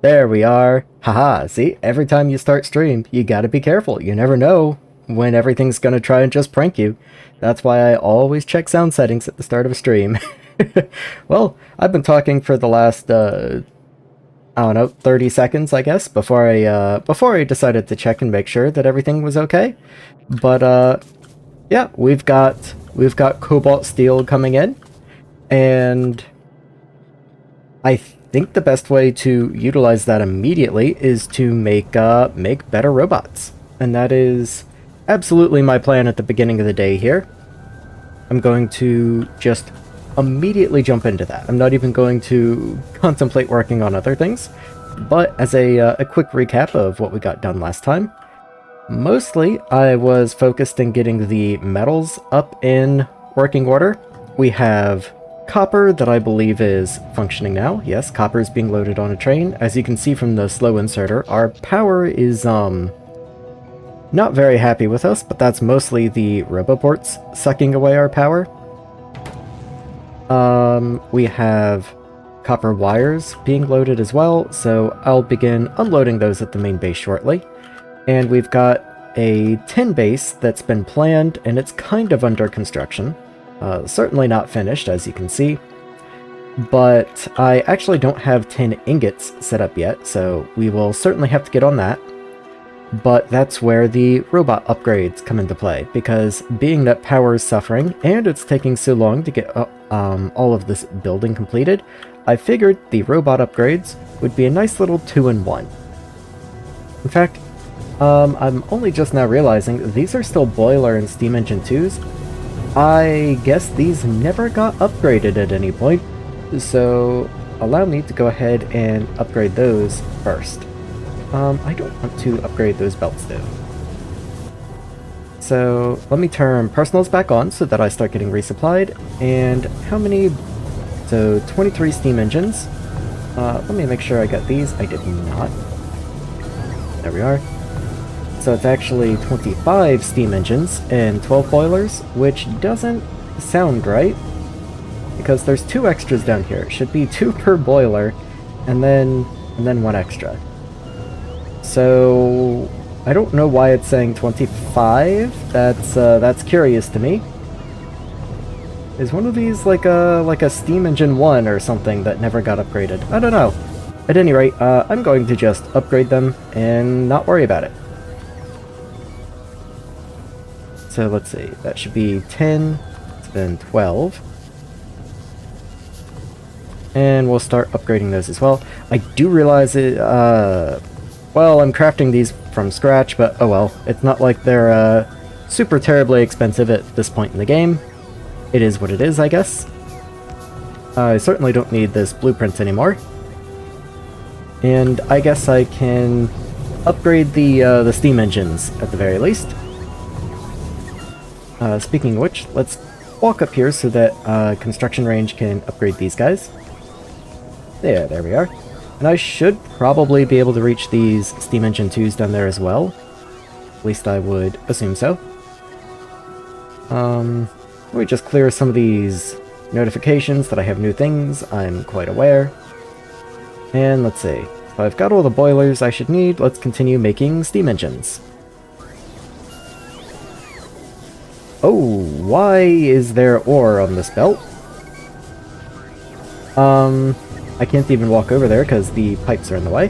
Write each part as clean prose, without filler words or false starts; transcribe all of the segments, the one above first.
There we are. Haha, see? Every time you start stream, you gotta be careful. You never know when everything's gonna try and just prank you. That's why I always check sound settings at the start of a stream. Well, I've been talking for the last, I don't know, 30 seconds, I guess, before I decided to check and make sure that everything was okay. But, yeah, we've got cobalt steel coming in, and I think the best way to utilize that immediately is to make better robots. And that is absolutely my plan at the beginning of the day here. I'm going to just immediately jump into that. I'm not even going to contemplate working on other things. But as a quick recap of what we got done last time, mostly I was focused in getting the metals up in working order. We have copper that I believe is functioning now. Yes, copper is being loaded on a train. As you can see from the slow inserter, our power is not very happy with us, but that's mostly the roboports sucking away our power. We have copper wires being loaded as well, so I'll begin unloading those at the main base shortly. And we've got a tin base that's been planned, and it's kind of under construction. Certainly not finished, as you can see. But I actually don't have tin ingots set up yet, so we will certainly have to get on that. But that's where the robot upgrades come into play, because being that power is suffering, and it's taking so long to get all of this building completed, I figured the robot upgrades would be a nice little 2-in-1. In fact, I'm only just now realizing these are still boiler and steam engine 2s. I guess these never got upgraded at any point, so allow me to go ahead and upgrade those first. I don't want to upgrade those belts though. So let me turn personals back on so that I start getting resupplied. And how many? So 23 steam engines. Let me make sure I got these. I did not. There we are. So it's actually 25 steam engines and 12 boilers, which doesn't sound right, because there's 2 extras down here. It should be 2 per boiler, and then 1 extra. So I don't know why it's saying 25. That's curious to me. Is one of these like a steam engine 1 or something that never got upgraded? I don't know. At any rate, I'm going to just upgrade them and not worry about it. So let's see, that should be 10, then 12. And we'll start upgrading those as well. I do realize it, well, I'm crafting these from scratch, but oh well. It's not like they're super terribly expensive at this point in the game. It is what it is, I guess. I certainly don't need this blueprint anymore. And I guess I can upgrade the steam engines at the very least. Speaking of which, let's walk up here so that construction range can upgrade these guys. There we are. And I should probably be able to reach these steam engine 2s down there as well. At least I would assume so. Let me just clear some of these notifications that I have new things. I'm quite aware. And let's see. So I've got all the boilers I should need. Let's continue making steam engines. Oh, why is there ore on this belt? I can't even walk over there because the pipes are in the way.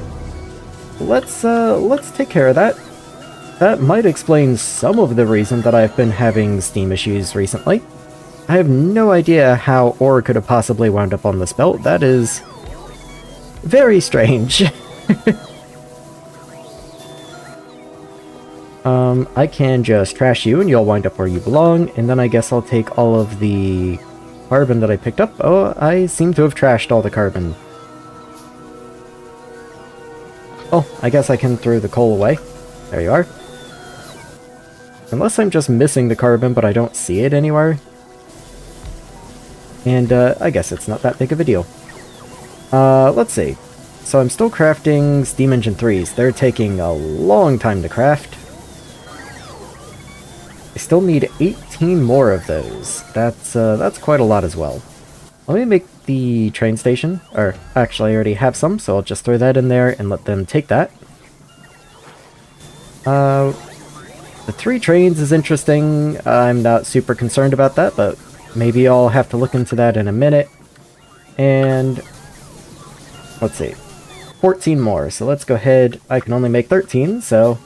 Let's take care of that. That might explain some of the reason that I've been having steam issues recently. I have no idea how ore could have possibly wound up on this belt. That is very strange. I can just trash you and you'll wind up where you belong, and then I guess I'll take all of the carbon that I picked up. Oh, I seem to have trashed all the carbon. Oh, I guess I can throw the coal away. There you are. Unless I'm just missing the carbon, but I don't see it anywhere. And, I guess it's not that big of a deal. Let's see. So I'm still crafting steam engine 3s. They're taking a long time to craft. I still need 18 more of those. That's quite a lot as well. Let me make the train station, or actually I already have some, so I'll just throw that in there and let them take that. The 3 trains is interesting. I'm not super concerned about that, but maybe I'll have to look into that in a minute. And let's see, 14 more, so let's go ahead. I can only make 13, so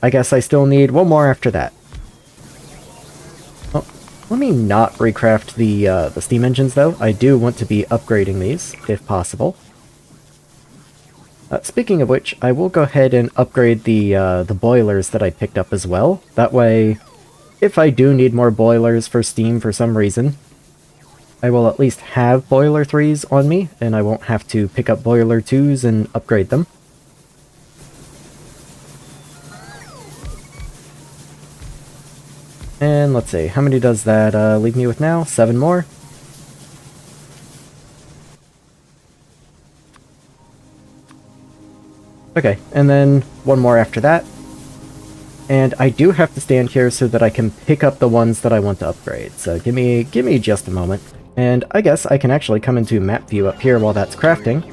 I guess I still need 1 more after that. Oh, let me not recraft the steam engines, though. I do want to be upgrading these, if possible. Speaking of which, I will go ahead and upgrade the boilers that I picked up as well. That way, if I do need more boilers for steam for some reason, I will at least have boiler 3s on me, and I won't have to pick up boiler 2s and upgrade them. And let's see, how many does that leave me with now? 7 more? Okay, and then 1 more after that. And I do have to stand here so that I can pick up the ones that I want to upgrade. So give me just a moment. And I guess I can actually come into map view up here while that's crafting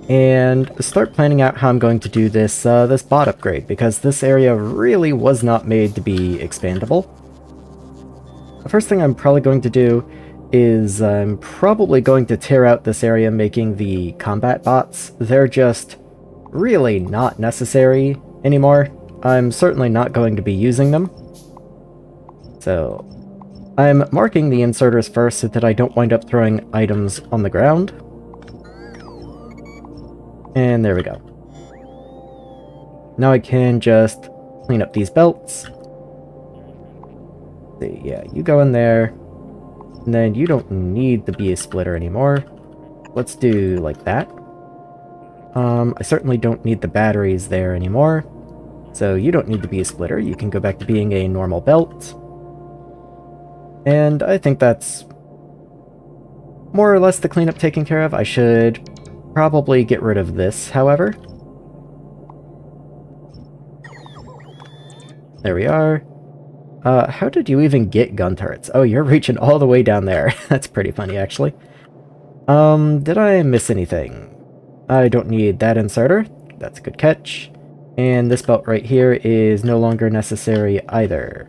and start planning out how I'm going to do this this bot upgrade, because this area really was not made to be expandable. The first thing I'm probably going to do is I'm probably going to tear out this area making the combat bots. They're just really not necessary anymore. I'm certainly not going to be using them. So I'm marking the inserters first so that I don't wind up throwing items on the ground. And there we go. Now I can just clean up these belts. See, yeah, you go in there. And then you don't need the BA splitter anymore. Let's do like that. I certainly don't need the batteries there anymore. So you don't need to be a splitter. You can go back to being a normal belt. And I think that's more or less the cleanup taken care of. I should probably get rid of this, however. There we are. How did you even get gun turrets? Oh, you're reaching all the way down there. That's pretty funny, actually. Did I miss anything? I don't need that inserter. That's a good catch. And this belt right here is no longer necessary either.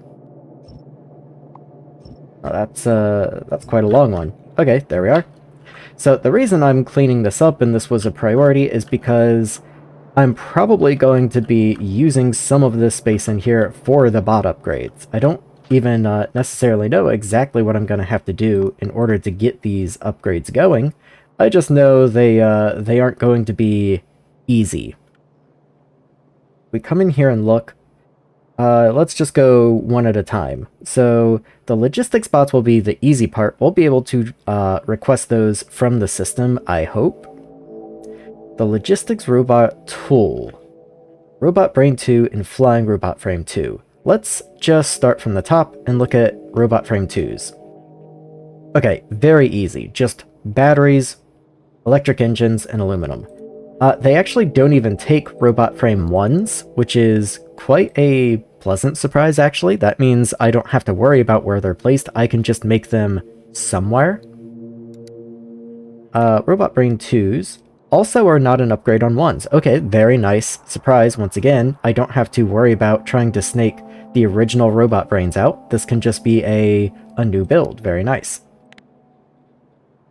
Oh, that's quite a long one. Okay, there we are. So the reason I'm cleaning this up and this was a priority is because I'm probably going to be using some of this space in here for the bot upgrades. I don't even necessarily know exactly what I'm going to have to do in order to get these upgrades going. I just know they aren't going to be easy. We come in here and look. Let's just go one at a time. So the logistics bots will be the easy part. We'll be able to request those from the system, I hope. The logistics robot tool. Robot Brain 2 and Flying Robot Frame 2. Let's just start from the top and look at Robot Frame 2s. Okay, very easy. Just batteries, electric engines, and aluminum. They actually don't even take Robot Frame 1s, which is quite a pleasant surprise, actually. That means I don't have to worry about where they're placed. I can just make them somewhere. Robot Brain 2s also are not an upgrade on 1s. Okay, very nice surprise once again. I don't have to worry about trying to snake the original Robot Brains out. This can just be a new build. Very nice.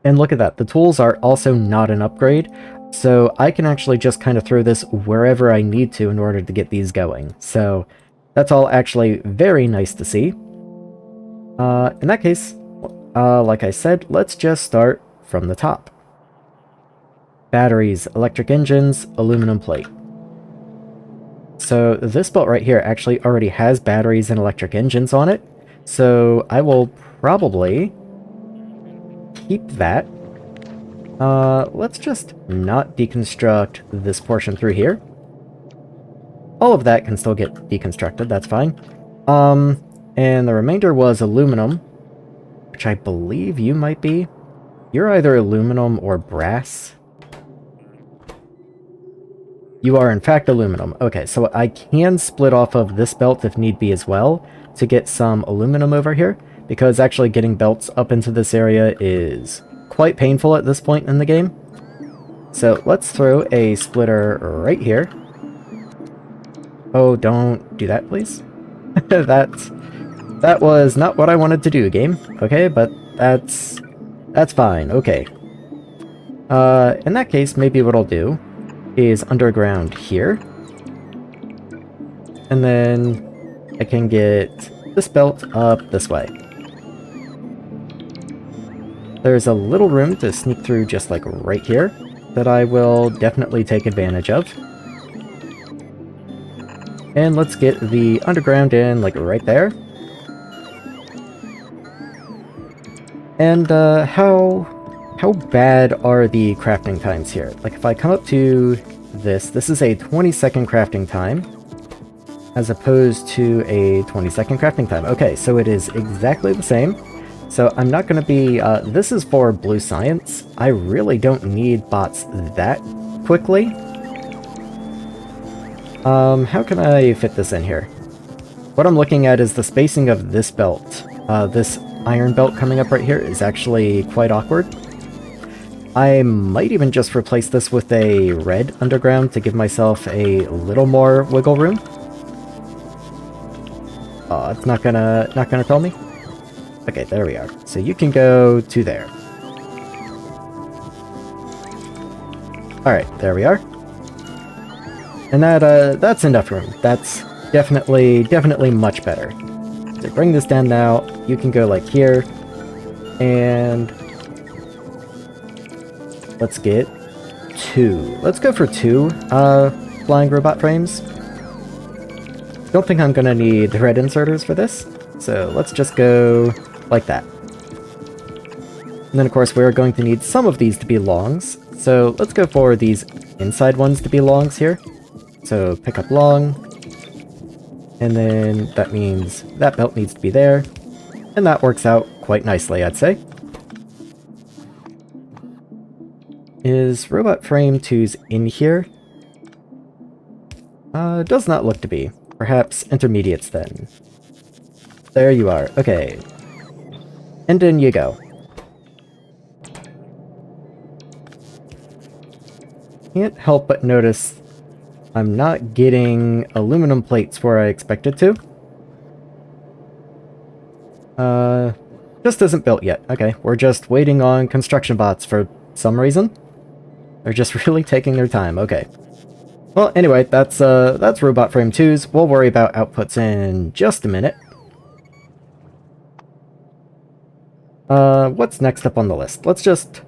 And look at that. The tools are also not an upgrade. So I can actually just kind of throw this wherever I need to in order to get these going. So that's all actually very nice to see. In that case, like I said, let's just start from the top. Batteries, electric engines, aluminum plate. So this belt right here actually already has batteries and electric engines on it. So I will probably keep that. Let's just not deconstruct this portion through here. All of that can still get deconstructed, that's fine. And the remainder was aluminum, which I believe you might be. You're either aluminum or brass. You are in fact aluminum. Okay, so I can split off of this belt if need be as well to get some aluminum over here, because actually getting belts up into this area is quite painful at this point in the game. So let's throw a splitter right here. Oh, don't do that, please. That was not what I wanted to do, game. Okay, but that's fine. Okay. In that case, maybe what I'll do is underground here. And then I can get this belt up this way. There's a little room to sneak through just like right here that I will definitely take advantage of. And let's get the underground in like right there. And how bad are the crafting times here? Like if I come up to this is a 20-second crafting time as opposed to a 20-second crafting time. Okay, so it is exactly the same. So I'm not going to be... this is for blue science. I really don't need bots that quickly. How can I fit this in here? What I'm looking at is the spacing of this belt. This iron belt coming up right here is actually quite awkward. I might even just replace this with a red underground to give myself a little more wiggle room. Oh, it's not gonna tell me? Okay, there we are. So you can go to there. Alright, there we are. And that's enough room. That's definitely much better. So bring this down now. You can go like here. And let's get 2. Let's go for 2 flying robot frames. Don't think I'm gonna need red inserters for this. So let's just go like that. And then of course we're going to need some of these to be longs. So let's go for these inside ones to be longs here. So pick up long. And then that means that belt needs to be there. And that works out quite nicely, I'd say. Is robot frame 2's in here? Does not look to be. Perhaps intermediates then. There you are. Okay. And in you go. Can't help but notice I'm not getting aluminum plates where I expected to. Just isn't built yet. Okay, we're just waiting on construction bots for some reason. They're just really taking their time. Okay. Well, anyway, that's robot frame 2's. We'll worry about outputs in just a minute. What's next up on the list? Let's just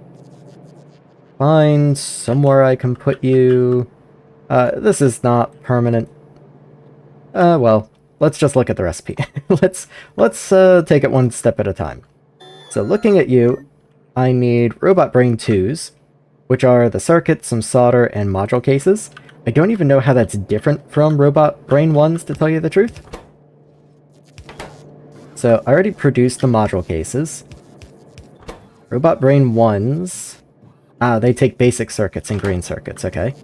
find somewhere I can put you. This is not permanent. Well, let's just look at the recipe. let's take it one step at a time. So looking at you, I need robot brain 2's, which are the circuit, some solder, and module cases. I don't even know how that's different from robot brain 1's, to tell you the truth. So I already produced the module cases. Robot brain 1's... they take basic circuits and green circuits, okay.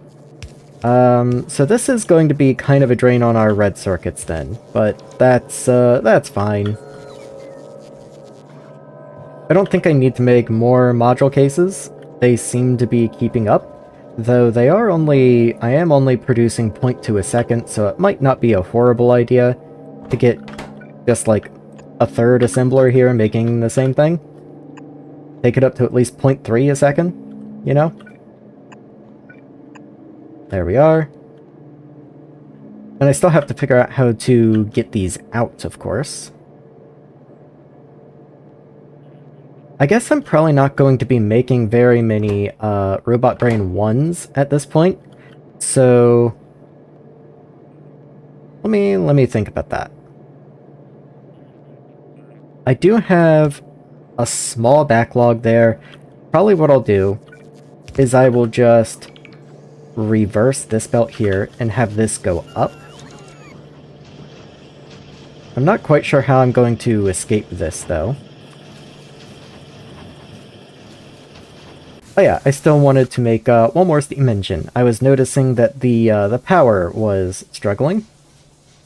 So this is going to be kind of a drain on our red circuits then, but that's fine. I don't think I need to make more module cases. They seem to be keeping up, though I am only producing 0.2 a second, so it might not be a horrible idea to get just like a third assembler here making the same thing. Take it up to at least 0.3 a second, you know? There we are. And I still have to figure out how to get these out, of course. I guess I'm probably not going to be making very many Robot Brain 1's at this point, so let me think about that. I do have a small backlog there. Probably what I'll do is I will just reverse this belt here and have this go up. I'm not quite sure how I'm going to escape this, though. Oh yeah, I still wanted to make one more steam engine. I was noticing that the power was struggling.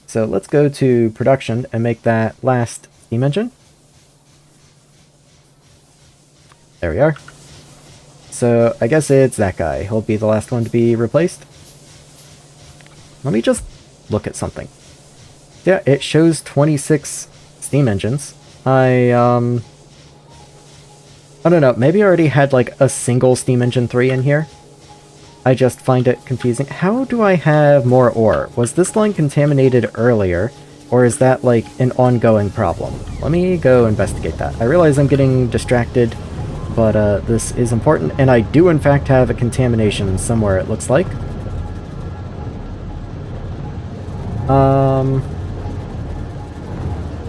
So let's go to production and make that last steam engine. There we are. So I guess it's that guy. He'll be the last one to be replaced. Let me just look at something. Yeah, it shows 26 steam engines. I don't know, maybe I already had like a single steam engine 3 in here. I just find it confusing. How do I have more ore? Was this line contaminated earlier, or is that like an ongoing problem? Let me go investigate that. I realize I'm getting distracted, but this is important, and I do in fact have a contamination somewhere, it looks like.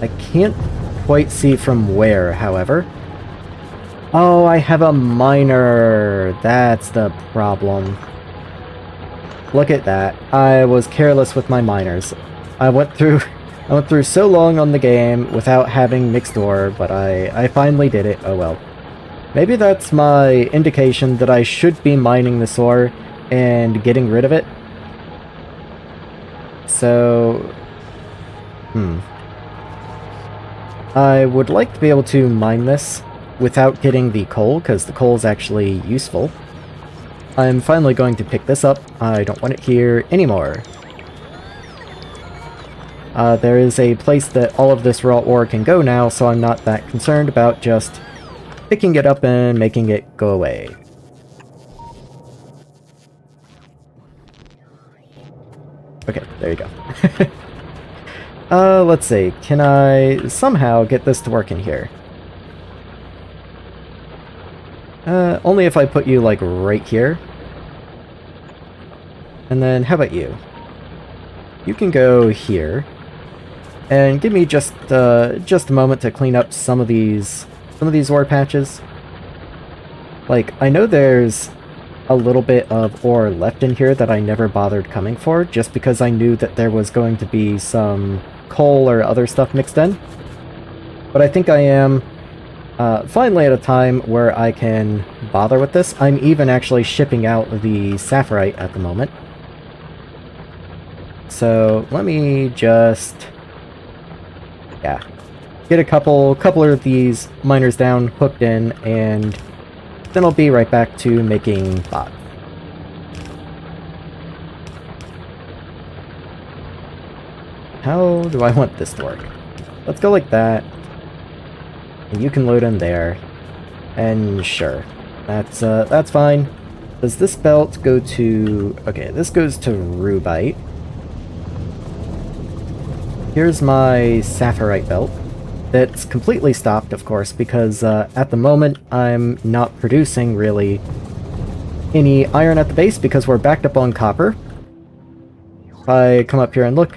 I can't quite see from where, however. Oh, I have a miner. That's the problem. Look at that. I was careless with my miners. I went through so long on the game without having mixed ore, but I finally did it. Oh well. Maybe that's my indication that I should be mining this ore and getting rid of it. So, I would like to be able to mine this without getting the coal, because the coal is actually useful. I'm finally going to pick this up. I don't want it here anymore. There is a place that all of this raw ore can go now, so I'm not that concerned about just picking it up and making it go away. Okay, there you go. Let's see. Can I somehow get this to work in here? Only if I put you, like, right here. And then, how about you? You can go here. And give me just a moment to clean up some of these ore patches. Like, I know there's a little bit of ore left in here that I never bothered coming for, just because I knew that there was going to be some coal or other stuff mixed in. But I think I am finally at a time where I can bother with this. I'm even actually shipping out the saphirite at the moment. So let me just, yeah, get a couple of these miners down, hooked in, and then I'll be right back to making bot. How do I want this to work? Let's go like that. And you can load in there. And sure. That's fine. Does this belt go to... Okay, this goes to rubite. Here's my saphirite belt. That's completely stopped, of course, because at the moment I'm not producing really any iron at the base because we're backed up on copper. If I come up here and look,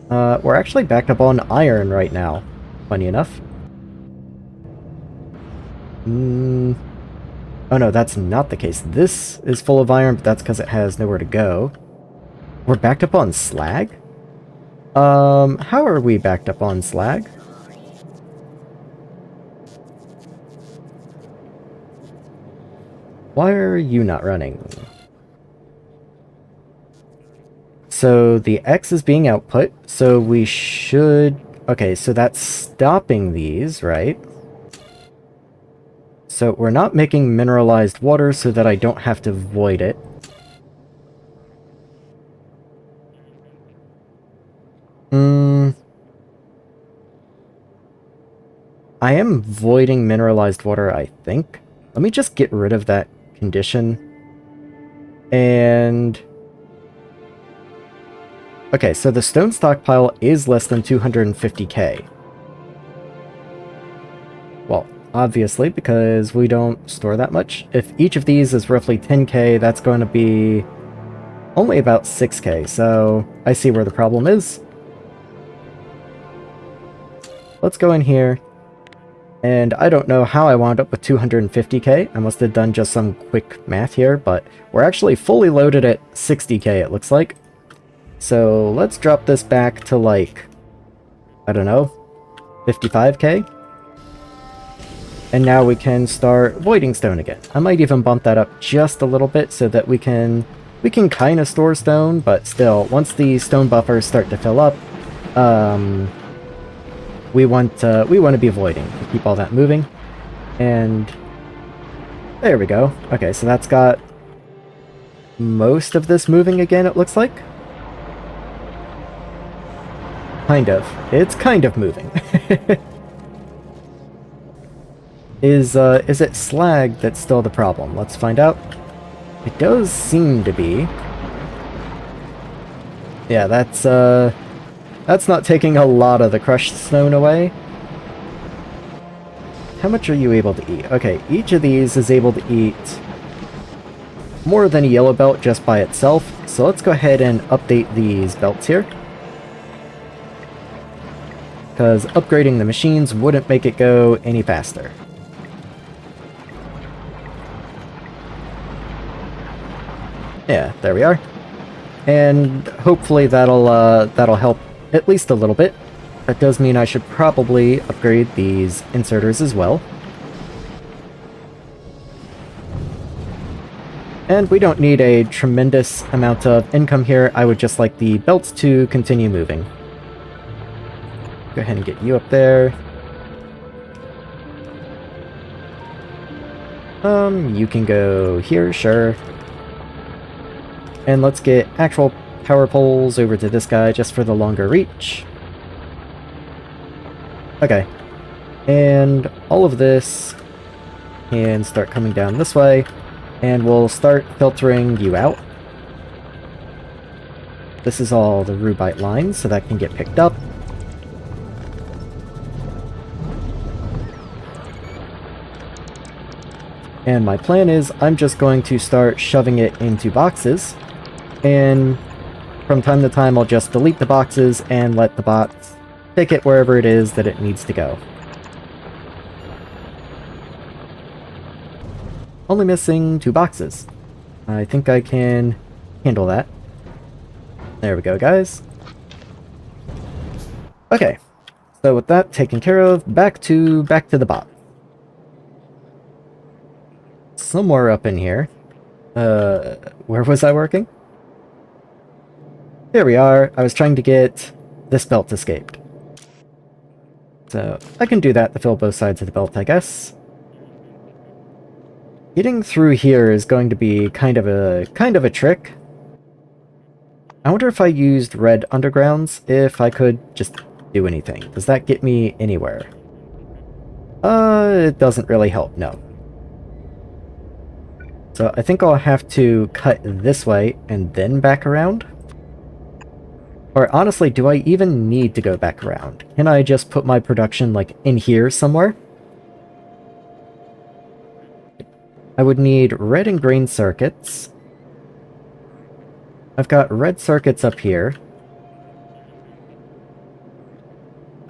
we're actually backed up on iron right now, funny enough. Oh no, that's not the case. This is full of iron, but that's because it has nowhere to go. We're backed up on slag? How are we backed up on slag? Why are you not running? So the X is being output, so we should... Okay, so that's stopping these, right? So we're not making mineralized water so that I don't have to void it. I am voiding mineralized water, I think. Let me just get rid of that condition. And... Okay, so the stone stockpile is less than 250k. Well, obviously, because we don't store that much. If each of these is roughly 10k, that's going to be only about 6k, so I see where the problem is. Let's go in here. And I don't know how I wound up with 250k. I must have done just some quick math here, but we're actually fully loaded at 60k, it looks like. So let's drop this back to, like, I don't know, 55k. And now we can start voiding stone again. I might even bump that up just a little bit so that we can kind of store stone, but still, once the stone buffers start to fill up, we want to be voiding to keep all that moving. And There we go. Okay, so that's got most of this moving again, it looks like. Kind of. It's kind of moving. Is it slag that's still the problem? Let's find out. It does seem to be. Yeah, that's not taking a lot of the crushed stone away. How much are you able to eat? Okay, each of these is able to eat more than a yellow belt just by itself, so let's go ahead and update these belts here. Because upgrading the machines wouldn't make it go any faster. Yeah, there we are. And hopefully that'll help at least a little bit. That does mean I should probably upgrade these inserters as well. And we don't need a tremendous amount of income here. I would just like the belts to continue moving. Go ahead and get you up there. You can go here, sure. And let's get actual power poles over to this guy just for the longer reach. Okay. And all of this can start coming down this way, and we'll start filtering you out. This is all the rubite lines, so that can get picked up. And my plan is I'm just going to start shoving it into boxes, and from time to time I'll just delete the boxes and let the bots take it wherever it is that it needs to go. Only missing 2 boxes. I think I can handle that. There we go, guys. Okay, so with that taken care of, back to the bot. Somewhere up in here. Where was I working? There we are. I was trying to get this belt escaped. So I can do that to fill both sides of the belt, I guess. Getting through here is going to be kind of a trick. I wonder if I used red undergrounds, if I could just do anything. Does that get me anywhere? It doesn't really help, no. So I think I'll have to cut this way and then back around. Or honestly, do I even need to go back around? Can I just put my production, like, in here somewhere? I would need red and green circuits. I've got red circuits up here.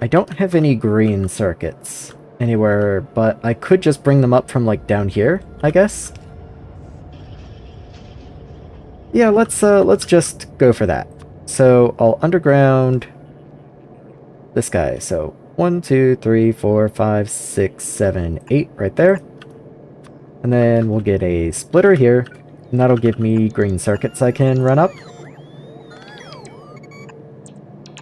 I don't have any green circuits anywhere, but I could just bring them up from, like, down here, I guess? Yeah, let's just go for that. So I'll underground this guy. So 1, 2, 3, 4, 5, 6, 7, 8 right there. And then we'll get a splitter here, and that'll give me green circuits I can run up.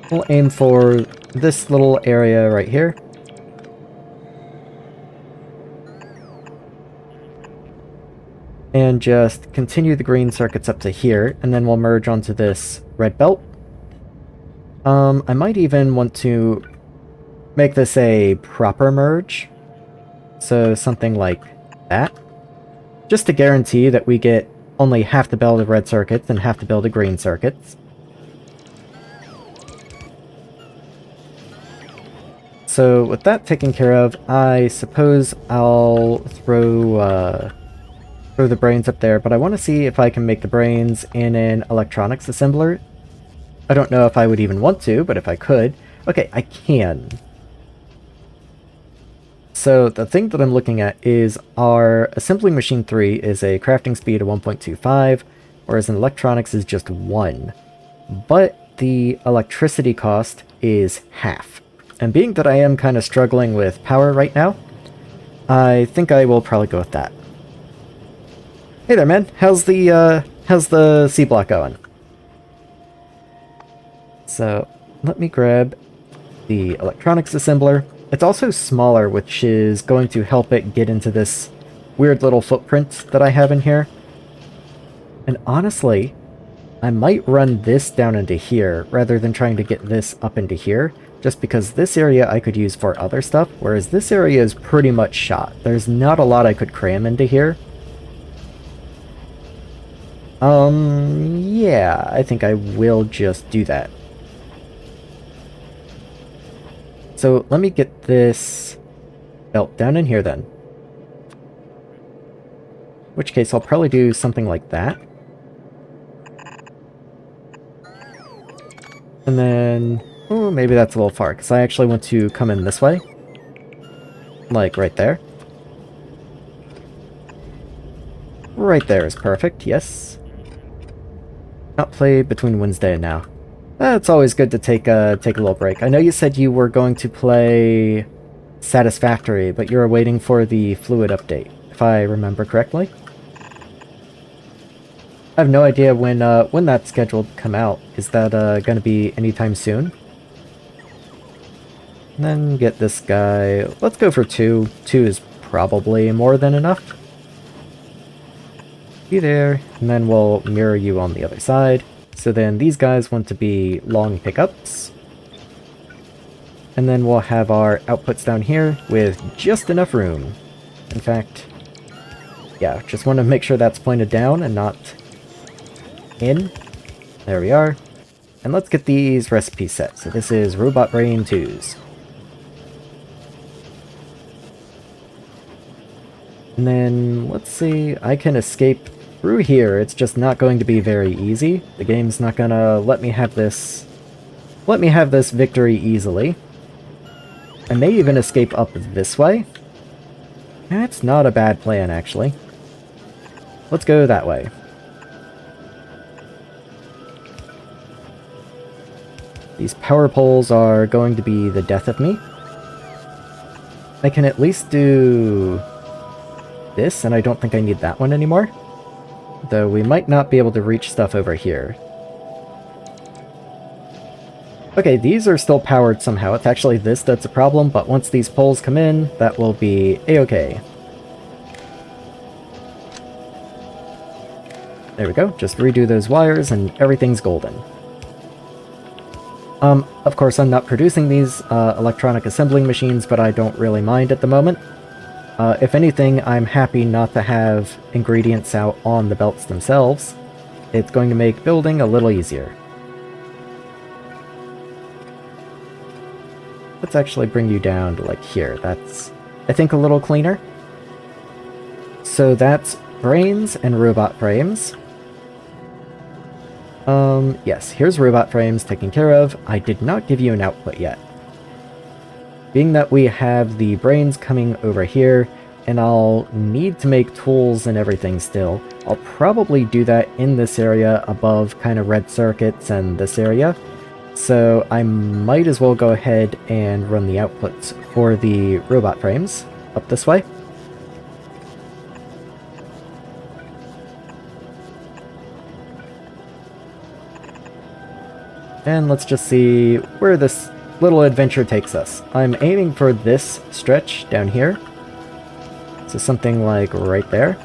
We'll aim for this little area right here. And just continue the green circuits up to here, and then we'll merge onto this red belt. I might even want to make this a proper merge. So something like that. Just to guarantee that we get only half the belt of red circuits and half the belt of green circuits. So with that taken care of, I suppose I'll throw the brains up there, but I want to see if I can make the brains in an electronics assembler. I don't know if I would even want to, but if I could. Okay, I can. So the thing that I'm looking at is our assembling machine 3 is a crafting speed of 1.25, whereas in electronics is just 1. But the electricity cost is half. And being that I am kind of struggling with power right now, I think I will probably go with that. Hey there, man. How's the C block going? So let me grab the electronics assembler. It's also smaller, which is going to help it get into this weird little footprints that I have in here. And honestly, I might run this down into here rather than trying to get this up into here, just because this area I could use for other stuff, whereas this area is pretty much shot. There's not a lot I could cram into here. Yeah, I think I will just do that. So let me get this belt down in here then. In which case I'll probably do something like that. And then, oh, maybe that's a little far, because I actually want to come in this way. Like right there. Right there is perfect, yes. Not play between Wednesday and now. It's always good to take a little break. I know you said you were going to play Satisfactory, but you're waiting for the fluid update, if I remember correctly. I have no idea when that's scheduled to come out. Is that going to be anytime soon? And then get this guy. Let's go for 2. 2 is probably more than enough. You there, and then we'll mirror you on the other side. So then these guys want to be long pickups. And then we'll have our outputs down here with just enough room. In fact, yeah, just want to make sure that's pointed down and not in. There we are. And let's get these recipes set. So this is Robot Brain 2s. And then, let's see, I can escape through here. It's just not going to be very easy. The game's not gonna let me have this victory easily. I may even escape up this way. That's not a bad plan, actually. Let's go that way. These power poles are going to be the death of me. I can at least do this, and I don't think I need that one anymore. Though we might not be able to reach stuff over here. Okay, these are still powered somehow. It's actually this that's a problem, but once these poles come in, that will be a-okay. There we go, just redo those wires and everything's golden. Of course I'm not producing these electronic assembling machines, but I don't really mind at the moment. If anything, I'm happy not to have ingredients out on the belts themselves. It's going to make building a little easier. Let's actually bring you down to like here. That's, I think, a little cleaner. So that's brains and robot frames. Yes, here's robot frames taken care of. I did not give you an output yet. Being that we have the brains coming over here, and I'll need to make tools and everything still, I'll probably do that in this area above kind of red circuits and this area. So I might as well go ahead and run the outputs for the robot frames up this way. And let's just see where this little adventure takes us. I'm aiming for this stretch down here. So something like right there.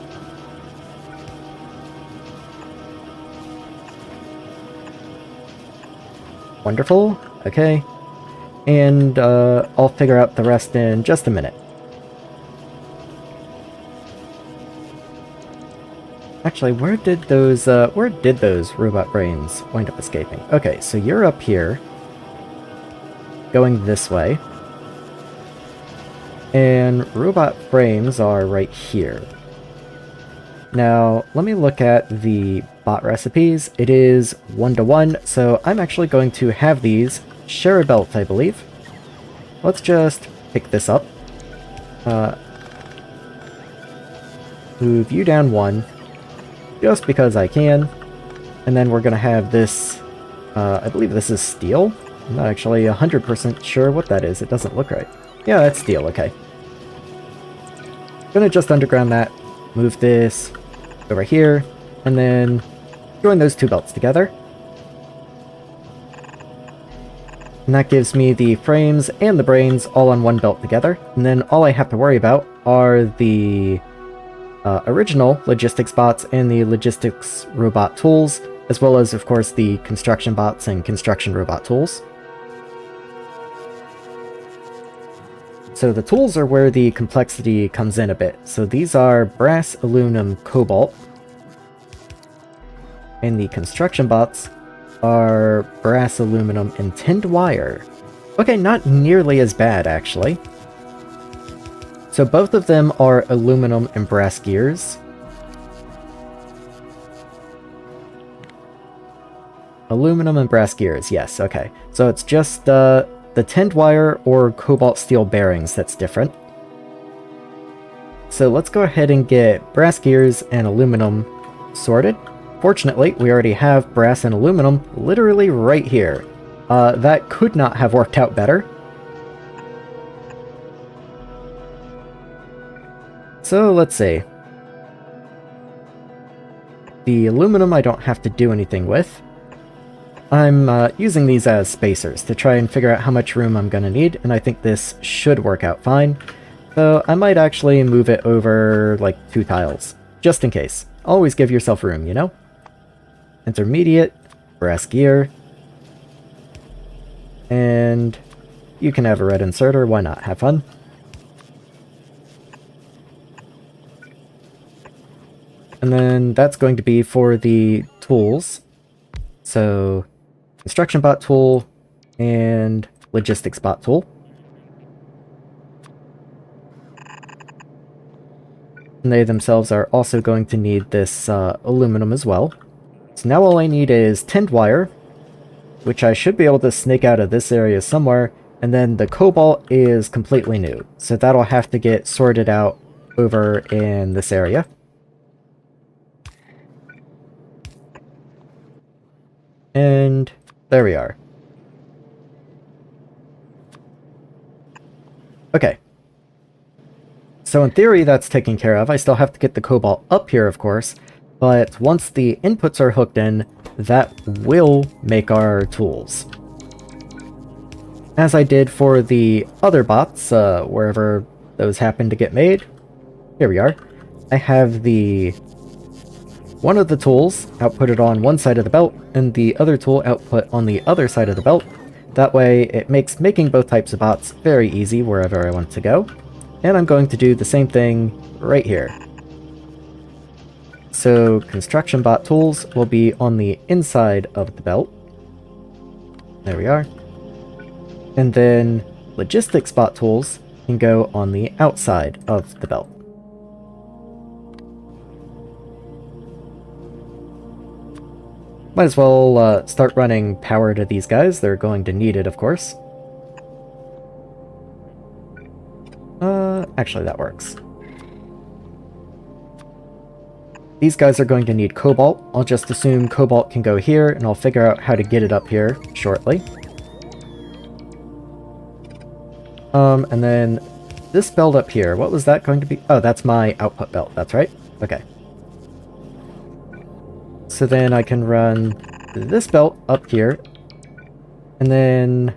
Wonderful. Okay. And I'll figure out the rest in just a minute. Actually, where did those robot brains wind up escaping? Okay, so you're up here, going this way, and robot frames are right here. Now, let me look at the bot recipes. It is 1-to-1, so I'm actually going to have these share a belt, I believe. Let's just pick this up. Move you down 1. Just because I can. And then we're going to have this, I believe this is steel. I'm not actually 100% sure what that is. It doesn't look right. Yeah, that's steel, okay. Gonna just underground that, move this over here, and then join those two belts together. And that gives me the frames and the brains all on one belt together. And then all I have to worry about are the original logistics bots and the logistics robot tools, as well as, of course, the construction bots and construction robot tools. So the tools are where the complexity comes in a bit. So these are brass, aluminum, cobalt. And the construction bots are brass, aluminum, and tinned wire. Okay, not nearly as bad, actually. So both of them are aluminum and brass gears. Aluminum and brass gears, yes, okay. So it's just the tinned wire or cobalt steel bearings that's different. So let's go ahead and get brass gears and aluminum sorted. Fortunately, we already have brass and aluminum literally right here. That could not have worked out better. So let's see. The aluminum I don't have to do anything with. I'm using these as spacers to try and figure out how much room I'm going to need, and I think this should work out fine. So I might actually move it over like 2 tiles, just in case. Always give yourself room, you know? Intermediate, brass gear, and you can have a red inserter, why not? Have fun. And then that's going to be for the tools. So construction bot tool and logistics bot tool. And they themselves are also going to need this aluminum as well. So now all I need is tinned wire, which I should be able to snake out of this area somewhere, and then the cobalt is completely new. So that'll have to get sorted out over in this area. And there we are. Okay. So in theory, that's taken care of. I still have to get the cobalt up here, of course, but once the inputs are hooked in, that will make our tools. As I did for the other bots, wherever those happen to get made. Here we are. I have one of the tools outputted on one side of the belt, and the other tool output on the other side of the belt. That way, it makes making both types of bots very easy wherever I want to go. And I'm going to do the same thing right here. So, construction bot tools will be on the inside of the belt. There we are. And then, logistics bot tools can go on the outside of the belt. Might as well start running power to these guys. They're going to need it, of course. Actually, that works. These guys are going to need cobalt. I'll just assume cobalt can go here, and I'll figure out how to get it up here shortly. And then this belt up here, what was that going to be? Oh, that's my output belt, that's right. Okay. So then I can run this belt up here, and then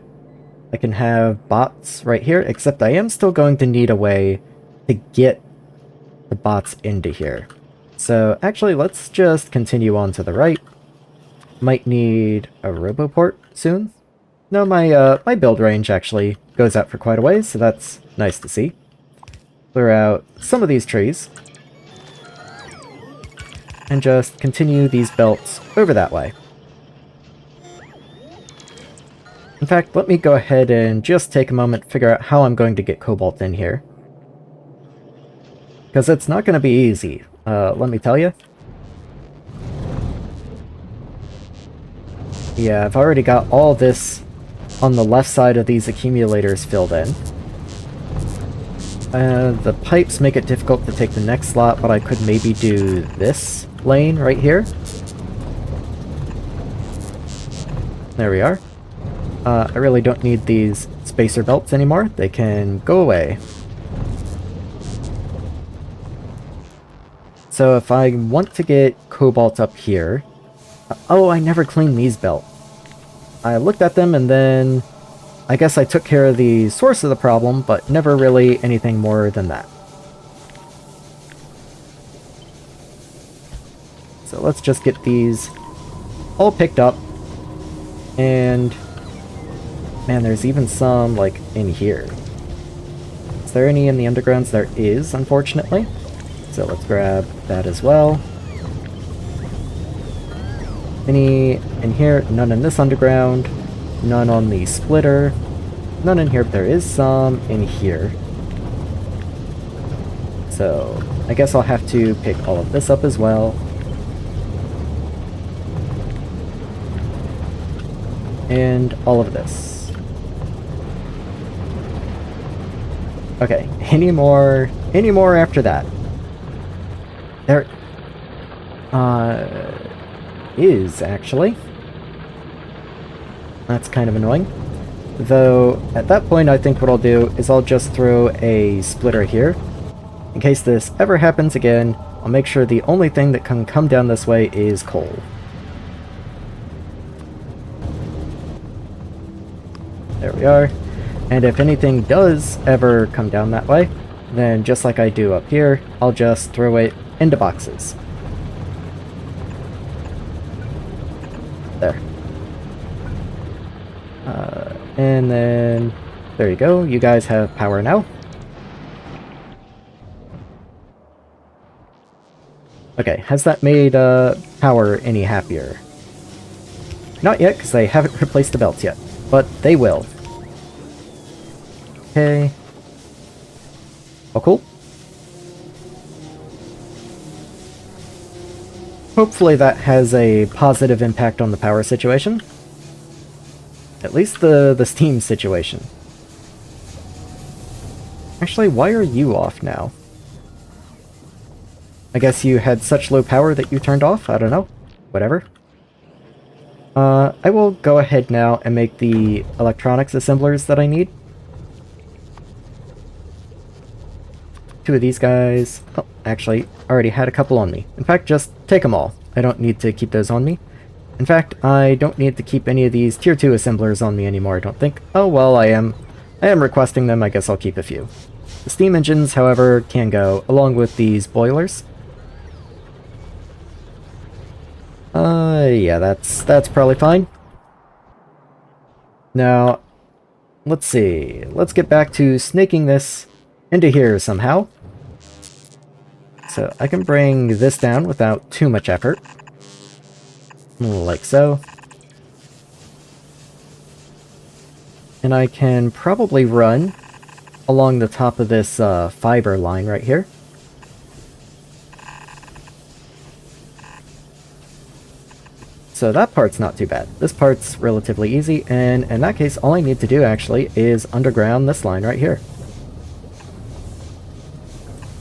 I can have bots right here, except I am still going to need a way to get the bots into here. So actually, let's just continue on to the right. Might need a roboport soon. No, my build range actually goes out for quite a ways, so that's nice to see. Clear out some of these trees. And just continue these belts over that way. In fact, let me go ahead and just take a moment to figure out how I'm going to get cobalt in here. Because it's not going to be easy, let me tell you. Yeah, I've already got all this on the left side of these accumulators filled in. The pipes make it difficult to take the next slot, but I could maybe do this lane right here. There we are. I really don't need these spacer belts anymore. They can go away. So if I want to get cobalt up here... Oh, I never cleaned these belts. I looked at them and then... I guess I took care of the source of the problem, but never really anything more than that. So let's just get these all picked up. And man, there's even some like in here. Is there any in the undergrounds? There is, unfortunately. So let's grab that as well. Any in here? None in this underground. None on the splitter. None in here, but there is some in here. So I guess I'll have to pick all of this up as well. And all of this. Okay, any more after that? There is actually. That's kind of annoying. Though, at that point I think what I'll do is I'll just throw a splitter here. In case this ever happens again, I'll make sure the only thing that can come down this way is coal. There we are. And if anything does ever come down that way, then just like I do up here, I'll just throw it into boxes. There. And then, there you go, you guys have power now. Okay, has that made power any happier? Not yet, because they haven't replaced the belts yet, but they will. Okay. Oh, cool. Hopefully that has a positive impact on the power situation. At least the steam situation. Actually, why are you off now? I guess you had such low power that you turned off? I don't know. Whatever. I will go ahead now and make the electronics assemblers that I need. 2 of these guys. Oh, actually, I already had a couple on me. In fact, just take them all. I don't need to keep those on me. In fact, I don't need to keep any of these tier 2 assemblers on me anymore, I don't think. Oh, well, I am requesting them, I guess I'll keep a few. The steam engines, however, can go, along with these boilers. Yeah, that's probably fine. Now, let's see. Let's get back to snaking this into here somehow. So I can bring this down without too much effort. Like so. And I can probably run along the top of this fiber line right here. So that part's not too bad. This part's relatively easy, and in that case, all I need to do actually is underground this line right here.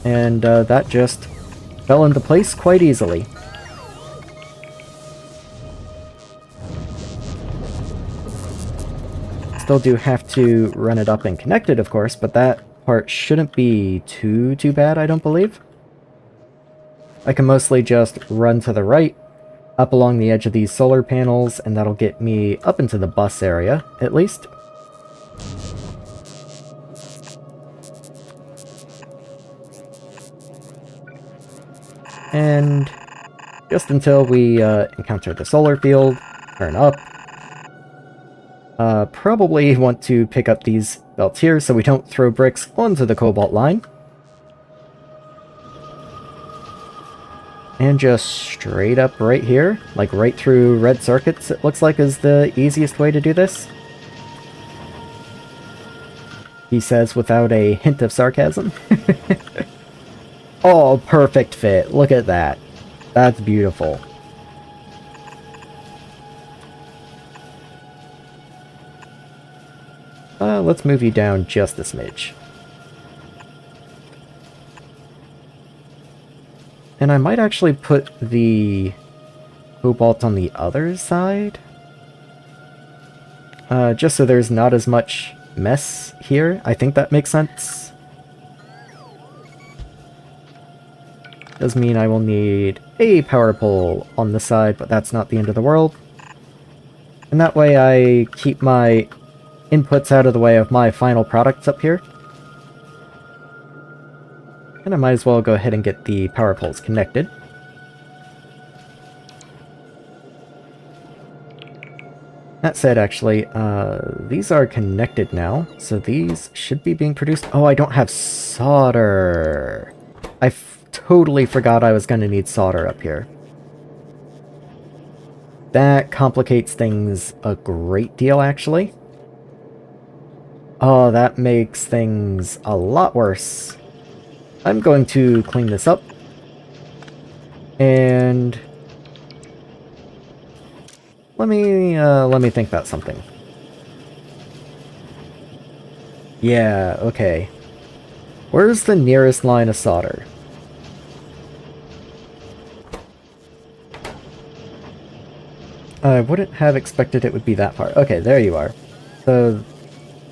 And that just fell into place quite easily. Still do have to run it up and connect it, of course, but that part shouldn't be too bad, I don't believe. I can mostly just run to the right, up along the edge of these solar panels, and that'll get me up into the bus area, at least. And just until we encounter the solar field, turn up. Probably want to pick up these belts here so we don't throw bricks onto the cobalt line. And just straight up right here, like right through red circuits, it looks like is the easiest way to do this. He says without a hint of sarcasm. Oh, perfect fit. Look at that. That's beautiful. Let's move you down just a smidge. And I might actually put the cobalt on the other side. Just so there's not as much mess here. I think that makes sense. Does mean I will need a power pole on the side, but that's not the end of the world. And that way I keep my inputs out of the way of my final products up here. And I might as well go ahead and get the power poles connected. That said, actually, these are connected now, so these should be being produced. Oh, I don't have solder. I totally forgot I was going to need solder up here. That complicates things a great deal, actually. Oh, that makes things a lot worse. I'm going to clean this up. And let me think about something. Yeah, okay. Where's the nearest line of solder? I wouldn't have expected it would be that far. Okay, there you are. So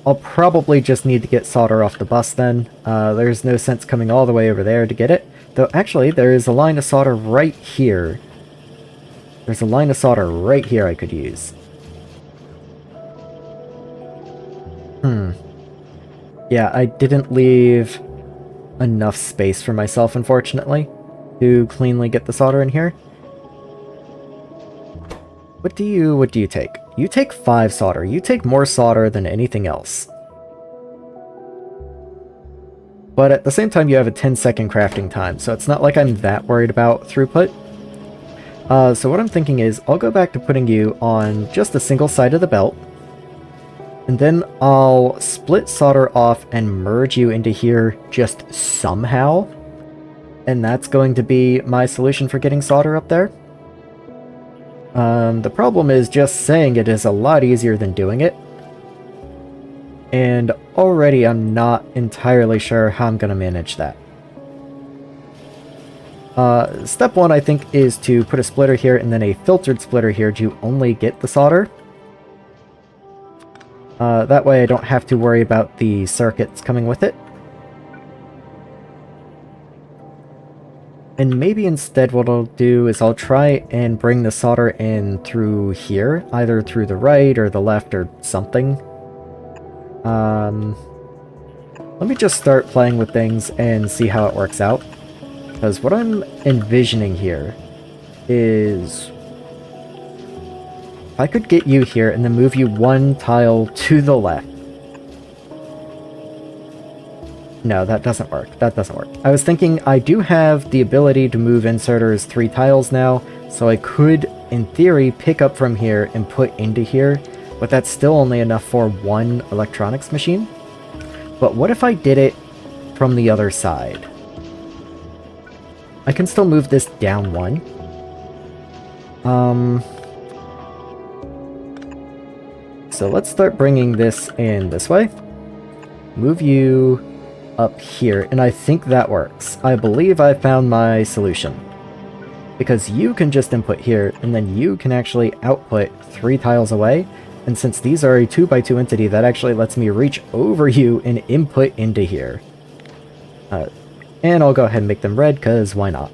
I'll probably just need to get solder off the bus then. There's no sense coming all the way over there to get it. Though actually, there is a line of solder right here. There's a line of solder right here I could use. Yeah, I didn't leave enough space for myself, unfortunately, to cleanly get the solder in here. What do you take? You take 5 solder. You take more solder than anything else. But at the same time, you have a 10-second crafting time, so it's not like I'm that worried about throughput. So what I'm thinking is, I'll go back to putting you on just a single side of the belt, and then I'll split solder off and merge you into here just somehow. And that's going to be my solution for getting solder up there. The problem is just saying it is a lot easier than doing it. And already I'm not entirely sure how I'm going to manage that. Step 1, I think, is to put a splitter here and then a filtered splitter here to only get the solder. That way I don't have to worry about the circuits coming with it. And maybe instead what I'll do is I'll try and bring the solder in through here, either through the right or the left or something. Let me just start playing with things and see how it works out. Because what I'm envisioning here is, if I could get you here and then move you 1 tile to the left. No, that doesn't work. That doesn't work. I was thinking I do have the ability to move inserters 3 tiles now, so I could, in theory, pick up from here and put into here, but that's still only enough for 1 electronics machine. But what if I did it from the other side? I can still move this down 1. So let's start bringing this in this way. Move you up here, and I think that works. I believe I found my solution. Because you can just input here, and then you can actually output 3 tiles away, and since these are a 2x2 entity, that actually lets me reach over you and input into here. And I'll go ahead and make them red, because why not?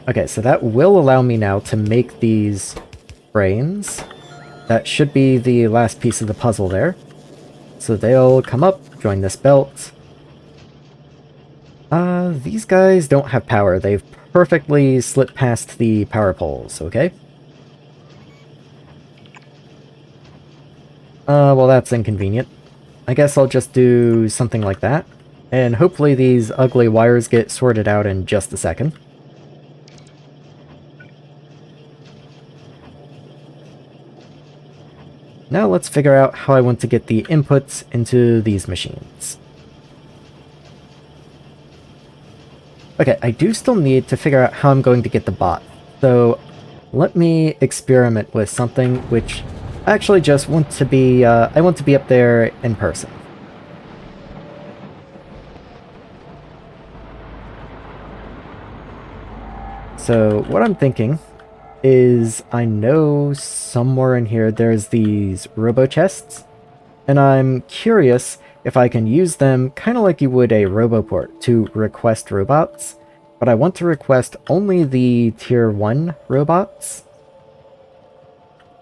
Okay, so that will allow me now to make these frames. That should be the last piece of the puzzle there. So they'll come up, join this belt. These guys don't have power. They've perfectly slipped past the power poles, okay? Well, that's inconvenient. I guess I'll just do something like that. And hopefully these ugly wires get sorted out in just a second. Now let's figure out how I want to get the inputs into these machines. Okay, I do still need to figure out how I'm going to get the bot. So let me experiment with something which I actually just want to be, I want to be up there in person. So what I'm thinking is, I know somewhere in here there's these robo chests, and I'm curious if I can use them kind of like you would a roboport to request robots, but I want to request only the tier 1 robots.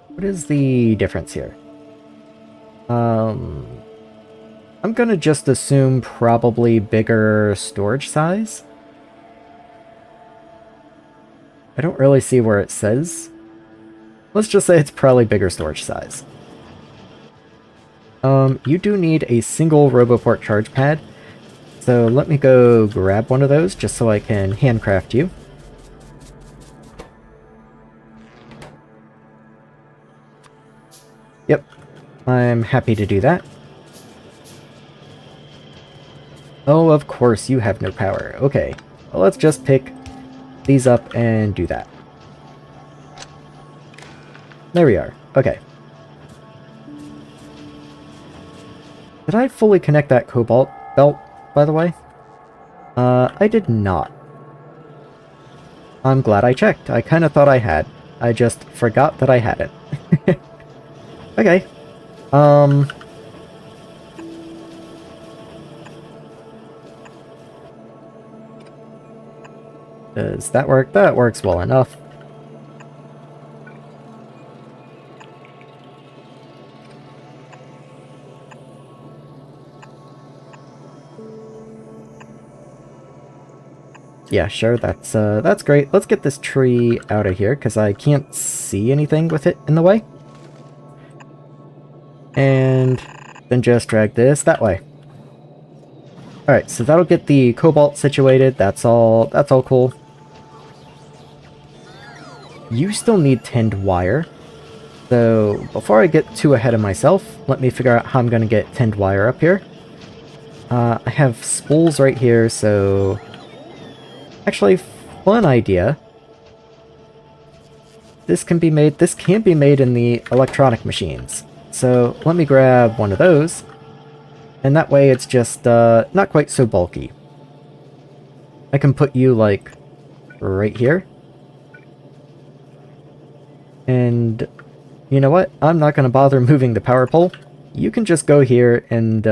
What is the difference here? I'm gonna just assume probably bigger storage size. I don't really see where it says. Let's just say it's probably bigger storage size. You do need a single RoboPort charge pad, so let me go grab one of those just so I can handcraft you. Yep, I'm happy to do that. Oh, of course, you have no power. Okay, well, let's just pick these up and do that. There we are. Okay. Did I fully connect that cobalt belt, by the way? I did not. I'm glad I checked. I kind of thought I had. I just forgot that I hadn't. Okay. Does that work? That works well enough. Yeah, sure, that's great. Let's get this tree out of here, because I can't see anything with it in the way. And then just drag this that way. Alright, so that'll get the cobalt situated. That's all cool. You still need tinned wire. So before I get too ahead of myself, let me figure out how I'm going to get tinned wire up here. I have spools right here, so... Actually, fun idea. This can be made in the electronic machines. So let me grab one of those, and that way it's just not quite so bulky. I can put you like right here. And you know what? I'm not going to bother moving the power pole. You can just go here and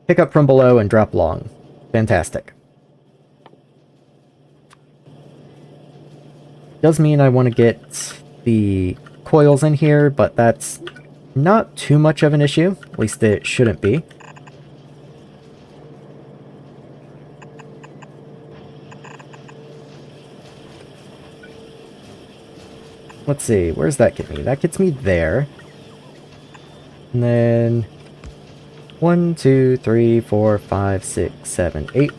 pick up from below and drop long. Fantastic. Does mean I want to get the coils in here, but that's not too much of an issue. At least it shouldn't be. Let's see, where's that get me? That gets me there. And then 1, 2, 3, 4, 5, 6, 7, 8.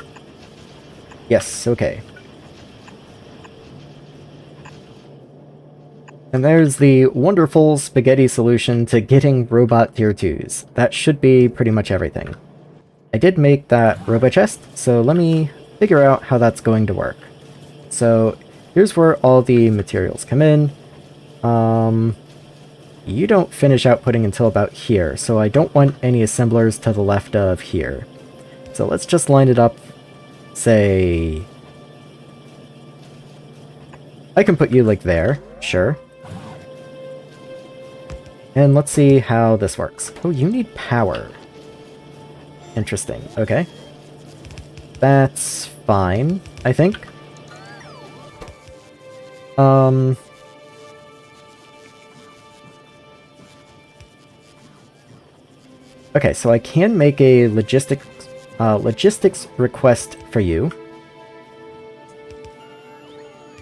Yes, okay. And there's the wonderful spaghetti solution to getting robot tier 2s. That should be pretty much everything. I did make that robo chest, so let me figure out how that's going to work. So here's where all the materials come in. You don't finish outputting until about here, so I don't want any assemblers to the left of here. So let's just line it up, say... I can put you like there, sure. And let's see how this works. Oh, you need power. Interesting, okay. That's fine, I think. Okay, so I can make a logistics request for you.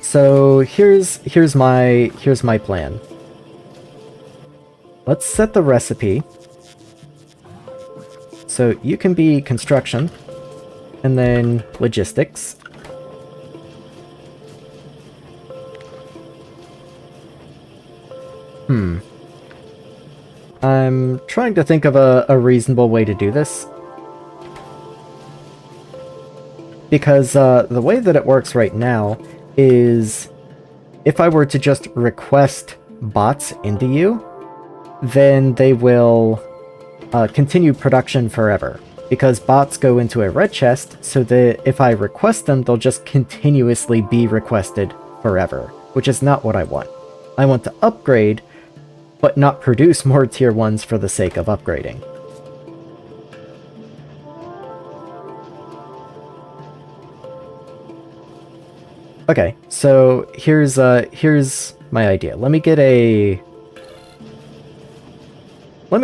So here's my plan. Let's set the recipe. So you can be construction, and then logistics. I'm trying to think of a reasonable way to do this. Because the way that it works right now is if I were to just request bots into you, then they will continue production forever. Because bots go into a red chest, so that if I request them, they'll just continuously be requested forever, which is not what I want. I want to upgrade, but not produce more tier 1s for the sake of upgrading. Okay, so here's my idea. Let me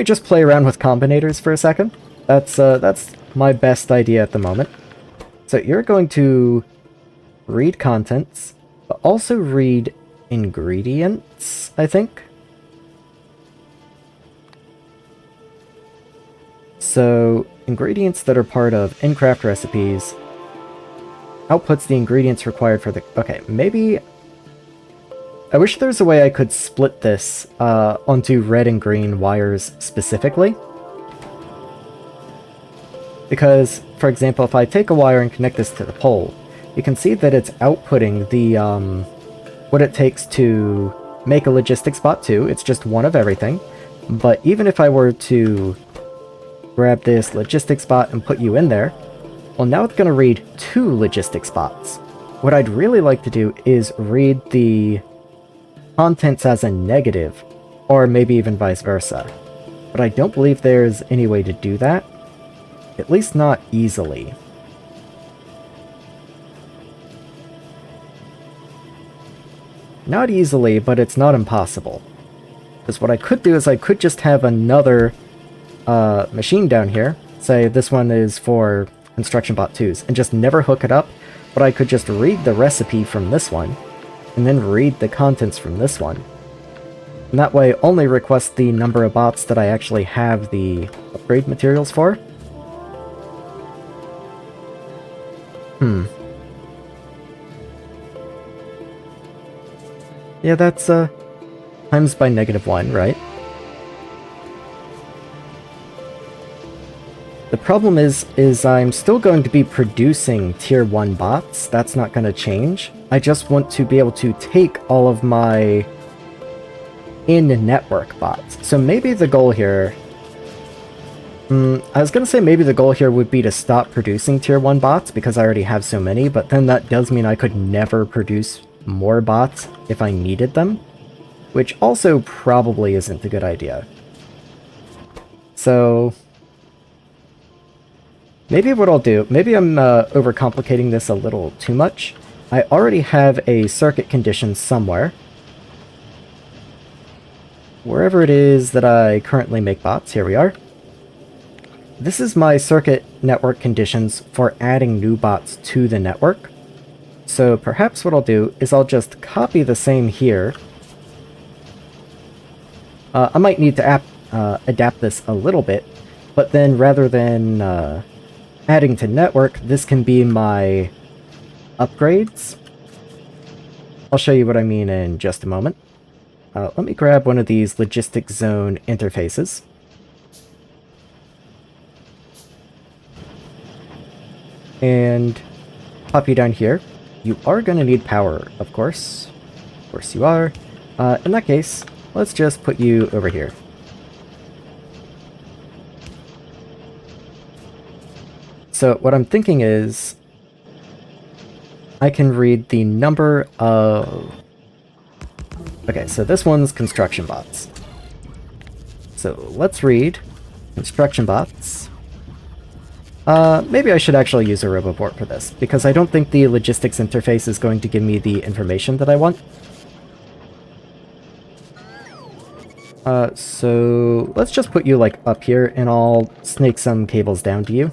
just play around with combinators for a second. That's my best idea at the moment. So you're going to read contents, but also read ingredients, I think. So, ingredients that are part of in-craft recipes outputs the ingredients required for the... Okay, maybe... I wish there was a way I could split this onto red and green wires specifically. Because, for example, if I take a wire and connect this to the pole, you can see that it's outputting the, what it takes to make a logistics bot 2. It's just one of everything. But even if I were to grab this logistics bot and put you in there, well, now it's going to read 2 logistics bots. What I'd really like to do is read the contents as a negative, or maybe even vice versa. But I don't believe there's any way to do that. At least not easily. Not easily, but it's not impossible. Because what I could do is I could just have another machine down here. Say this one is for construction bot 2s, and just never hook it up, but I could just read the recipe from this one, and then read the contents from this one. And that way only request the number of bots that I actually have the upgrade materials for. Yeah, that's times by -1, right? The problem is I'm still going to be producing tier 1 bots. That's not going to change. I just want to be able to take all of my in-network bots. So maybe the goal here... I was going to say maybe the goal here would be to stop producing tier 1 bots because I already have so many, but then that does mean I could never produce more bots if I needed them, which also probably isn't a good idea. So... maybe what I'll do, maybe I'm overcomplicating this a little too much. I already have a circuit condition somewhere. Wherever it is that I currently make bots, here we are. This is my circuit network conditions for adding new bots to the network. So perhaps what I'll do is I'll just copy the same here. I might need to adapt this a little bit, but then rather than adding to network, this can be my upgrades. I'll show you what I mean in just a moment. Let me grab one of these logistics zone interfaces. And pop you down here. You are going to need power, of course. Of course you are. In that case, let's just put you over here. So what I'm thinking is, I can read the number of... Okay, so this one's construction bots. So let's read construction bots. Maybe I should actually use a roboport for this, because I don't think the logistics interface is going to give me the information that I want. So let's just put you like up here, and I'll snake some cables down to you.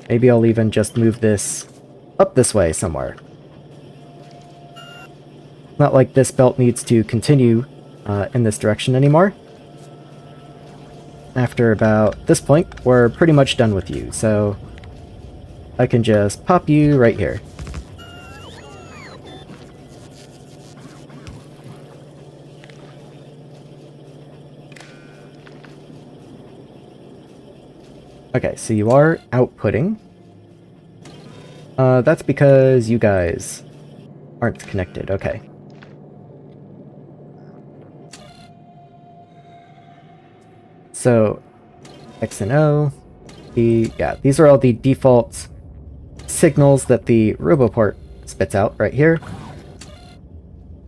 Maybe I'll even just move this up this way somewhere. Not like this belt needs to continue in this direction anymore. After about this point, we're pretty much done with you, so I can just pop you right here. Okay, so you are outputting. That's because you guys aren't connected, okay. So, X and O, yeah, these are all the default signals that the roboport spits out right here.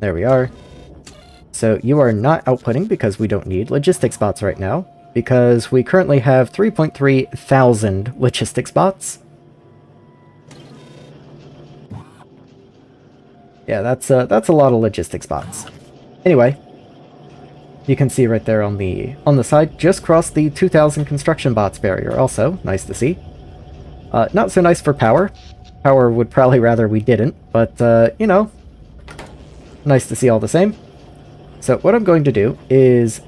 There we are. So you are not outputting because we don't need logistics bots right now, because we currently have 3.3 thousand logistics bots. Yeah, that's a lot of logistics bots. Anyway, you can see right there on the side, just crossed the 2,000 construction bots barrier also. Nice to see. Not so nice for power. Power would probably rather we didn't, but, you know, Nice to see all the same. So what I'm going to do is,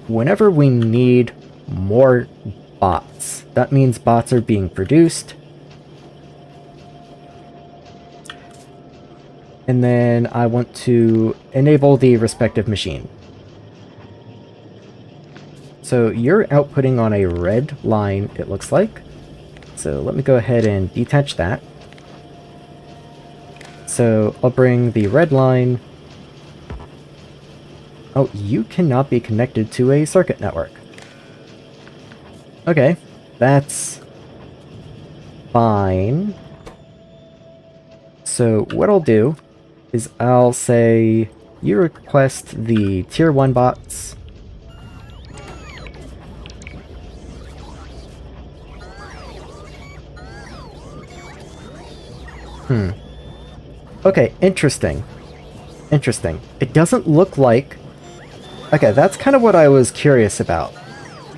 whenever we need more bots, that means bots are being produced. And then I want to enable the respective machine. So you're outputting on a red line, it looks like. So let me go ahead and detach that. So I'll bring the red line. Oh, you cannot be connected to a circuit network. Okay, that's fine. So what I'll do is I'll say you request the tier 1 bots. Okay, interesting. Interesting. It doesn't look like... Okay, that's kind of what I was curious about.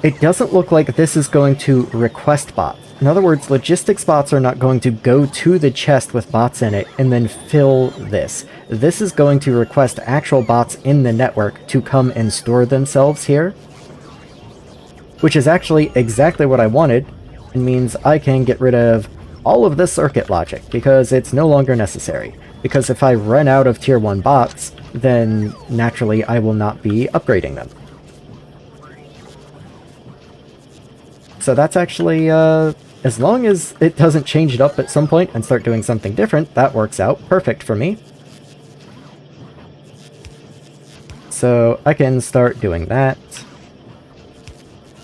It doesn't look like this is going to request bots. In other words, logistics bots are not going to go to the chest with bots in it and then fill this. This is going to request actual bots in the network to come and store themselves here. Which is actually exactly what I wanted. It means I can get rid of all of this circuit logic because it's no longer necessary. Because if I run out of tier 1 bots, then naturally I will not be upgrading them. So that's actually, as long as it doesn't change it up at some point and start doing something different, that works out perfect for me. So I can start doing that.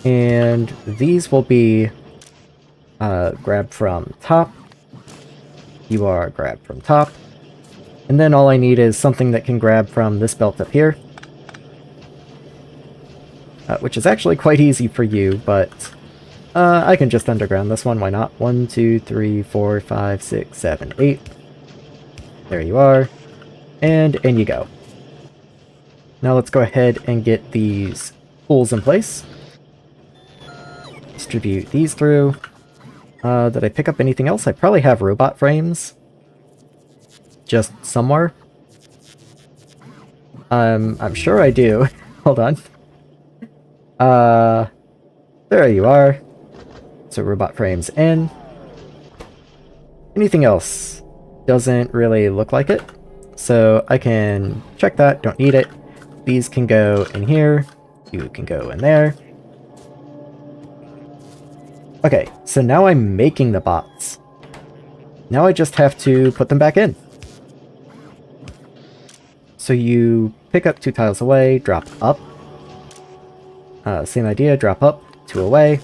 And these will be grabbed from top. You are grabbed from top. And then all I need is something that can grab from this belt up here. Which is actually quite easy for you, but I can just underground this one, why not? 1, 2, 3, 4, 5, 6, 7, 8. There you are. And in you go. Now let's go ahead and get these pools in place. Distribute these through. Did I pick up anything else? I probably have robot frames. Just somewhere. I'm sure I do. Hold on. There you are. So robot frames in. Anything else? Doesn't really look like it. So I can check that, don't need it. These can go in here. You can go in there. Okay, so now I'm making the bots. Now I just have to put them back in. So you pick up 2 tiles away, drop up. Same idea, drop up, 2 away.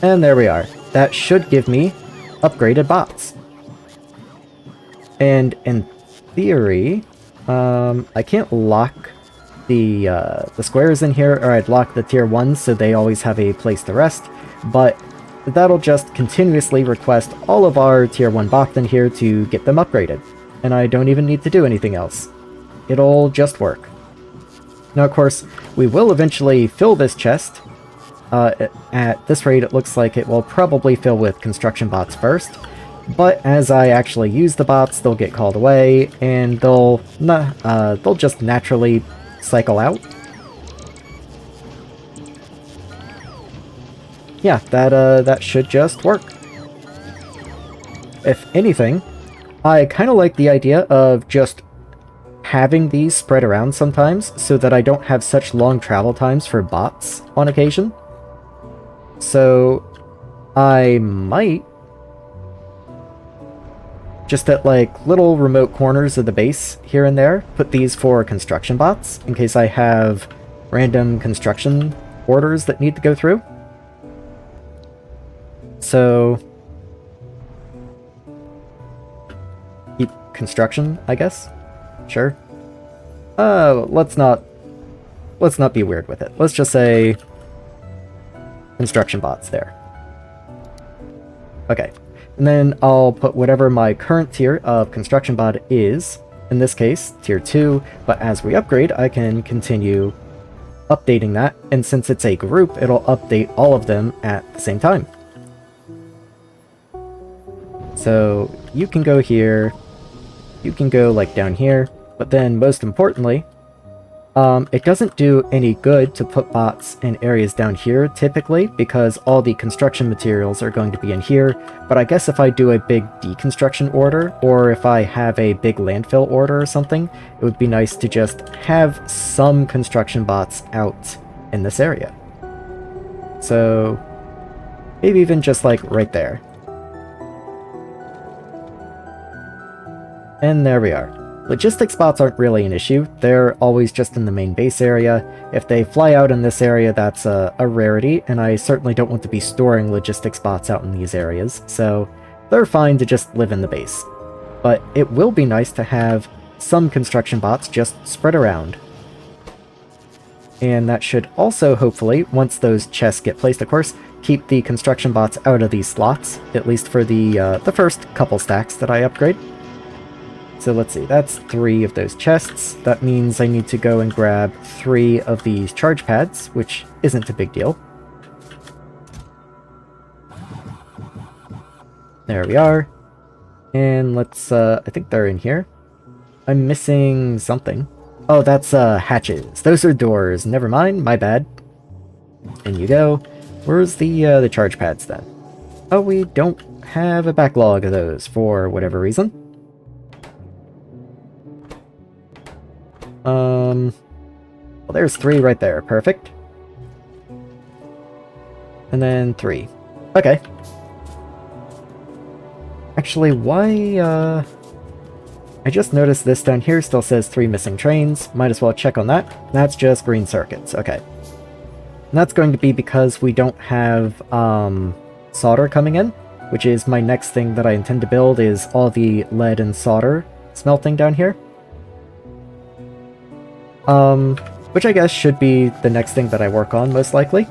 And there we are. That should give me upgraded bots. And in theory, I can't lock the squares in here, or I'd lock the tier 1s so they always have a place to rest, but that'll just continuously request all of our tier 1 bots in here to get them upgraded. And I don't even need to do anything else. It'll just work. Now, of course, we will eventually fill this chest. At this rate, it looks like it will probably fill with construction bots first. But as I actually use the bots, they'll get called away, and they'll just naturally cycle out. Yeah, that should just work. If anything, I kind of like the idea of just having these spread around sometimes so that I don't have such long travel times for bots on occasion. So I might just at like little remote corners of the base here and there put these for construction bots in case I have random construction orders that need to go through. So keep construction, I guess. Sure. Let's not be weird with it. Let's just say construction bots there. Okay. And then I'll put whatever my current tier of construction bot is, in this case, tier 2, but as we upgrade, I can continue updating that, and since it's a group, it'll update all of them at the same time. So you can go here, You can go like down here, but then most importantly, it doesn't do any good to put bots in areas down here typically because all the construction materials are going to be in here, but I guess if I do a big deconstruction order or if I have a big landfill order or something, it would be nice to just have some construction bots out in this area. So maybe even just like right there. And there we are. Logistics bots aren't really an issue, they're always just in the main base area. If they fly out in this area, that's a rarity, and I certainly don't want to be storing logistics bots out in these areas, so they're fine to just live in the base. But it will be nice to have some construction bots just spread around. And that should also, hopefully, once those chests get placed, of course, keep the construction bots out of these slots, at least for the first couple stacks that I upgrade. So let's see, that's 3 of those chests. That means I need to go and grab 3 of these charge pads, which isn't a big deal. There we are. And let's, I think they're in here. I'm missing something. Oh, that's hatches. Those are doors. Never mind, my bad. In you go. Where's the charge pads then? Oh, we don't have a backlog of those for whatever reason. Well, there's 3 right there. Perfect. And then 3. Okay. Actually, why, I just noticed this down here still says 3 missing trains. Might as well check on that. That's just green circuits. Okay. And that's going to be because we don't have, solder coming in, which is my next thing that I intend to build is all the lead and solder smelting down here. Which I guess should be the next thing that I work on, most likely.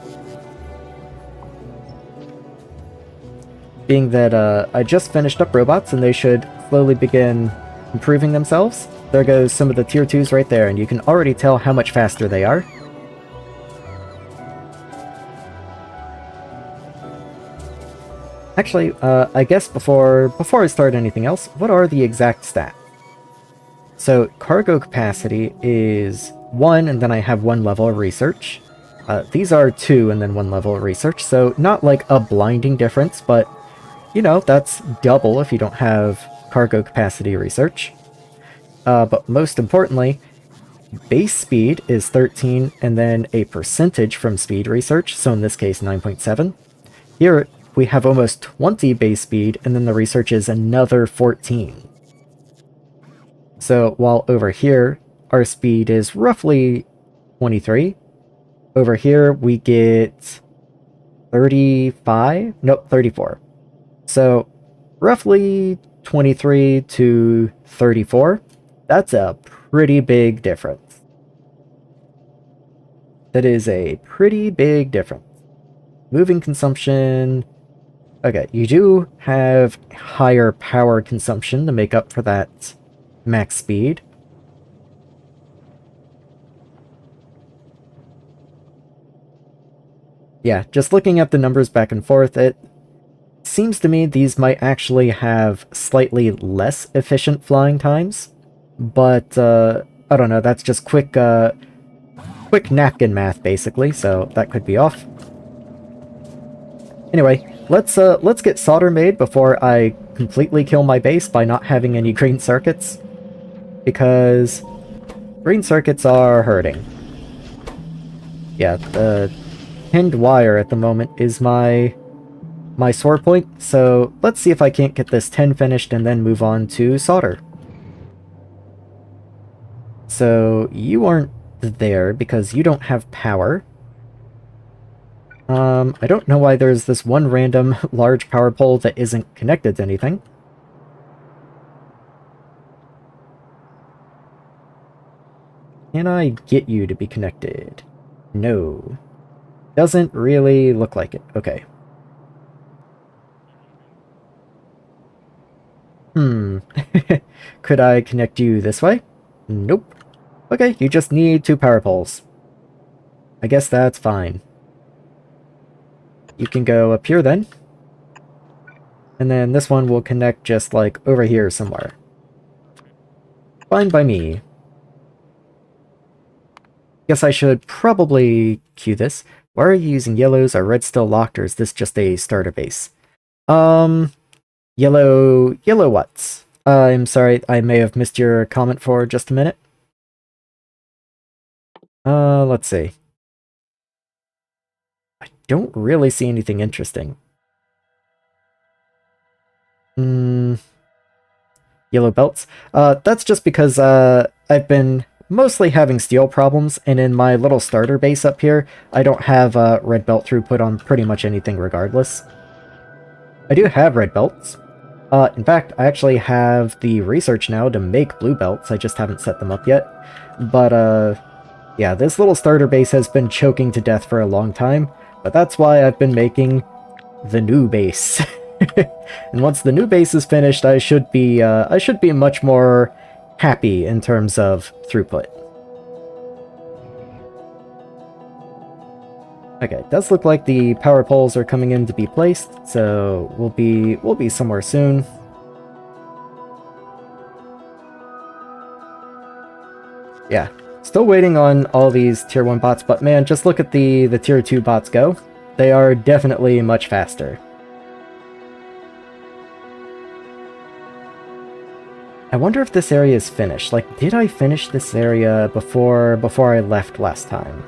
Being that, I just finished up robots, and they should slowly begin improving themselves. There goes some of the tier 2s right there, and you can already tell how much faster they are. Actually, I guess before I start anything else, what are the exact stats? So, cargo capacity is 1, and then I have 1 level of research. These are 2, and then 1 level of research, so not like a blinding difference, but, you know, that's double if you don't have cargo capacity research. But most importantly, base speed is 13, and then a percentage from speed research, so in this case 9.7. Here, we have almost 20 base speed, and then the research is another 14. So while over here, our speed is roughly 23, over here we get 35? Nope, 34. So roughly 23 to 34. That's a pretty big difference. That is a pretty big difference. Moving consumption. Okay, you do have higher power consumption to make up for that max speed. Yeah, just looking at the numbers back and forth, it seems to me these might actually have slightly less efficient flying times. But, I don't know, that's just quick napkin math, basically, so that could be off. Anyway, let's get solder made before I completely kill my base by not having any green circuits. Because green circuits are hurting. Yeah, the pinned wire at the moment is my sore point, so let's see if I can't get this 10 finished and then move on to solder. So you aren't there because you don't have power. I don't know why there's this one random large power pole that isn't connected to anything. Can I get you to be connected? No. Doesn't really look like it. Okay. Could I connect you this way? Nope. Okay, you just need 2 power poles. I guess that's fine. You can go up here then. And then this one will connect just like over here somewhere. Fine by me. Guess I should probably queue this. Why are you using yellows? Are reds still locked, or is this just a starter base? Yellow what? I'm sorry, I may have missed your comment for just a minute. Let's see. I don't really see anything interesting. Yellow belts. That's just because, I've been mostly having steel problems, and in my little starter base up here, I don't have, red belt throughput on pretty much anything regardless. I do have red belts. In fact, I actually have the research now to make blue belts, I just haven't set them up yet. But, yeah, this little starter base has been choking to death for a long time, but that's why I've been making the new base. And once the new base is finished, I should be much more happy in terms of throughput. Okay, it does look like the power poles are coming in to be placed, so we'll be somewhere soon. Yeah, still waiting on all these tier 1 bots, but man, just look at the tier 2 bots go. They are definitely much faster. I wonder if this area is finished. Like, did I finish this area before I left last time?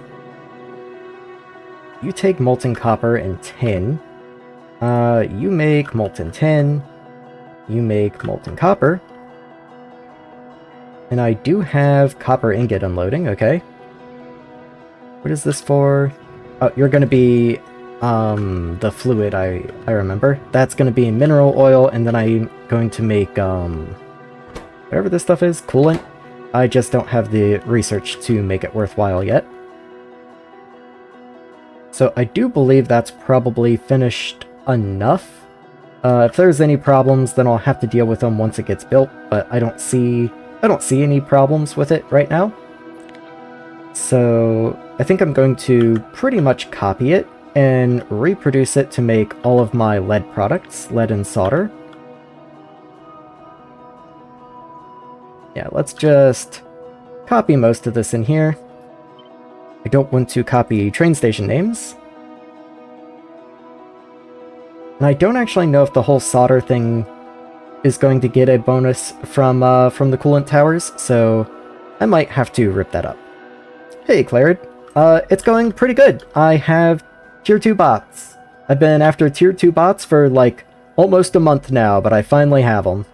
You take molten copper and tin. You make molten tin. You make molten copper. And I do have copper ingot unloading, okay. What is this for? Oh, you're gonna be, the fluid, I remember. That's gonna be mineral oil, and then I'm going to make, whatever this stuff is, coolant. I just don't have the research to make it worthwhile yet. So I do believe that's probably finished enough. If there's any problems, then I'll have to deal with them once it gets built, but I don't see any problems with it right now. So I think I'm going to pretty much copy it and reproduce it to make all of my lead products, lead and solder. Yeah, let's just copy most of this in here. I don't want to copy train station names. And I don't actually know if the whole solder thing is going to get a bonus from the coolant towers, so I might have to rip that up. Hey, Clarid. It's going pretty good. I have tier 2 bots. I've been after tier 2 bots for, like, almost a month now, but I finally have them.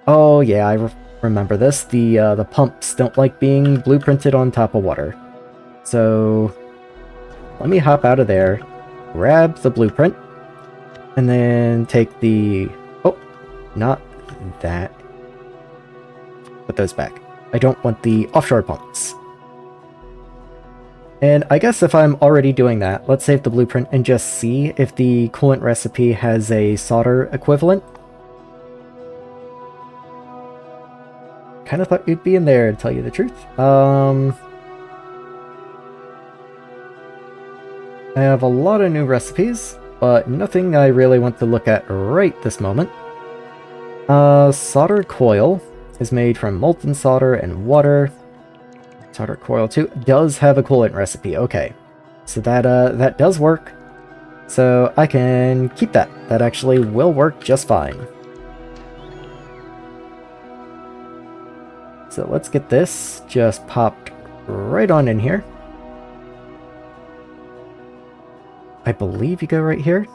Oh yeah, I remember this. The pumps don't like being blueprinted on top of water. So, let me hop out of there, grab the blueprint, and then take the... oh, not that. Put those back. I don't want the offshore pumps. And I guess if I'm already doing that, let's save the blueprint and just see if the coolant recipe has a solder equivalent. Kinda thought you'd be in there, to tell you the truth. I have a lot of new recipes, but nothing I really want to look at right this moment. Solder coil is made from molten solder and water. Solder coil 2 does have a coolant recipe, okay. So that does work. So I can keep that. That actually will work just fine. So let's get this just popped right on in here. I believe you go right here.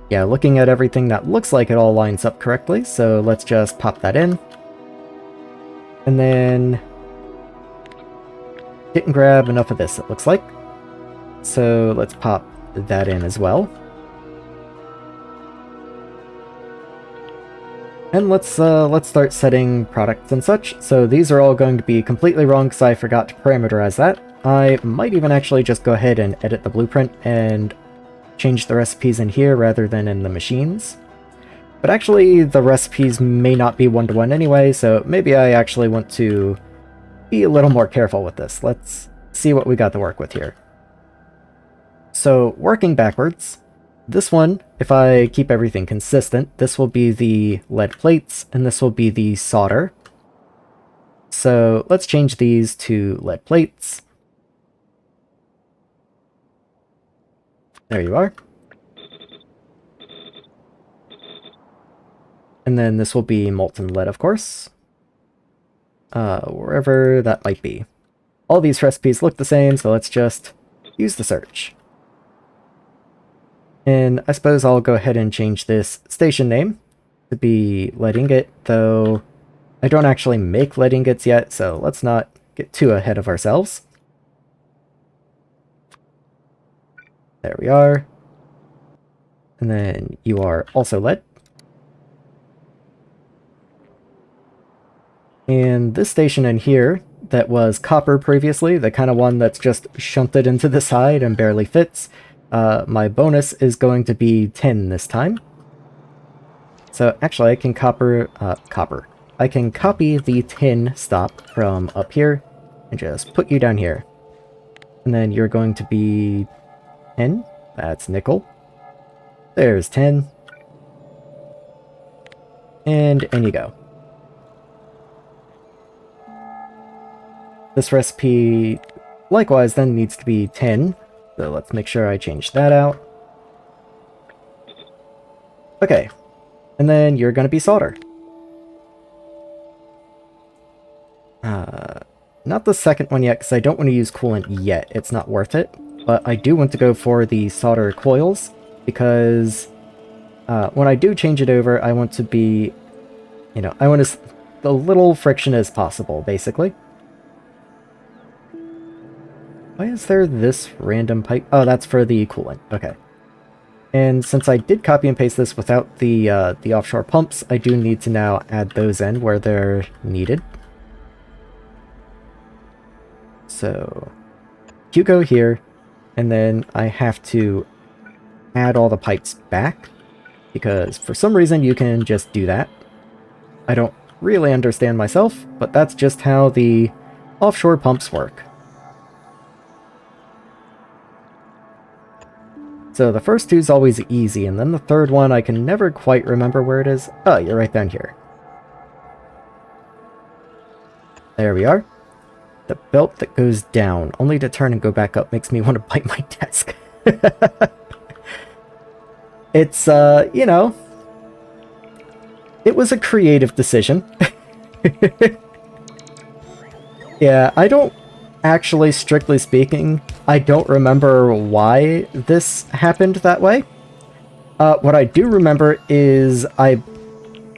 Yeah, looking at everything, that looks like it all lines up correctly, so let's just pop that in. And then didn't grab enough of this, it looks like. So let's pop that in as well. And let's start setting products and such. So these are all going to be completely wrong because I forgot to parameterize that. I might even actually just go ahead and edit the blueprint and change the recipes in here rather than in the machines. But actually, the recipes may not be one-to-one anyway, so maybe I actually want to be a little more careful with this. Let's see what we got to work with here. So, working backwards, This one, if I keep everything consistent, this will be the lead plates, and this will be the solder. So let's change these to lead plates. There you are. And then this will be molten lead, of course. Wherever that might be. All these recipes look the same, so let's just use the search. And I suppose I'll go ahead and change this station name to be lead ingot, though I don't actually make lead ingots yet, so let's not get too ahead of ourselves. There we are. And then you are also lead. And this station in here that was copper previously, the kind of one that's just shunted into the side and barely fits, my bonus is going to be tin this time. So actually I can I can copy the tin stop from up here and just put you down here. And then you're going to be 10. That's nickel. There's 10. And in you go. This recipe, likewise, then needs to be 10, so let's make sure I change that out. Okay, and then you're going to be solder. Not the second one yet, because I don't want to use coolant yet. It's not worth it, but I do want to go for the solder coils, because when I do change it over, I want to be, you know, I want as the little friction as possible, basically. Why is there this random pipe? Oh, that's for the coolant. Okay. And since I did copy and paste this without the offshore pumps, I do need to now add those in where they're needed. So you go here, and then I have to add all the pipes back, because for some reason you can just do that. I don't really understand myself, but that's just how the offshore pumps work. So the first two's always easy, and then the third one I can never quite remember where it is. Oh, you're right down here. There we are. The belt that goes down, only to turn and go back up, makes me want to bite my desk. It's, you know, it was a creative decision. Yeah, I don't actually, strictly speaking, I don't remember why this happened that way. What I do remember is I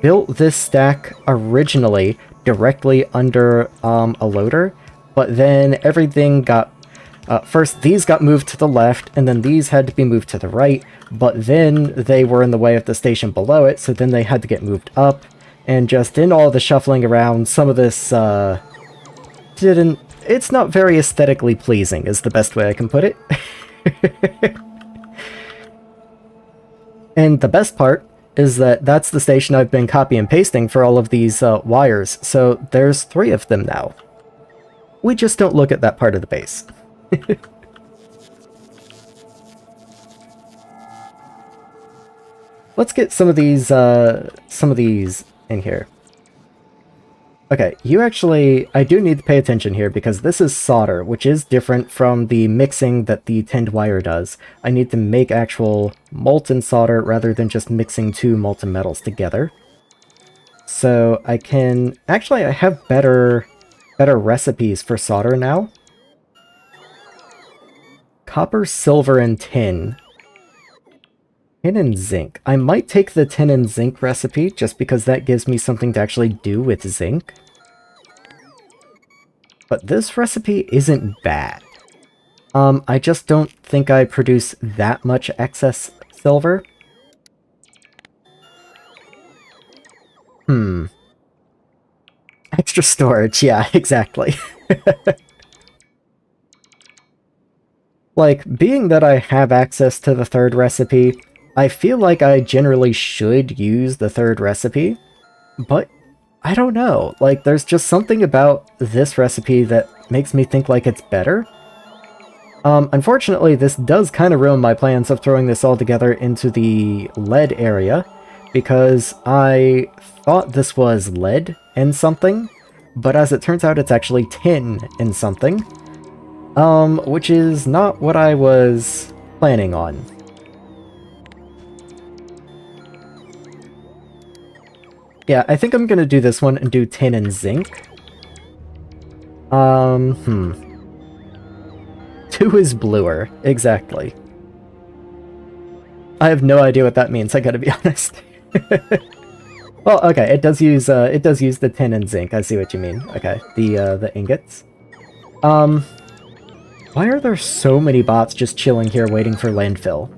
built this stack originally directly under a loader, but then everything got... first, these got moved to the left, and then these had to be moved to the right, but then they were in the way of the station below it, so then they had to get moved up, and just in all the shuffling around, some of this didn't... It's not very aesthetically pleasing, is the best way I can put it. And the best part is that that's the station I've been copy and pasting for all of these wires, so there's 3 of them now. We just don't look at that part of the base. Let's get some of these in here. Okay, you actually... I do need to pay attention here, because this is solder, which is different from the mixing that the tinned wire does. I need to make actual molten solder rather than just mixing 2 molten metals together. So I can... Actually, I have better recipes for solder now. Copper, silver, and tin. Tin and zinc. I might take the tin and zinc recipe, just because that gives me something to actually do with zinc. But this recipe isn't bad. I just don't think I produce that much excess silver. Extra storage, yeah, exactly. Like, being that I have access to the third recipe, I feel like I generally should use the third recipe, but I don't know. Like, there's just something about this recipe that makes me think like it's better. Unfortunately, this does kind of ruin my plans of throwing this all together into the lead area, because I thought this was lead and something, but as it turns out, it's actually tin and something, which is not what I was planning on. Yeah, I think I'm gonna do this one and do tin and zinc. 2 is bluer, exactly. I have no idea what that means, I gotta be honest. Well, okay, it does use the tin and zinc, I see what you mean. Okay, the ingots. Why are there so many bots just chilling here waiting for landfill?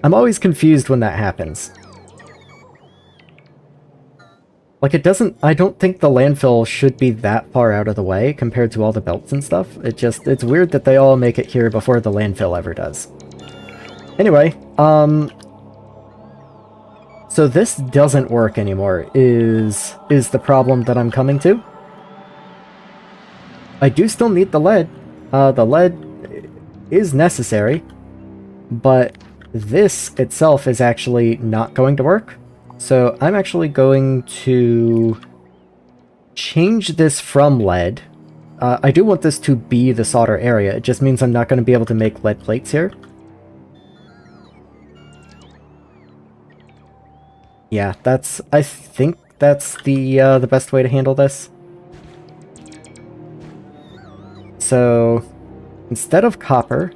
I'm always confused when that happens. Like, I don't think the landfill should be that far out of the way compared to all the belts and stuff. It's weird that they all make it here before the landfill ever does. Anyway, so this doesn't work anymore, is the problem that I'm coming to. I do still need the lead. The lead is necessary, but this itself is actually not going to work. So I'm actually going to change this from lead. I do want this to be the solder area. It just means I'm not going to be able to make lead plates here. Yeah, I think that's the best way to handle this. So instead of copper,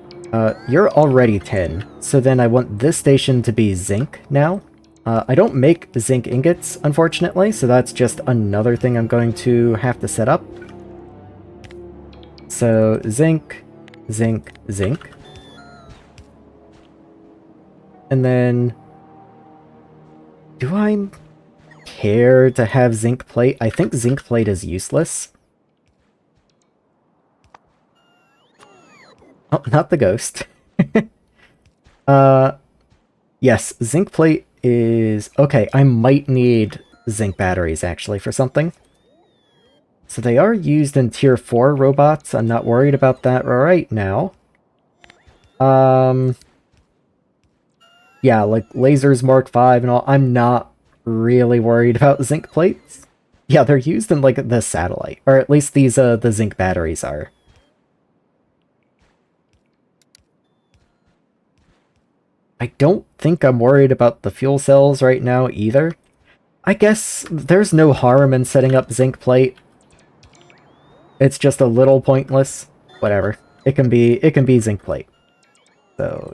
you're already tin. So then I want this station to be zinc now. I don't make zinc ingots, unfortunately, so that's just another thing I'm going to have to set up. So, zinc, zinc, zinc. And then... do I care to have zinc plate? I think zinc plate is useless. Oh, not the ghost. Yes, zinc plate is... okay, I might need zinc batteries, actually, for something. So they are used in Tier 4 robots. I'm not worried about that right now. Yeah, like lasers Mark 5 and all. I'm not really worried about zinc plates. Yeah, they're used in, like, the satellite. Or at least these, the zinc batteries are. I don't think I'm worried about the fuel cells right now either. I guess there's no harm in setting up zinc plate. It's just a little pointless. Whatever. It can be zinc plate. So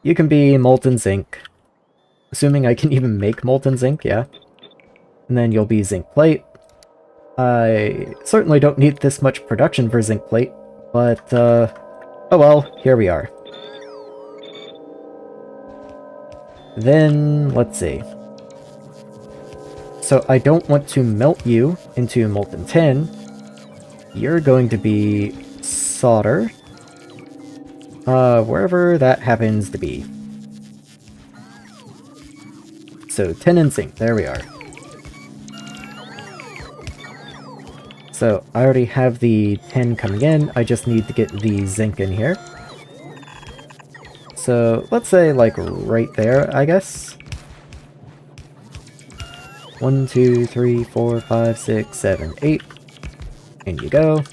you can be molten zinc. Assuming I can even make molten zinc, yeah. And then you'll be zinc plate. I certainly don't need this much production for zinc plate, but oh well, here we are. Then, let's see. So I don't want to melt you into molten tin. You're going to be solder. Wherever that happens to be. So tin and zinc, there we are. So I already have the tin coming in, I just need to get the zinc in here. So, let's say, like, right there, I guess. 1, 2, 3, 4, 5, 6, 7, 8. In you go.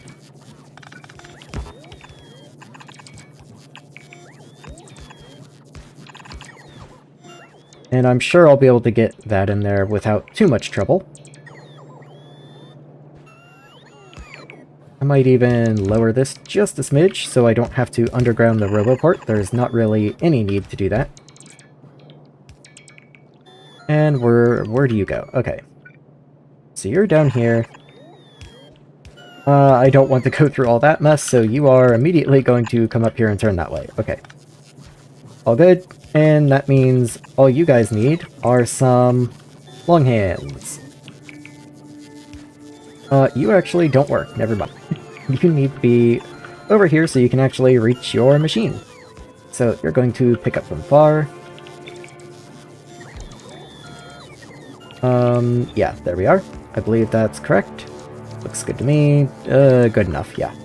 And I'm sure I'll be able to get that in there without too much trouble. I might even lower this just a smidge so I don't have to underground the roboport. There's not really any need to do that. And where do you go? Okay. So you're down here. I don't want to go through all that mess, so you are immediately going to come up here and turn that way. Okay. All good. And that means all you guys need are some long hands. You actually don't work. Never mind. You need to be over here so you can actually reach your machine. So you're going to pick up from far. Yeah, there we are. I believe that's correct. Looks good to me. Good enough, yeah.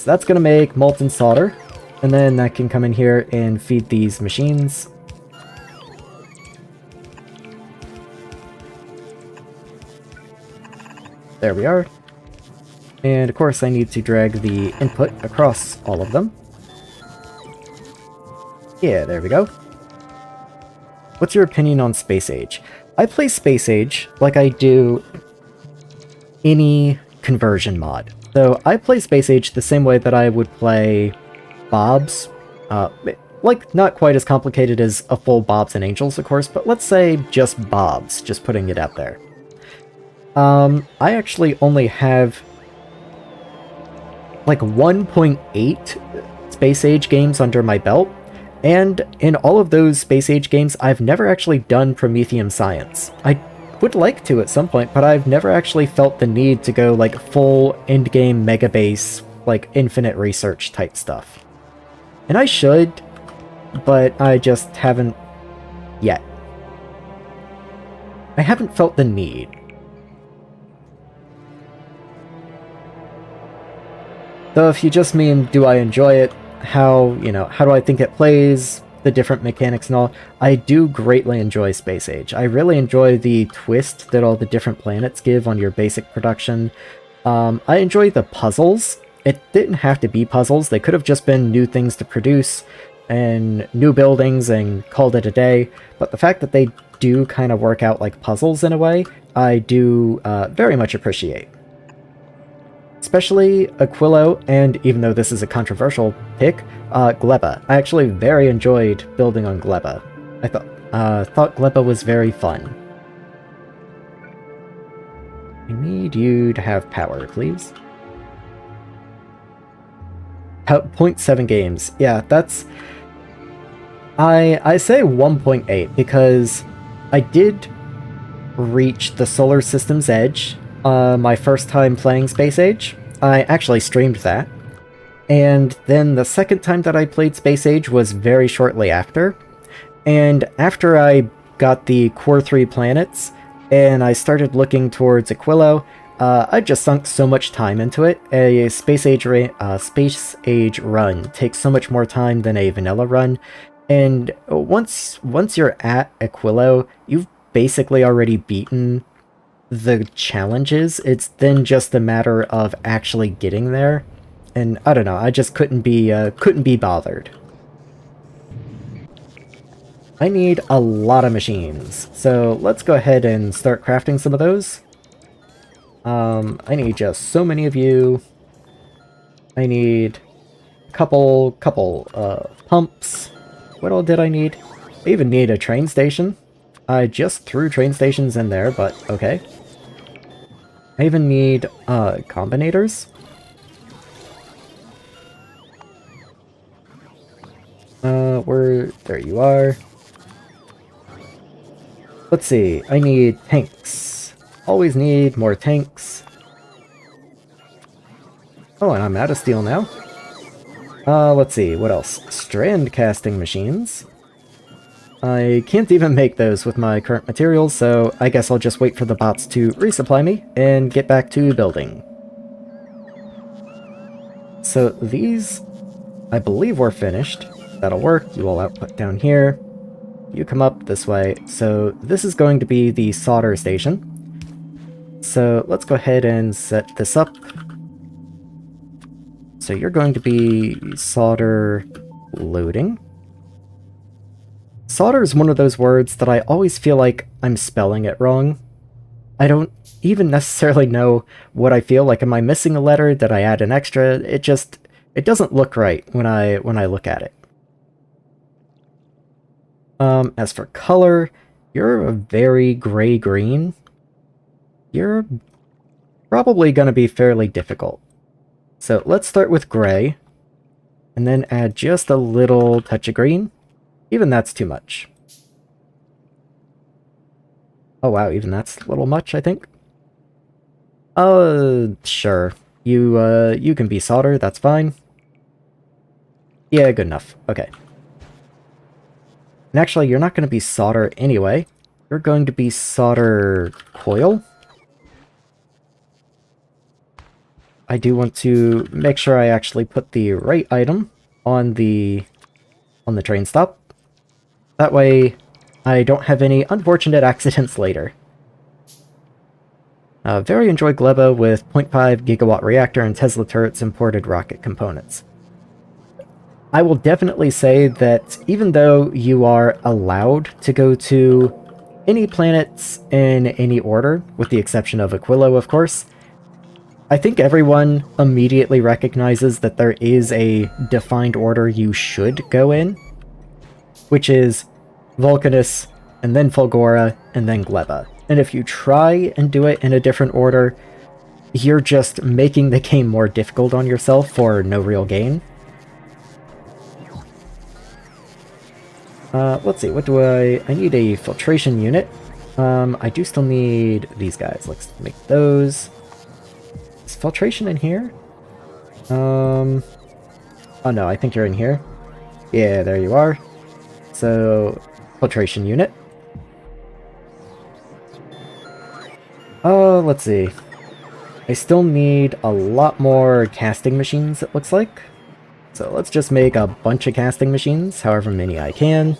so that's going to make molten solder. And then I can come in here and feed these machines. There we are. And of course I need to drag the input across all of them. Yeah, there we go. What's your opinion on Space Age? I play Space Age like I do any conversion mod. So I play Space Age the same way that I would play Bob's. Like, not quite as complicated as a full Bob's and Angels, of course, but let's say just Bob's, just putting it out there. I actually only have like 1.8 Space Age games under my belt, and in all of those Space Age games, I've never actually done Prometheum Science. I would like to at some point, but I've never actually felt the need to go like full endgame megabase, like infinite research type stuff. And I should, but I just haven't yet. I haven't felt the need. Though if you just mean, do I enjoy it, how do I think it plays, the different mechanics and all, I do greatly enjoy Space Age. I really enjoy the twist that all the different planets give on your basic production. I enjoy the puzzles. It didn't have to be puzzles, they could have just been new things to produce, and new buildings and called it a day, but the fact that they do kind of work out like puzzles in a way, I do very much appreciate. Especially Aquilo, and even though this is a controversial pick, Gleba. I actually very enjoyed building on Gleba. I thought Gleba was very fun. I need you to have power, please. 0.7 games. Yeah, that's... I say 1.8 because I did reach the solar system's edge my first time playing Space Age. I actually streamed that. And then the second time that I played Space Age was very shortly after. And after I got the Core 3 planets, and I started looking towards Aquilo, I just sunk so much time into it. A Space Age run takes so much more time than a vanilla run. And once you're at Aquilo, you've basically already beaten the challenges. It's then just a matter of actually getting there, and I don't know, I just couldn't be bothered. I need a lot of machines, so let's go ahead and start crafting some of those. I need just so many of you. I need a couple pumps. What all did I need? I even need a train station. I just threw train stations in there, but okay. I even need combinators. There you are. Let's see, I need tanks. Always need more tanks. Oh, and I'm out of steel now. Let's see, what else? Strand casting machines. I can't even make those with my current materials, so I guess I'll just wait for the bots to resupply me and get back to building. So these, I believe, were finished. That'll work. You all output down here. You come up this way. So this is going to be the solder station. So let's go ahead and set this up. So you're going to be solder loading. Solder is one of those words that I always feel like I'm spelling it wrong. I don't even necessarily know what I feel like. Am I missing a letter? Did I add an extra? It doesn't look right when I look at it. As for color, you're a very gray-green. You're probably going to be fairly difficult. So let's start with gray, and then add just a little touch of green. Even that's too much. Oh wow, even that's a little much, I think. Sure. You can be solder, that's fine. Yeah, good enough. Okay. And actually, you're not going to be solder anyway. You're going to be solder coil. I do want to make sure I actually put the right item on the train stop. That way, I don't have any unfortunate accidents later. Very enjoy Gleba with 0.5 gigawatt reactor and Tesla turrets imported rocket components. I will definitely say that even though you are allowed to go to any planets in any order, with the exception of Aquilo, of course, I think everyone immediately recognizes that there is a defined order you should go in, which is Vulcanus, and then Fulgora, and then Gleba. And if you try and do it in a different order, you're just making the game more difficult on yourself for no real gain. Let's see, what do I need a filtration unit. I do still need these guys. Let's make those. Is filtration in here? Oh no, I think you're in here. Yeah, there you are. So, filtration unit. Oh, let's see. I still need a lot more casting machines, it looks like. So let's just make a bunch of casting machines, however many I can.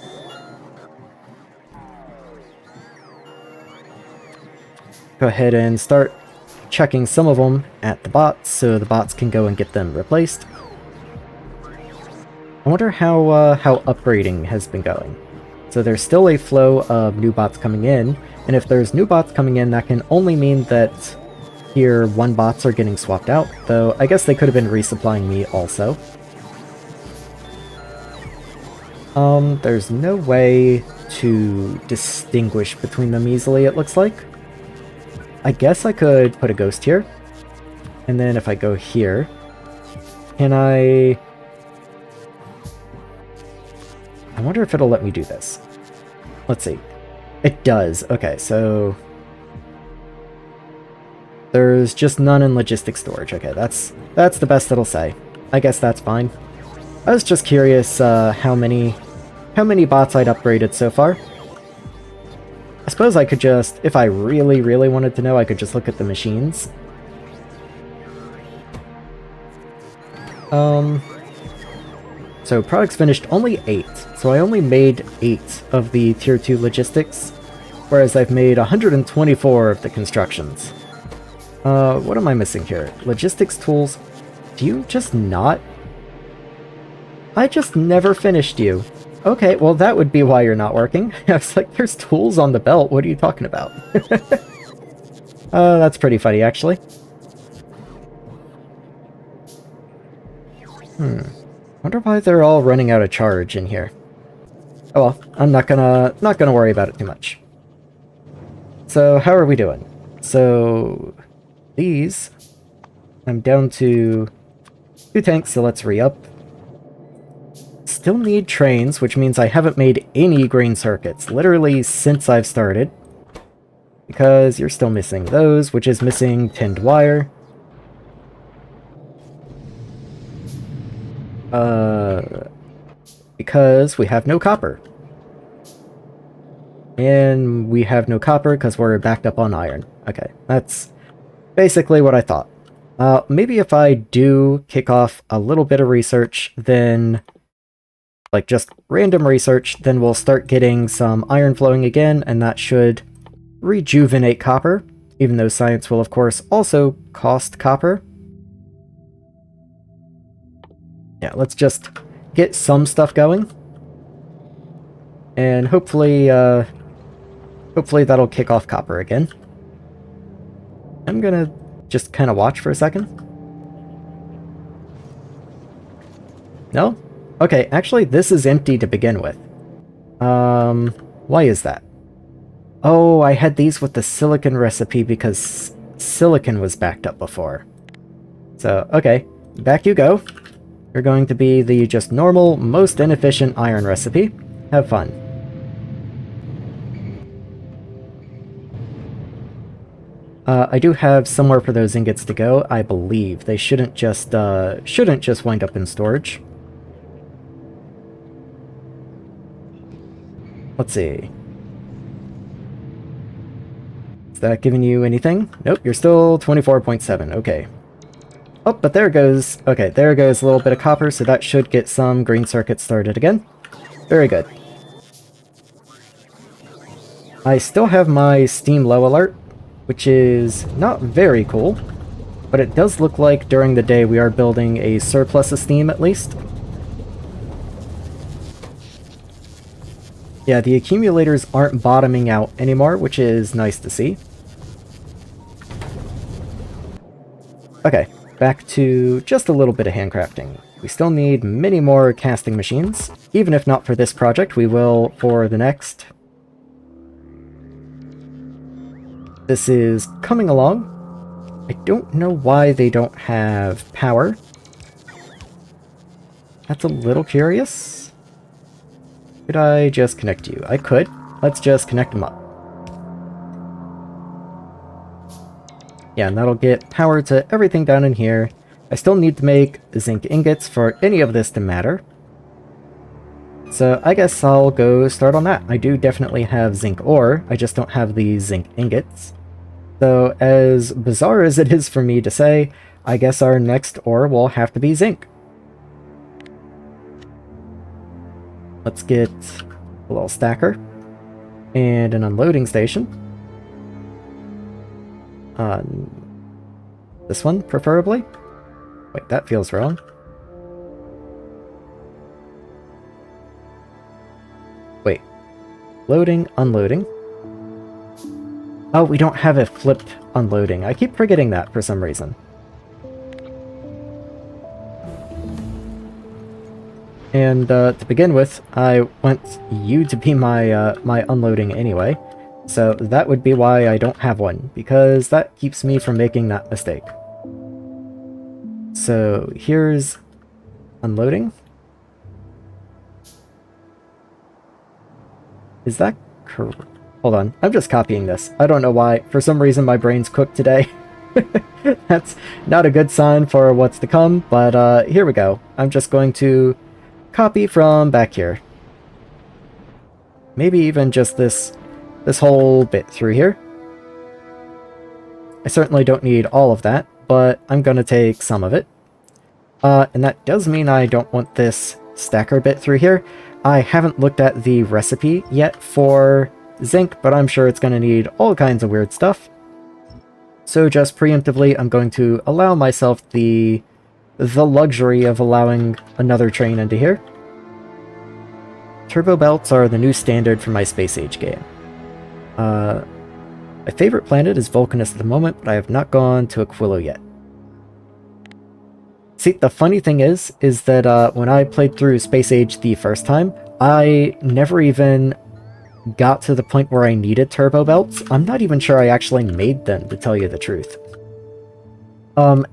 Go ahead and start checking some of them at the bots, so the bots can go and get them replaced. I wonder how upgrading has been going. So there's still a flow of new bots coming in, and if there's new bots coming in, that can only mean that Tier 1 bots are getting swapped out, though I guess they could have been resupplying me also. There's no way to distinguish between them easily, it looks like. I guess I could put a ghost here, and then if I go here, can I wonder if it'll let me do this. Let's see. It does. Okay, so there's just none in logistics storage. Okay, that's the best it'll say. I guess that's fine. I was just curious how many bots I'd upgraded so far. I suppose I could just, if I really, really wanted to know, I could just look at the machines. So products finished only 8, so I only made 8 of the tier 2 logistics, whereas I've made 124 of the constructions. What am I missing here? Logistics tools. Do you just not? I just never finished you. Okay, well that would be why you're not working. I was like, there's tools on the belt, what are you talking about? That's pretty funny, actually. Wonder why they're all running out of charge in here. Oh well, I'm not gonna worry about it too much. So, how are we doing? So, these, I'm down to 2 tanks, so let's re-up. Still need trains, which means I haven't made any green circuits, literally since I've started. Because you're still missing those, which is missing tinned wire. Because we have no copper. And we have no copper because we're backed up on iron. Okay, that's basically what I thought. Maybe if I do kick off a little bit of research, then like just random research, then we'll start getting some iron flowing again, and that should rejuvenate copper, even though science will of course also cost copper. Yeah, let's just get some stuff going, and hopefully that'll kick off copper again. I'm gonna just kind of watch for a second. No? Okay, actually this is empty to begin with. Why is that? Oh, I had these with the silicon recipe because silicon was backed up before. So, okay, back you go. You're going to be the just normal, most inefficient iron recipe. Have fun. I do have somewhere for those ingots to go, I believe. They shouldn't just wind up in storage. Let's see. Is that giving you anything? Nope, you're still 24.7, okay. Oh, but there goes... Okay, there goes a little bit of copper, so that should get some green circuits started again. Very good. I still have my steam low alert, which is not very cool, but it does look like during the day we are building a surplus of steam at least. Yeah, the accumulators aren't bottoming out anymore, which is nice to see. Okay, back to just a little bit of handcrafting. We still need many more casting machines. Even if not for this project, we will for the next. This is coming along. I don't know why they don't have power. That's a little curious. Could I just connect you? I could. Let's just connect them up. Yeah, and that'll get power to everything down in here. I still need to make zinc ingots for any of this to matter. So I guess I'll go start on that. I do definitely have zinc ore, I just don't have the zinc ingots. So as bizarre as it is for me to say, I guess our next ore will have to be zinc. Let's get a little stacker and an unloading station. This one, preferably. Wait, that feels wrong. Wait. Loading, unloading. Oh, we don't have a flipped unloading. I keep forgetting that for some reason. And to begin with, I want you to be my my unloading anyway. So that would be why I don't have one, because that keeps me from making that mistake. So here's unloading. Is that correct? Hold on, I'm just copying this. I don't know why. For some reason my brain's cooked today. That's not a good sign for what's to come, but here we go. I'm just going to copy from back here. Maybe even just this whole bit through here. I certainly don't need all of that, but I'm going to take some of it. And that does mean I don't want this stacker bit through here. I haven't looked at the recipe yet for zinc, but I'm sure it's going to need all kinds of weird stuff. So just preemptively, I'm going to allow myself the luxury of allowing another train into here. Turbo belts are the new standard for my space age game. My favorite planet is Vulcanus at the moment, but I have not gone to Aquilo yet. See, the funny thing is that when I played through Space Age the first time, I never even got to the point where I needed turbo belts. I'm not even sure I actually made them, to tell you the truth.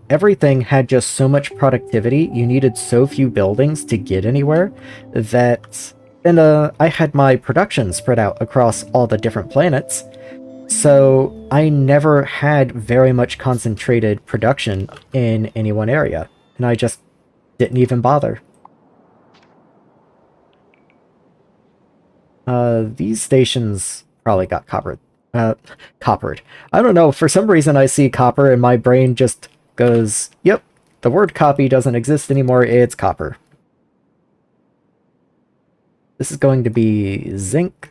Everything had just so much productivity, you needed so few buildings to get anywhere, that... And I had my production spread out across all the different planets, so I never had very much concentrated production in any one area, and I just didn't even bother. These stations probably got coppered. I don't know, for some reason I see copper and my brain just goes, yep, the word copy doesn't exist anymore, it's copper. This is going to be zinc.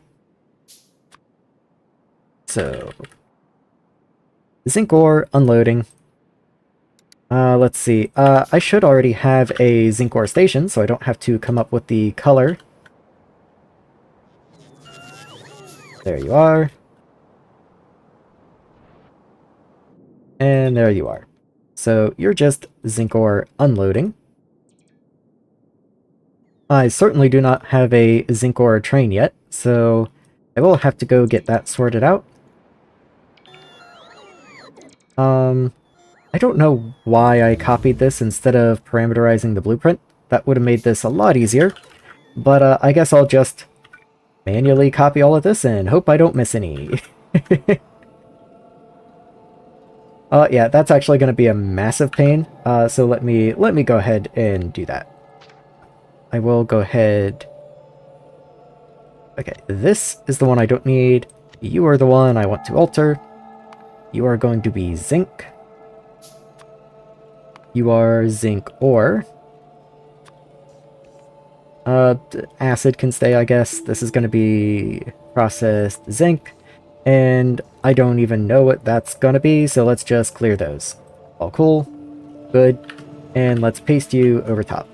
So, zinc ore, unloading. Let's see. I should already have a zinc ore station, so I don't have to come up with the color. There you are. And there you are. So, you're just zinc ore unloading. I certainly do not have a zinc ore train yet, so I will have to go get that sorted out. I don't know why I copied this instead of parameterizing the blueprint. That would have made this a lot easier, but I guess I'll just manually copy all of this and hope I don't miss any. Yeah, that's actually going to be a massive pain, so let me go ahead and do that. I will go ahead... Okay, this is the one I don't need. You are the one I want to alter. You are going to be zinc. You are zinc ore. Acid can stay, I guess. This is going to be processed zinc, and I don't even know what that's going to be, so let's just clear those. All cool. Good. And let's paste you over top.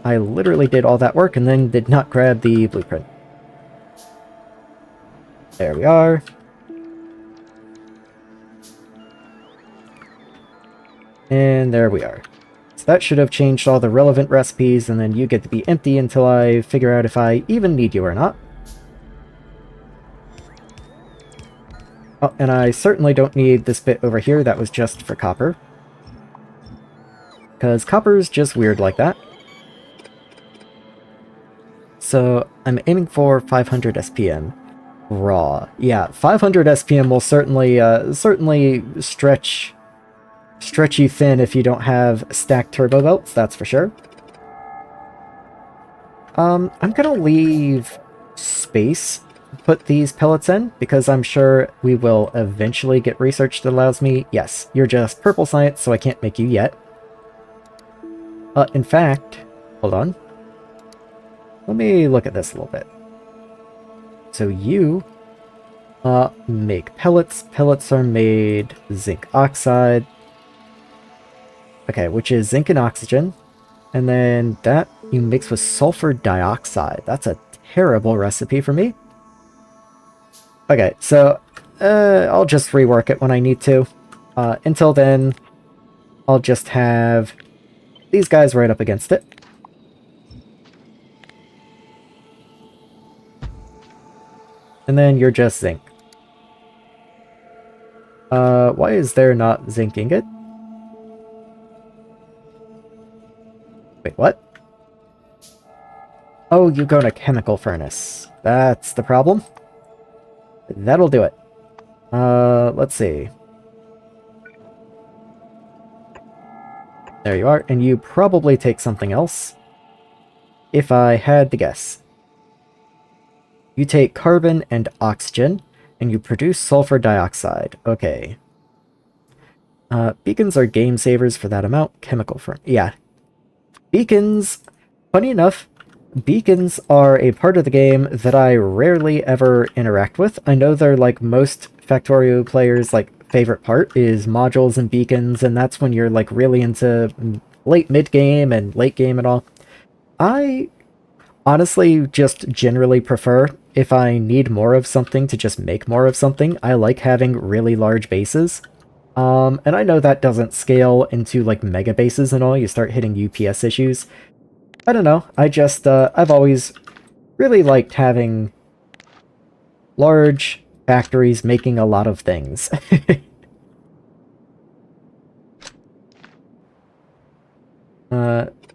I literally did all that work and then did not grab the blueprint. There we are. And there we are. So that should have changed all the relevant recipes, and then you get to be empty until I figure out if I even need you or not. Oh, and I certainly don't need this bit over here. That was just for copper. Because copper's just weird like that. So I'm aiming for 500 SPM. Raw. Yeah, 500 SPM will certainly stretch you thin if you don't have stacked turbo belts, that's for sure. I'm gonna leave space to put these pellets in, because I'm sure we will eventually get research that allows me... Yes, you're just purple science, so I can't make you yet. In fact, hold on. Let me look at this a little bit. So you make pellets. Pellets are made zinc oxide. Okay, which is zinc and oxygen. And then that you mix with sulfur dioxide. That's a terrible recipe for me. Okay, so I'll just rework it when I need to. Until then, I'll just have these guys right up against it. And then you're just zinc. Why is there not zinc ingot? Wait, what? Oh, you go in a chemical furnace. That's the problem. That'll do it. Let's see. There you are, and you probably take something else. If I had to guess. You take carbon and oxygen, and you produce sulfur dioxide. Okay. Beacons are game savers for that amount. Chemical furnace. Yeah. Beacons, funny enough, beacons are a part of the game that I rarely ever interact with. I know they're like most Factorio players' like favorite part is modules and beacons, and that's when you're like really into late mid-game and late game and all. I honestly just generally prefer, if I need more of something, to just make more of something. I like having really large bases. And I know that doesn't scale into like mega bases and all, you start hitting UPS issues. I don't know, I just, I've always really liked having large factories making a lot of things.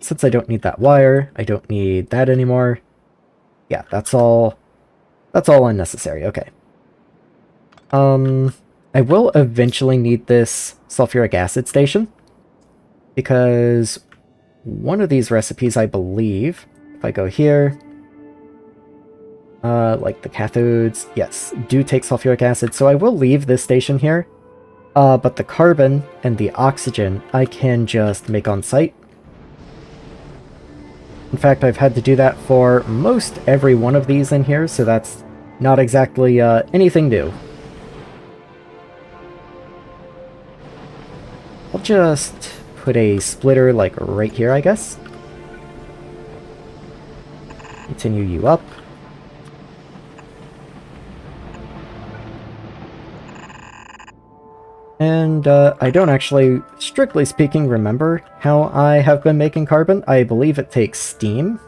Since I don't need that wire, I don't need that anymore. Yeah, that's all unnecessary, okay. I will eventually need this sulfuric acid station, because one of these recipes, I believe, if I go here, like the cathodes, yes, do take sulfuric acid, so I will leave this station here, but the carbon and the oxygen I can just make on site. In fact, I've had to do that for most every one of these in here, so that's not exactly anything new. I'll just put a splitter, like, right here, I guess. Continue you up. And, I don't actually, strictly speaking, remember how I have been making carbon. I believe it takes steam.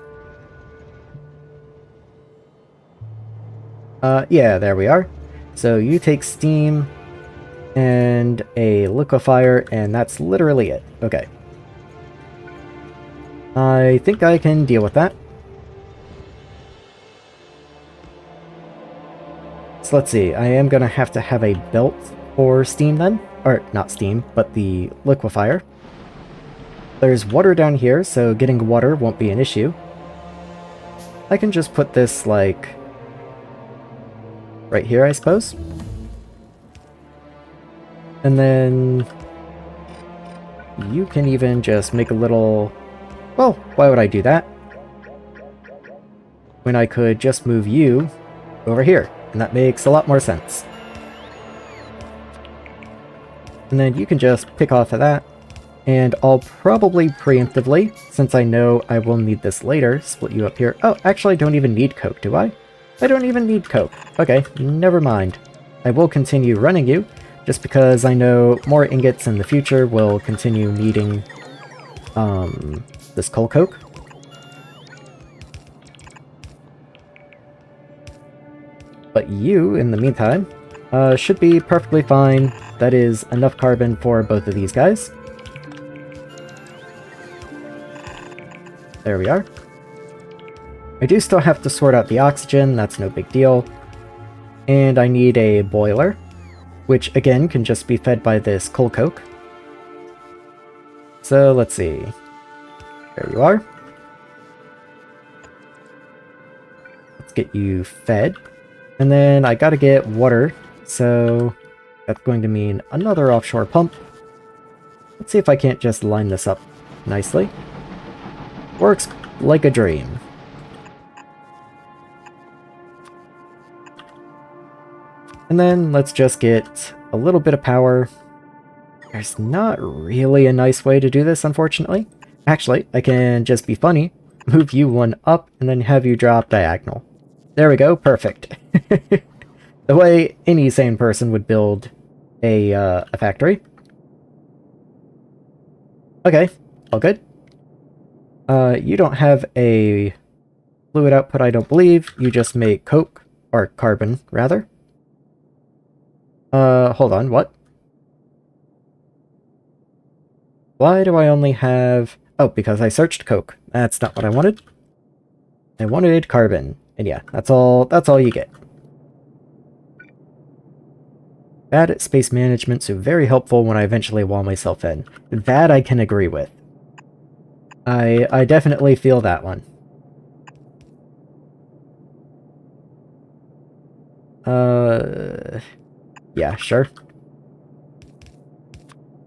Yeah, there we are. So you take steam and a liquefier, and that's literally it. Okay. I think I can deal with that. So let's see, I am gonna have to have a belt for steam then. Or, not steam, but the liquefier. There's water down here, so getting water won't be an issue. I can just put this, like, right here, I suppose. And then you can even just make a little... Well, why would I do that? When I could just move you over here, and that makes a lot more sense. And then you can just pick off of that, and I'll probably preemptively, since I know I will need this later, split you up here. Oh, actually I don't even need coke, do I? I don't even need coke. Okay, never mind. I will continue running you, just because I know more ingots in the future will continue needing this coal coke. But you, in the meantime, should be perfectly fine. That is enough carbon for both of these guys. There we are. I do still have to sort out the oxygen, that's no big deal. And I need a boiler, which again can just be fed by this coal coke. So let's see. There you are. Let's get you fed. And then I gotta get water, so that's going to mean another offshore pump. Let's see if I can't just line this up nicely. Works like a dream. And then let's just get a little bit of power. There's not really a nice way to do this, unfortunately. Actually, I can just be funny, move you one up, and then have you drop diagonal. There we go, perfect. The way any sane person would build a factory. Okay, all good. You don't have a fluid output, I don't believe. You just make coke, or carbon, rather. Hold on, what? Why do I only have... Oh, because I searched coke. That's not what I wanted. I wanted carbon. And yeah, that's all you get. Bad at space management, so very helpful when I eventually wall myself in. That I can agree with. I definitely feel that one. Yeah, sure.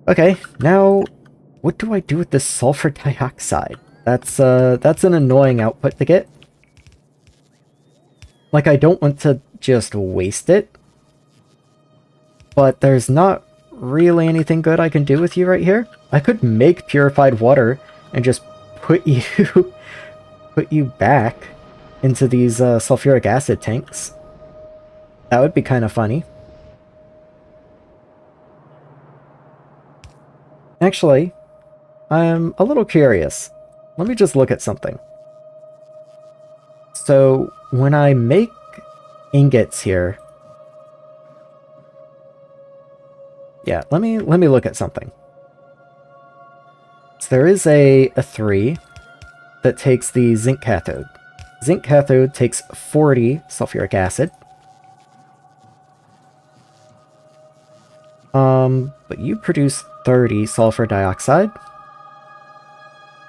Okay, now what do I do with this sulfur dioxide? That's an annoying output to get. Like, I don't want to just waste it, but there's not really anything good I can do with you right here. I could make purified water and just put you back into these sulfuric acid tanks. That would be kind of funny. Actually, I'm a little curious. Let me just look at something. So, when I make ingots here... Yeah, let me look at something. So there is a 3 that takes the zinc cathode. Zinc cathode takes 40 sulfuric acid. But you produce 30 sulfur dioxide.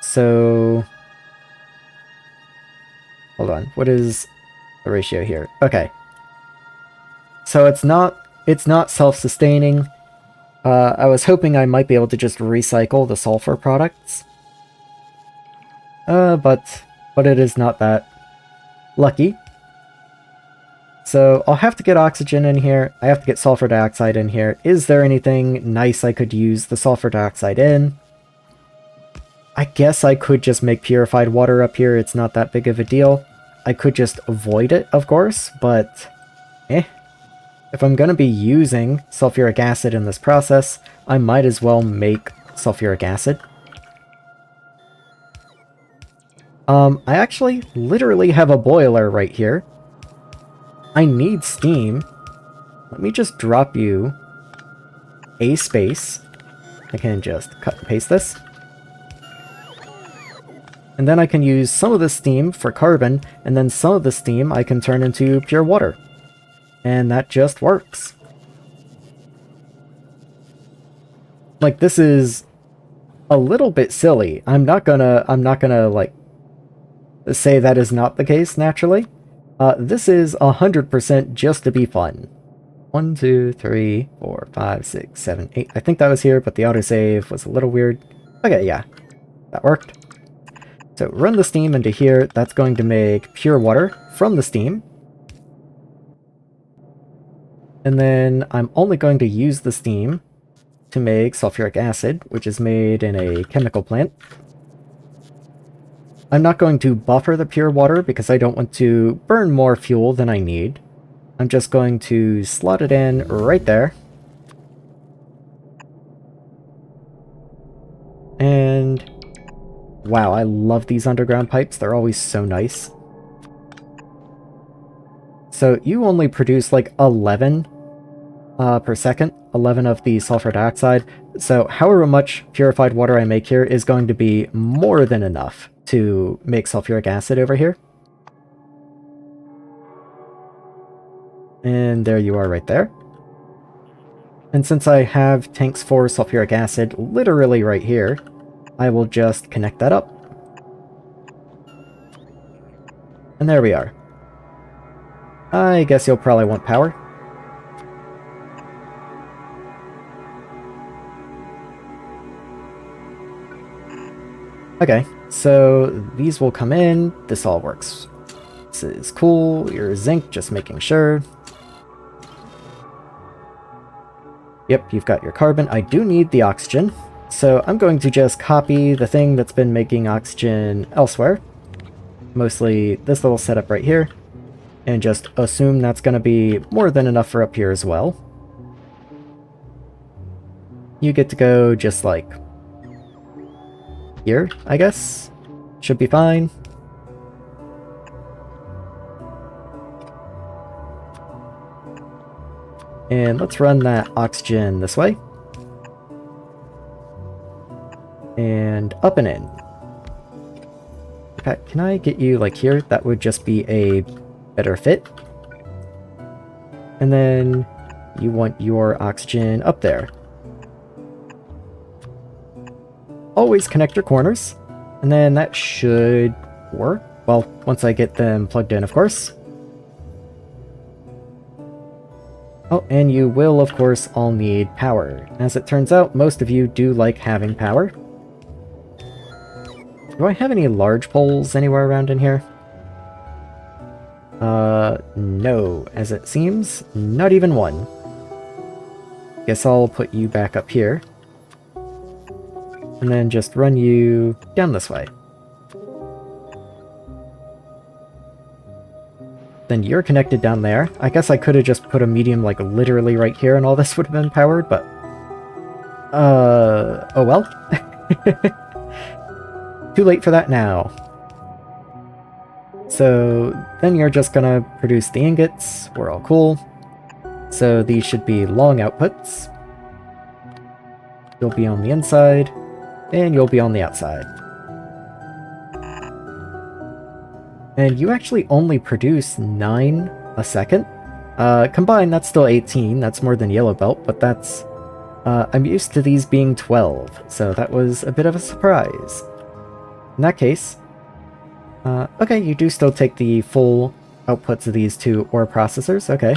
So... Hold on, what is the ratio here? Okay. So it's not self-sustaining. I was hoping I might be able to just recycle the sulfur products. But it is not that lucky. So I'll have to get oxygen in here. I have to get sulfur dioxide in here. Is there anything nice I could use the sulfur dioxide in? I guess I could just make purified water up here. It's not that big of a deal. I could just avoid it, of course, but if I'm going to be using sulfuric acid in this process, I might as well make sulfuric acid. I actually literally have a boiler right here. I need steam. Let me just drop you a space. I can just cut and paste this. And then I can use some of the steam for carbon, and then some of the steam I can turn into pure water. And that just works. Like, this is a little bit silly. I'm not gonna like say that is not the case naturally. This is 100% just to be fun. 1, 2, 3, 4, 5, 6, 7, 8. I think that was here, but the autosave was a little weird. Okay, yeah, that worked. So run the steam into here. That's going to make pure water from the steam. And then I'm only going to use the steam to make sulfuric acid, which is made in a chemical plant. I'm not going to buffer the pure water because I don't want to burn more fuel than I need. I'm just going to slot it in right there. And wow, I love these underground pipes. They're always so nice. So you only produce like 11 per second, 11 of the sulfur dioxide. So however much purified water I make here is going to be more than enough to make sulfuric acid over here. And there you are right there. And since I have tanks for sulfuric acid literally right here, I will just connect that up. And there we are. I guess you'll probably want power. Okay, so these will come in. This all works. This is cool. Your zinc, just making sure. Yep, you've got your carbon. I do need the oxygen. So I'm going to just copy the thing that's been making oxygen elsewhere. Mostly this little setup right here. And just assume that's going to be more than enough for up here as well. You get to go just like here, I guess. Should be fine. And let's run that oxygen this way. And up and in. Okay, can I get you like here? That would just be a better fit. And then you want your oxygen up there. Always connect your corners. And then that should work. Well, once I get them plugged in, of course. Oh, and you will, of course, all need power. As it turns out, most of you do like having power. Do I have any large poles anywhere around in here? No, as it seems, not even one. Guess I'll put you back up here. And then just run you down this way. Then you're connected down there. I guess I could have just put a medium like literally right here and all this would have been powered, but... oh well. Too late for that now. So then you're just gonna produce the ingots. We're all cool. So these should be long outputs. You'll be on the inside, and you'll be on the outside. And you actually only produce 9 a second. Combined, that's still 18. That's more than Yellow Belt, but that's... I'm used to these being 12, so that was a bit of a surprise. In that case... okay, you do still take the full outputs of these two ore processors, okay.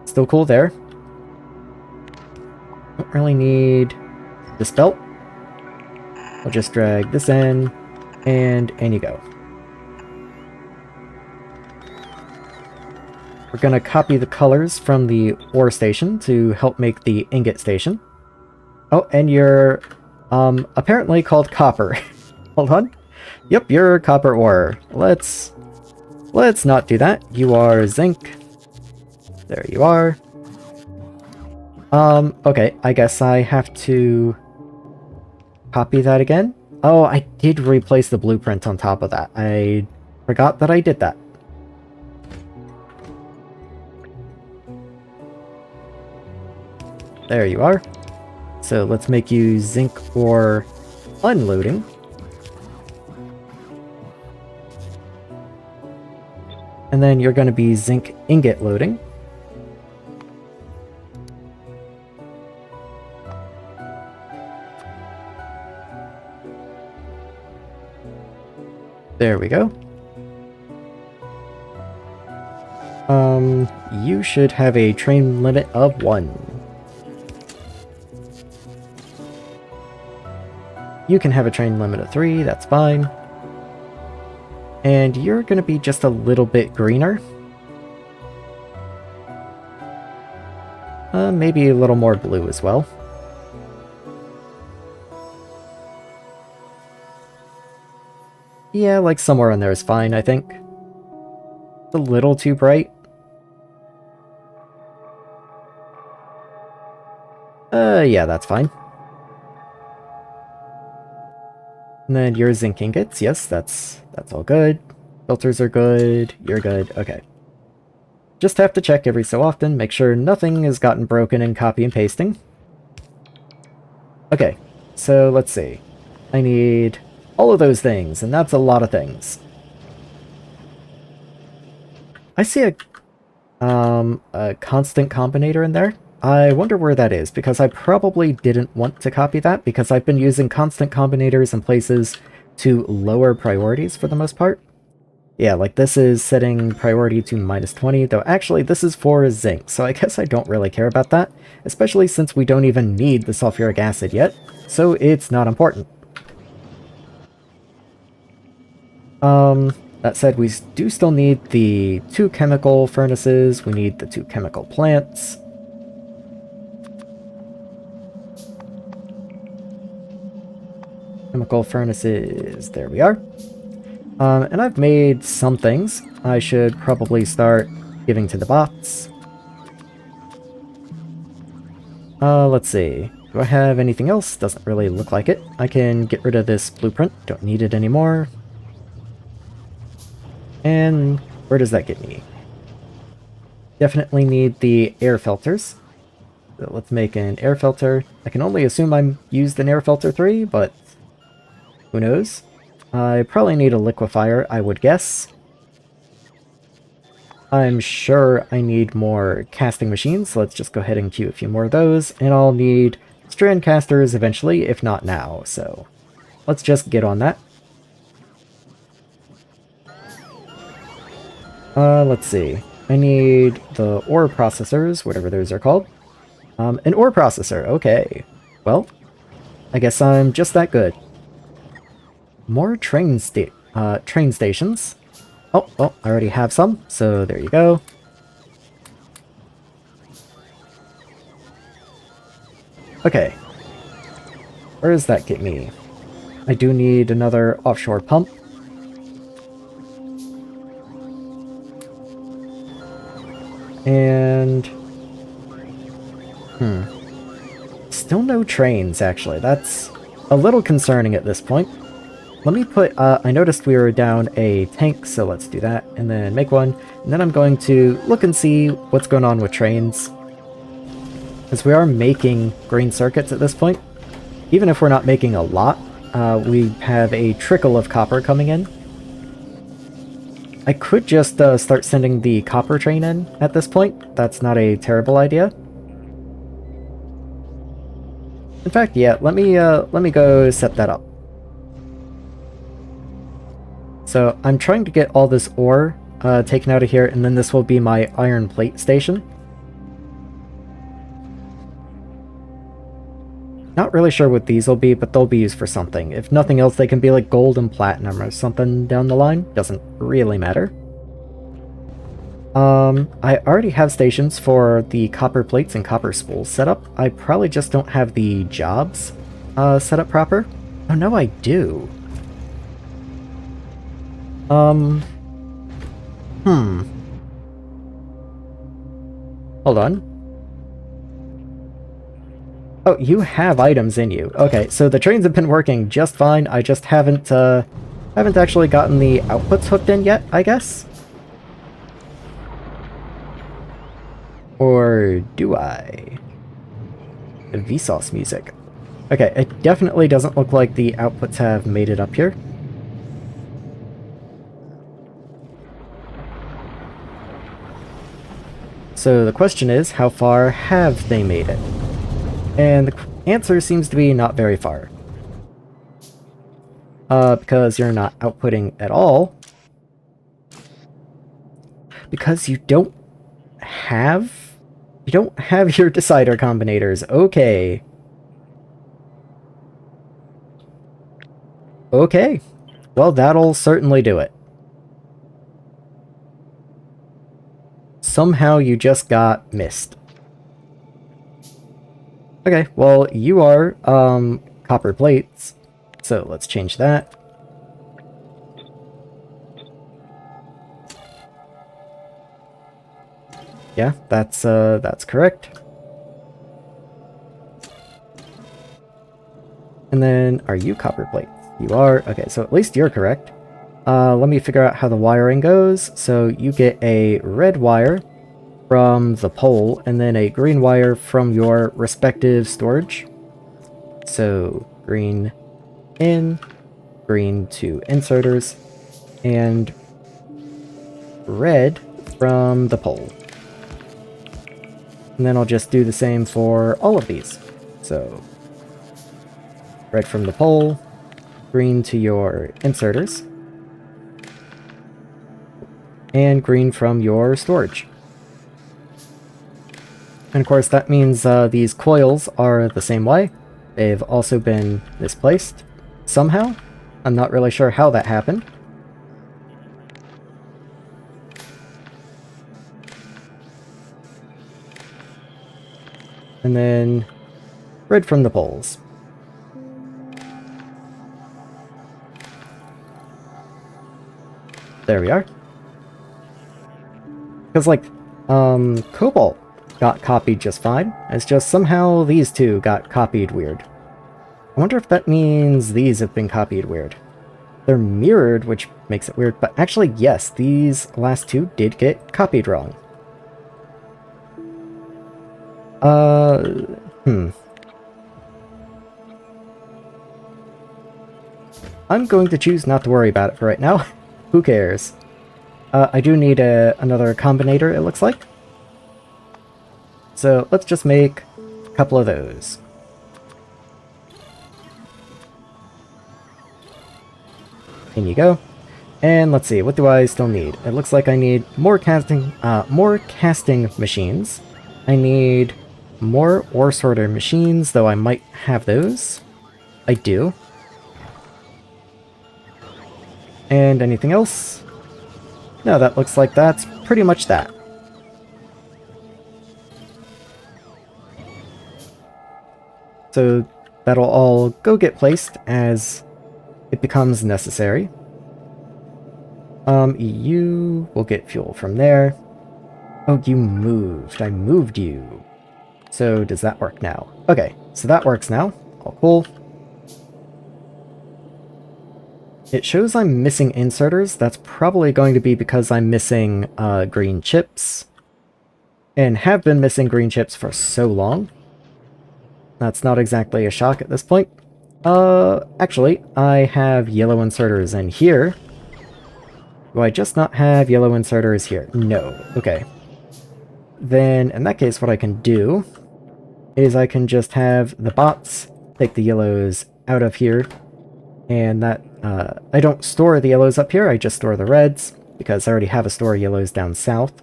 Still cool there. Don't really need this belt. I'll just drag this in, and in you go. We're gonna copy the colors from the ore station to help make the ingot station. Oh, and you're, apparently called copper. Hold on. Yep, you're copper ore. Let's not do that. You are zinc. There you are. Okay, I guess I have to copy that again. Oh, I did replace the blueprint on top of that. I forgot that I did that. There you are. So let's make you zinc ore unloading. And then you're going to be zinc ingot loading. There we go. You should have a train limit of 1. You can have a train limit of 3, that's fine. And you're going to be just a little bit greener. Maybe a little more blue as well. Yeah, like somewhere in there is fine, I think. It's a little too bright. Yeah, that's fine. And then your zinc ingots, yes, that's all good. Filters are good, you're good, okay. Just have to check every so often, make sure nothing has gotten broken in copy and pasting. Okay, so let's see. I need all of those things, and that's a lot of things. I see a constant combinator in there. I wonder where that is, because I probably didn't want to copy that, because I've been using constant combinators in places to lower priorities for the most part. Yeah, like this is setting priority to -20, though actually this is for zinc, so I guess I don't really care about that, especially since we don't even need the sulfuric acid yet, so it's not important. That said, we do still need the 2 chemical furnaces, we need the 2 chemical plants. Chemical furnaces, there we are. And I've made some things. I should probably start giving to the bots. Let's see. Do I have anything else? Doesn't really look like it. I can get rid of this blueprint. Don't need it anymore. And where does that get me? Definitely need the air filters. So let's make an air filter. I can only assume I'm used in air filter 3, but who knows? I probably need a liquefier, I would guess. I'm sure I need more casting machines, so let's just go ahead and queue a few more of those, and I'll need strand casters eventually, if not now, so let's just get on that. Let's see. I need the ore processors, whatever those are called. An ore processor, okay. Well, I guess I'm just that good. More train stations. Oh, I already have some, so there you go. Okay. Where does that get me? I do need another offshore pump. And... still no trains, actually. That's a little concerning at this point. Let me put, I noticed we were down a tank, so let's do that, and then make one, and then I'm going to look and see what's going on with trains. Because we are making green circuits at this point. Even if we're not making a lot, we have a trickle of copper coming in. I could just start sending the copper train in at this point. That's not a terrible idea. In fact, yeah, let me go set that up. So I'm trying to get all this ore taken out of here, and then this will be my iron plate station. Not really sure what these will be, but they'll be used for something. If nothing else, they can be like gold and platinum or something down the line. Doesn't really matter. I already have stations for the copper plates and copper spools set up. I probably just don't have the jobs set up proper. Oh, no, I do. Hold on. Oh, you have items in you. Okay, so the trains have been working just fine. I just haven't actually gotten the outputs hooked in yet, I guess? Or do I? The Vsauce music. Okay, it definitely doesn't look like the outputs have made it up here. So the question is, how far have they made it? And the answer seems to be not very far. Because you're not outputting at all. Because you don't have your decider combinators. Okay. Okay, well that'll certainly do it. Somehow you just got missed. Okay, well you are, copper plates, so let's change that. Yeah, that's correct. And then, are you copper plates? You are. Okay, so at least you're correct. Let me figure out how the wiring goes. So you get a red wire from the pole, and then a green wire from your respective storage. So green in, green to inserters, and red from the pole. And then I'll just do the same for all of these. So red from the pole, green to your inserters, and green from your storage. And of course that means these coils are the same way. They've also been misplaced somehow. I'm not really sure how that happened. And then red from the poles. There we are. Because, like, cobalt got copied just fine. It's just somehow these two got copied weird. I wonder if that means these have been copied weird. They're mirrored, which makes it weird, but actually, yes, these last two did get copied wrong. I'm going to choose not to worry about it for right now. Who cares? I do need another combinator, it looks like. So let's just make a couple of those. In you go. And let's see, what do I still need? It looks like I need more casting machines. I need more ore sorter machines, though I might have those. I do. And anything else? No, that looks like that's pretty much that. So that'll all go get placed as it becomes necessary. You will get fuel from there. Oh, you moved. I moved you. So does that work now? Okay, so that works now. All cool. It shows I'm missing inserters. That's probably going to be because I'm missing green chips. And have been missing green chips for so long. That's not exactly a shock at this point. Actually, I have yellow inserters in here. Do I just not have yellow inserters here? No. Okay. Then, in that case, what I can do is I can just have the bots take the yellows out of here. And that, I don't store the yellows up here, I just store the reds, because I already have a store of yellows down south.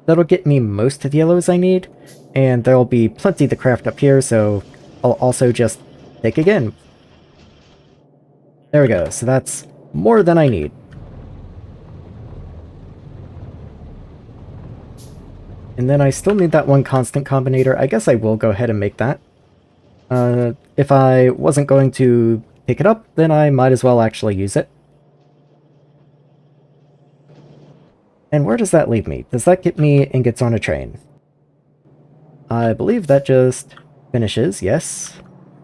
That'll get me most of the yellows I need, and there'll be plenty to craft up here, so I'll also just take again. There we go, so that's more than I need. And then I still need that one constant combinator. I guess I will go ahead and make that. If I wasn't going to pick it up, then I might as well actually use it. And where does that leave me? Does that get me ingots on a train? I believe that just finishes, yes.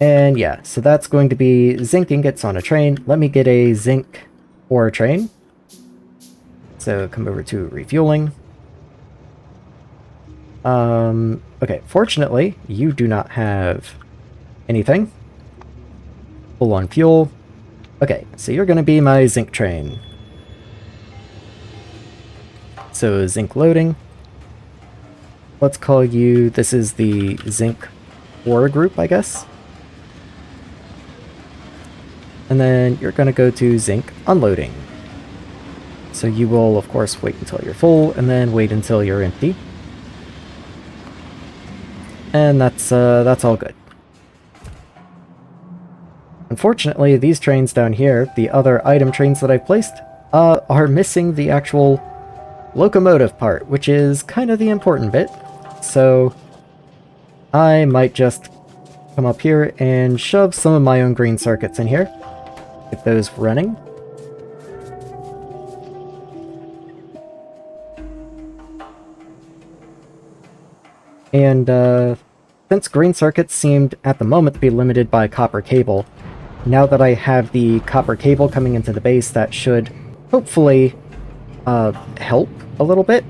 And yeah, so that's going to be zinc ingots on a train. Let me get a zinc ore train. So come over to refueling. Okay, fortunately, you do not have anything. Full on fuel. Okay, so you're gonna be my zinc train. So zinc loading. Let's call you, this is the zinc ore group, I guess. And then you're gonna go to zinc unloading. So you will, of course, wait until you're full, and then wait until you're empty. And that's all good. unfortunately, these trains down here, the other item trains that I've placed, are missing the actual locomotive part, which is kind of the important bit. So I might just come up here and shove some of my own green circuits in here. Get those running. And since green circuits seemed at the moment to be limited by copper cable, now that I have the copper cable coming into the base, that should hopefully help a little bit.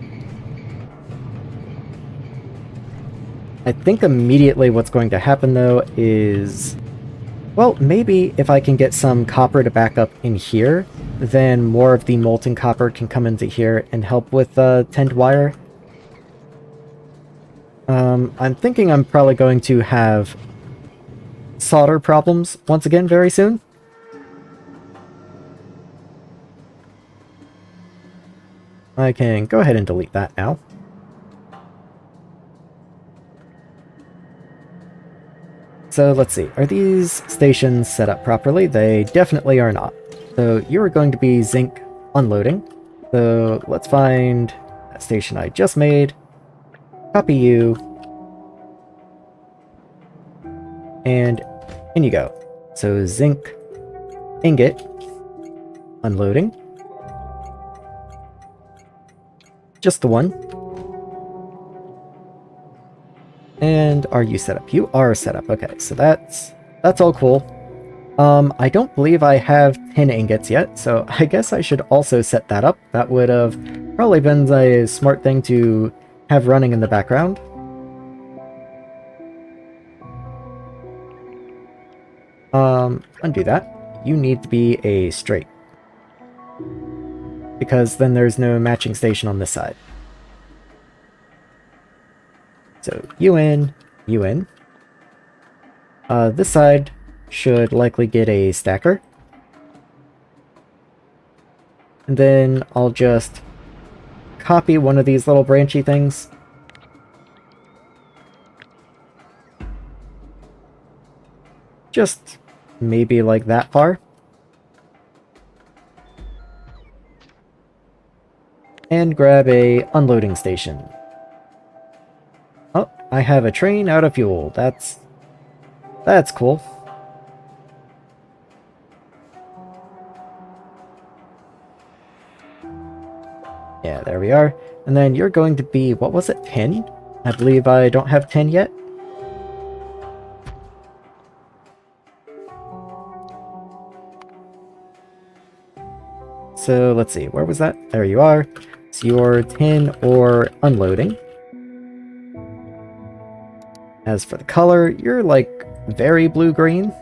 I think immediately what's going to happen though is, well, maybe if I can get some copper to back up in here, then more of the molten copper can come into here and help with tend wire. I'm thinking I'm probably going to have solder problems once again very soon. I can go ahead and delete that now. So let's see, are these stations set up properly? They definitely are not. So you are going to be zinc unloading. So let's find that station I just made, copy you, and in you go. So zinc ingot unloading. Just the one. And are you set up? You are set up. Okay, so that's all cool. I don't believe I have 10 ingots yet, so I guess I should also set that up. That would have probably been a smart thing to have running in the background. Undo that. You need to be a straight, because then there's no matching station on this side. So you in. This side should likely get a stacker. And then I'll just copy one of these little branchy things. Just maybe like that far. And grab a unloading station. Oh, I have a train out of fuel. That's cool. Yeah, there we are. And then you're going to be, what was it, 10? I believe I don't have 10 yet. So let's see, where was that? There you are. So you're 10 or unloading. As for the color, you're like very blue-green.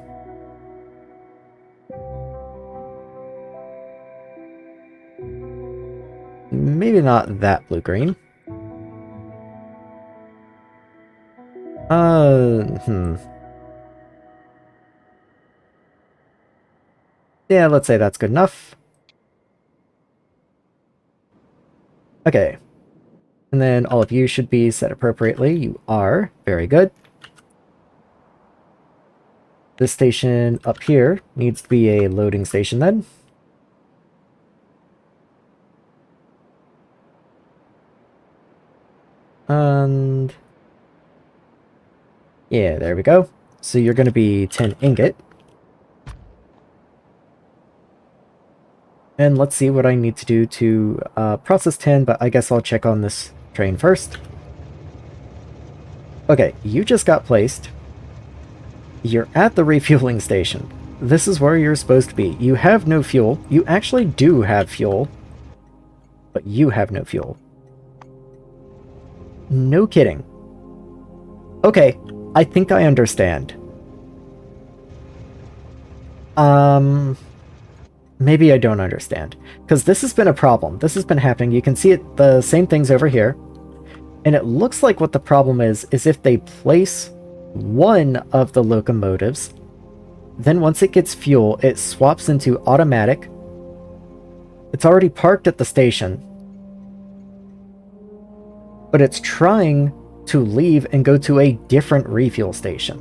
Maybe not that blue-green. Yeah, let's say that's good enough. Okay. And then all of you should be set appropriately. You are. Very good. This station up here needs to be a loading station then. And yeah, there we go. So you're going to be 10 ingot. And let's see what I need to do to process 10, but I guess I'll check on this train first. Okay, you just got placed. You're at the refueling station. This is where you're supposed to be. You have no fuel. You actually do have fuel, but you have no fuel. No kidding. Okay, I think I understand. Maybe I don't understand. Because this has been a problem. This has been happening. You can see it, the same things over here. And it looks like what the problem is if they place one of the locomotives, then once it gets fuel, it swaps into automatic. It's already parked at the station, but it's trying to leave and go to a different refuel station.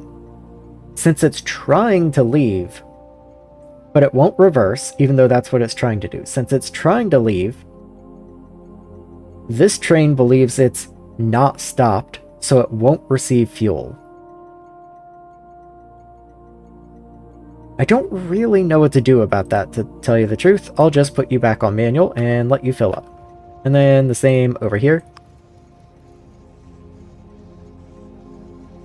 Since it's trying to leave, but it won't reverse, even though that's what it's trying to do. Since it's trying to leave, this train believes it's not stopped, so it won't receive fuel. I don't really know what to do about that, to tell you the truth. I'll just put you back on manual and let you fill up. And then the same over here.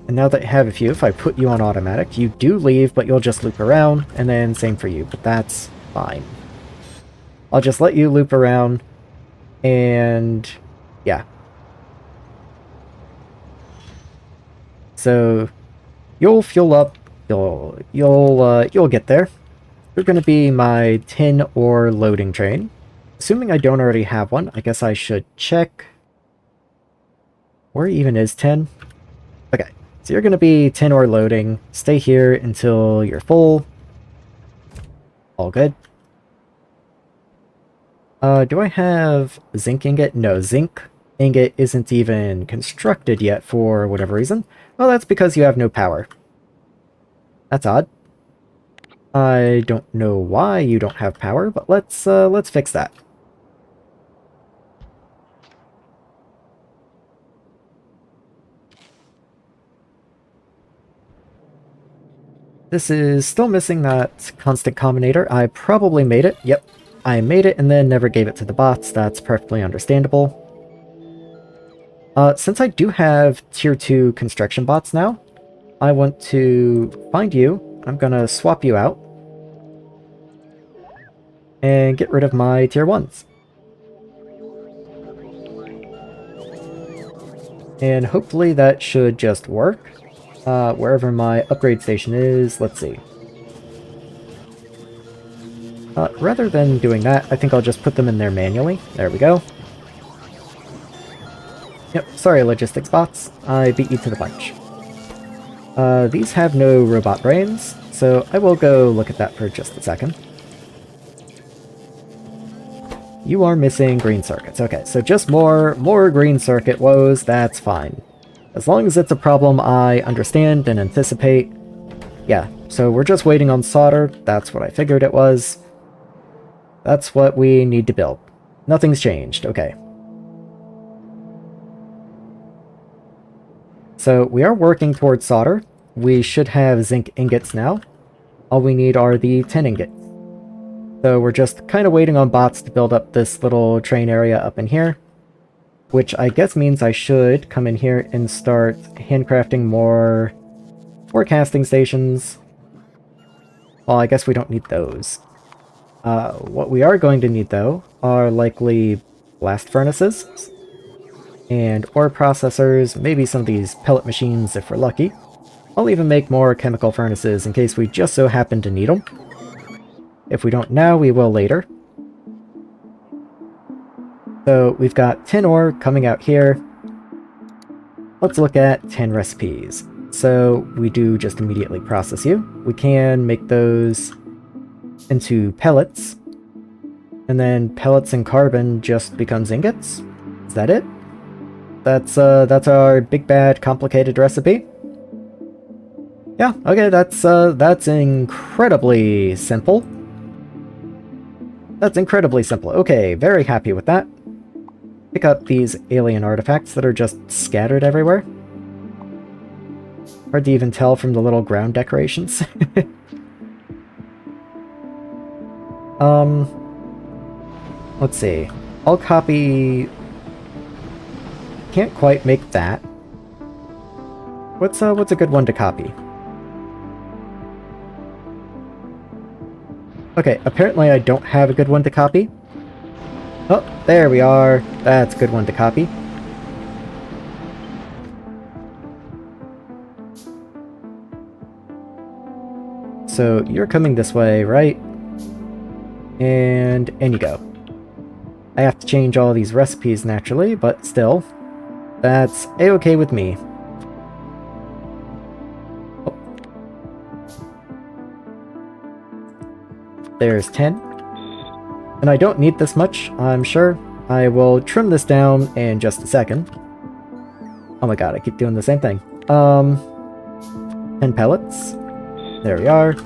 And now that I have a few, if I put you on automatic, you do leave, but you'll just loop around, and then same for you, but that's fine. I'll just let you loop around, and yeah. So you'll fuel up, you'll get there. You're going to be my tin ore loading train. Assuming I don't already have one, I guess I should check. Where even is 10? Okay, so you're going to be tin ore loading. Stay here until you're full. All good. Do I have zinc ingot? No, zinc ingot isn't even constructed yet for whatever reason. Well, that's because you have no power. That's odd. I don't know why you don't have power, but let's fix that. This is still missing that constant combinator. I probably made it. Yep, I made it and then never gave it to the bots. That's perfectly understandable. Since I do have tier 2 construction bots now, I want to find you. I'm gonna swap you out and get rid of my tier 1s. And hopefully that should just work. Wherever my upgrade station is, let's see. Rather than doing that, I think I'll just put them in there manually. There we go. Yep, sorry logistics bots. I beat you to the punch. These have no robot brains, so I will go look at that for just a second. You are missing green circuits. Okay, so just more green circuit woes, that's fine. As long as it's a problem I understand and anticipate. Yeah, so we're just waiting on solder. That's what I figured it was. That's what we need to build. Nothing's changed. Okay. So we are working towards solder. We should have zinc ingots now. All we need are the tin ingots. So we're just kind of waiting on bots to build up this little train area up in here. Which I guess means I should come in here and start handcrafting more forecasting stations. Well, I guess we don't need those. What we are going to need, though, are likely blast furnaces and ore processors, maybe some of these pellet machines if we're lucky. I'll even make more chemical furnaces in case we just so happen to need them. If we don't now, we will later. So we've got tin ore coming out here. Let's look at 10 recipes. So we do just immediately process you. We can make those into pellets. And then pellets and carbon just becomes ingots. Is that it? That's our big bad complicated recipe. Yeah, okay, that's incredibly simple. That's incredibly simple. Okay, very happy with that. Pick up these alien artifacts that are just scattered everywhere. Hard to even tell from the little ground decorations. Let's see. I'll copy... Can't quite make that. What's a good one to copy? Okay, apparently I don't have a good one to copy. Oh, there we are. That's a good one to copy. So you're coming this way, right? And in you go. I have to change all these recipes naturally, but still, that's a-okay with me. Oh. There's 10. And I don't need this much, I'm sure. I will trim this down in just a second. Oh my god, I keep doing the same thing. 10 pellets. There we are.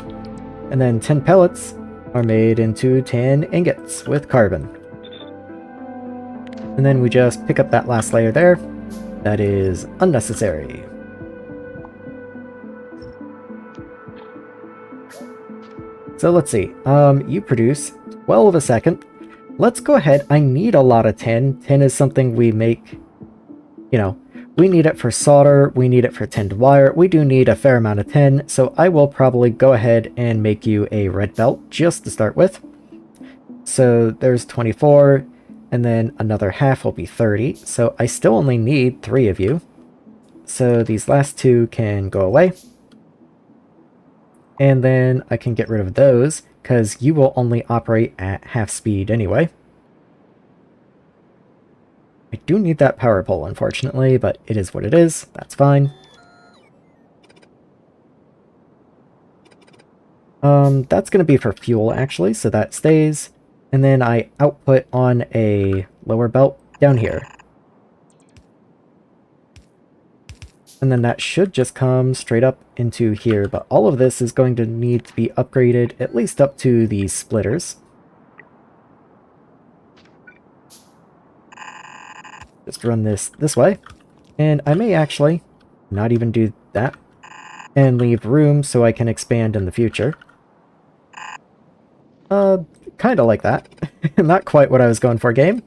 And then 10 pellets are made into tin ingots with carbon. And then we just pick up that last layer there. That is unnecessary. So let's see. You produce 12 a second. Let's go ahead. I need a lot of tin. Tin is something we make, you know, we need it for solder, we need it for tinned wire, we do need a fair amount of tin, so I will probably go ahead and make you a red belt just to start with. So there's 24, and then another half will be 30, so I still only need 3 of you. So these last 2 can go away. And then I can get rid of those, because you will only operate at half speed anyway. I do need that power pole, unfortunately, but it is what it is. That's fine. That's going to be for fuel, actually, so that stays. And then I output on a lower belt down here. And then that should just come straight up into here, but all of this is going to need to be upgraded, at least up to the splitters. Just run this way. And I may actually not even do that. And leave room so I can expand in the future. Kinda like that. Not quite what I was going for, game.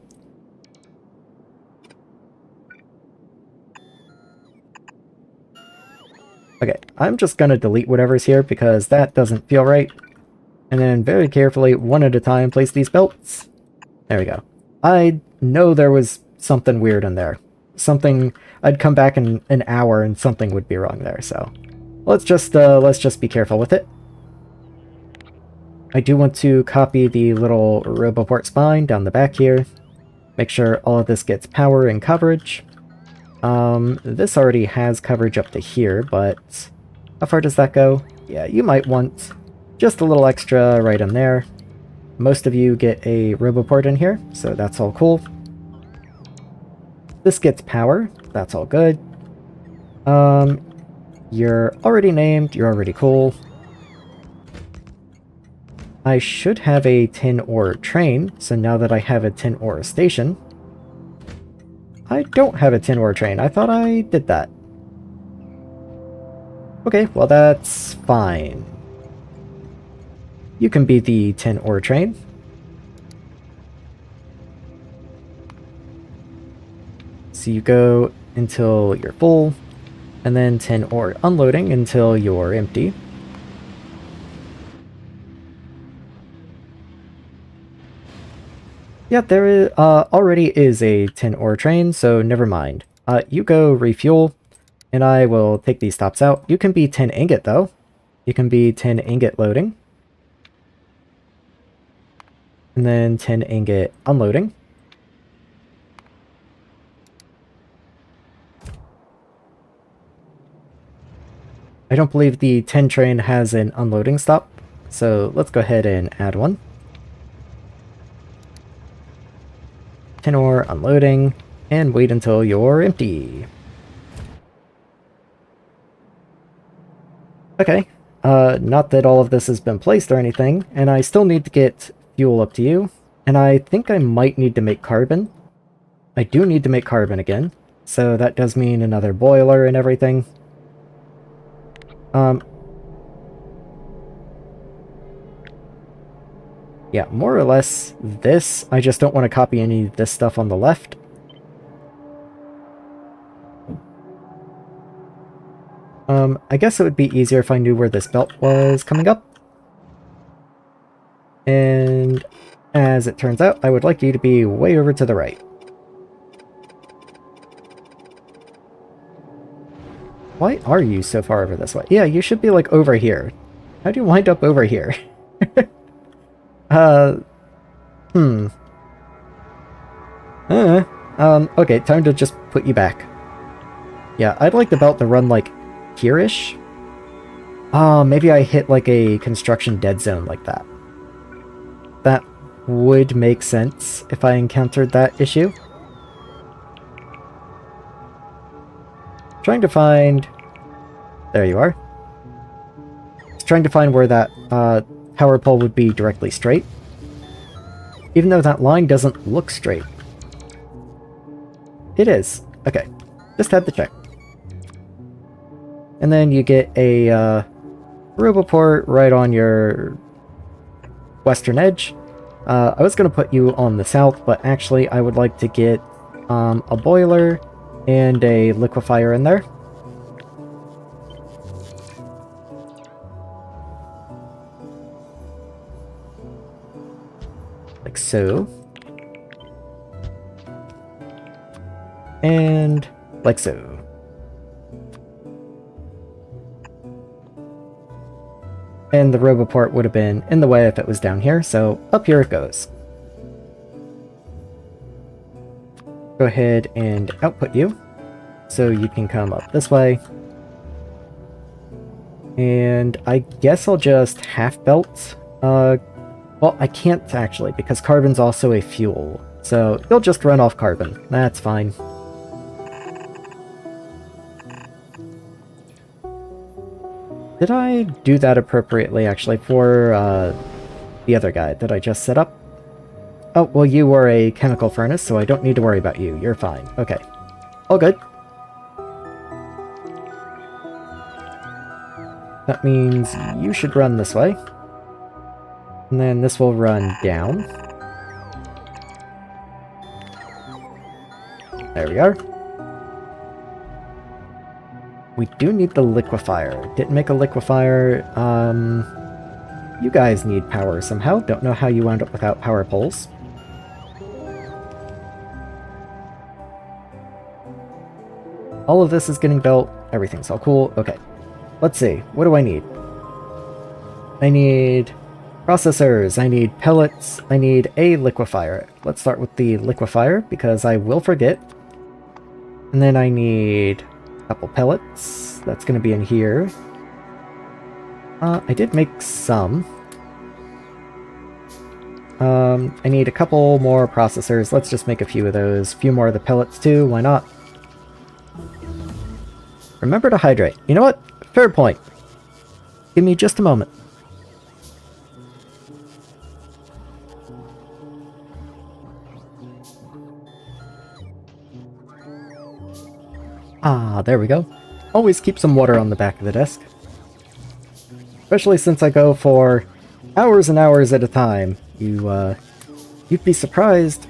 Okay, I'm just gonna delete whatever's here because that doesn't feel right. And then very carefully, one at a time, place these belts. There we go. I know there was something weird in there. Something, I'd come back in an hour and something would be wrong there, so let's just be careful with it. I do want to copy the little Roboport spine down the back here. Make sure all of this gets power and coverage. This already has coverage up to here, but how far does that go? Yeah, you might want just a little extra right in there. Most of you get a Roboport in here, so that's all cool. This gets power, that's all good. You're already named, you're already cool. I should have a tin ore train, so now that I have a tin ore station... I don't have a tin ore train, I thought I did that. Okay, well that's fine. You can be the tin ore train. So you go until you're full, and then tin ore unloading until you're empty. Yeah, there already is a tin ore train, so never mind. You go refuel, and I will take these stops out. You can be tin ingot, though. You can be tin ingot loading. And then tin ingot unloading. I don't believe the tin train has an unloading stop, so let's go ahead and add one. Tin ore unloading, and wait until you're empty. Okay, not that all of this has been placed or anything, and I still need to get fuel up to you, and I think I might need to make carbon. I do need to make carbon again, so that does mean another boiler and everything. Yeah, more or less this. I just don't want to copy any of this stuff on the left. I guess it would be easier if I knew where this belt was coming up. And as it turns out, I would like you to be way over to the right. Why are you so far over this way? Yeah, you should be like over here. How do you wind up over here? Okay, time to just put you back. Yeah, I'd like the belt to run like here-ish. Maybe I hit like a construction dead zone like that. That would make sense if I encountered that issue. Trying to find... There you are. Just trying to find where that power pole would be directly straight. Even though that line doesn't look straight. It is. Okay. Just had to check. And then you get a roboport right on your western edge. I was going to put you on the south, but actually I would like to get a boiler and a liquefier in there. Like so. And like so. And the roboport would have been in the way if it was down here, so up here it goes. Go ahead and output you, so you can come up this way. And I guess I'll just half belt. Well, I can't actually, because carbon's also a fuel. So you'll just run off carbon. That's fine. Did I do that appropriately, actually, for the other guy that I just set up? Oh, well, you were a chemical furnace, so I don't need to worry about you. You're fine. Okay. All good. That means you should run this way. And then this will run down. There we are. We do need the liquefier. Didn't make a liquefier. You guys need power somehow. Don't know how you wound up without power poles. All of this is getting built. Everything's all cool. Okay. Let's see. What do I need? I need processors. I need pellets. I need a liquefier. Let's start with the liquefier because I will forget. And then I need couple pellets. That's going to be in here. I did make some. I need a couple more processors. Let's just make a few of those. A few more of the pellets too. Why not? Remember to hydrate. You know what? Fair point. Give me just a moment. Ah, there we go. Always keep some water on the back of the desk. Especially since I go for hours and hours at a time. You'd be surprised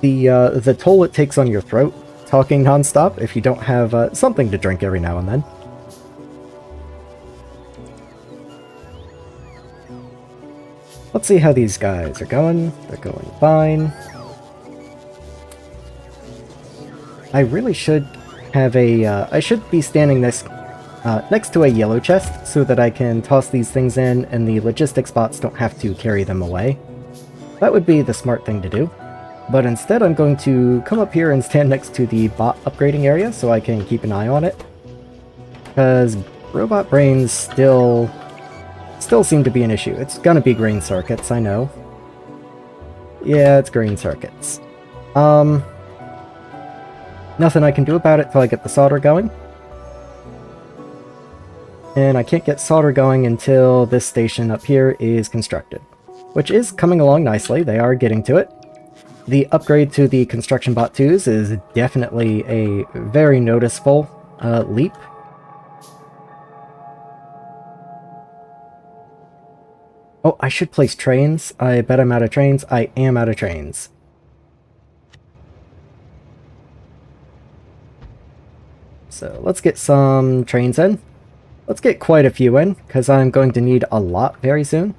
the toll it takes on your throat talking nonstop if you don't have something to drink every now and then. Let's see how these guys are going. They're going fine. I really should have a, I should be standing next to a yellow chest so that I can toss these things in and the logistics bots don't have to carry them away. That would be the smart thing to do. But instead I'm going to come up here and stand next to the bot upgrading area so I can keep an eye on it. Because robot brains still seem to be an issue. It's gonna be green circuits, I know. Yeah, it's green circuits. Nothing I can do about it till I get the solder going. And I can't get solder going until this station up here is constructed. Which is coming along nicely, they are getting to it. The upgrade to the construction bot 2s is definitely a very noticeable leap. Oh, I should place trains. I bet I'm out of trains. I am out of trains. So let's get some trains in. Let's get quite a few in, because I'm going to need a lot very soon.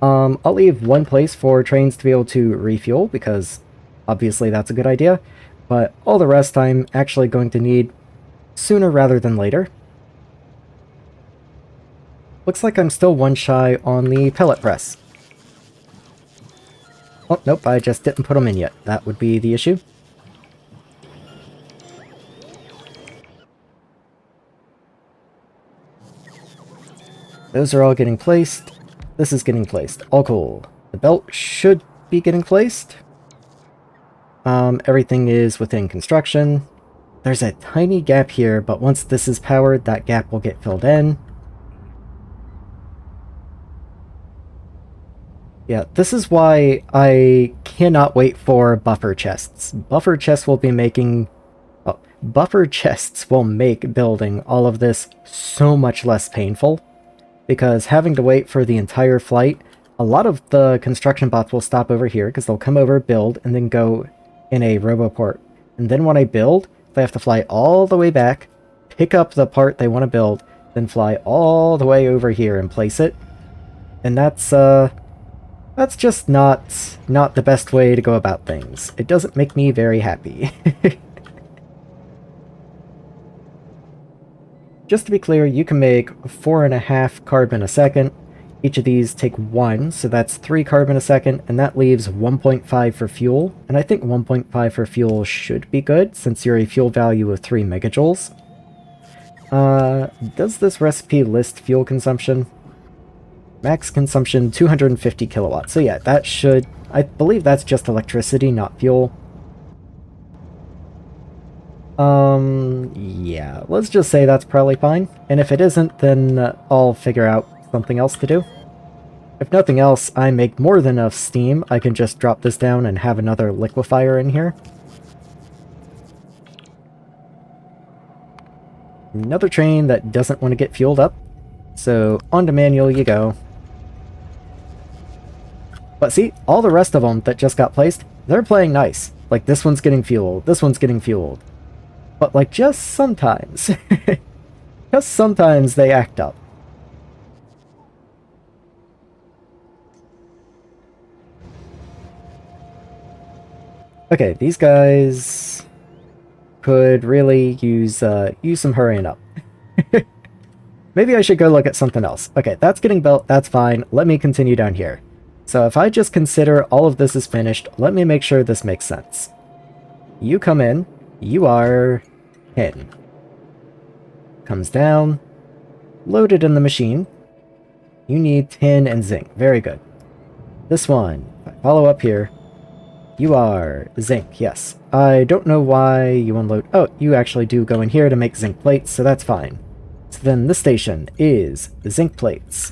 I'll leave one place for trains to be able to refuel, because obviously that's a good idea. But all the rest I'm actually going to need sooner rather than later. Looks like I'm still one shy on the pellet press. Oh, nope, I just didn't put them in yet. That would be the issue. Those are all getting placed. This is getting placed. All cool. The belt should be getting placed. Everything is within construction. There's a tiny gap here, but once this is powered, that gap will get filled in. Yeah, this is why I cannot wait for buffer chests. Buffer chests will be making... Oh, buffer chests will make building all of this so much less painful, because having to wait for the entire flight, a lot of the construction bots will stop over here, because they'll come over, build, and then go in a roboport. And then when I build, they have to fly all the way back, pick up the part they want to build, then fly all the way over here and place it. And that's just not the best way to go about things. It doesn't make me very happy. Just to be clear, you can make 4.5 carbon a second. Each of these take 1, so that's 3 carbon a second, and that leaves 1.5 for fuel. And I think 1.5 for fuel should be good, since you're a fuel value of 3 megajoules. Does this recipe list fuel consumption? Max consumption 250 kilowatts. So yeah, that should... I believe that's just electricity, not fuel. Yeah, let's just say that's probably fine. And if it isn't, then I'll figure out something else to do. If nothing else, I make more than enough steam. I can just drop this down and have another liquefier in here. Another train that doesn't want to get fueled up. So, onto manual you go. But see, all the rest of them that just got placed, they're playing nice. Like, this one's getting fueled, this one's getting fueled. But, like, just sometimes. Just sometimes they act up. Okay, these guys could really use some hurrying up. Maybe I should go look at something else. Okay, that's getting built, that's fine. Let me continue down here. So if I just consider all of this is finished, let me make sure this makes sense. You come in, you are 10. Comes down, loaded in the machine. You need tin and zinc, very good. This one, if I follow up here, you are zinc, yes. I don't know why you unload... Oh, you actually do go in here to make zinc plates, so that's fine. So then this station is zinc plates.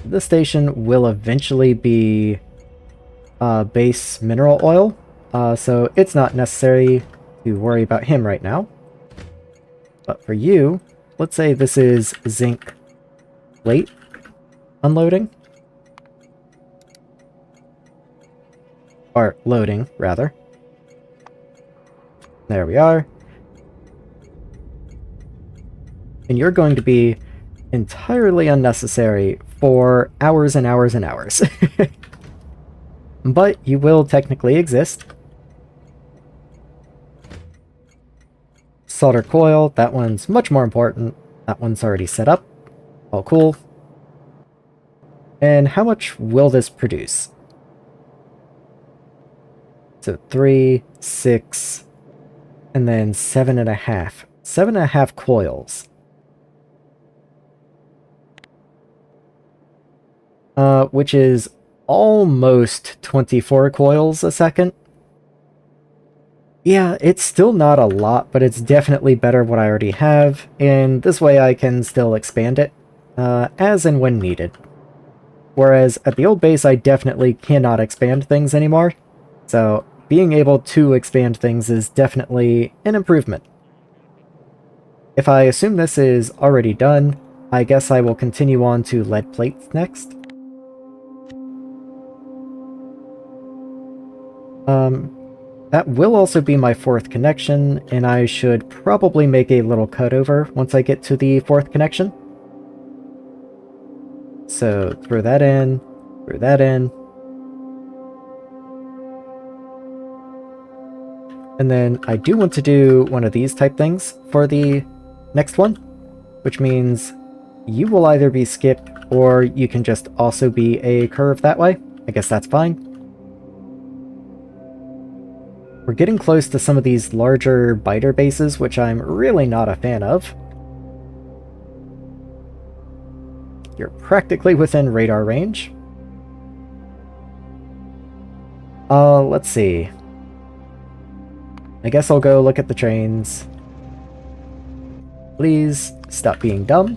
This station will eventually be base mineral oil, so it's not necessary to worry about him right now. But for you, let's say this is zinc plate unloading. Or loading, rather. There we are. And you're going to be entirely unnecessary for hours and hours and hours. But you will technically exist. Solder coil, that one's much more important. That one's already set up. All cool. And how much will this produce? So 3, 6, and then 7.5. 7.5 coils. Which is almost 24 coils a second. Yeah, it's still not a lot, but it's definitely better what I already have, and this way I can still expand it, as and when needed. Whereas at the old base I definitely cannot expand things anymore, so being able to expand things is definitely an improvement. If I assume this is already done, I guess I will continue on to lead plates next. That will also be my 4th connection, and I should probably make a little cutover once I get to the 4th connection. So, throw that in, throw that in. And then I do want to do one of these type things for the next one, which means you will either be skipped, or you can just also be a curve that way. I guess that's fine. We're getting close to some of these larger biter bases, which I'm really not a fan of. You're practically within radar range. Let's see. I guess I'll go look at the trains. Please, stop being dumb.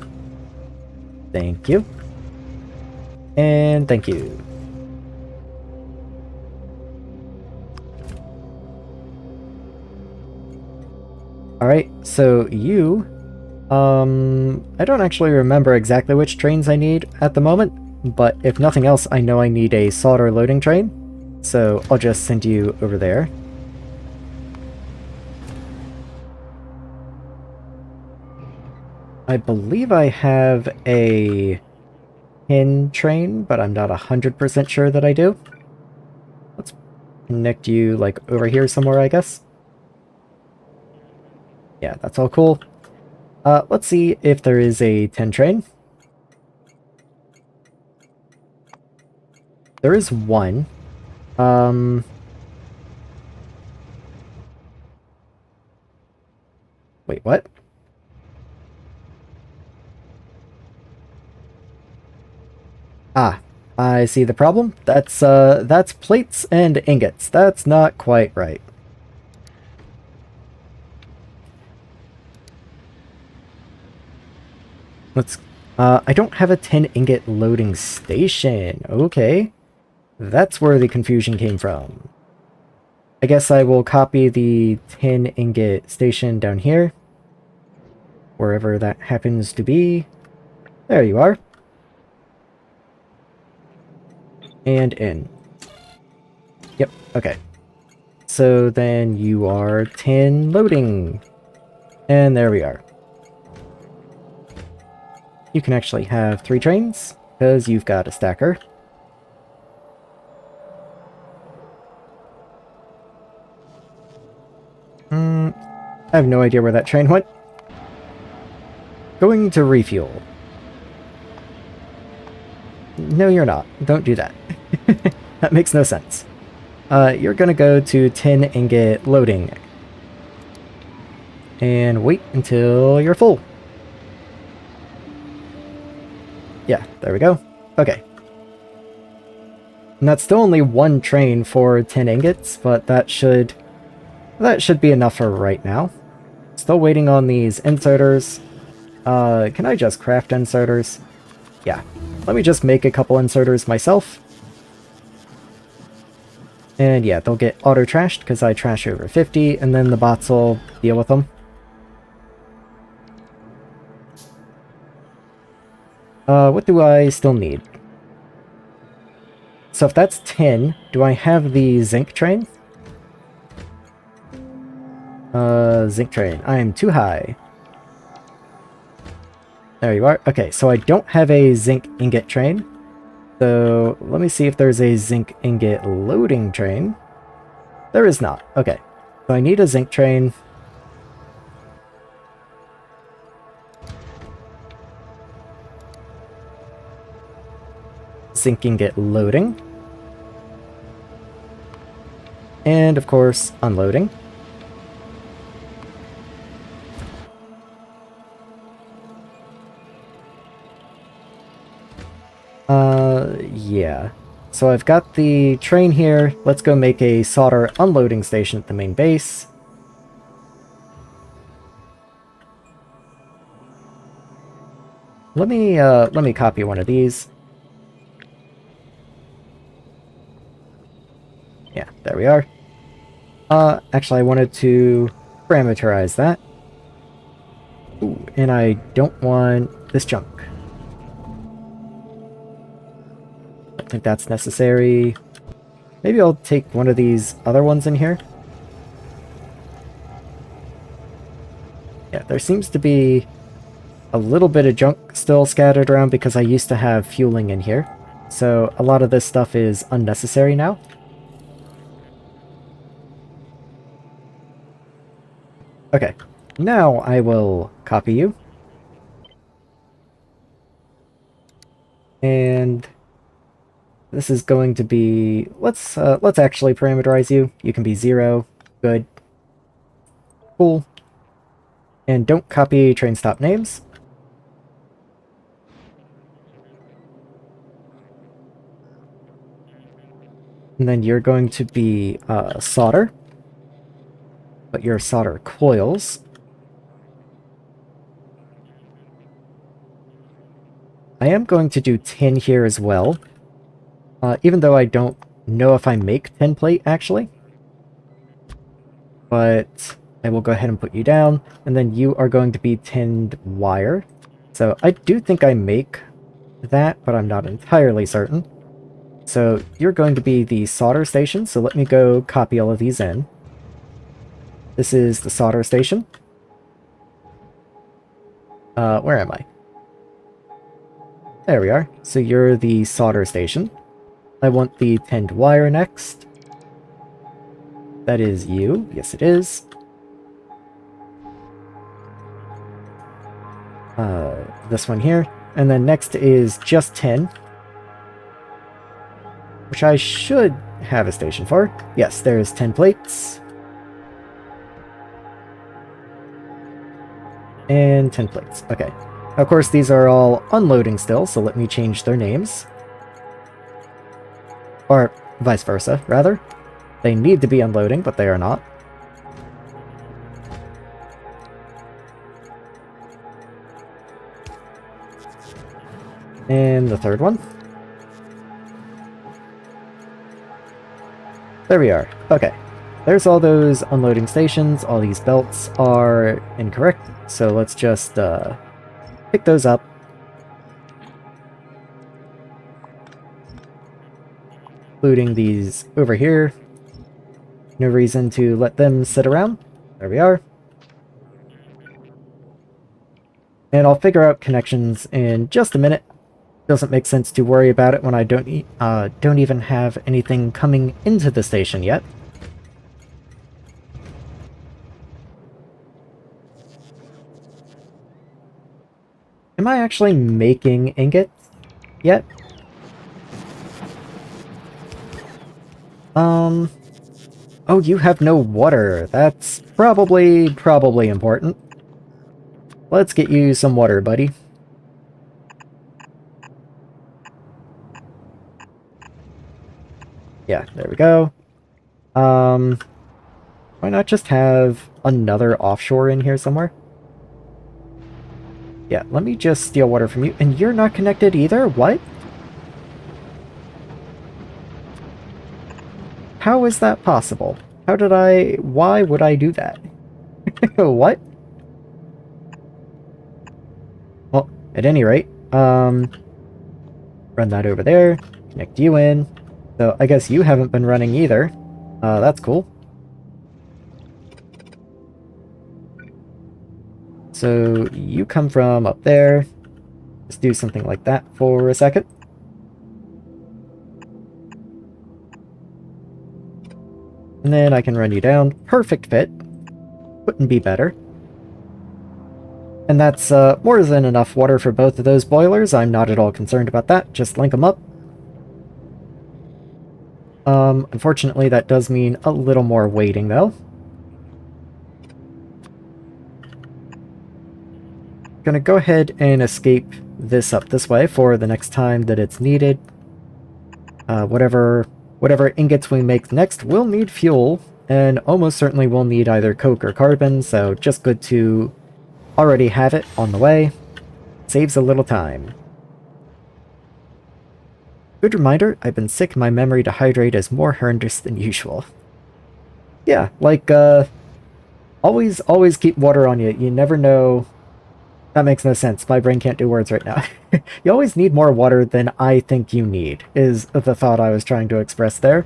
Thank you. And thank you. Alright, so you... I don't actually remember exactly which trains I need at the moment, but if nothing else, I know I need a solder loading train, so I'll just send you over there. I believe I have a tin train, but I'm not 100% sure that I do. Let's connect you, like, over here somewhere, I guess. Yeah, that's all cool. Let's see if there is a tin train. There is one. Wait, what? Ah, I see the problem. That's plates and ingots. That's not quite right. I don't have a 10 ingot loading station. Okay. That's where the confusion came from. I guess I will copy the 10 ingot station down here. Wherever that happens to be. There you are. And in. Yep, okay. So then you are 10 loading. And there we are. You can actually have 3 trains, because you've got a stacker. I have no idea where that train went. Going to refuel. No, you're not. Don't do that. That makes no sense. You're gonna go to 10 ingot loading. And wait until you're full. Yeah, there we go. Okay. And that's still only one train for 10 ingots, but that should be enough for right now. Still waiting on these inserters. Can I just craft inserters? Yeah. Let me just make a couple inserters myself. And yeah, they'll get auto-trashed because I trash over 50, and then the bots will deal with them. What do I still need? So if that's 10, do I have the zinc train? Zinc train. I am too high. There you are. Okay, so I don't have a zinc ingot train. So let me see if there's a zinc ingot loading train. There is not. Okay. So I need a zinc train. Zinc ingot loading. And of course, unloading. Yeah. So I've got the train here. Let's go make a solder unloading station at the main base. Let me copy one of these. Yeah, there we are. Actually I wanted to parameterize that. Ooh, and I don't want this junk. I think that's necessary. Maybe I'll take one of these other ones in here. Yeah, there seems to be a little bit of junk still scattered around because I used to have fueling in here. So a lot of this stuff is unnecessary now. Okay, now I will copy you. And this is going to be, let's actually parameterize you. You can be 0, good, cool. And don't copy train stop names. And then you're going to be solder. But your solder coils. I am going to do tin here as well. Even though I don't know if I make tin plate, actually. But I will go ahead and put you down, and then you are going to be tinned wire. So I do think I make that, but I'm not entirely certain. So you're going to be the solder station, so let me go copy all of these in. This is the solder station. Where am I? There we are. So you're the solder station. I want the tinned wire next. That is you. Yes, it is. This one here. And then next is just tin, which I should have a station for. Yes, there's 10 plates. And 10 plates. Okay. Of course, these are all unloading still, so let me change their names. Or vice versa, rather. They need to be unloading, but they are not. And the third one. There we are. Okay. There's all those unloading stations. All these belts are incorrect, so let's just pick those up. Including these over here. No reason to let them sit around. There we are. And I'll figure out connections in just a minute. Doesn't make sense to worry about it when I don't even have anything coming into the station yet. Am I actually making ingots yet? Oh, you have no water. That's probably important. Let's get you some water, buddy. Yeah, there we go. Why not just have another offshore in here somewhere? Yeah, let me just steal water from you. And you're not connected either? What? How is that possible? Why would I do that? What? Well, at any rate, run that over there, connect you in. So I guess you haven't been running either. That's cool. So you come from up there. Let's do something like that for a second. And then I can run you down. Perfect fit. Couldn't be better. And that's more than enough water for both of those boilers. I'm not at all concerned about that. Just link them up. Unfortunately, that does mean a little more waiting, though. Gonna go ahead and escape this up this way for the next time that it's needed. Whatever ingots we make next will need fuel, and almost certainly will need either coke or carbon, so just good to already have it on the way. Saves a little time. Good reminder, I've been sick, my memory to hydrate is more horrendous than usual. Yeah, like, always keep water on you. You never know. That makes no sense. My brain can't do words right now. You always need more water than I think you need, is the thought I was trying to express there.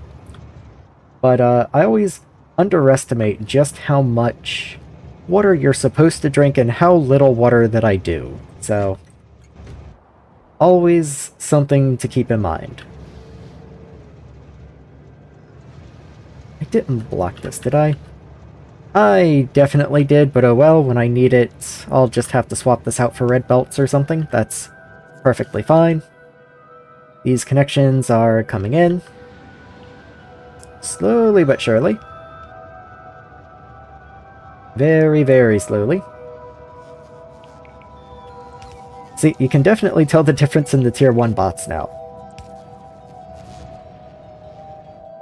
But, I always underestimate just how much water you're supposed to drink and how little water that I do. So, always something to keep in mind. I didn't block this, did I? I definitely did, but oh well, when I need it, I'll just have to swap this out for red belts or something. That's perfectly fine. These connections are coming in. Slowly but surely. Very, very slowly. See, you can definitely tell the difference in the tier 1 bots now.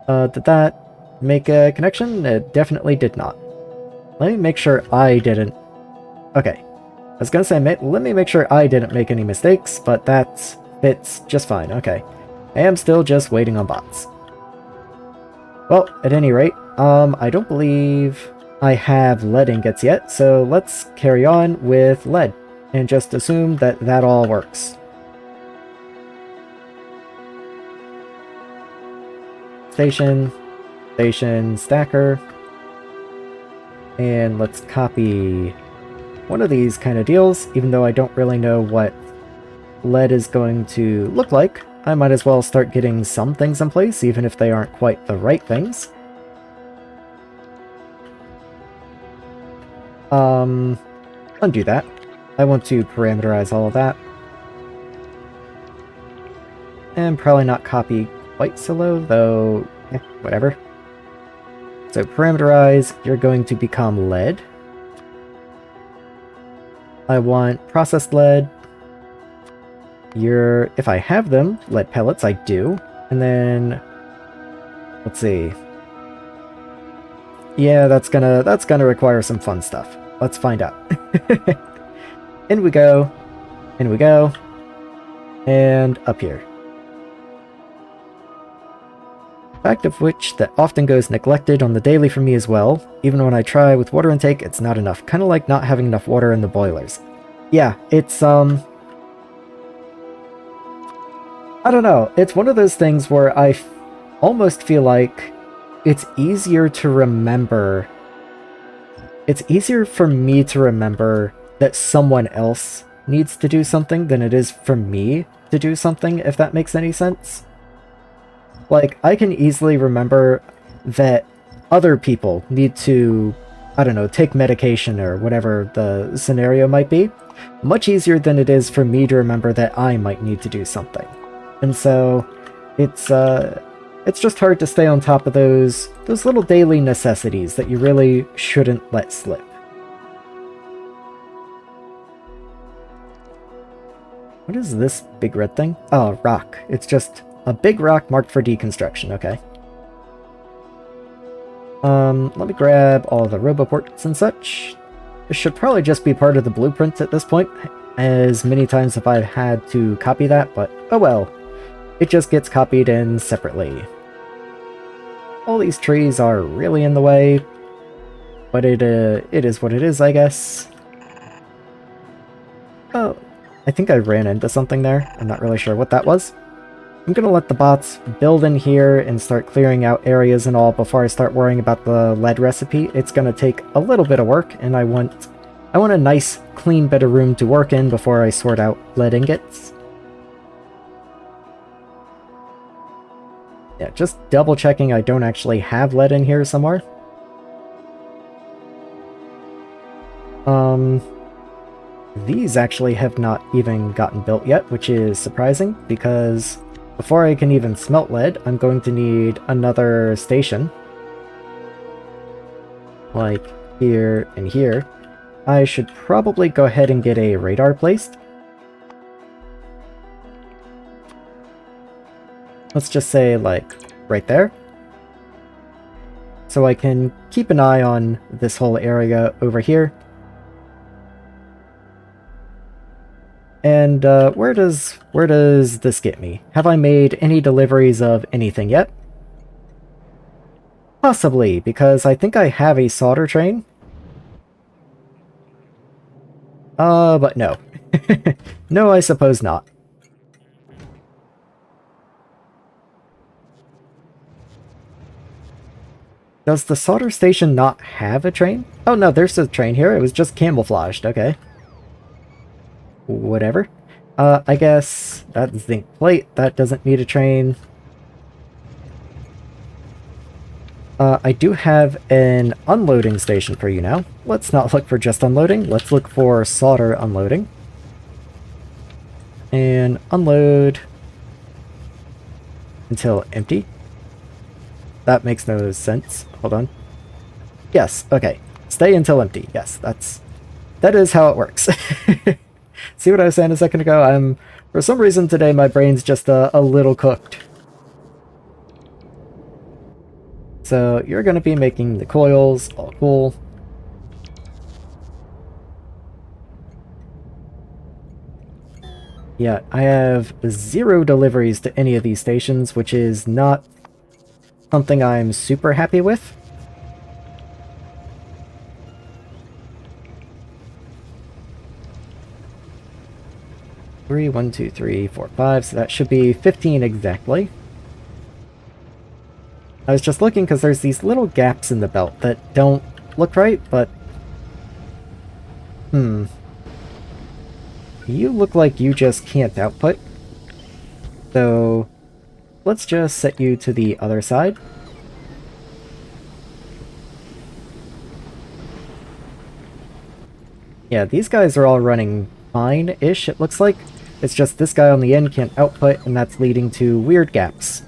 Did that make a connection? It definitely did not. Let me make sure I didn't... Okay. was gonna say, let me make sure I didn't make any mistakes, but that fits just fine. Okay. I am still just waiting on bots. Well, at any rate, I don't believe I have lead ingots yet, so let's carry on with lead, and just assume that that all works. Station, stacker, and let's copy one of these kind of deals, even though I don't really know what lead is going to look like. I might as well start getting some things in place, even if they aren't quite the right things. Undo that. I want to parameterize all of that. And probably not copy quite so low, though, whatever. So parameterize, you're going to become lead. I want processed lead. If I have them, lead pellets, I do. And then, let's see. Yeah, that's gonna require some fun stuff. Let's find out. In we go. In we go. And up here. Fact of which that often goes neglected on the daily for me as well. Even when I try with water intake, it's not enough. Kind of like not having enough water in the boilers. Yeah, it's, I don't know. It's one of those things where I almost feel like it's easier to remember. It's easier for me to remember that someone else needs to do something than it is for me to do something, if that makes any sense. Like, I can easily remember that other people need to, I don't know, take medication or whatever the scenario might be. Much easier than it is for me to remember that I might need to do something. And so, it's just hard to stay on top of those little daily necessities that you really shouldn't let slip. What is this big red thing? Oh, rock. It's just a big rock marked for deconstruction, okay. Let me grab all the roboports and such. This should probably just be part of the blueprint at this point, as many times have I had to copy that, but oh well. It just gets copied in separately. All these trees are really in the way, but it is what it is, I guess. Oh, I think I ran into something there. I'm not really sure what that was. I'm gonna let the bots build in here and start clearing out areas and all before I start worrying about the lead recipe. It's gonna take a little bit of work, and I want a nice, clean bit of room to work in before I sort out lead ingots. Yeah, just double checking I don't actually have lead in here somewhere. These actually have not even gotten built yet, which is surprising, because before I can even smelt lead, I'm going to need another station. Like here and here. I should probably go ahead and get a radar placed. Let's just say, like, right there. So I can keep an eye on this whole area over here. And where does this get me? Have I made any deliveries of anything yet? Possibly, because I think I have a solder train. But no. No, I suppose not. Does the solder station not have a train? Oh no, there's a train here. It was just camouflaged. Okay. Whatever. I guess that zinc plate, that doesn't need a train. I do have an unloading station for you now. Let's not look for just unloading. Let's look for solder unloading. And unload until empty. That makes no sense. Hold on. Yes, okay. Stay until empty. Yes, that is how it works. See what I was saying a second ago? For some reason today, my brain's just a little cooked. So you're going to be making the coils, all cool. Yeah, I have 0 deliveries to any of these stations, which is not something I'm super happy with. Three, 1, 2, 3, 4, 5, so that should be 15 exactly. I was just looking because there's these little gaps in the belt that don't look right, but... You look like you just can't output. So, let's just set you to the other side. Yeah, these guys are all running fine-ish, it looks like. It's just this guy on the end can't output, and that's leading to weird gaps.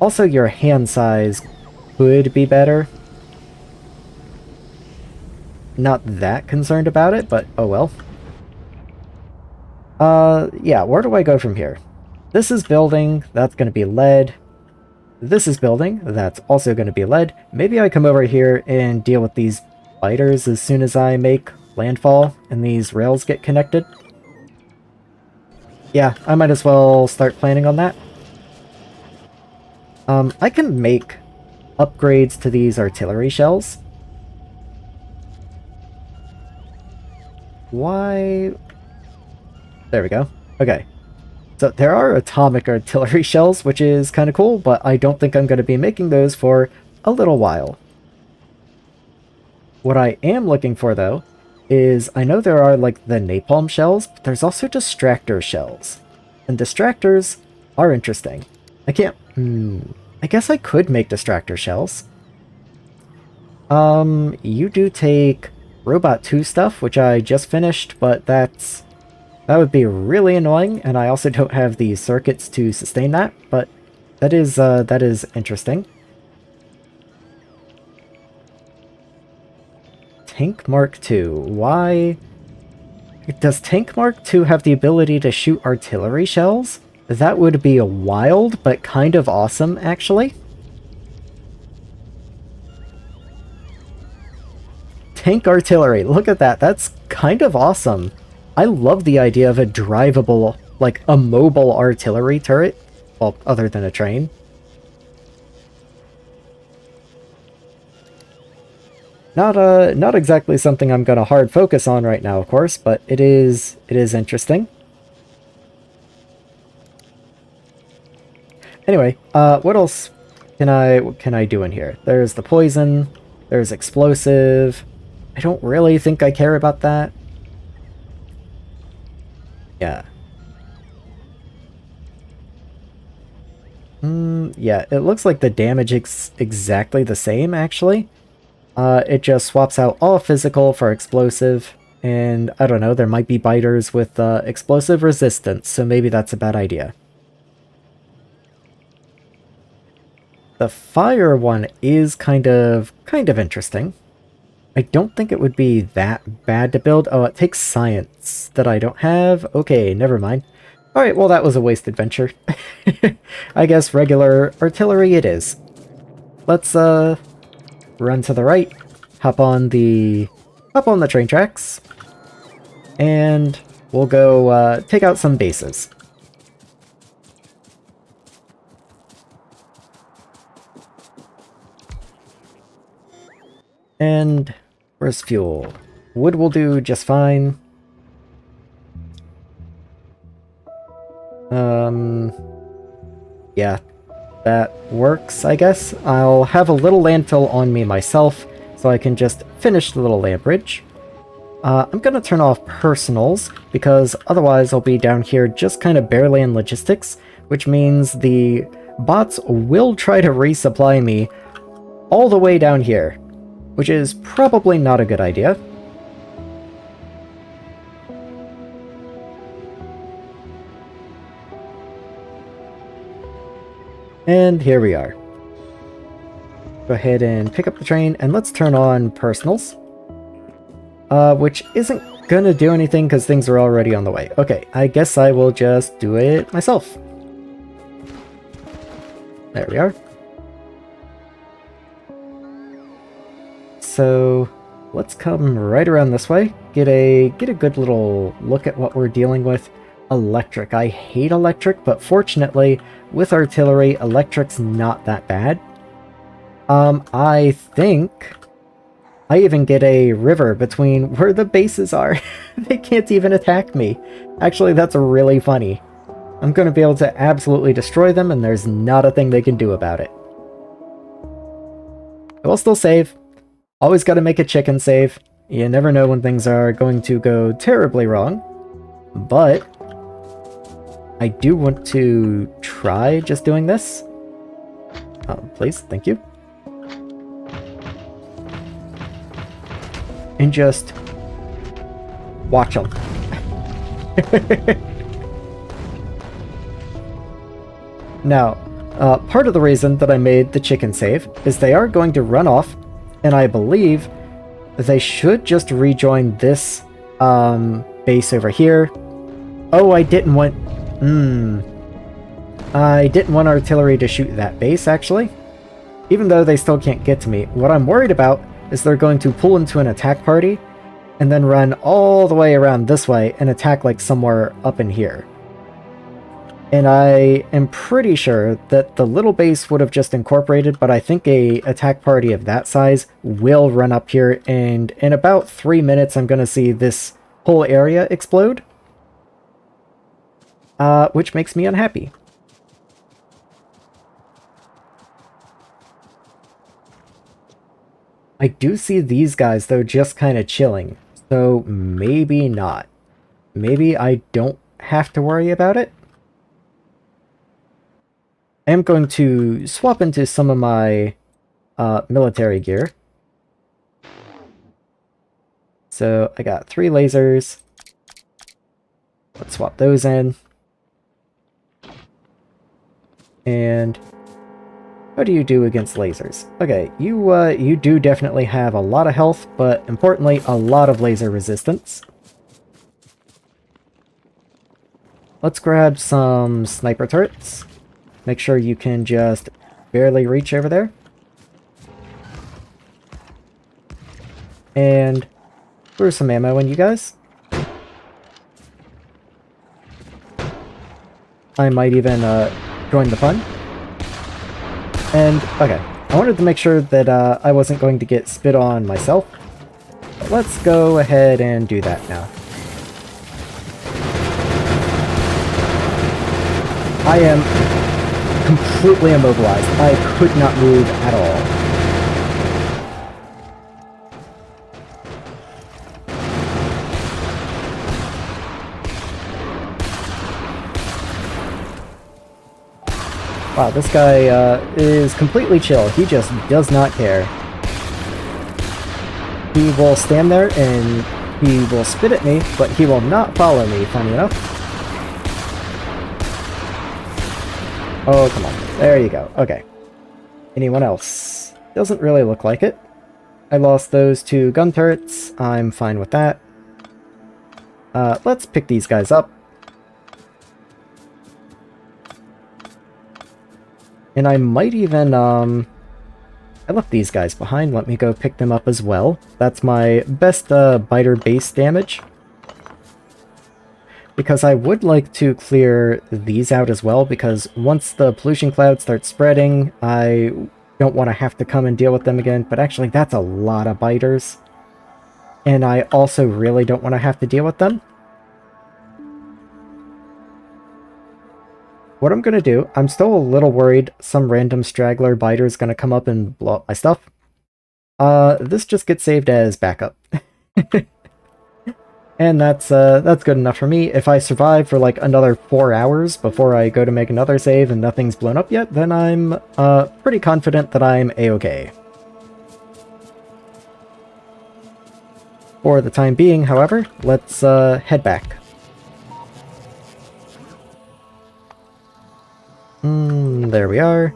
Also, your hand size could be better. Not that concerned about it, but oh well. Yeah, where do I go from here? This is building, that's gonna be lead. This is building, that's also gonna be lead. Maybe I come over here and deal with these biters as soon as I make landfall and these rails get connected. Yeah, I might as well start planning on that. I can make upgrades to these artillery shells. Why? There we go. Okay. So there are atomic artillery shells, which is kind of cool, but I don't think I'm going to be making those for a little while. What I am looking for, though, is I know there are, like, the napalm shells, but there's also distractor shells. And distractors are interesting. I can't... I guess I could make distractor shells. You do take Robot 2 stuff, which I just finished, but that would be really annoying, and I also don't have the circuits to sustain that, but that is interesting. Tank Mark II. Why? Does Tank Mark II have the ability to shoot artillery shells? That would be wild, but kind of awesome, actually. Tank artillery, look at that, that's kind of awesome. I love the idea of a drivable, like a mobile artillery turret. Well, other than a train. Not exactly something I'm gonna hard focus on right now, of course, but it is interesting. Anyway, what else can I do in here? There's the poison, there's explosive. I don't really think I care about that. Yeah. Yeah, it looks like the damage is exactly the same, actually. It just swaps out all physical for explosive, and I don't know, there might be biters with explosive resistance, so maybe that's a bad idea. The fire one is kind of interesting. I don't think it would be that bad to build. Oh, it takes science that I don't have. Okay, never mind. Alright, well that was a wasted venture. I guess regular artillery it is. Let's run to the right, hop on the train tracks, and we'll go take out some bases. And where's fuel? Wood will do just fine. Yeah, that works, I guess. I'll have a little landfill on me myself, so I can just finish the little land bridge. I'm gonna turn off personals, because otherwise I'll be down here just kind of barely in logistics, which means the bots will try to resupply me all the way down here, which is probably not a good idea. And here we are. Go ahead and pick up the train, and let's turn on personals. Which isn't gonna do anything because things are already on the way. Okay, I guess I will just do it myself. There we are. So, let's come right around this way. Get a good little look at what we're dealing with. Electric. I hate electric, but fortunately, with artillery, electric's not that bad. I think I even get a river between where the bases are. They can't even attack me. Actually, that's really funny. I'm going to be able to absolutely destroy them, and there's not a thing they can do about it. I will still save. Always got to make a chicken save. You never know when things are going to go terribly wrong. But I do want to try just doing this. Please, thank you. And just watch them. Now, part of the reason that I made the chicken save is they are going to run off, and I believe they should just rejoin this base over here. Oh, I didn't want... I didn't want artillery to shoot that base, actually. Even though they still can't get to me. What I'm worried about is they're going to pull into an attack party and then run all the way around this way and attack like somewhere up in here. And I am pretty sure that the little base would have just incorporated, but I think a attack party of that size will run up here, and in about 3 minutes I'm going to see this whole area explode. Which makes me unhappy. I do see these guys, though, just kind of chilling. So maybe not. Maybe I don't have to worry about it. I am going to swap into some of my military gear. So I got 3 lasers. Let's swap those in. And what do you do against lasers? Okay, you do definitely have a lot of health, but importantly, a lot of laser resistance. Let's grab some sniper turrets. Make sure you can just barely reach over there. And throw some ammo in you guys. I might even join the fun. And, okay, I wanted to make sure that I wasn't going to get spit on myself. But let's go ahead and do that now. I am completely immobilized. I could not move at all. Wow, this guy is completely chill. He just does not care. He will stand there and he will spit at me, but he will not follow me, funny enough. Oh, come on. There you go. Okay. Anyone else? Doesn't really look like it. I lost those 2 gun turrets. I'm fine with that. Let's pick these guys up. And I might even, I left these guys behind. Let me go pick them up as well. That's my best biter base damage. Because I would like to clear these out as well, because once the pollution cloud starts spreading, I don't want to have to come and deal with them again. But actually, that's a lot of biters. And I also really don't want to have to deal with them. What I'm going to do, I'm still a little worried some random straggler biter is going to come up and blow up my stuff. This just gets saved as backup. And that's good enough for me. If I survive for like another 4 hours before I go to make another save and nothing's blown up yet, then I'm pretty confident that I'm a-okay. For the time being, however, let's head back. There we are.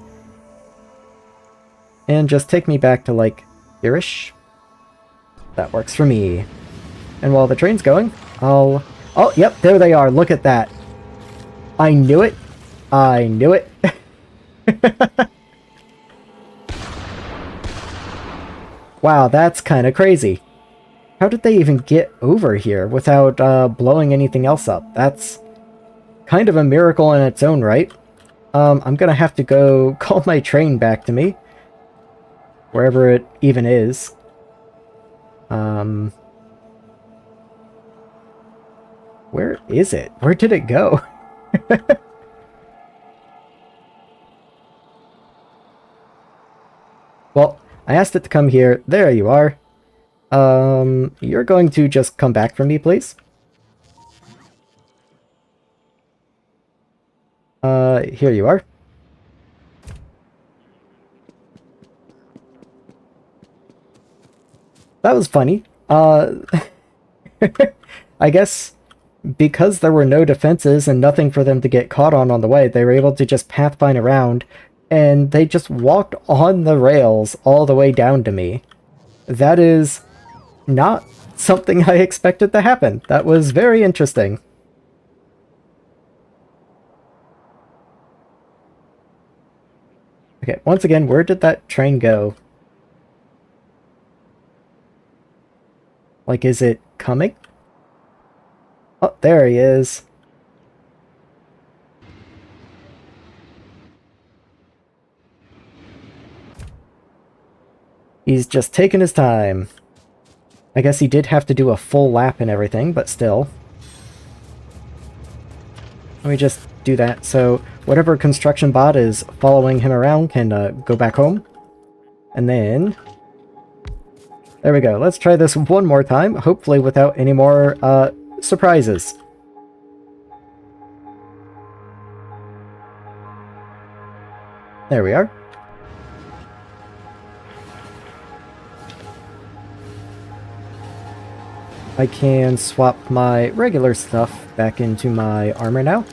And just take me back to, like, here-ish. That works for me. And while the train's going, I'll... Oh, yep, there they are. Look at that. I knew it. I knew it. Wow, that's kind of crazy. How did they even get over here without blowing anything else up? That's kind of a miracle in its own right. I'm gonna have to go call my train back to me. Wherever it even is. Where is it? Where did it go? Well, I asked it to come here. There you are. You're going to just come back for me, please? Here you are. That was funny. I guess because there were no defenses and nothing for them to get caught on the way, they were able to just pathfind around, and they just walked on the rails all the way down to me. That is not something I expected to happen. That was very interesting. Okay, once again, where did that train go? Like, is it coming? Oh, there he is. He's just taking his time. I guess he did have to do a full lap and everything, but still. Let me just do that so whatever construction bot is following him around can go back home. And then... there we go. Let's try this one more time, hopefully without any more surprises. There we are. I can swap my regular stuff back into my armor now.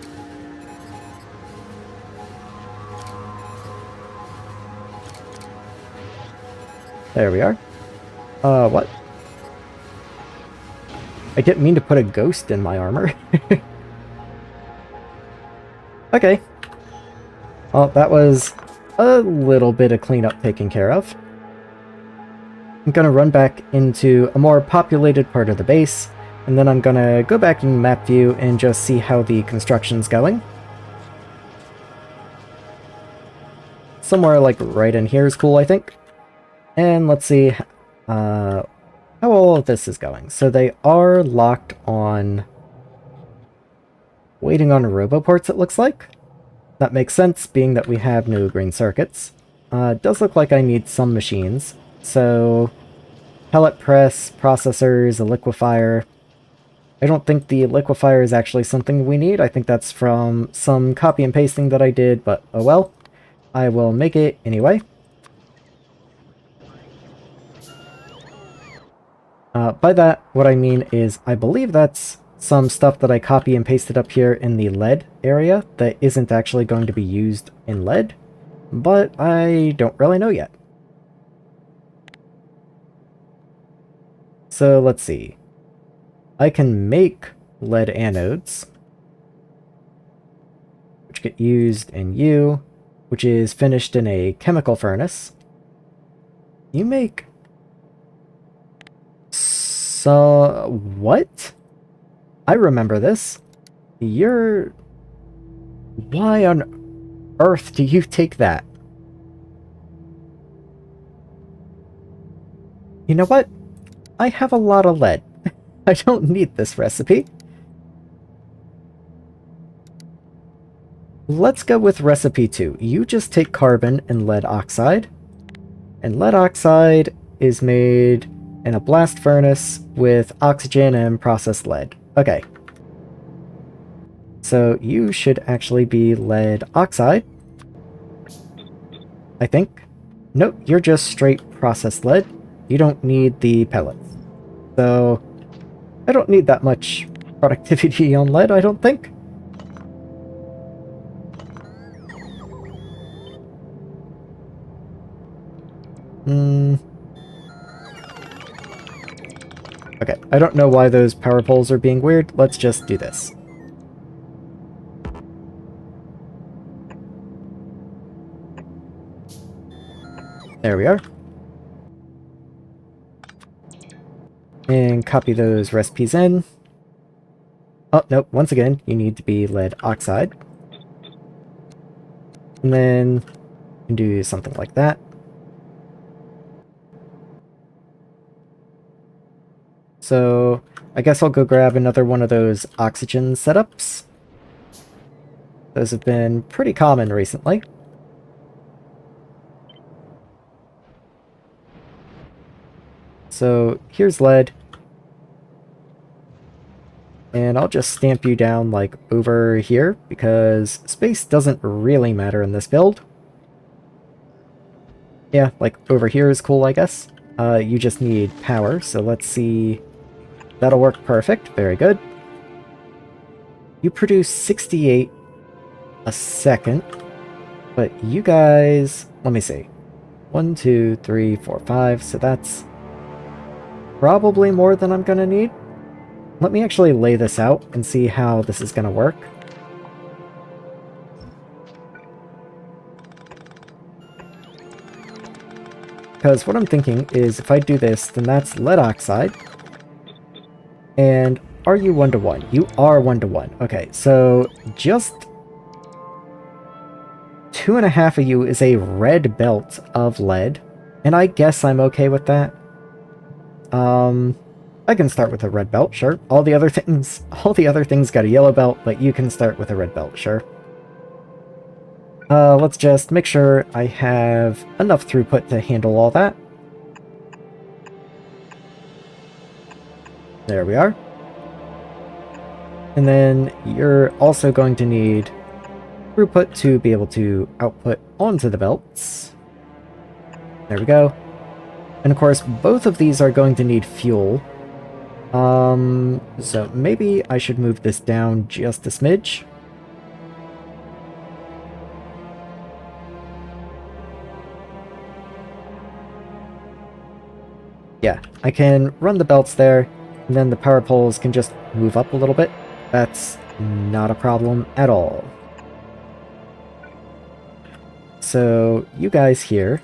There we are. What? I didn't mean to put a ghost in my armor. Okay. Well, that was a little bit of cleanup taken care of. I'm gonna run back into a more populated part of the base, and then I'm gonna go back in map view and just see how the construction's going. Somewhere like right in here is cool, I think. And let's see how all of this is going. So they are locked on... waiting on roboports, it looks like. That makes sense, being that we have no green circuits. It does look like I need some machines. So, pellet press, processors, a liquefier. I don't think the liquefier is actually something we need. I think that's from some copy and pasting that I did, but oh well. I will make it anyway. By that, what I mean is, I believe that's some stuff that I copy and pasted up here in the lead area that isn't actually going to be used in lead, but I don't really know yet. So let's see. I can make lead anodes, which get used in U, which is finished in a chemical furnace. You make... so... what? I remember this. You're... why on earth do you take that? You know what? I have a lot of lead. I don't need this recipe. Let's go with recipe 2. You just take carbon and lead oxide. And lead oxide is made in a blast furnace with oxygen and processed lead. Okay. So you should actually be lead oxide. I think. Nope, you're just straight processed lead. You don't need the pellets. So I don't need that much productivity on lead, I don't think. Okay, I don't know why those power poles are being weird. Let's just do this. There we are. And copy those recipes in. Oh, nope, once again, you need to be lead oxide. And then you can do something like that. So I guess I'll go grab another one of those oxygen setups. Those have been pretty common recently. So here's lead. And I'll just stamp you down like over here because space doesn't really matter in this build. Yeah, like over here is cool, I guess. You just need power, so let's see. That'll work perfect. Very good. You produce 68 a second, but you guys, let me see. 1, 2, 3, 4, 5, so that's probably more than I'm gonna need. Let me actually lay this out and see how this is gonna work. Because what I'm thinking is if I do this, then that's lead oxide. And are you 1-to-1? You are 1-to-1. Okay, so just 2.5 of you is a red belt of lead. And I guess I'm okay with that. I can start with a red belt, sure. All the other things got a yellow belt, but you can start with a red belt, sure. Let's just make sure I have enough throughput to handle all that. There we are. And then you're also going to need throughput to be able to output onto the belts. There we go. And of course, both of these are going to need fuel. So maybe I should move this down just a smidge. Yeah, I can run the belts there, and then the power poles can just move up a little bit. That's not a problem at all. So you guys here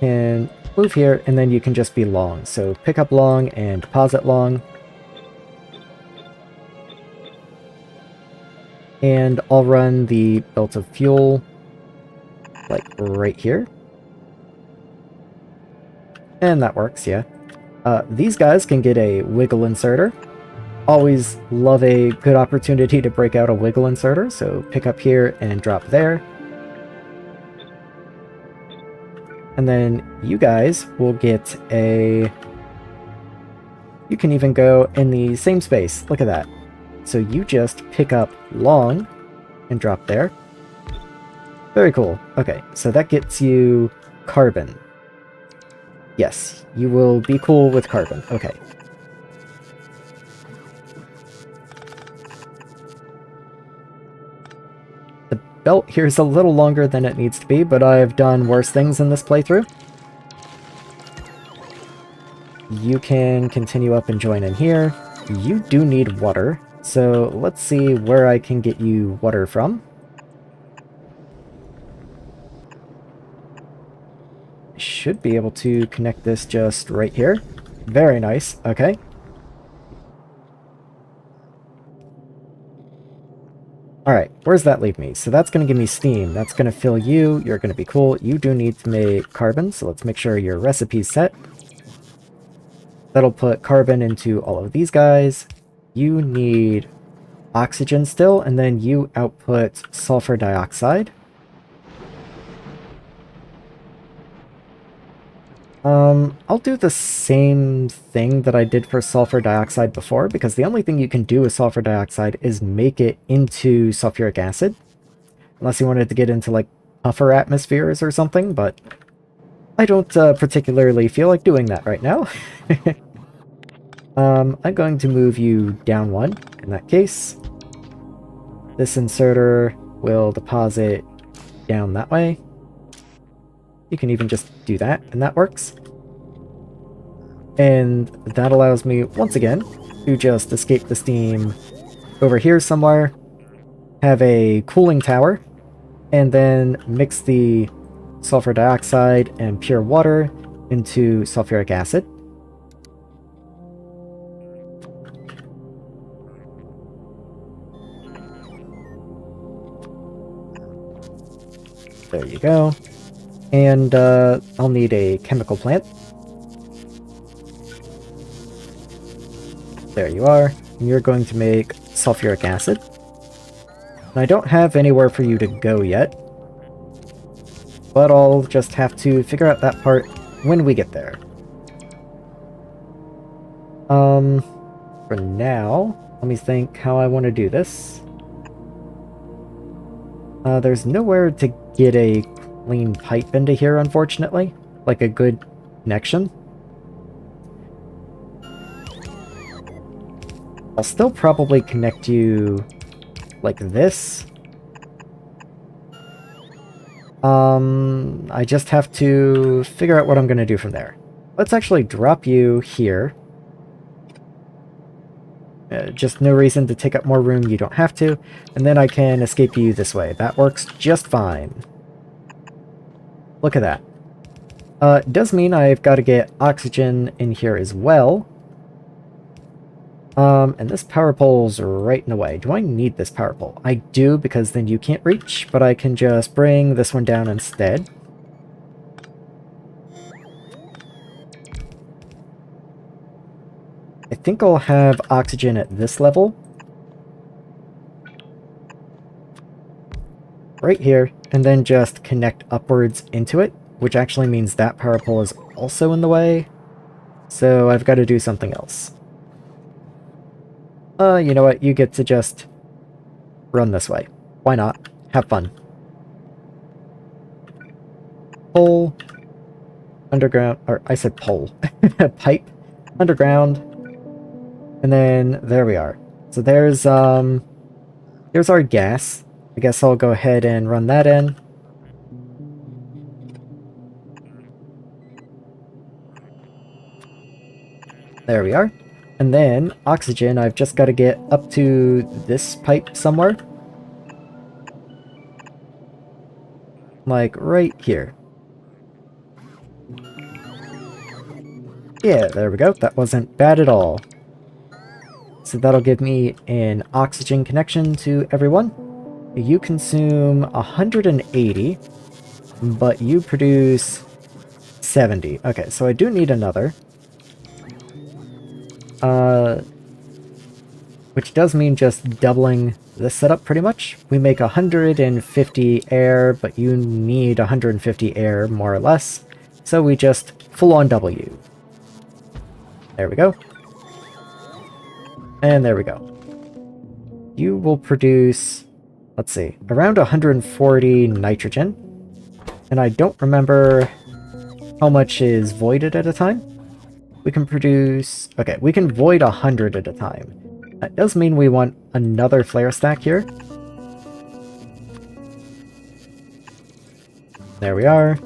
can move here, and then you can just be long. So pick up long and deposit long. And I'll run the belt of fuel, like right here. And that works, yeah. These guys can get a wiggle inserter. Always love a good opportunity to break out a wiggle inserter, so pick up here and drop there. And then you guys will get a... You can even go in the same space. Look at that. So you just pick up long and drop there. Very cool. Okay, so that gets you carbon. Yes, you will be cool with carbon. Okay. The belt here is a little longer than it needs to be, but I've done worse things in this playthrough. You can continue up and join in here. You do need water, so let's see where I can get you water from. Should be able to connect this just right here. Very nice. Okay. Alright, where's that leave me? So that's going to give me steam. That's going to fill you. You're going to be cool. You do need to make carbon, so let's make sure your recipe's set. That'll put carbon into all of these guys. You need oxygen still, and then you output sulfur dioxide. I'll do the same thing that I did for sulfur dioxide before, because the only thing you can do with sulfur dioxide is make it into sulfuric acid. Unless you wanted to get into, like, puffer atmospheres or something, but I don't particularly feel like doing that right now. I'm going to move you down one, in that case. This inserter will deposit down that way. You can even just do that, and that works. And that allows me, once again, to just escape the steam over here somewhere, have a cooling tower, and then mix the sulfur dioxide and pure water into sulfuric acid. There you go. And I'll need a chemical plant. There you are. And you're going to make sulfuric acid. And I don't have anywhere for you to go yet, but I'll just have to figure out that part when we get there. For now, let me think how I want to do this. There's nowhere to get a clean pipe into here, unfortunately. Like a good connection. I'll still probably connect you like this. I just have to figure out what I'm going to do from there. Let's actually drop you here. Just no reason to take up more room, you don't have to. And then I can escape you this way. That works just fine. Look at that. It does mean I've got to get oxygen in here as well. And this power pole's right in the way. Do I need this power pole? I do, because then you can't reach, but I can just bring this one down instead. I think I'll have oxygen at this level. Right here, and then just connect upwards into it, which actually means that power pole is also in the way. So I've got to do something else. You know what? You get to just run this way. Why not? Have fun. Pole. Underground. Or, I said pole. Pipe. Underground. And then, there we are. So there's our gas. I guess I'll go ahead and run that in. There we are. And then, oxygen, I've just got to get up to this pipe somewhere. Like, right here. Yeah, there we go. That wasn't bad at all. So that'll give me an oxygen connection to everyone. You consume 180, but you produce 70. Okay, so I do need another. Which does mean just doubling this setup pretty much. We make 150 air, but you need 150 air more or less. So we just full on double you. There we go. And there we go. You will produce, let's see, around 140 nitrogen. And I don't remember how much is voided at a time. We can produce... Okay, we can void 100 at a time. That does mean we want another flare stack here. There we are.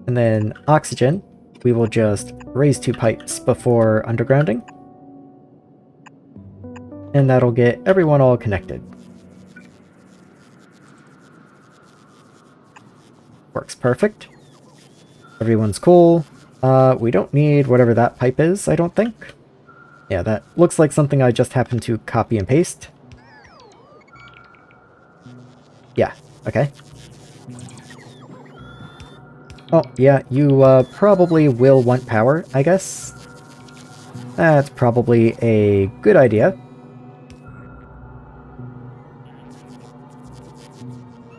And then oxygen. We will just raise 2 pipes before undergrounding. And that'll get everyone all connected. Works perfect. Everyone's cool. We don't need whatever that pipe is, I don't think. Yeah, that looks like something I just happened to copy and paste. Yeah, okay. Oh, yeah, you probably will want power, I guess. That's probably a good idea.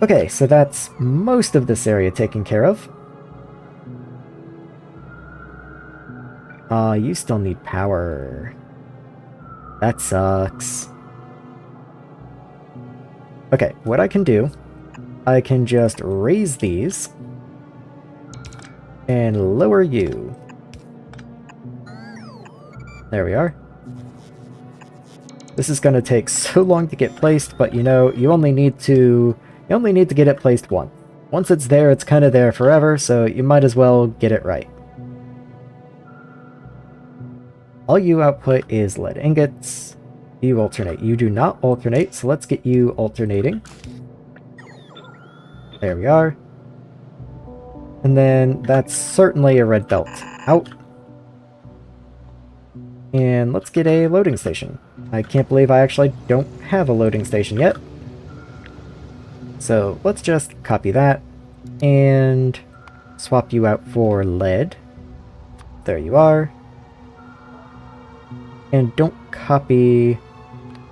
Okay, so that's most of this area taken care of. You still need power. That sucks. Okay, what I can do, I can just raise these and lower you. There we are. This is going to take so long to get placed, but you know, you only need to get it placed once. Once it's there, it's kind of there forever, so you might as well get it right. All you output is lead ingots. You alternate. You do not alternate, so let's get you alternating. There we are. And then that's certainly a red belt. Out. And let's get a loading station. I can't believe I actually don't have a loading station yet. So let's just copy that and swap you out for lead. There you are. And don't copy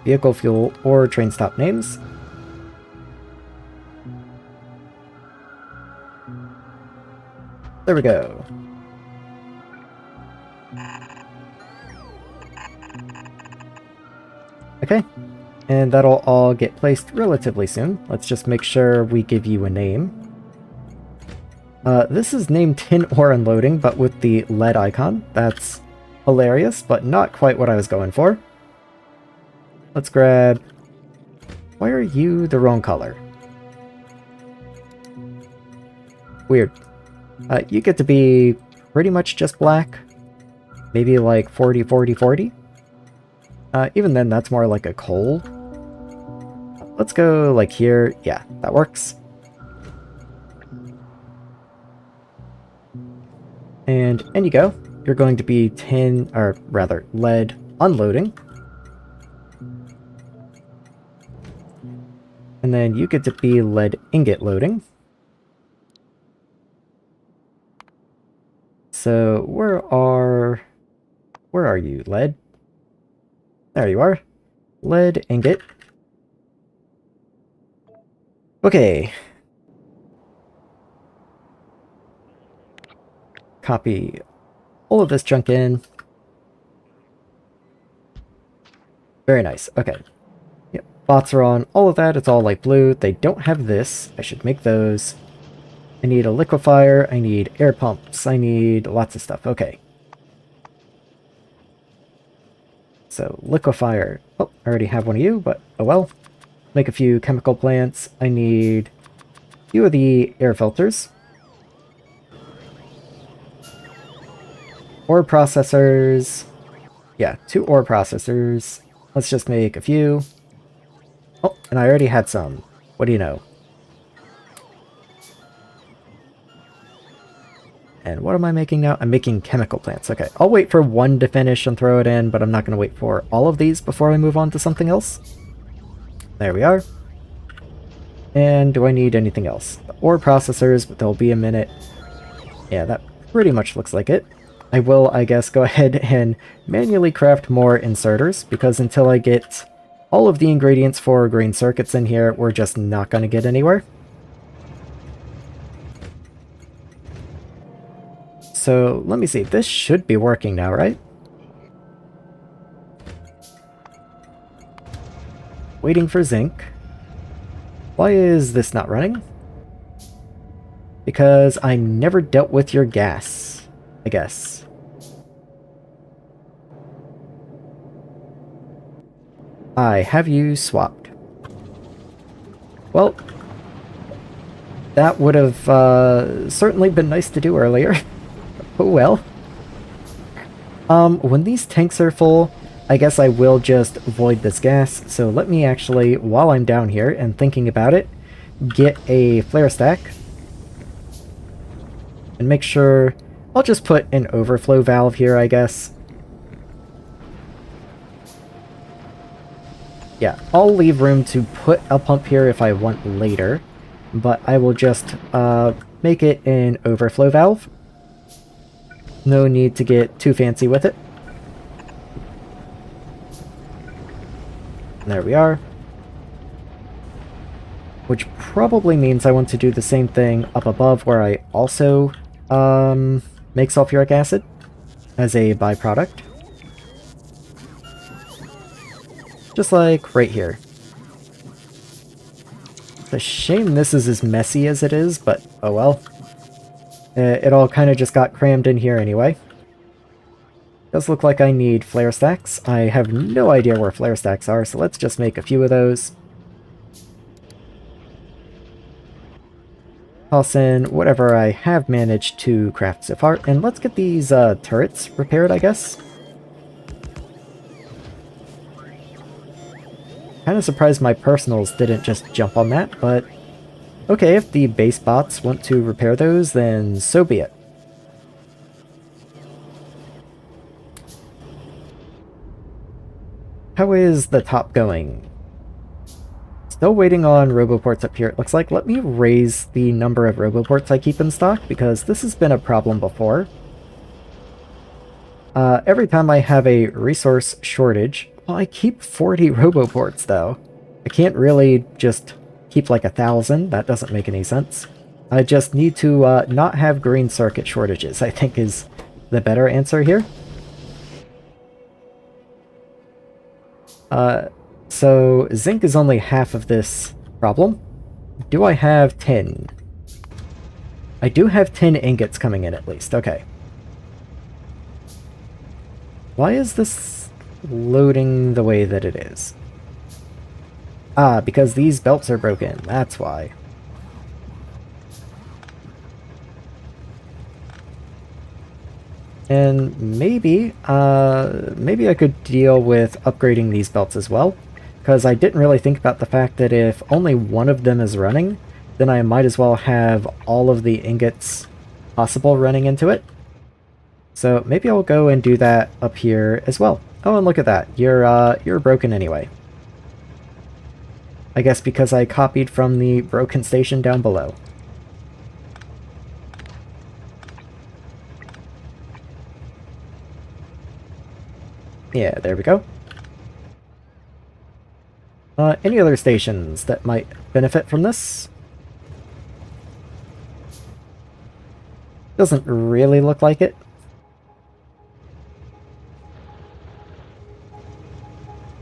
vehicle fuel or train stop names. There we go. Okay, and that'll all get placed relatively soon. Let's just make sure we give you a name. This is named Tin Ore Unloading, but with the lead icon. That's hilarious, but not quite what I was going for. Let's grab... Why are you the wrong color? Weird. You get to be pretty much just black. Maybe like 40, 40, 40. Even then, that's more like a coal. Let's go like here. Yeah, that works. And in you go. You're going to be tin, or rather, lead unloading. And then you get to be lead ingot loading. So where are you, lead? There you are. Lead ingot. Okay. Copy all of this junk in. Very nice. Okay. Yep. Bots are on all of that. It's all light blue. They don't have this. I should make those. I need a liquefier. I need air pumps. I need lots of stuff. Okay. So, liquefier. Oh, I already have one of you, but oh well. Make a few chemical plants. I need a few of the air filters. Ore processors. Yeah, 2 ore processors. Let's just make a few. Oh, and I already had some. What do you know? And what am I making now? I'm making chemical plants. Okay, I'll wait for one to finish and throw it in, but I'm not going to wait for all of these before I move on to something else. There we are. And do I need anything else? The ore processors, but there'll be a minute. Yeah, that pretty much looks like it. I will, I guess, go ahead and manually craft more inserters, because until I get all of the ingredients for green circuits in here, we're just not going to get anywhere. So, let me see. This should be working now, right? Waiting for zinc. Why is this not running? Because I never dealt with your gas, I guess. I have you swapped. Well, that would have certainly been nice to do earlier. Oh well. When these tanks are full, I guess I will just void this gas. So let me actually, while I'm down here and thinking about it, get a flare stack. And make sure... I'll just put an overflow valve here, I guess. Yeah, I'll leave room to put a pump here if I want later, but I will just make it an overflow valve. No need to get too fancy with it. There we are. Which probably means I want to do the same thing up above where I also make sulfuric acid as a byproduct. Just like right here. It's a shame this is as messy as it is, but oh well. It all kind of just got crammed in here anyway. Does look like I need flare stacks. I have no idea where flare stacks are, so let's just make a few of those. Toss in whatever I have managed to craft so far, and let's get these turrets repaired, I guess. Kind of surprised my personals didn't just jump on that, but okay, if the base bots want to repair those, then so be it. How is the top going? Still waiting on roboports up here, it looks like. Let me raise the number of roboports I keep in stock, because this has been a problem before. Every time I have a resource shortage, well, I keep 40 roboports, though. I can't really just keep like 1,000, that doesn't make any sense. I just need to not have green circuit shortages, I think is the better answer here. So zinc is only half of this problem. Do I have 10? I do have 10 ingots coming in at least, okay. Why is this loading the way that it is? Ah, because these belts are broken, that's why. And maybe I could deal with upgrading these belts as well, because I didn't really think about the fact that if only one of them is running, then I might as well have all of the ingots possible running into it. So maybe I'll go and do that up here as well. Oh, and look at that. You're broken anyway. I guess because I copied from the broken station down below. Yeah, there we go. Any other stations that might benefit from this? Doesn't really look like it.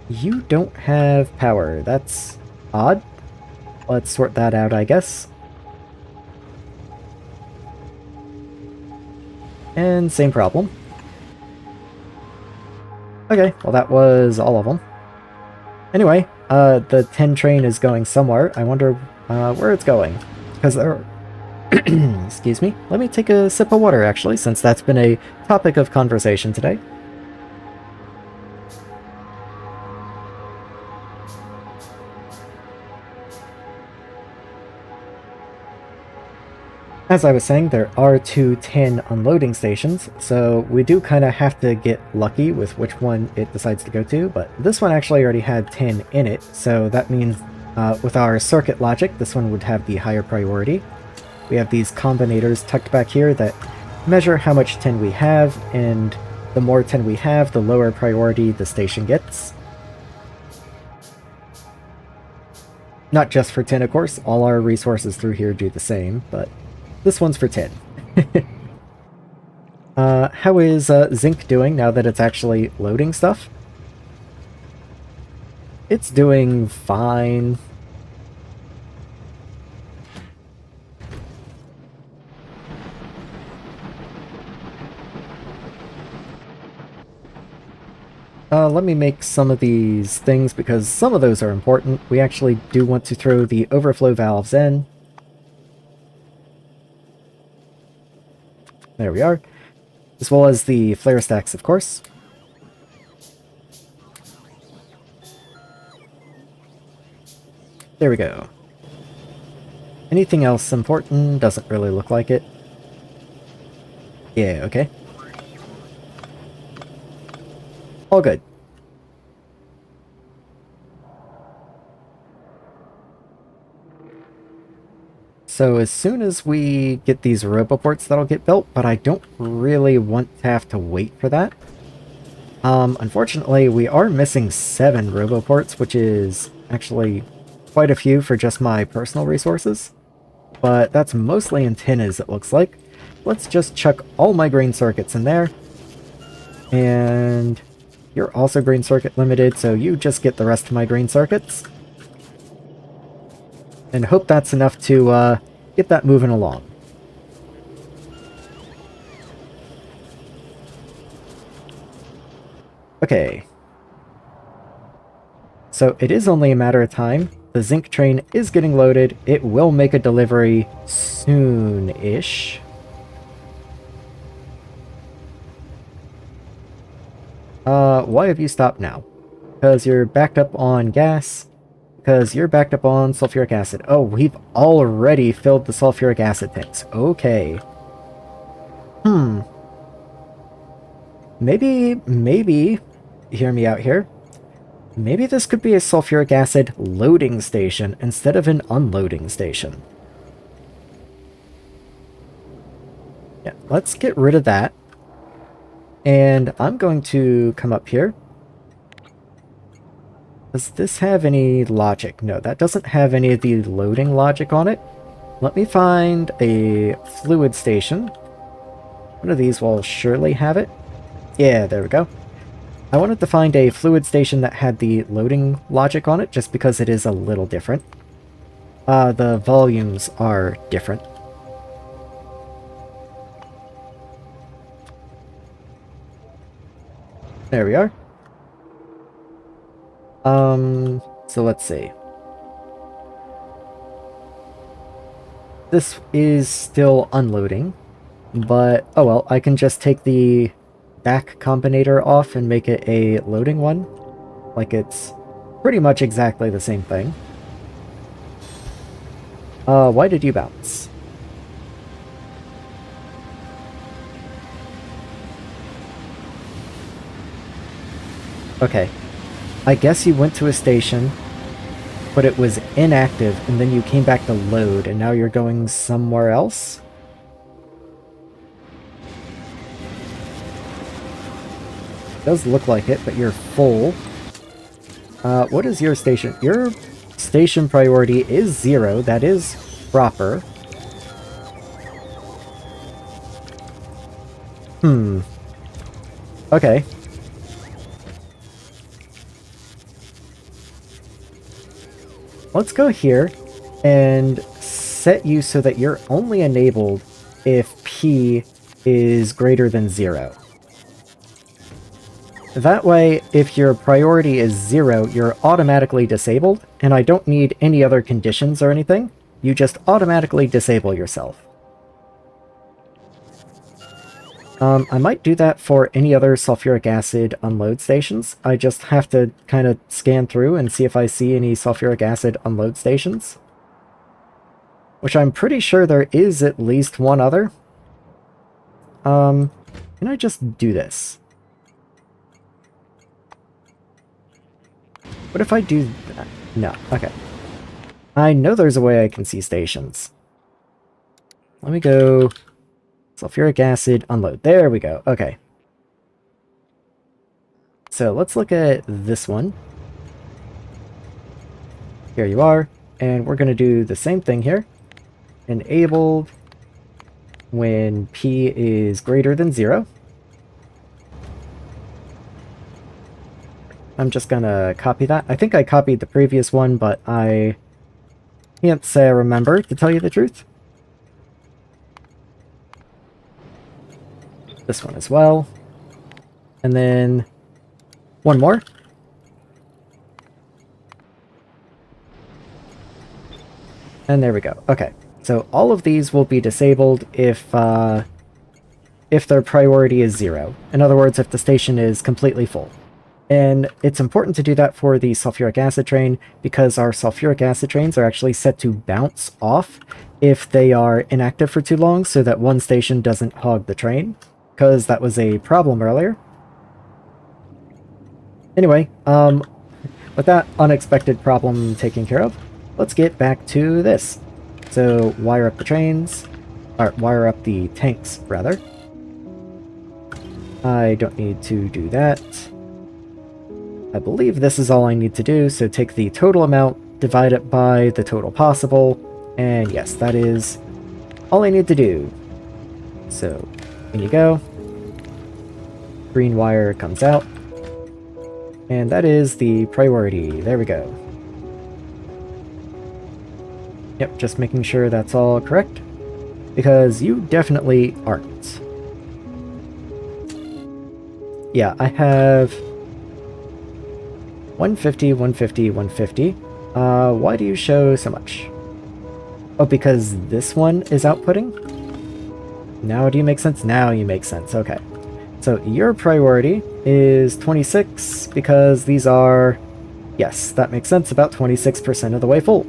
You don't have power. That's odd. Let's sort that out, I guess. And same problem. Okay, well that was all of them. Anyway, the 10 train is going somewhere. I wonder where it's going. Because there... Excuse me. Let me take a sip of water, actually, since that's been a topic of conversation today. As I was saying, there are 2 10 unloading stations, so we do kind of have to get lucky with which one it decides to go to, but this one actually already had 10 in it, so that means with our circuit logic, this one would have the higher priority. We have these combinators tucked back here that measure how much 10 we have, and the more 10 we have, the lower priority the station gets. Not just for 10, of course, all our resources through here do the same, but this one's for 10. How is zinc doing now that it's actually loading stuff? It's doing fine. Let me make some of these things because some of those are important. We actually do want to throw the overflow valves in. There we are. As well as the flare stacks, of course. There we go. Anything else important? Doesn't really look like it. Yeah, okay. All good. So as soon as we get these roboports, that'll get built, but I don't really want to have to wait for that. Unfortunately, we are missing 7 roboports, which is actually quite a few for just my personal resources. But that's mostly antennas, it looks like. Let's just chuck all my green circuits in there. And you're also green circuit limited, so you just get the rest of my green circuits. And hope that's enough to get that moving along. Okay. So it is only a matter of time. The zinc train is getting loaded. It will make a delivery soon-ish. Why have you stopped now? Because you're backed up on gas? Because you're backed up on sulfuric acid. Oh, we've already filled the sulfuric acid tanks. Okay. Maybe, hear me out here. Maybe this could be a sulfuric acid loading station instead of an unloading station. Yeah, let's get rid of that. And I'm going to come up here. Does this have any logic? No, that doesn't have any of the loading logic on it. Let me find a fluid station. One of these will surely have it. Yeah, there we go. I wanted to find a fluid station that had the loading logic on it, just because it is a little different. The volumes are different. There we are. So let's see. This is still unloading, but oh well, I can just take the back combinator off and make it a loading one. Like it's pretty much exactly the same thing. Why did you bounce? Okay. I guess you went to a station, but it was inactive, and then you came back to load, and now you're going somewhere else? It does look like it, but you're full. What is your station? Your station priority is 0. That is proper. Okay. Let's go here and set you so that you're only enabled if P is greater than 0. That way, if your priority is 0, you're automatically disabled, and I don't need any other conditions or anything. You just automatically disable yourself. I might do that for any other sulfuric acid unload stations. I just have to kind of scan through and see if I see any sulfuric acid unload stations. Which I'm pretty sure there is at least one other. Can I just do this? What if I do that? No, okay. I know there's a way I can see stations. Let me go... sulfuric acid, unload. There we go. Okay. So let's look at this one. Here you are. And we're going to do the same thing here. Enabled when P is greater than 0. I'm just going to copy that. I think I copied the previous one, but I can't say I remember, to tell you the truth. This one as well. And then one more. And there we go. Okay. So all of these will be disabled if their priority is 0. In other words, if the station is completely full. And it's important to do that for the sulfuric acid train because our sulfuric acid trains are actually set to bounce off if they are inactive for too long so that one station doesn't hog the train. Because that was a problem earlier. Anyway, with that unexpected problem taken care of, let's get back to this. So, wire up the trains, or wire up the tanks, rather. I don't need to do that. I believe this is all I need to do, so take the total amount, divide it by the total possible, and yes, that is all I need to do. So, in you go. Green wire comes out. And that is the priority. There we go. Yep, just making sure that's all correct. Because you definitely aren't. Yeah, I have 150, 150, 150. Why do you show so much? Oh, because this one is outputting? Now do you make sense? Now you make sense, okay. So your priority is 26 because these are Yes, that makes sense. About 26% of the way full.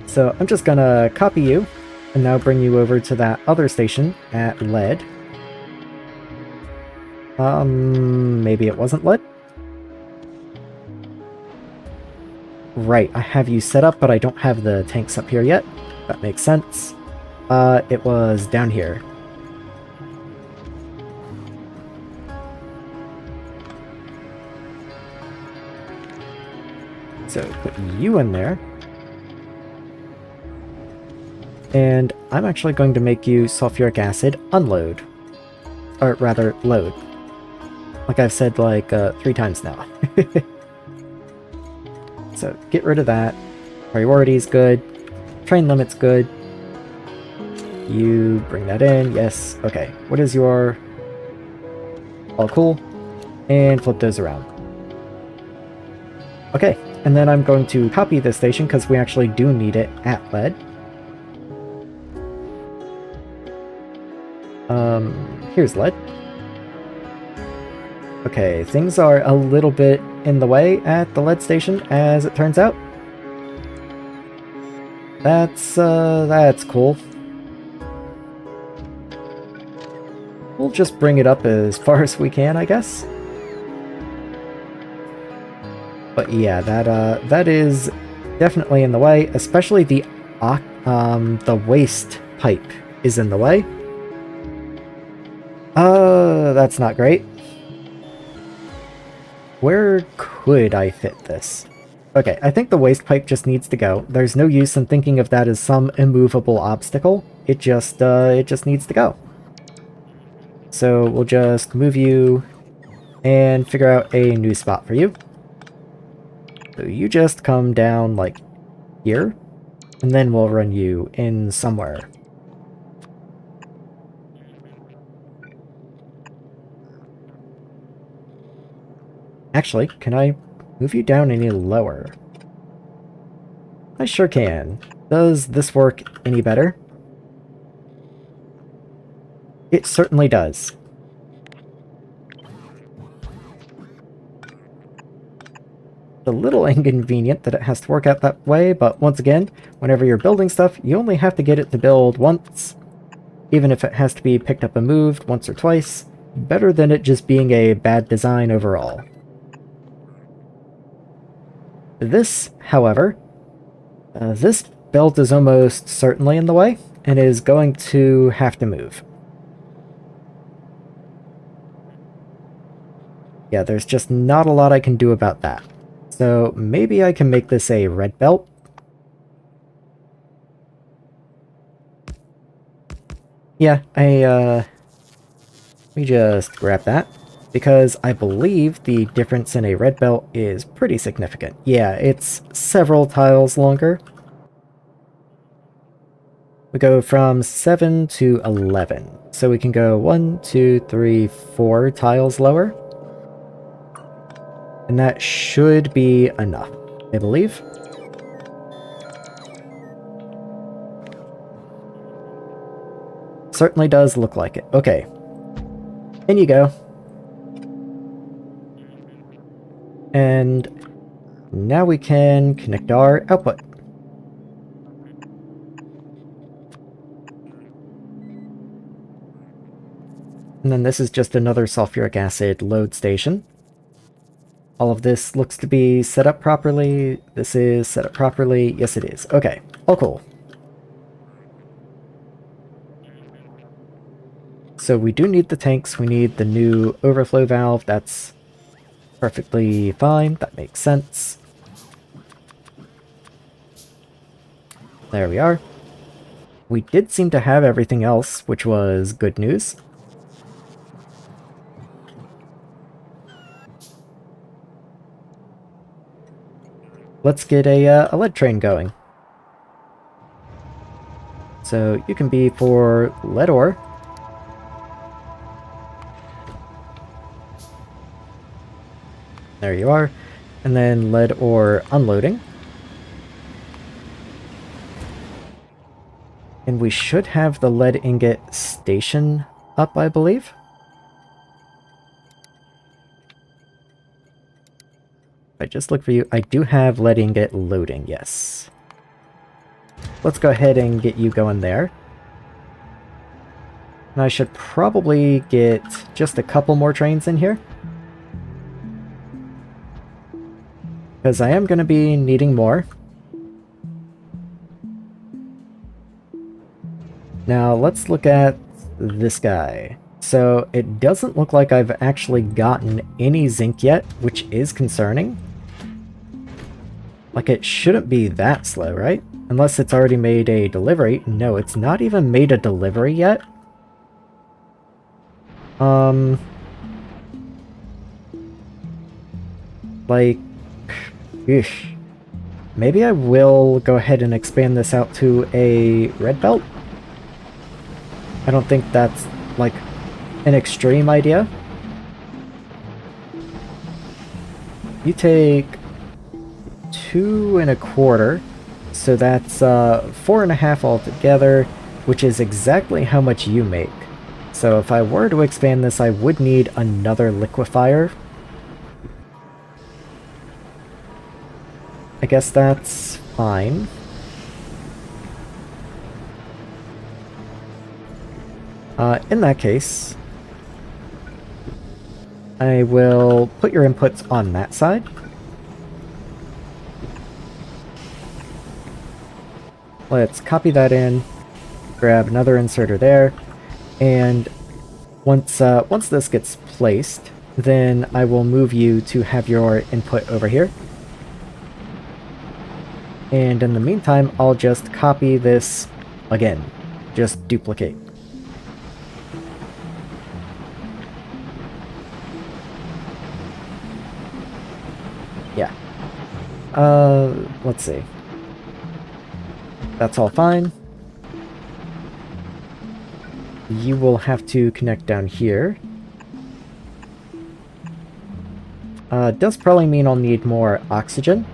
So I'm just gonna copy you and now bring you over to that other station at lead. Maybe it wasn't lead? Right, I have you set up, but I don't have the tanks up here yet. That makes sense. It was down here. So put you in there. And I'm actually going to make you sulfuric acid unload. Or rather, load. Like I've said like 3 times now. So get rid of that. Priority's good. Train limit's good. You bring that in. Yes. Okay. What is your... All cool. And flip those around. Okay. And then I'm going to copy this station because we actually do need it at lead. Here's lead. Okay, things are a little bit in the way at the lead station, as it turns out. That's cool. We'll just bring it up as far as we can, I guess. But yeah, that is definitely in the way, especially the waste pipe is in the way. That's not great. Where could I fit this? Okay, I think the waste pipe just needs to go. There's no use in thinking of that as some immovable obstacle. It just needs to go. So we'll just move you and figure out a new spot for you. So you just come down like here, and then we'll run you in somewhere. Actually, can I move you down any lower? I sure can. Does this work any better? It certainly does. It's a little inconvenient that it has to work out that way, but once again, whenever you're building stuff, you only have to get it to build once. Even if it has to be picked up and moved once or twice, better than it just being a bad design overall. This, however, this belt is almost certainly in the way, and is going to have to move. Yeah, there's just not a lot I can do about that. So maybe I can make this a red belt. Yeah, let me just grab that. Because I believe the difference in a red belt is pretty significant. Yeah, it's several tiles longer. We go from 7 to 11. So we can go 1, 2, 3, 4 tiles lower. And that should be enough, I believe. Certainly does look like it. Okay. In you go. And now we can connect our output. And then this is just another sulfuric acid load station. All of this looks to be set up properly. This is set up properly. Yes, it is. Okay, all cool. So we do need the tanks. We need the new overflow valve. That's perfectly fine. That makes sense. There we are. We did seem to have everything else, which was good news. Let's get a lead train going. So you can be for lead ore. There you are. And then lead ore unloading. And we should have the lead ingot station up, I believe. I just look for you. I do have lead ingot loading, yes. Let's go ahead and get you going there. And I should probably get just a couple more trains in here, because I am going to be needing more. Now let's look at this guy. So it doesn't look like I've actually gotten any zinc yet, which is concerning. Like, it shouldn't be that slow, right? Unless it's already made a delivery. No, it's not even made a delivery yet. Like, eesh. Maybe I will go ahead and expand this out to a red belt. I don't think that's, like, an extreme idea. You take 2 1/4, so that's 4 1/2 altogether, which is exactly how much you make. So if I were to expand this, I would need another liquefier. I guess that's fine. In that case, I will put your inputs on that side. Let's copy that in, grab another inserter there, and once this gets placed, then I will move you to have your input over here. And in the meantime, I'll just copy this again. Just duplicate. Yeah. Let's see. That's all fine. You will have to connect down here. Does probably mean I'll need more oxygen.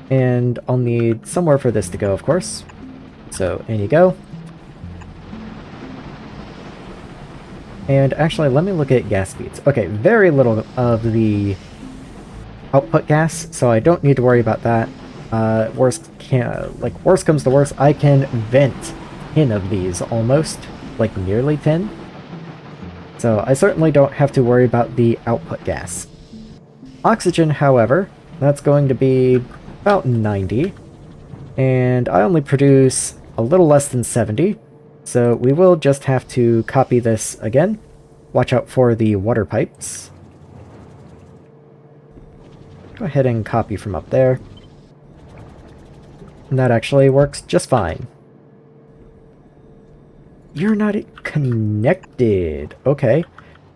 And I'll need somewhere for this to go, of course. So, in you go. And actually, let me look at gas speeds. Okay, very little of the output gas, so I don't need to worry about that. Worst comes to worst, I can vent 10 of these almost, like nearly 10. So I certainly don't have to worry about the output gas. Oxygen, however, that's going to be about 90, and I only produce a little less than 70, so we will just have to copy this again. Watch out for the water pipes. Go ahead and copy from up there. And that actually works just fine. You're not connected. Okay.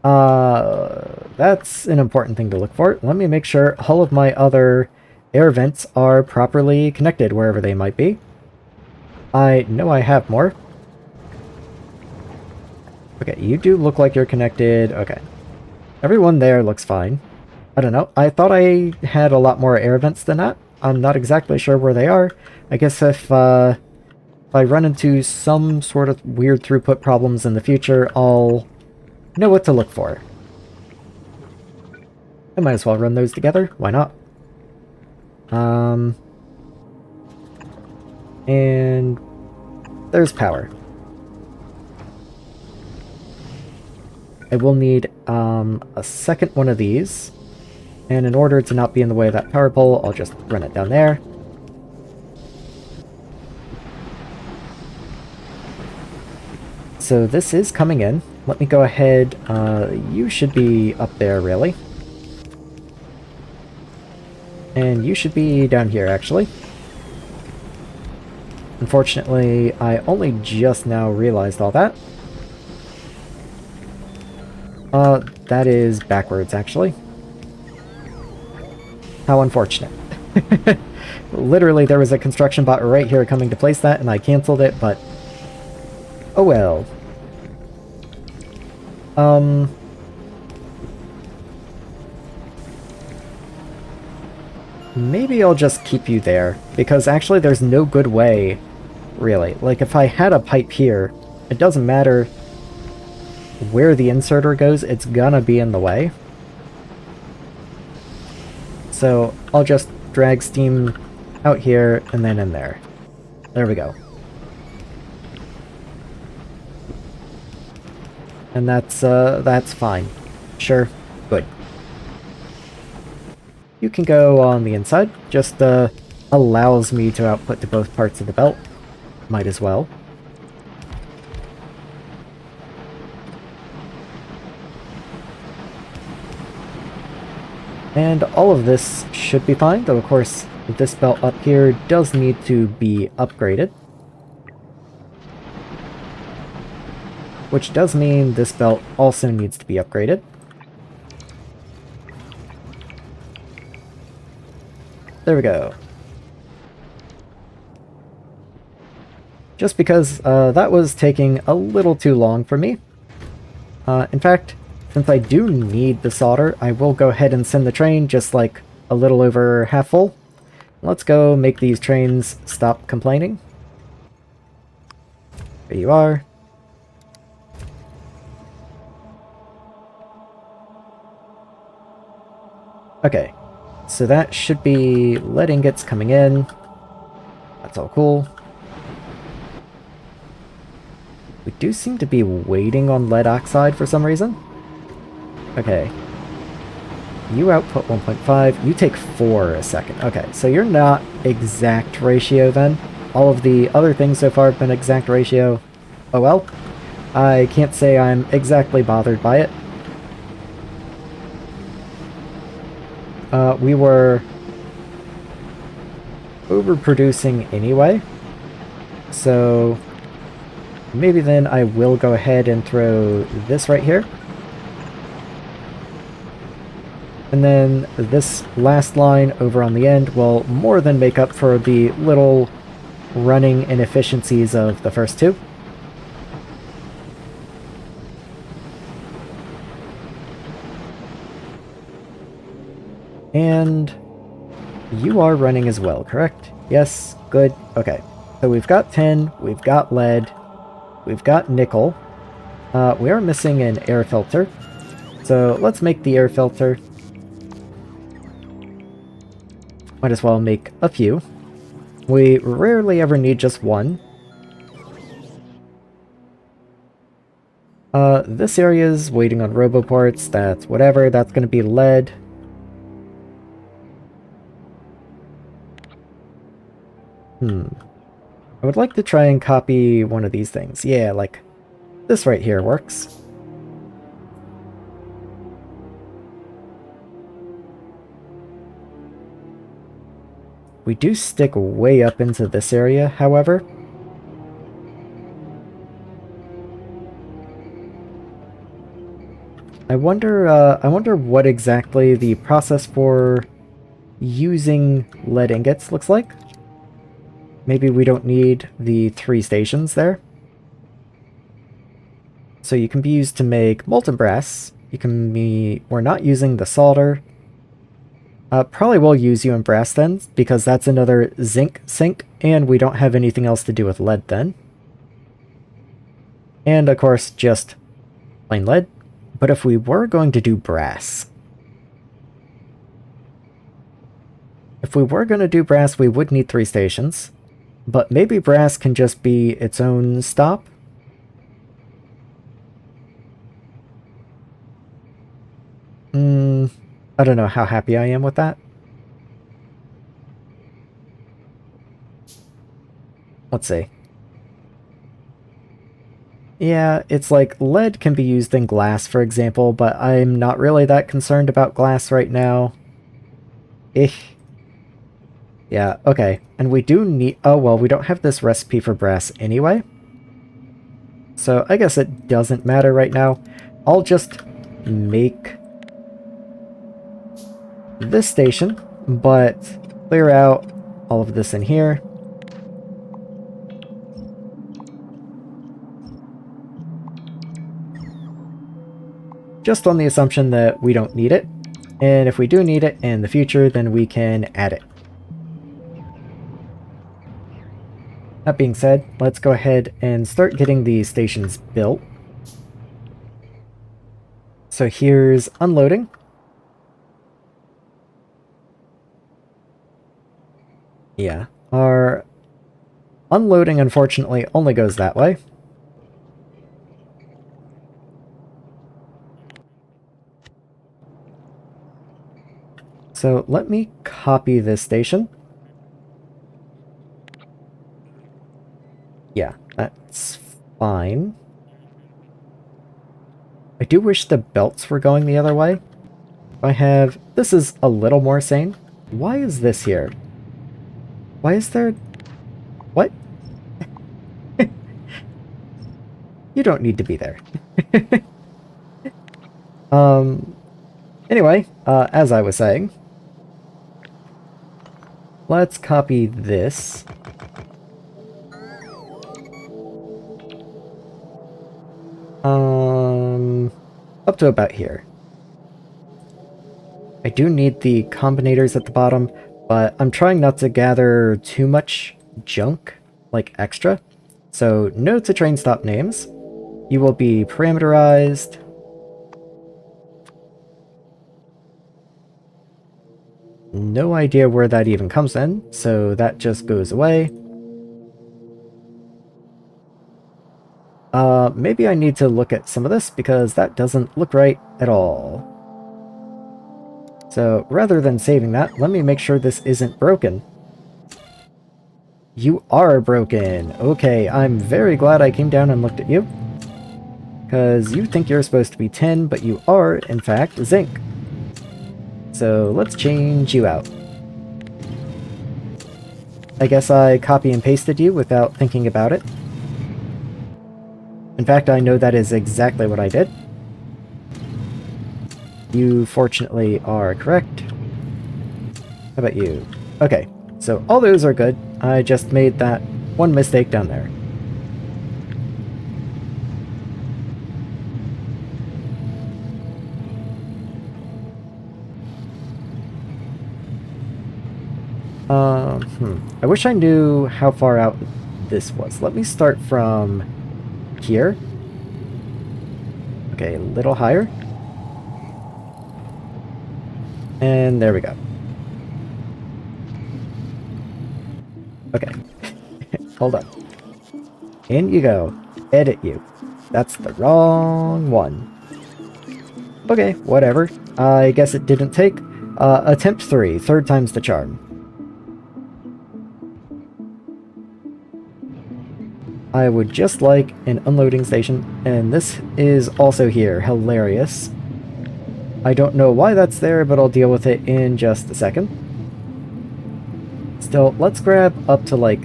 That's an important thing to look for. Let me make sure all of my other air vents are properly connected wherever they might be. I know I have more. Okay, you do look like you're connected. Okay. Everyone there looks fine. I don't know. I thought I had a lot more air vents than that. I'm not exactly sure where they are. I guess if I run into some sort of weird throughput problems in the future, I'll know what to look for. I might as well run those together. Why not? And there's power. I will need a second one of these. And in order to not be in the way of that power pole, I'll just run it down there. So this is coming in. Let me go ahead. You should be up there, really. And you should be down here, actually. Unfortunately, I only just now realized all that. That is backwards, actually. How unfortunate. Literally, there was a construction bot right here coming to place that, and I canceled it, but... oh well. Maybe I'll just keep you there, because actually there's no good way, really. Like, if I had a pipe here, it doesn't matter where the inserter goes, it's gonna be in the way. So I'll just drag steam out here and then in there. There we go. And that's fine. Sure. Good. You can go on the inside. Just allows me to output to both parts of the belt. Might as well. And all of this should be fine, though of course this belt up here does need to be upgraded. Which does mean this belt also needs to be upgraded. There we go. Just because that was taking a little too long for me. In fact, since I do need the solder, I will go ahead and send the train just like a little over half full. Let's go make these trains stop complaining. There you are. Okay, so that should be lead ingots coming in. That's all cool. We do seem to be waiting on lead oxide for some reason. Okay. You output 1.5, you take 4 a second. Okay, so you're not exact ratio then. All of the other things so far have been exact ratio. Oh well. I can't say I'm exactly bothered by it. We were overproducing anyway, so maybe then I will go ahead and throw this right here. And then this last line over on the end will more than make up for the little running inefficiencies of the first two. And you are running as well, correct? Yes, good. Okay, so we've got tin, we've got lead, we've got nickel. We are missing an air filter, so let's make the air filter. Might as well make a few. We rarely ever need just one. This area's waiting on roboports, that's whatever, that's gonna be lead. I would like to try and copy one of these things. Yeah, like this right here works. We do stick way up into this area, however. I wonder what exactly the process for using lead ingots looks like. Maybe we don't need the 3 stations there. So you can be used to make molten brass. You can be... We're not using the solder. Probably will use you in brass then, because that's another zinc sink, and we don't have anything else to do with lead then. And of course, just plain lead. But if we were going to do brass... If we were going to do brass, we would need 3 stations. But maybe brass can just be its own stop. I don't know how happy I am with that. Let's see. Yeah, it's like lead can be used in glass, for example, but I'm not really that concerned about glass right now. Yeah, okay. And we do need... Oh, well, we don't have this recipe for brass anyway. So I guess it doesn't matter right now. I'll just make this station, but clear out all of this in here. Just on the assumption that we don't need it. And if we do need it in the future, then we can add it. That being said, let's go ahead and start getting these stations built. So here's unloading. Yeah, our unloading unfortunately only goes that way. So let me copy this station. Yeah, that's fine. I do wish the belts were going the other way. I have... This is a little more sane. Why is this here? Why is there... What? You don't need to be there. Anyway, as I was saying, let's copy this. Up to about here. I do need the combinators at the bottom, but I'm trying not to gather too much junk, like extra. So no to train stop names. You will be parameterized. No idea where that even comes in, so that just goes away. Maybe I need to look at some of this because that doesn't look right at all. So rather than saving that, let me make sure this isn't broken. You are broken. Okay, I'm very glad I came down and looked at you. Because you think you're supposed to be tin, but you are, in fact, zinc. So let's change you out. I guess I copy and pasted you without thinking about it. In fact, I know that is exactly what I did. You fortunately are correct. How about you? Okay, so all those are good. I just made that one mistake down there. I wish I knew how far out this was. Let me start from here. Okay, a little higher. And there we go. Okay. Hold on. In you go. Edit you. That's the wrong one. Okay, whatever. I guess it didn't take. Attempt 3. Third time's the charm. I would just like an unloading station, and this is also here. Hilarious. I don't know why that's there, but I'll deal with it in just a second. Still, let's grab up to, like,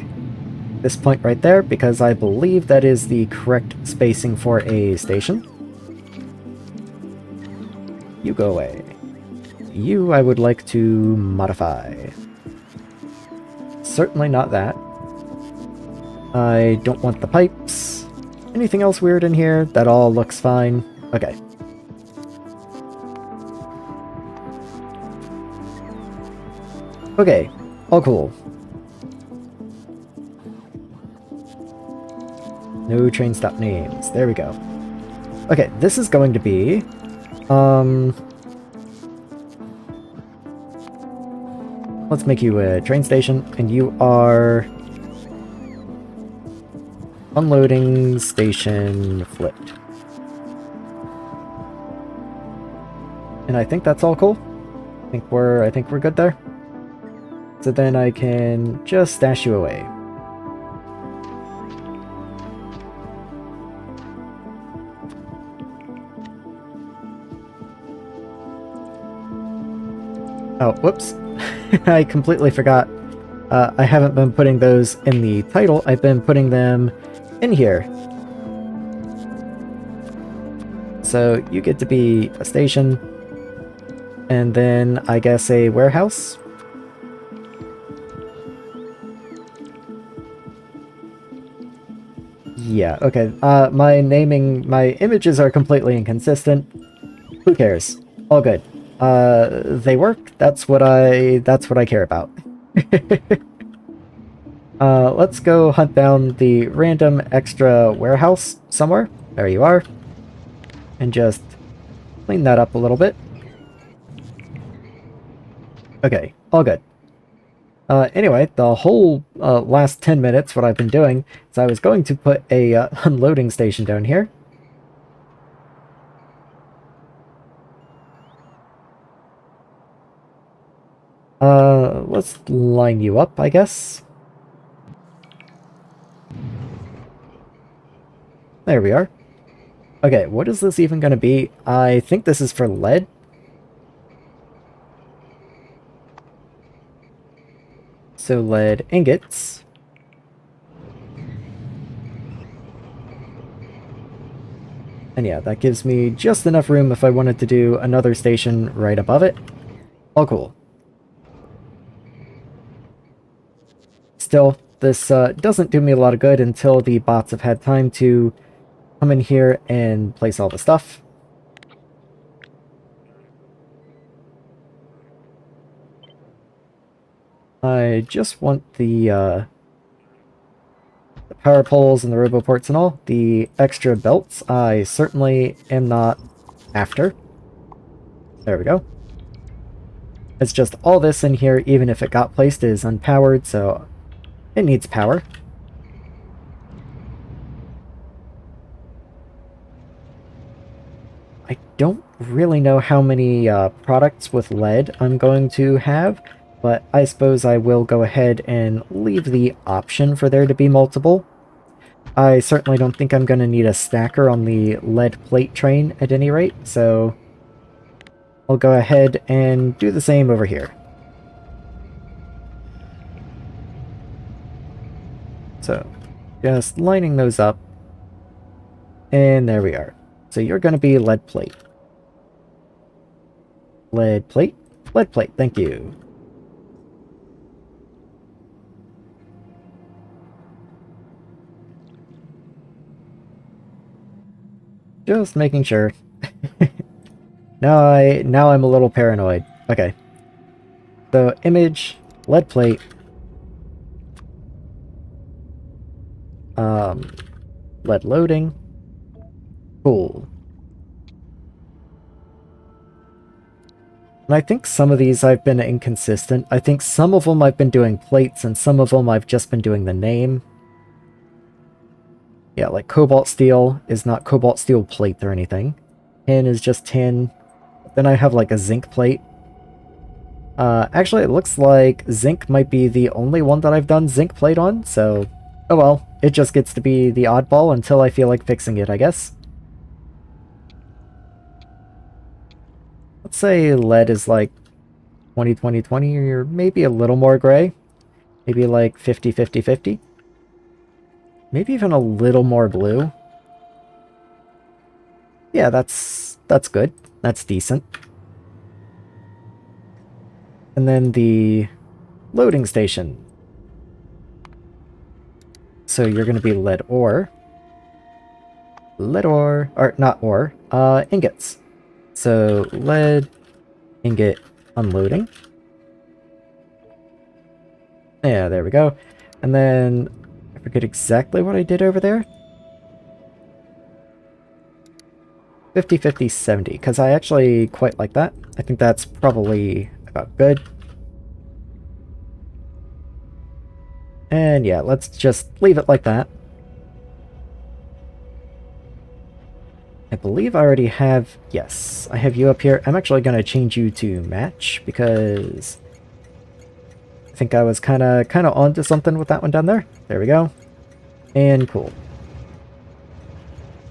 this point right there, because I believe that is the correct spacing for a station. You go away. You I would like to modify. Certainly not that. I don't want the pipes. Anything else weird in here? That all looks fine. Okay. Okay, all cool. No train stop names. There we go. Okay, this is going to be... let's make you a train station, and you are... unloading station flipped. And I think that's all cool. I think we're good there. So then I can just stash you away. Oh, whoops. I completely forgot. I haven't been putting those in the title. I've been putting them in here. So you get to be a station, and then I guess a warehouse. Yeah, okay. My images are completely inconsistent. Who cares? All good. They work. That's what I care about. Let's go hunt down the random extra warehouse somewhere. There you are. And just clean that up a little bit. Okay, all good. Anyway, the whole last 10 minutes, what I've been doing is I was going to put a unloading station down here. Let's line you up, I guess. There we are. Okay, what is this even going to be? I think this is for lead. So lead ingots. And yeah, that gives me just enough room if I wanted to do another station right above it. All cool. Still, this doesn't do me a lot of good until the bots have had time to come in here and place all the stuff. I just want the power poles and the roboports and all. The extra belts I certainly am not after. There we go. It's just all this in here, even if it got placed, is unpowered, so it needs power. I don't really know how many products with lead I'm going to have, but I suppose I will go ahead and leave the option for there to be multiple. I certainly don't think I'm going to need a stacker on the lead plate train at any rate, so I'll go ahead and do the same over here. So, just lining those up, and there we are. So you're going to be lead plate. Lead plate? Lead plate, thank you. Just making sure. Now I'm a little paranoid. Okay. So image, lead plate. Lead loading. Cool. And I think some of these I've been inconsistent. I think some of them I've been doing plates and some of them I've just been doing the name. Yeah, like cobalt steel is not cobalt steel plate or anything. Tin is just tin. Then I have like a zinc plate. Actually, it looks like zinc might be the only one that I've done zinc plate on, so... Oh well, it just gets to be the oddball until I feel like fixing it, I guess. Let's say lead is like 20-20-20, or maybe a little more gray. Maybe like 50-50-50. Maybe even a little more blue. Yeah, that's good. That's decent. And then the loading station. So you're going to be lead ore. Lead ore, or not ore, ingots. So lead ingot unloading. Yeah, there we go. And then I forget exactly what I did over there. 50-50-70, because I actually quite like that. I think that's probably about good. And yeah, let's just leave it like that. I believe I already have... Yes, I have you up here. I'm actually going to change you to match, because I think I was kind of onto something with that one down there. There we go. And cool.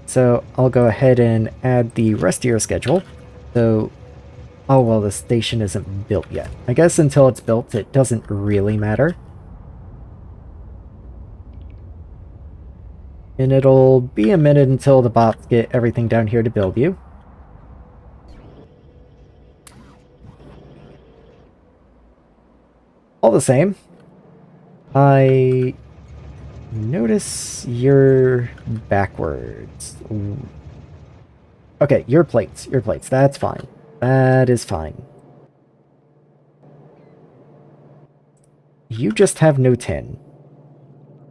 So I'll go ahead and add the rest of your schedule. So, oh well, the station isn't built yet. I guess until it's built, it doesn't really matter. And it'll be a minute until the bots get everything down here to build you. All the same, I notice you're backwards. Okay, your plates, that's fine. That is fine. You just have no tin.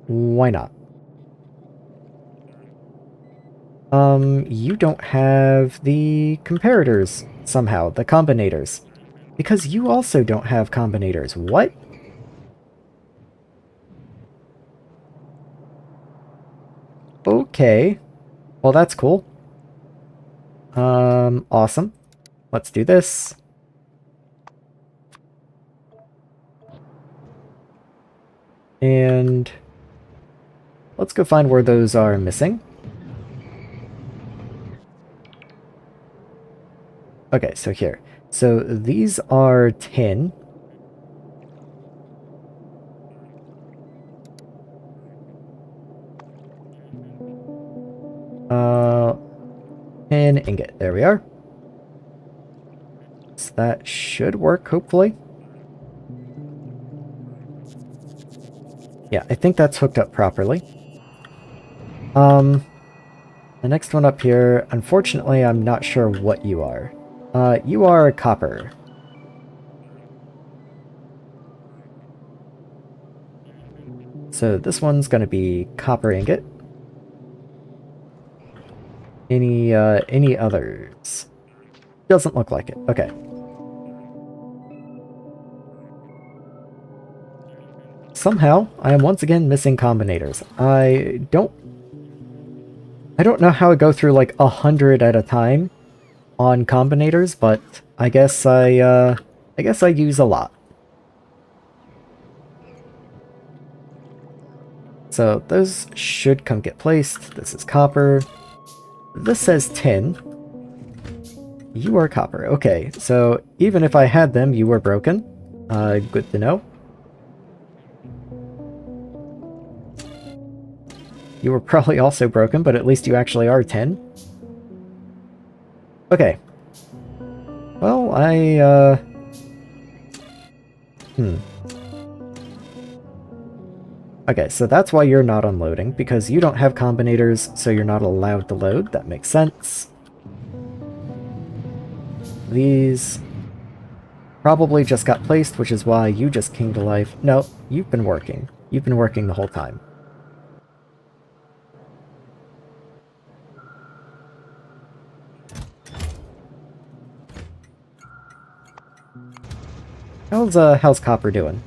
Why not? You don't have the comparators somehow, the combinators. Because you also don't have combinators. What? Okay. Well, that's cool. Awesome. Let's do this. And let's go find where those are missing. Okay, so here. So these are tin. Tin ingot. There we are. So that should work, hopefully. Yeah, I think that's hooked up properly. The next one up here, unfortunately, I'm not sure what you are. You are copper. So this one's gonna be copper ingot. Any others? Doesn't look like it. Okay. Somehow, I am once again missing combinators. I don't know how I go through like 100 at a time on combinators, but I guess I use a lot. So those should come get placed. This is copper. This says tin. You are copper. Okay, so even if I had them, you were broken. Good to know. You were probably also broken, but at least you actually are tin. Okay. Well, Okay, so that's why you're not unloading, because you don't have combinators, so you're not allowed to load. That makes sense. These probably just got placed, which is why you just came to life. No, you've been working. You've been working the whole time. How's copper doing?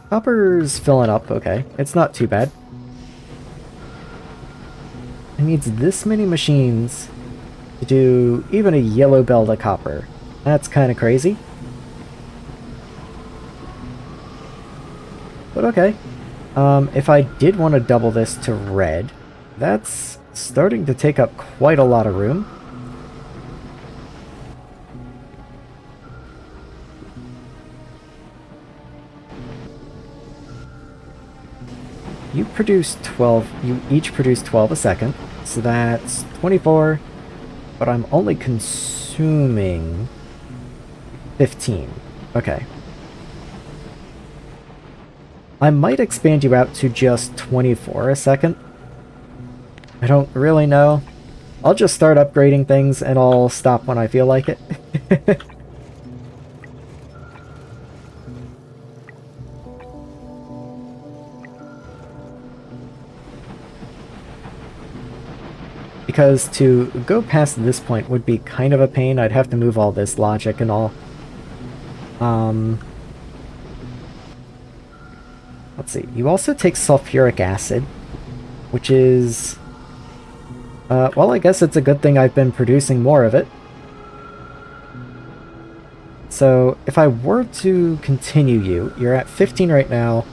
Copper's filling up, okay. It's not too bad. It needs this many machines to do even a yellow belt of copper. That's kind of crazy. But okay. If I did want to double this to red, that's starting to take up quite a lot of room. You each produce 12 a second, so that's 24, but I'm only consuming 15. Okay. I might expand you out to just 24 a second. I don't really know. I'll just start upgrading things and I'll stop when I feel like it. Because to go past this point would be kind of a pain. I'd have to move all this logic and all. Let's see. You also take sulfuric acid, which is... well, I guess it's a good thing I've been producing more of it. So, if I were to continue you, you're at 15 right now,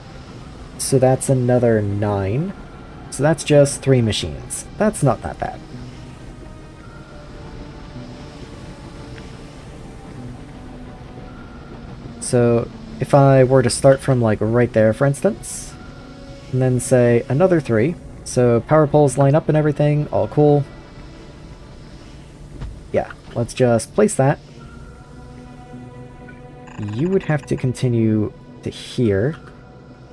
so that's another 9. So that's just 3 machines. That's not that bad. So if I were to start from like right there, for instance, and then say another 3, so power poles line up and everything, all cool. Yeah, let's just place that. You would have to continue to here,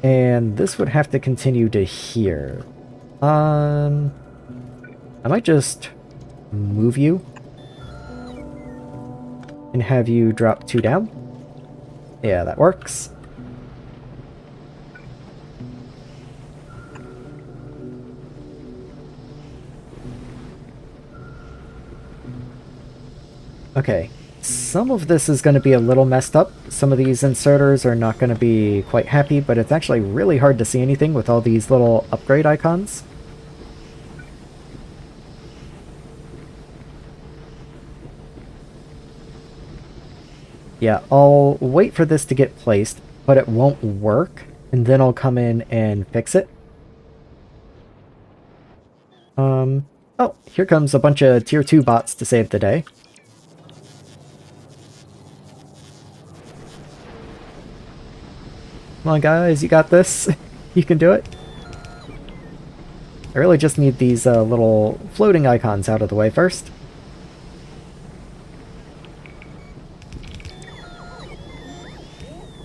and this would have to continue to here. I might just move you and have you drop 2 down. Yeah, that works. Okay, some of this is going to be a little messed up. Some of these inserters are not going to be quite happy, but it's actually really hard to see anything with all these little upgrade icons. Yeah, I'll wait for this to get placed, but it won't work, and then I'll come in and fix it. Oh, here comes a bunch of tier 2 bots to save the day. Come on guys, you got this. You can do it. I really just need these little floating icons out of the way first.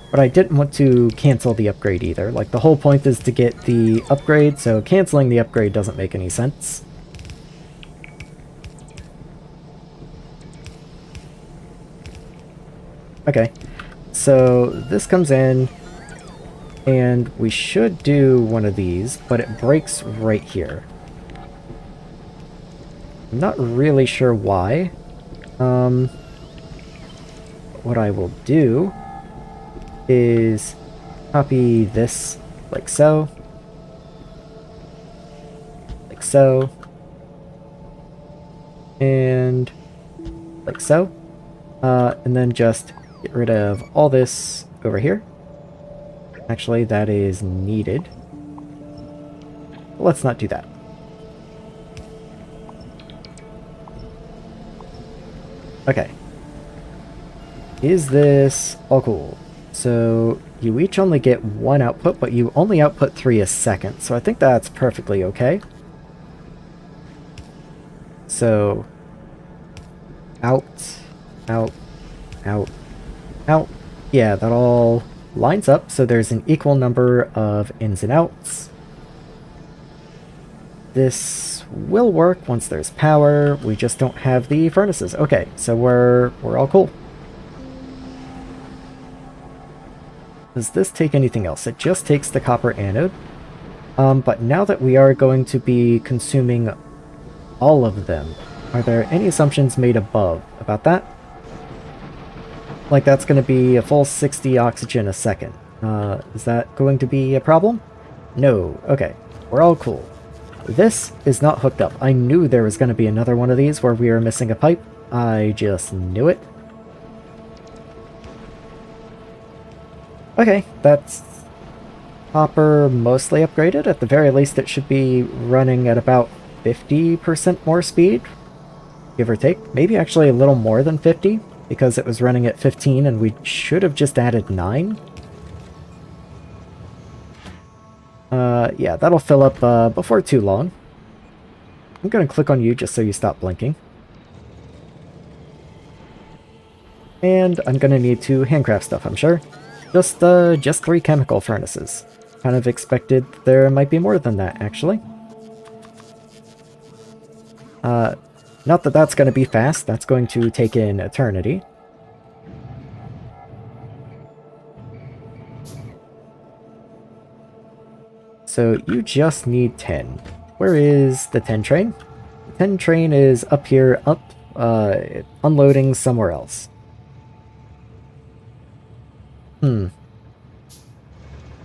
But I didn't want to cancel the upgrade either. Like, the whole point is to get the upgrade, so canceling the upgrade doesn't make any sense. Okay, so this comes in, and we should do one of these, but it breaks right here. I'm not really sure why. What I will do is copy this like so, and like so, and then just get rid of all this over here. Actually, that is needed. Let's not do that. Okay. Is this all cool? So you each only get one output, but you only output 3 a second, so I think that's perfectly okay. So out, out, out, out. Yeah, that all lines up, so there's an equal number of ins and outs. This will work once there's power. We just don't have the furnaces. Okay, so we're all cool. Does this take anything else? It just takes the copper anode. But now that we are going to be consuming all of them, are there any assumptions made above about that? Like, that's going to be a full 60 oxygen a second. Is that going to be a problem? No. Okay. We're all cool. This is not hooked up. I knew there was going to be another one of these where we were missing a pipe. I just knew it. Okay, that's copper mostly upgraded. At the very least, it should be running at about 50% more speed, give or take. Maybe actually a little more than 50, because it was running at 15 and we should have just added 9. Yeah, that'll fill up before too long. I'm going to click on you just so you stop blinking. And I'm going to need to handcraft stuff, I'm sure. Just 3 chemical furnaces. Kind of expected there might be more than that, actually. Not that that's going to be fast. That's going to take an eternity. So you just need 10. Where is the 10 train? The 10 train is up here, unloading somewhere else.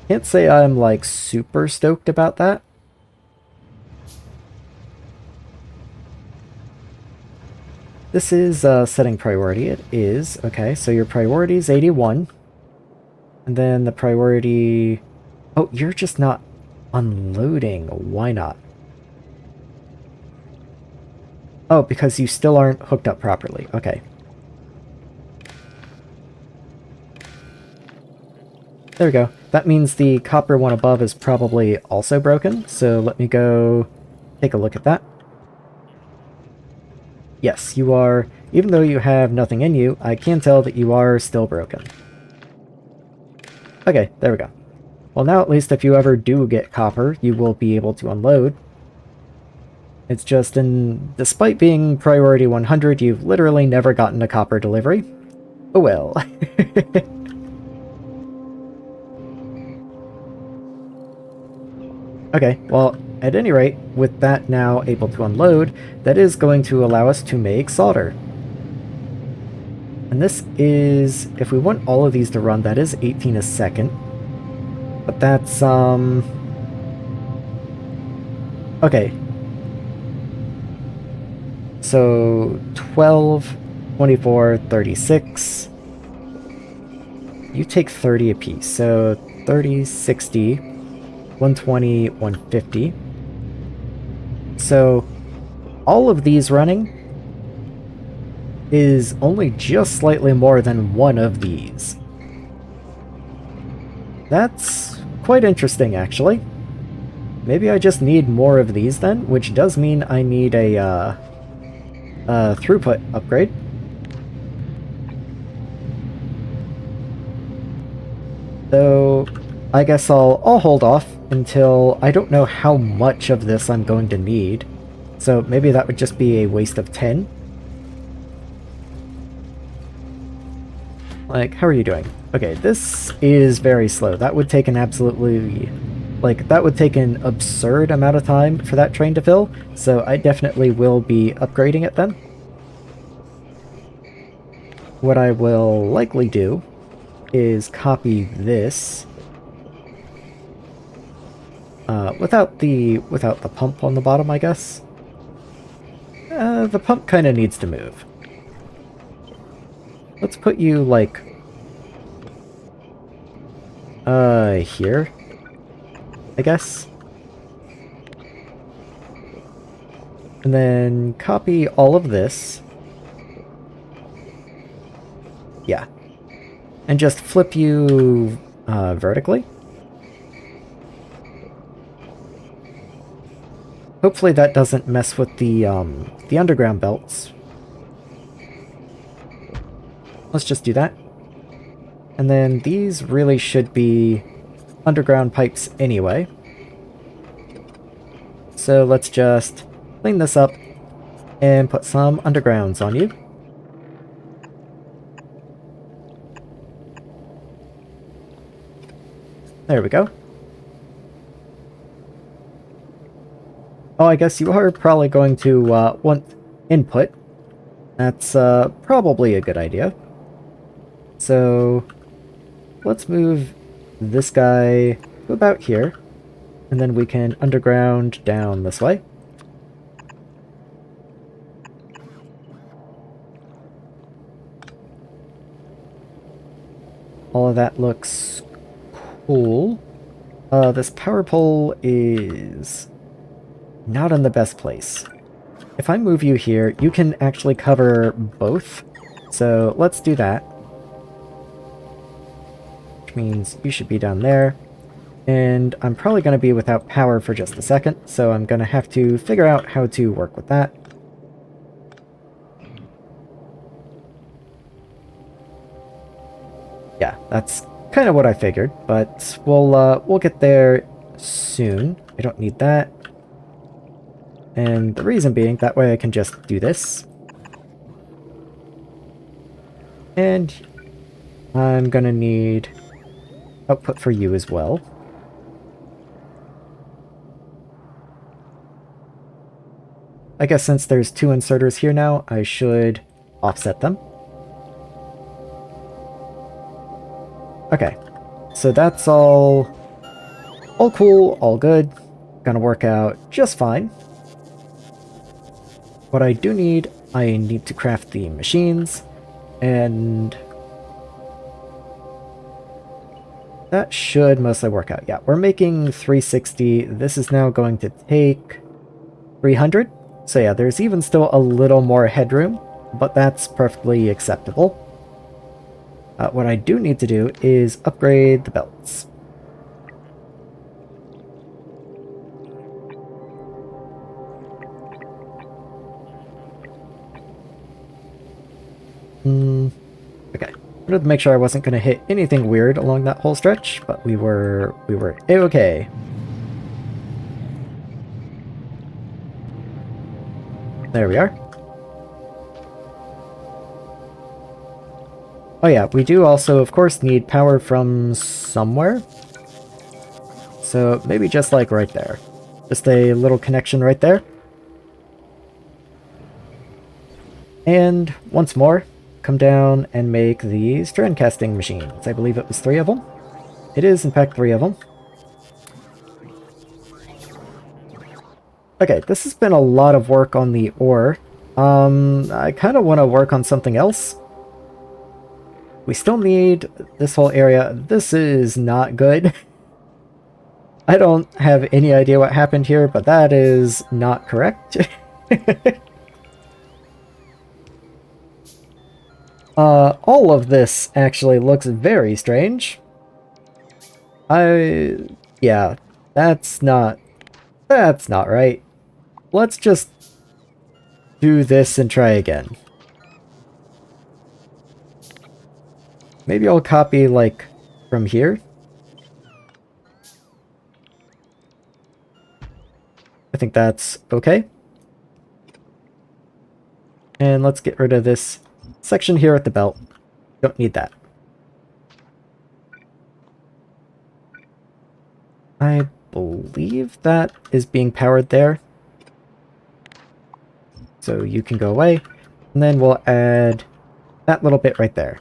Can't say I'm, like, super stoked about that. This is setting priority. It is. Okay, so your priority is 81. And then the priority... Oh, you're just not unloading. Why not? Oh, because you still aren't hooked up properly. Okay. There we go. That means the copper one above is probably also broken, so let me go take a look at that. Yes, you are. Even though you have nothing in you, I can tell that you are still broken. Okay, there we go. Well, now at least if you ever do get copper, you will be able to unload. It's just, despite being priority 100, you've literally never gotten a copper delivery. Oh well. Okay, well, at any rate, with that now able to unload, that is going to allow us to make solder. And this is, if we want all of these to run, that is 18 a second. But that's, okay. So, 12, 24, 36. you take 30 apiece. So 30, 60, 120, 150. So all of these running is only just slightly more than one of these. That's quite interesting, actually. Maybe I just need more of these then, which does mean I need a throughput upgrade. So I guess I'll hold off until I don't know how much of this I'm going to need. So maybe that would just be a waste of 10. Like, how are you doing? Okay, this is very slow. That would take an absolutely... Like, that would take an absurd amount of time for that train to fill, so I definitely will be upgrading it then. What I will likely do is copy this without the pump on the bottom, I guess. The pump kind of needs to move. Let's put you, like, here, I guess. And then copy all of this. Yeah. And just flip you, vertically. Hopefully that doesn't mess with the underground belts. Let's just do that. And then these really should be underground pipes anyway. So let's just clean this up and put some undergrounds on you. There we go. Oh, I guess you are probably going to want input. That's probably a good idea. So let's move this guy to about here, and then we can underground down this way. All of that looks cool. This power pole is not in the best place. If I move you here, you can actually cover both. So let's do that. Which means you should be down there. And I'm probably going to be without power for just a second, so I'm going to have to figure out how to work with that. Yeah, that's kind of what I figured, but we'll get there soon. I don't need that. And the reason being, that way I can just do this. And I'm gonna need output for you as well. I guess since there's two inserters here now, I should offset them. Okay, so that's all cool, all good. Gonna work out just fine. What I do need, I need to craft the machines, and that should mostly work out. Yeah, we're making 360. This is now going to take 300. So yeah, there's even still a little more headroom, but that's perfectly acceptable. What I do need to do is upgrade the belts. Okay. I wanted to make sure I wasn't going to hit anything weird along that whole stretch, but we were A-okay. There we are. Oh yeah, we do also, of course, need power from somewhere. So maybe just like right there. Just a little connection right there. And once more, come down and make the strand casting machines. I believe it was 3 of them. It is, in fact, 3 of them. Okay, this has been a lot of work on the ore. I kind of want to work on something else. We still need this whole area. This is not good. I don't have any idea what happened here, but that is not correct. All of this actually looks very strange. Yeah, that's not right. Let's just do this and try again. Maybe I'll copy, like, from here. I think that's okay. And let's get rid of this section here at the belt. Don't need that. I believe that is being powered there. So you can go away. And then we'll add that little bit right there.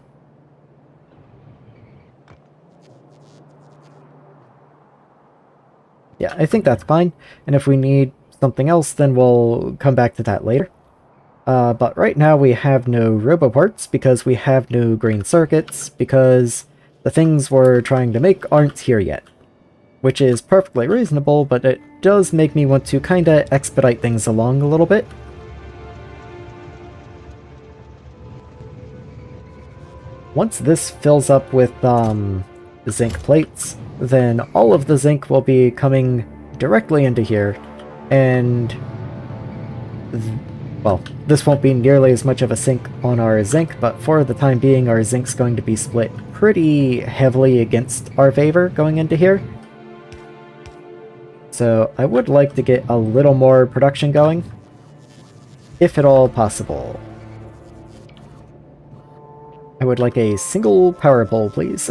Yeah, I think that's fine. And if we need something else, then we'll come back to that later. But right now we have no roboports because we have no green circuits because the things we're trying to make aren't here yet. Which is perfectly reasonable, but it does make me want to kinda expedite things along a little bit. Once this fills up with zinc plates, then all of the zinc will be coming directly into here, and well, this won't be nearly as much of a sink on our zinc, but for the time being our zinc's going to be split pretty heavily against our favor going into here. So I would like to get a little more production going, if at all possible. I would like a single power pole, please.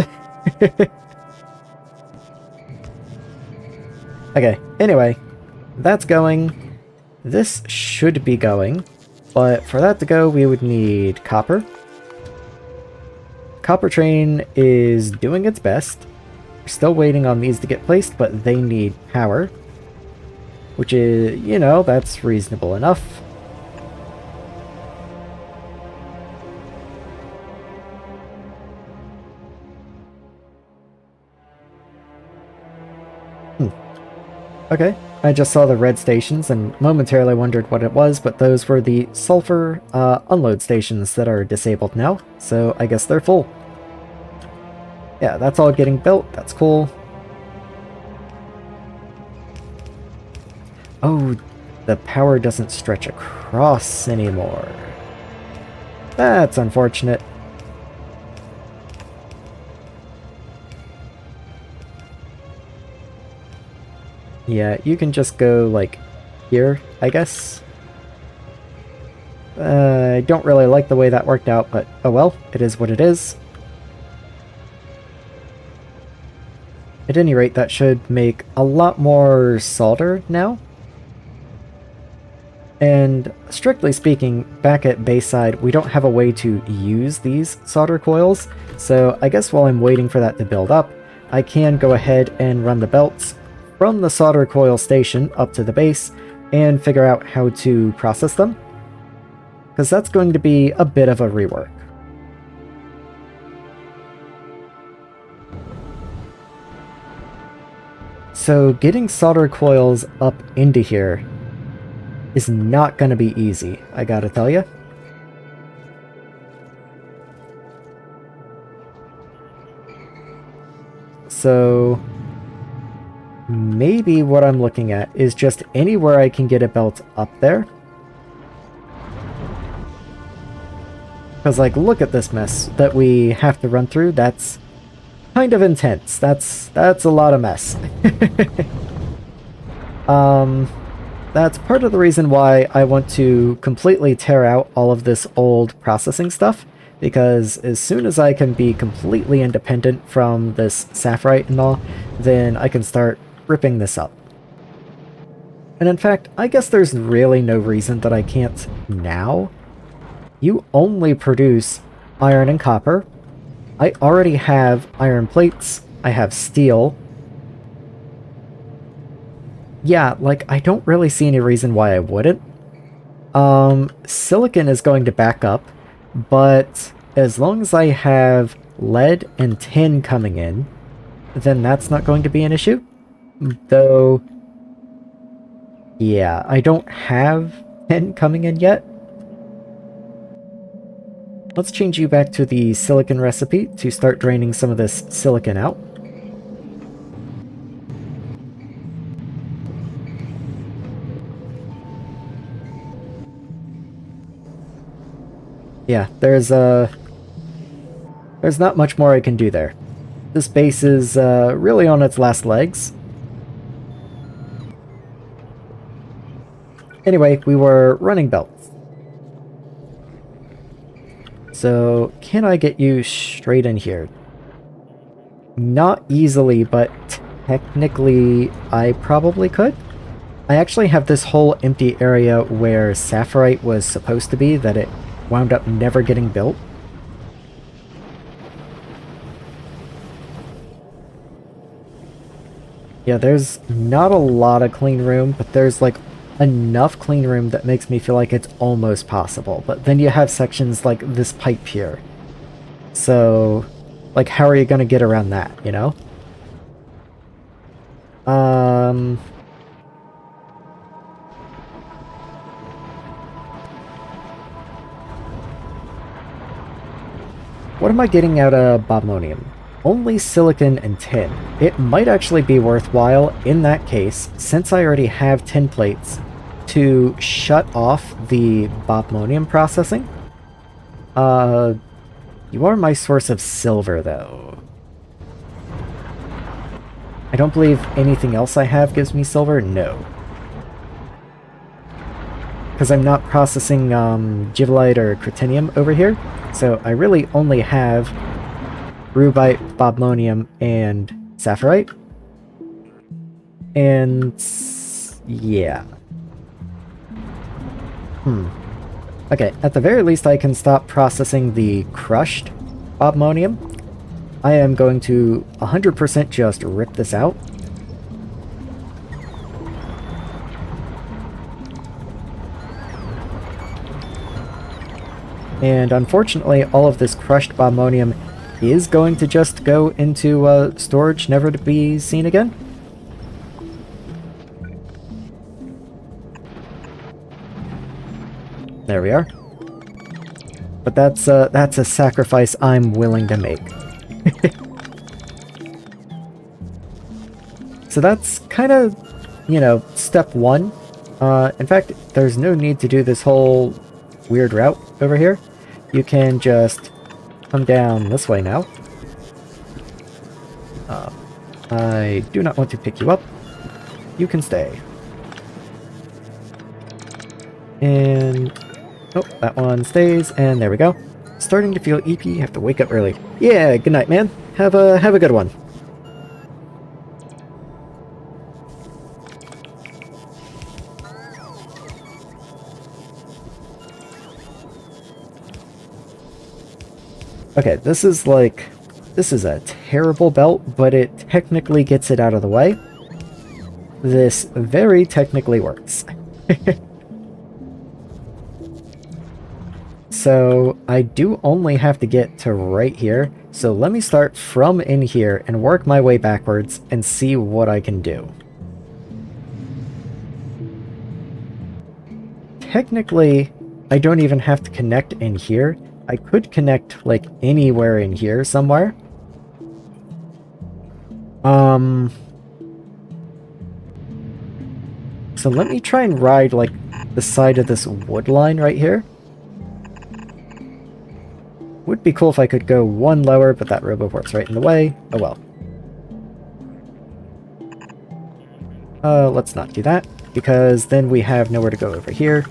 Okay, anyway, that's going. This should be going, but for that to go, we would need copper. Copper train is doing its best. We're still waiting on these to get placed, but they need power. Which is, you know, that's reasonable enough. Okay, I just saw the red stations and momentarily wondered what it was, but those were the sulfur unload stations that are disabled now, so I guess they're full. Yeah, that's all getting built, that's cool. Oh, the power doesn't stretch across anymore. That's unfortunate. Yeah, you can just go, like, here, I guess. I don't really like the way that worked out, but oh well, it is what it is. At any rate, that should make a lot more solder now. And strictly speaking, back at Bayside, we don't have a way to use these solder coils, so I guess while I'm waiting for that to build up, I can go ahead and run the belts from the solder coil station up to the base and figure out how to process them, because that's going to be a bit of a rework. So getting solder coils up into here is not going to be easy, I gotta tell you. So maybe what I'm looking at is just anywhere I can get a belt up there. Because, like, look at this mess that we have to run through. That's kind of intense. That's a lot of mess. That's part of the reason why I want to completely tear out all of this old processing stuff. Because as soon as I can be completely independent from this saphirite and all, then I can start ripping this up. And in fact, I guess there's really no reason that I can't now. You only produce iron and copper. I already have iron plates. I have steel. Yeah, like, I don't really see any reason why I wouldn't. Silicon is going to back up, but as long as I have lead and tin coming in, then that's not going to be an issue. Though, yeah, I don't have tin coming in yet. Let's change you back to the silicon recipe to start draining some of this silicon out. Yeah, there's not much more I can do there. This base is really on its last legs. Anyway, we were running belts. So, can I get you straight in here? Not easily, but technically I probably could. I actually have this whole empty area where saphirite was supposed to be that it wound up never getting built. Yeah, there's not a lot of clean room, but there's like enough clean room that makes me feel like it's almost possible. But then you have sections like this pipe here. So, like, how are you going to get around that, you know? What am I getting out of bobmonium? Only silicon and tin. It might actually be worthwhile, in that case, since I already have tin plates, to shut off the bobmonium processing. You are my source of silver, though. I don't believe anything else I have gives me silver? No. Because I'm not processing gibbelite or cretinium over here, so I really only have rubite, bobmonium, and saphirite. And yeah. Okay, at the very least I can stop processing the crushed bobmonium. I am going to 100% just rip this out. And unfortunately, all of this crushed bobmonium is going to just go into storage, never to be seen again. There we are. But that's a sacrifice I'm willing to make. So that's kind of, you know, step one. In fact, there's no need to do this whole weird route over here. You can just come down this way now. I do not want to pick you up. You can stay. And oh, that one stays, and there we go. Starting to feel EP, have to wake up early. Yeah, good night, man. Have a good one. Okay, this is a terrible belt, but it technically gets it out of the way. This very technically works. So I do only have to get to right here, so let me start from in here and work my way backwards and see what I can do. Technically, I don't even have to connect in here. I could connect, like, anywhere in here somewhere. So let me try and ride, like, the side of this wood line right here. Would be cool if I could go one lower, but that roboport's right in the way. Oh well. Let's not do that, because then we have nowhere to go over here.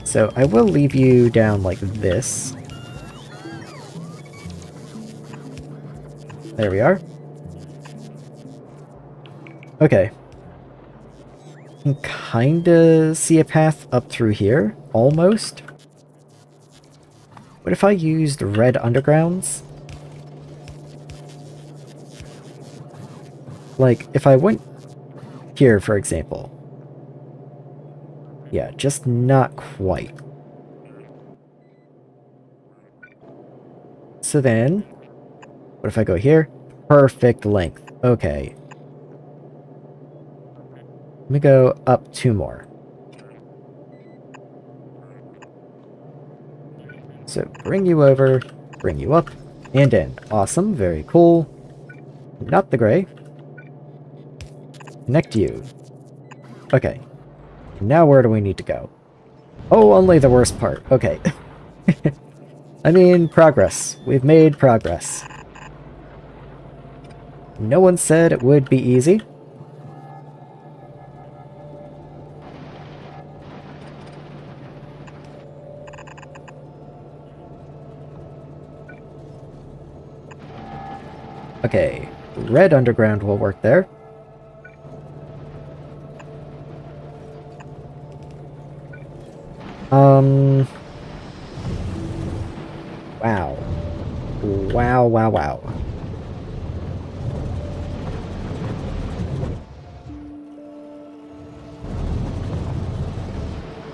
So I will leave you down like this. There we are. Okay. I can kinda see a path up through here, almost. What if I used red undergrounds? Like, if I went here, for example. Yeah, just not quite. So then, What if I go here? Perfect length. Okay. Let me go up 2 more. So bring you over, bring you up, and in. Awesome, very cool. Not the gray. Connect you. Okay. Now where do we need to go? Oh, only the worst part. Okay. I mean, progress. We've made progress. No one said it would be easy. Okay, red underground will work there. Wow. Wow, wow, wow.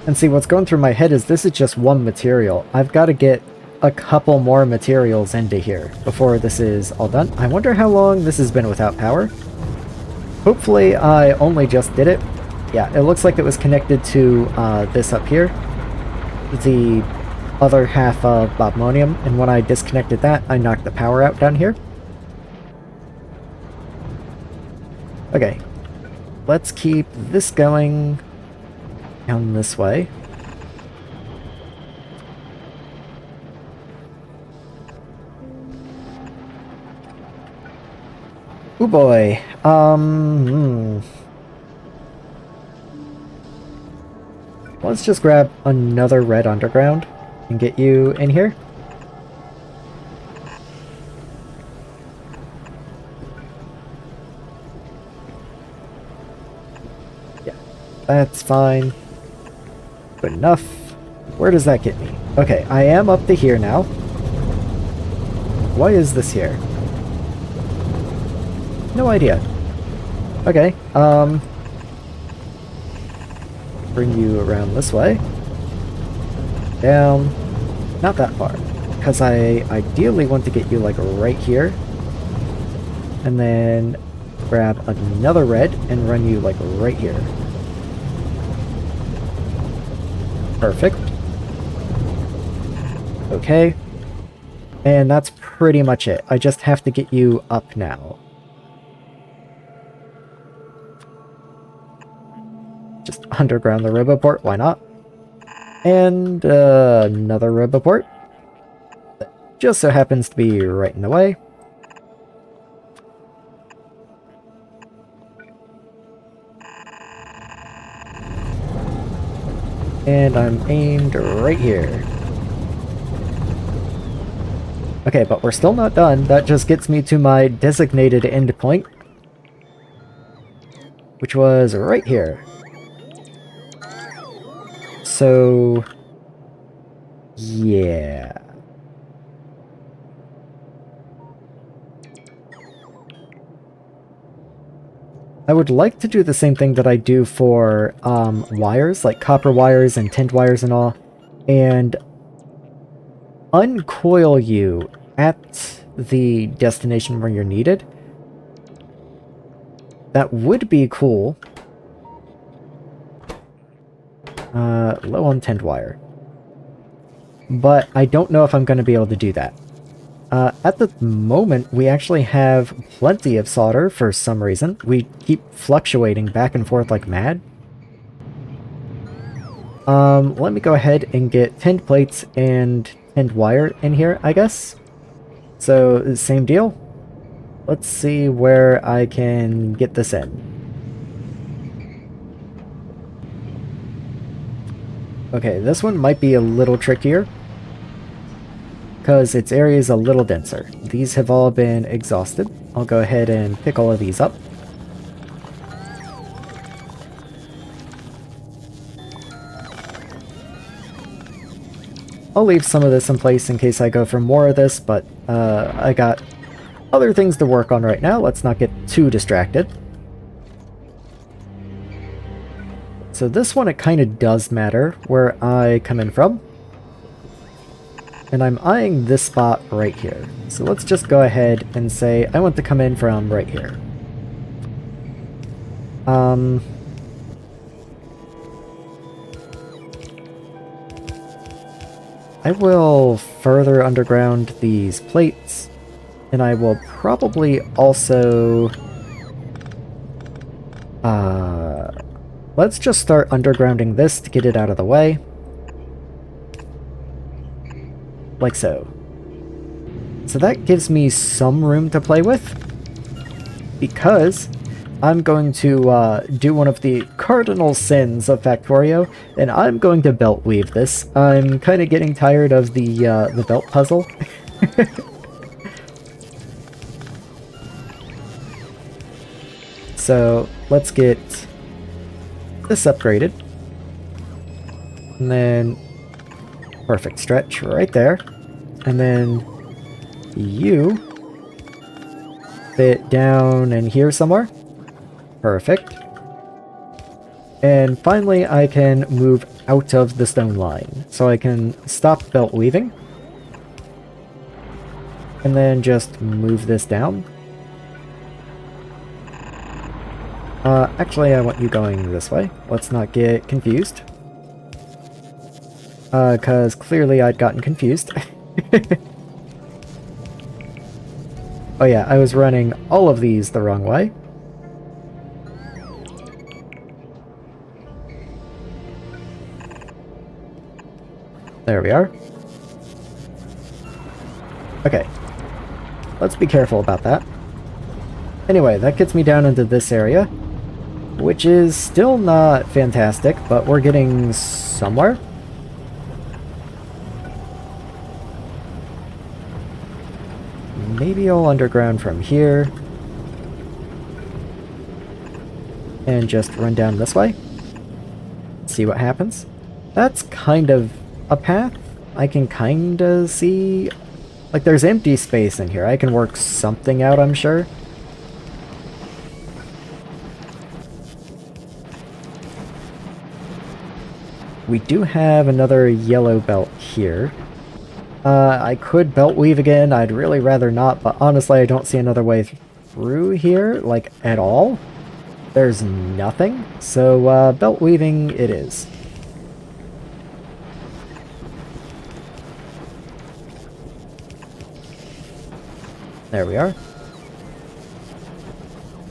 And see, what's going through my head is this is just one material. I've got to get a couple more materials into here before this is all done. I wonder how long this has been without power. Hopefully I only just did it. Yeah, it looks like it was connected to this up here. The other half of bobmonium, and when I disconnected that, I knocked the power out down here. Okay, let's keep this going down this way. Oh boy, let's just grab another red underground and get you in here. Yeah, that's fine. Good enough. Where does that get me? Okay, I am up to here now. Why is this here? No idea. Okay, bring you around this way. Down. Not that far. Because I ideally want to get you, like, right here. And then grab another red and run you, like, right here. Perfect. Okay. And that's pretty much it. I just have to get you up now. Just underground the Roboport, why not? And another Roboport. That just so happens to be right in the way. And I'm aimed right here. Okay, but we're still not done. That just gets me to my designated endpoint, which was right here. So, yeah. I would like to do the same thing that I do for wires, like copper wires and tinned wires and all, and uncoil you at the destination where you're needed. That would be cool. Low on tinned wire. But I don't know if I'm going to be able to do that. At the moment, we actually have plenty of solder for some reason. We keep fluctuating back and forth like mad. Let me go ahead and get tinned plates and tinned wire in here, I guess. So, same deal. Let's see where I can get this in. Okay, this one might be a little trickier, because its area is a little denser. These have all been exhausted. I'll go ahead and pick all of these up. I'll leave some of this in place in case I go for more of this, but I got other things to work on right now. Let's not get too distracted. So this one, it kind of does matter where I come in from. And I'm eyeing this spot right here. So let's just go ahead and say I want to come in from right here. I will further underground these plates, and I will probably also... let's just start undergrounding this to get it out of the way. Like so. So that gives me some room to play with, because I'm going to do one of the cardinal sins of Factorio, and I'm going to belt weave this. I'm kind of getting tired of the belt puzzle. So let's get this upgraded, and then perfect stretch right there, and then you fit down in here somewhere. Perfect. And finally I can move out of the stone line, so I can stop belt weaving, and then just move this down. Actually I want you going this way. Let's not get confused. Cause clearly I'd gotten confused. Oh yeah, I was running all of these the wrong way. There we are. Okay. Let's be careful about that. Anyway, that gets me down into this area, which is still not fantastic, but we're getting somewhere. Maybe I'll underground from here and just run down this way. See what happens. That's kind of a path. I can kind of see... like, there's empty space in here. I can work something out, I'm sure. We do have another yellow belt here. I could belt weave again. I'd really rather not, but honestly I don't see another way through here, like, at all. There's nothing, so belt weaving it is. There we are.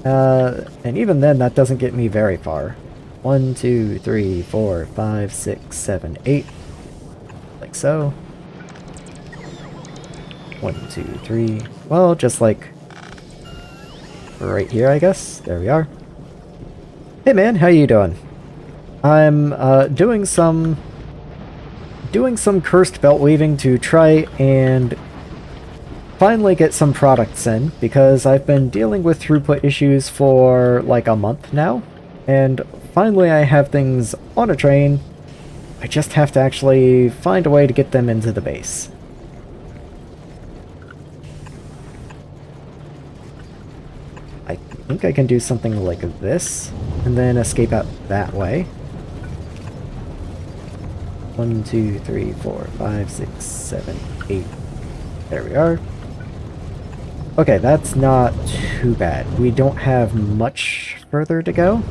And even then, that doesn't get me very far. 1, 2, 3, 4, 5, 6, 7, 8. Like so. 1, 2, 3. Well, just like right here, I guess. There we are. Hey man, how you doing? I'm doing some cursed belt weaving to try and finally get some products in, because I've been dealing with throughput issues for like a month now, and finally I have things on a train. I just have to actually find a way to get them into the base. I think I can do something like this, and then escape out that way. 1, 2, 3, 4, 5, 6, 7, 8. There we are. Okay, that's not too bad. We don't have much further to go.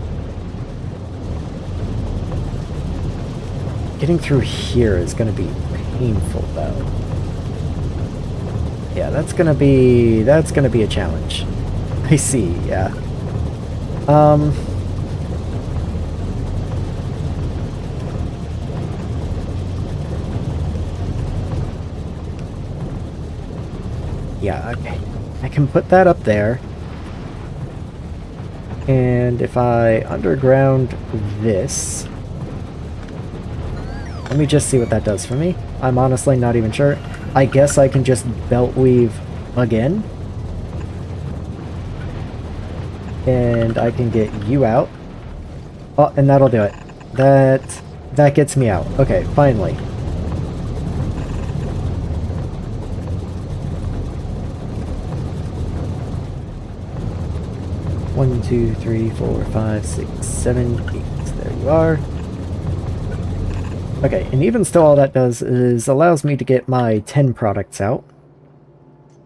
Getting through here is going to be painful, though. Yeah, that's gonna be a challenge. I see, yeah. Yeah, okay. I can put that up there. And if I underground this... let me just see what that does for me. I'm honestly not even sure. I guess I can just belt weave again. And I can get you out. Oh, and that'll do it. That gets me out. Okay, finally. One, 2, 3, 4, 5, 6, 7, 8. There you are. Okay, and even still all that does is allows me to get my 10 products out.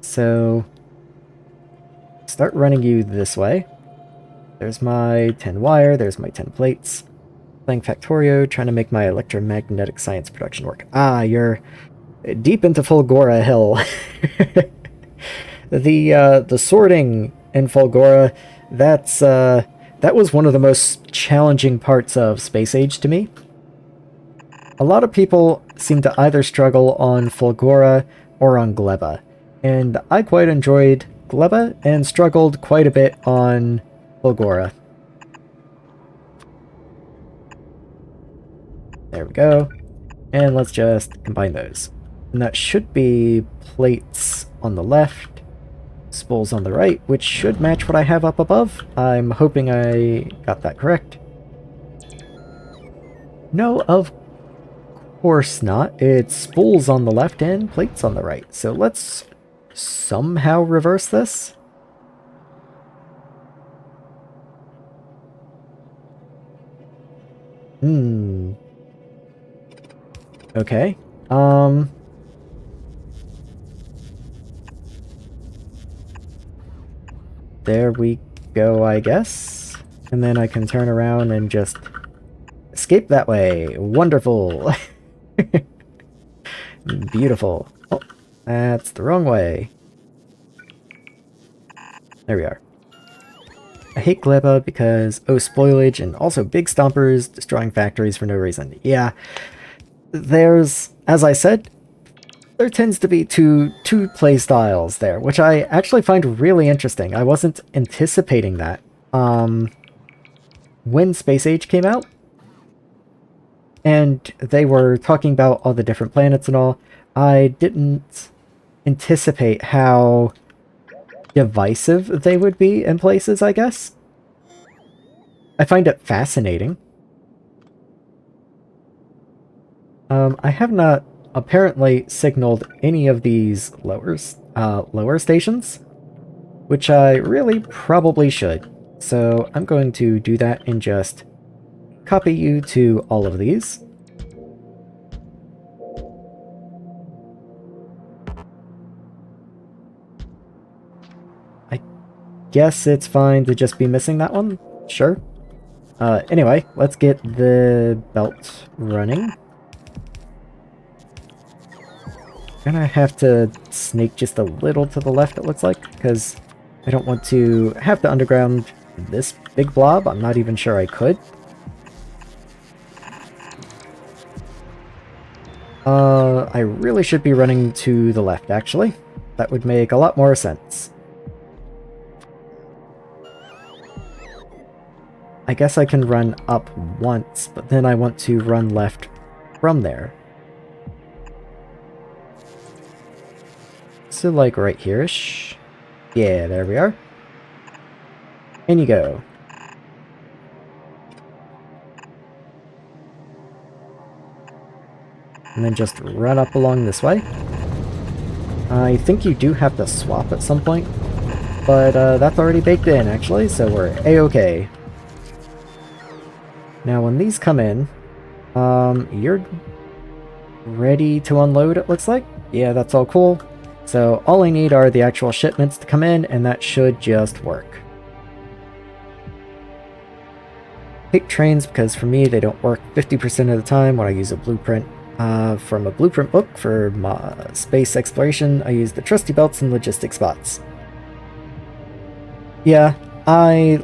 So, start running you this way. There's my 10 wire, there's my 10 plates. Playing Factorio, trying to make my electromagnetic science production work. Ah, you're deep into Fulgora Hill. The sorting in Fulgora, that was one of the most challenging parts of Space Age to me. A lot of people seem to either struggle on Fulgora or on Gleba, and I quite enjoyed Gleba and struggled quite a bit on Fulgora. There we go. And let's just combine those. And that should be plates on the left, spools on the right, which should match what I have up above. I'm hoping I got that correct. No, of course not. It's spools on the left and plates on the right. So let's somehow reverse this. Okay. There we go, I guess. And then I can turn around and just escape that way. Wonderful. Beautiful. Oh, that's the wrong way. There we are. I hate Gleba because, oh, spoilage and also big stompers destroying factories for no reason. Yeah, there's, as I said, there tends to be two play styles there, which I actually find really interesting. I wasn't anticipating that. When Space Age came out, and they were talking about all the different planets and all, I didn't anticipate how divisive they would be in places, I guess. I find it fascinating. I have not apparently signaled any of these lower stations, which I really probably should. So I'm going to do that and just copy you to all of these. I guess it's fine to just be missing that one. Sure. Anyway, let's get the belt running. Gonna have to snake just a little to the left, it looks like, because I don't want to have to underground this big blob. I'm not even sure I could. I really should be running to the left, actually. That would make a lot more sense. I guess I can run up once, but then I want to run left from there. So like right here-ish. Yeah, there we are. In you go. And then just run up along this way. I think you do have to swap at some point, but that's already baked in actually, so we're a-okay. Now when these come in, you're ready to unload, it looks like. Yeah, that's all cool. So all I need are the actual shipments to come in, and that should just work. Hate trains because for me they don't work 50% of the time when I use a blueprint. From a blueprint book for my space exploration, I use the trusty belts and logistic spots. Yeah, I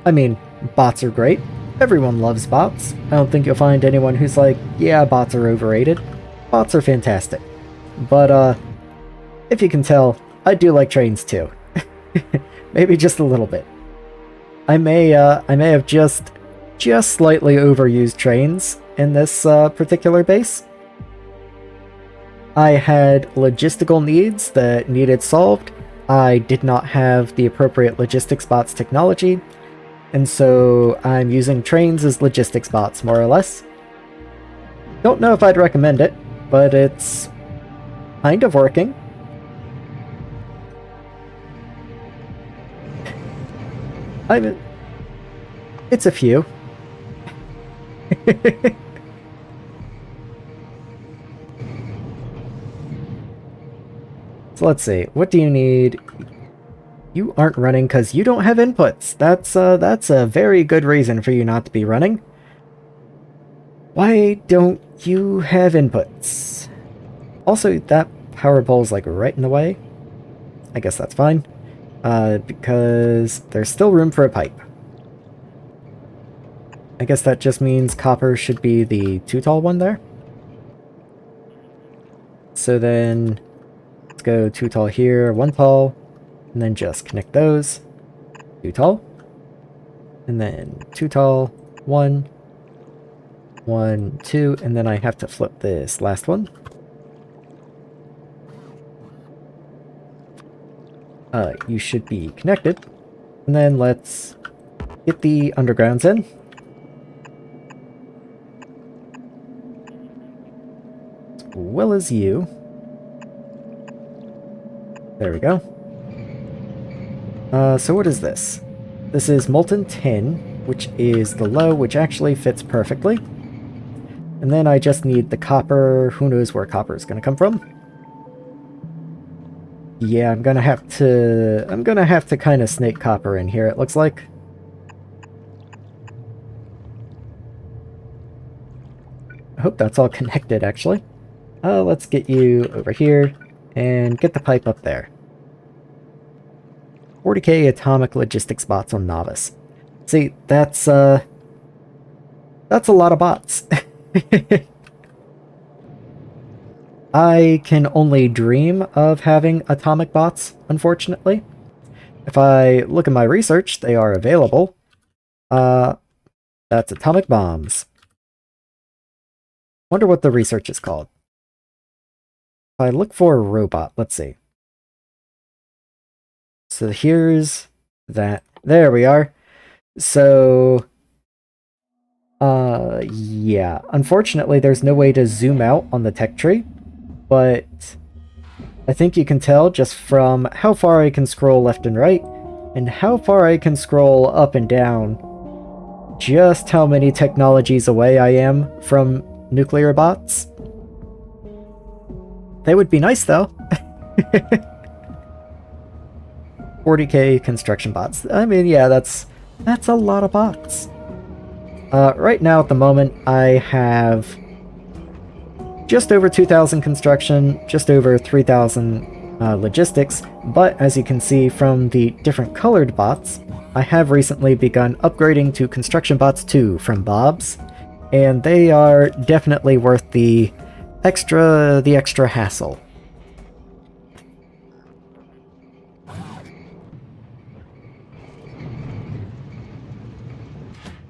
mean, bots are great. Everyone loves bots. I don't think you'll find anyone who's like, yeah, bots are overrated. Bots are fantastic. But, if you can tell, I do like trains too. Maybe just a little bit. I may have just slightly overused trains in this particular base. I had logistical needs that needed solved. I did not have the appropriate logistics bots technology, and so I'm using trains as logistics bots, more or less. Don't know if I'd recommend it, but it's kind of working. It's a few. So let's see. What do you need? You aren't running because you don't have inputs. That's a very good reason for you not to be running. Why don't you have inputs? Also, that power pole is like right in the way. I guess that's fine. Because there's still room for a pipe. I guess that just means copper should be the 2 tall one there. So then, let's go 2 tall here, 1 tall, and then just connect those. 2 tall, and then 2 tall, 1, 1, 2, and then I have to flip this last one. You should be connected. And then let's get the undergrounds in. As well as you. There we go. So what is this? This is molten tin, which is the low, which actually fits perfectly. And then I just need the copper. Who knows where copper is going to come from? Yeah, I'm gonna have to kind of snake copper in here, it looks like. I hope that's all connected, actually. Let's get you over here and get the pipe up there. 40k atomic logistics bots on novice. See, that's a lot of bots. I can only dream of having atomic bots, unfortunately. If I look at my research, they are available. That's atomic bombs. Wonder what the research is called. If I look for a robot, let's see. So here's that. There we are. So, yeah. Unfortunately, there's no way to zoom out on the tech tree. But I think you can tell just from how far I can scroll left and right, and how far I can scroll up and down, just how many technologies away I am from nuclear bots. They would be nice, though. 40k construction bots. I mean, yeah, that's a lot of bots. Right now, at the moment, I have just over 2,000 construction, just over 3,000 logistics, but as you can see from the different colored bots, I have recently begun upgrading to Construction Bots 2 from Bob's, and they are definitely worth the extra hassle.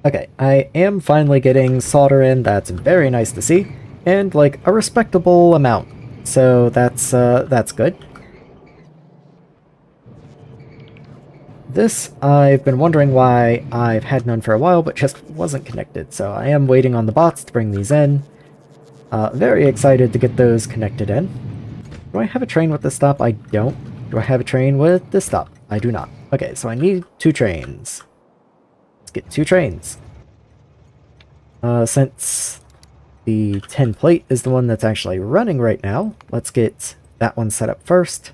Okay, I am finally getting solder in, that's very nice to see. And, like, a respectable amount. So that's good. This, I've been wondering why I've had none for a while, but just wasn't connected. So I am waiting on the bots to bring these in. Very excited to get those connected in. Do I have a train with this stop? I don't. Do I have a train with this stop? I do not. Okay, so I need 2 trains. Let's get 2 trains. Since the 10 plate is the one that's actually running right now, let's get that one set up first.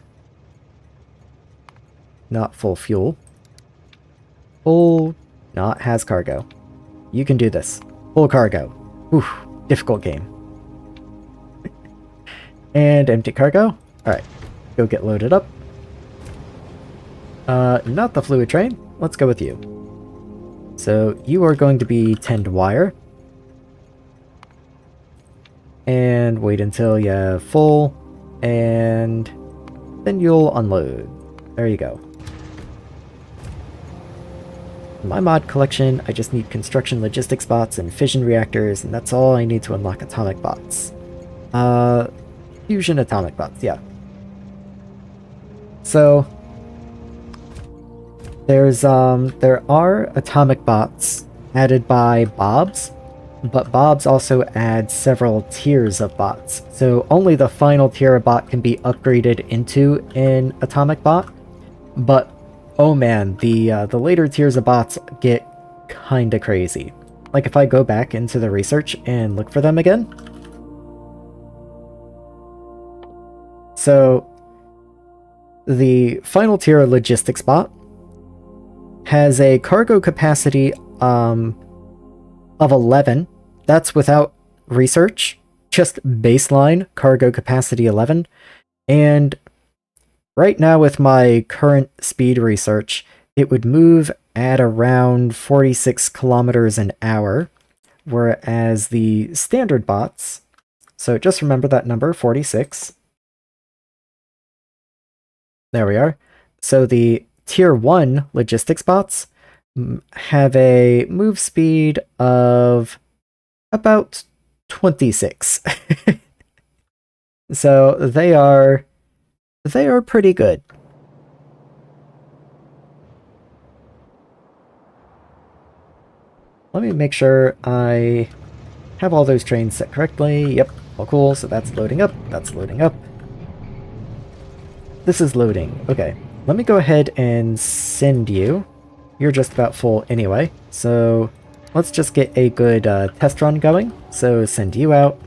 Not full fuel. Full, not has cargo. You can do this. Full cargo. Oof, difficult game. And empty cargo. Alright, go get loaded up. Not the fluid train. Let's go with you. So you are going to be tend wire. And wait until you have full, and then you'll unload. There you go. In my mod collection, I just need construction logistics bots and fission reactors, and that's all I need to unlock atomic bots. Fusion atomic bots, yeah. So, there are atomic bots added by Bob's, but Bob's also adds several tiers of bots, so only the final tier of bot can be upgraded into an atomic bot. But oh man, the later tiers of bots get kinda crazy. Like if I go back into the research and look for them again. So the final tier logistics bot has a cargo capacity of 11. That's without research, just baseline cargo capacity 11. And right now with my current speed research, it would move at around 46 kilometers an hour, whereas the standard bots, so just remember that number, 46. There we are. So the tier 1 logistics bots have a move speed of about 26. So they are pretty good. Let me make sure I have all those trains set correctly. Yep, all cool. So that's loading up. That's loading up. This is loading. Okay, let me go ahead and send you. You're just about full anyway, so let's just get a good test run going. So send you out.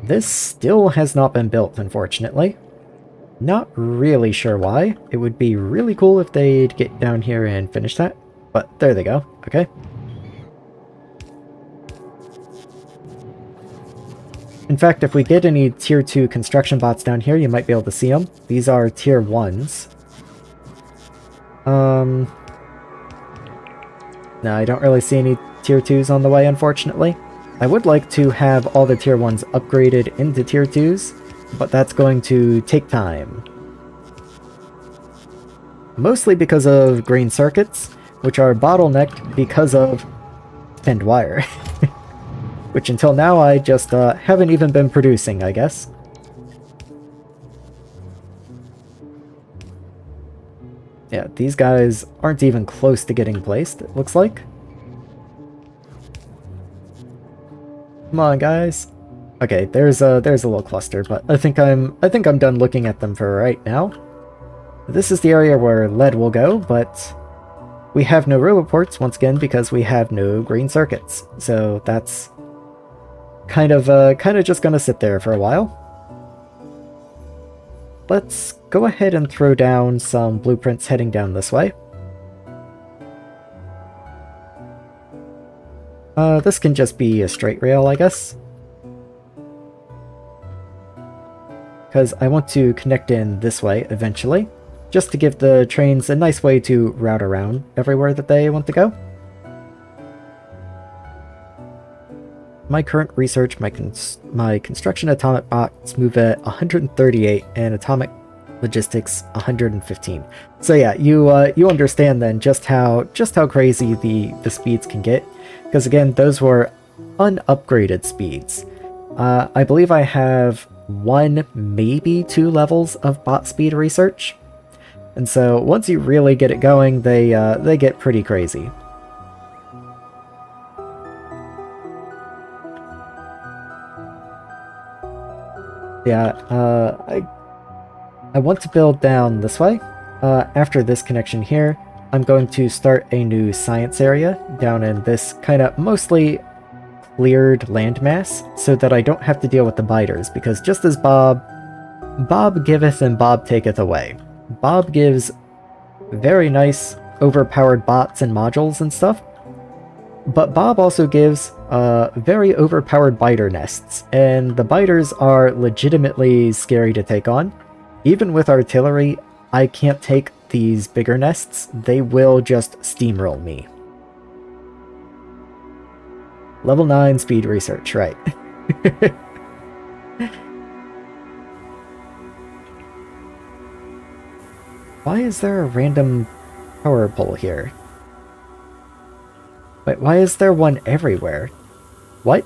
This still has not been built, unfortunately. Not really sure why. It would be really cool if they'd get down here and finish that, but there they go. Okay. In fact, if we get any tier 2 construction bots down here, you might be able to see them. These are tier 1s. No, I don't really see any tier 2s on the way, unfortunately. I would like to have all the tier 1s upgraded into tier 2s, but that's going to take time. Mostly because of green circuits, which are bottlenecked because of bent wire. Which until now I just haven't even been producing, I guess. Yeah, these guys aren't even close to getting placed, it looks like. Come on, guys. Okay, there's a little cluster, but I think I'm done looking at them for right now. This is the area where lead will go, but we have no robo ports once again because we have no green circuits. So that's kind of just gonna sit there for a while. Let's go ahead and throw down some blueprints heading down this way. This can just be a straight rail, I guess. Because I want to connect in this way eventually, just to give the trains a nice way to route around everywhere that they want to go. My current research, my construction atomic bots move at 138 and atomic logistics 115. So yeah, you understand then just how crazy the speeds can get, because again, those were unupgraded speeds. I believe I have 1, maybe 2 levels of bot speed research, and so once you really get it going, they get pretty crazy. Yeah, I want to build down this way. After this connection here, I'm going to start a new science area down in this kind of mostly cleared landmass, so that I don't have to deal with the biters, because just as Bob giveth and Bob taketh away. Bob gives very nice overpowered bots and modules and stuff, but Bob also gives very overpowered biter nests, and the biters are legitimately scary to take on. Even with artillery, I can't take these bigger nests. They will just steamroll me. Level 9 speed research, right. Why is there a random power pole here? Wait, why is there one everywhere? What?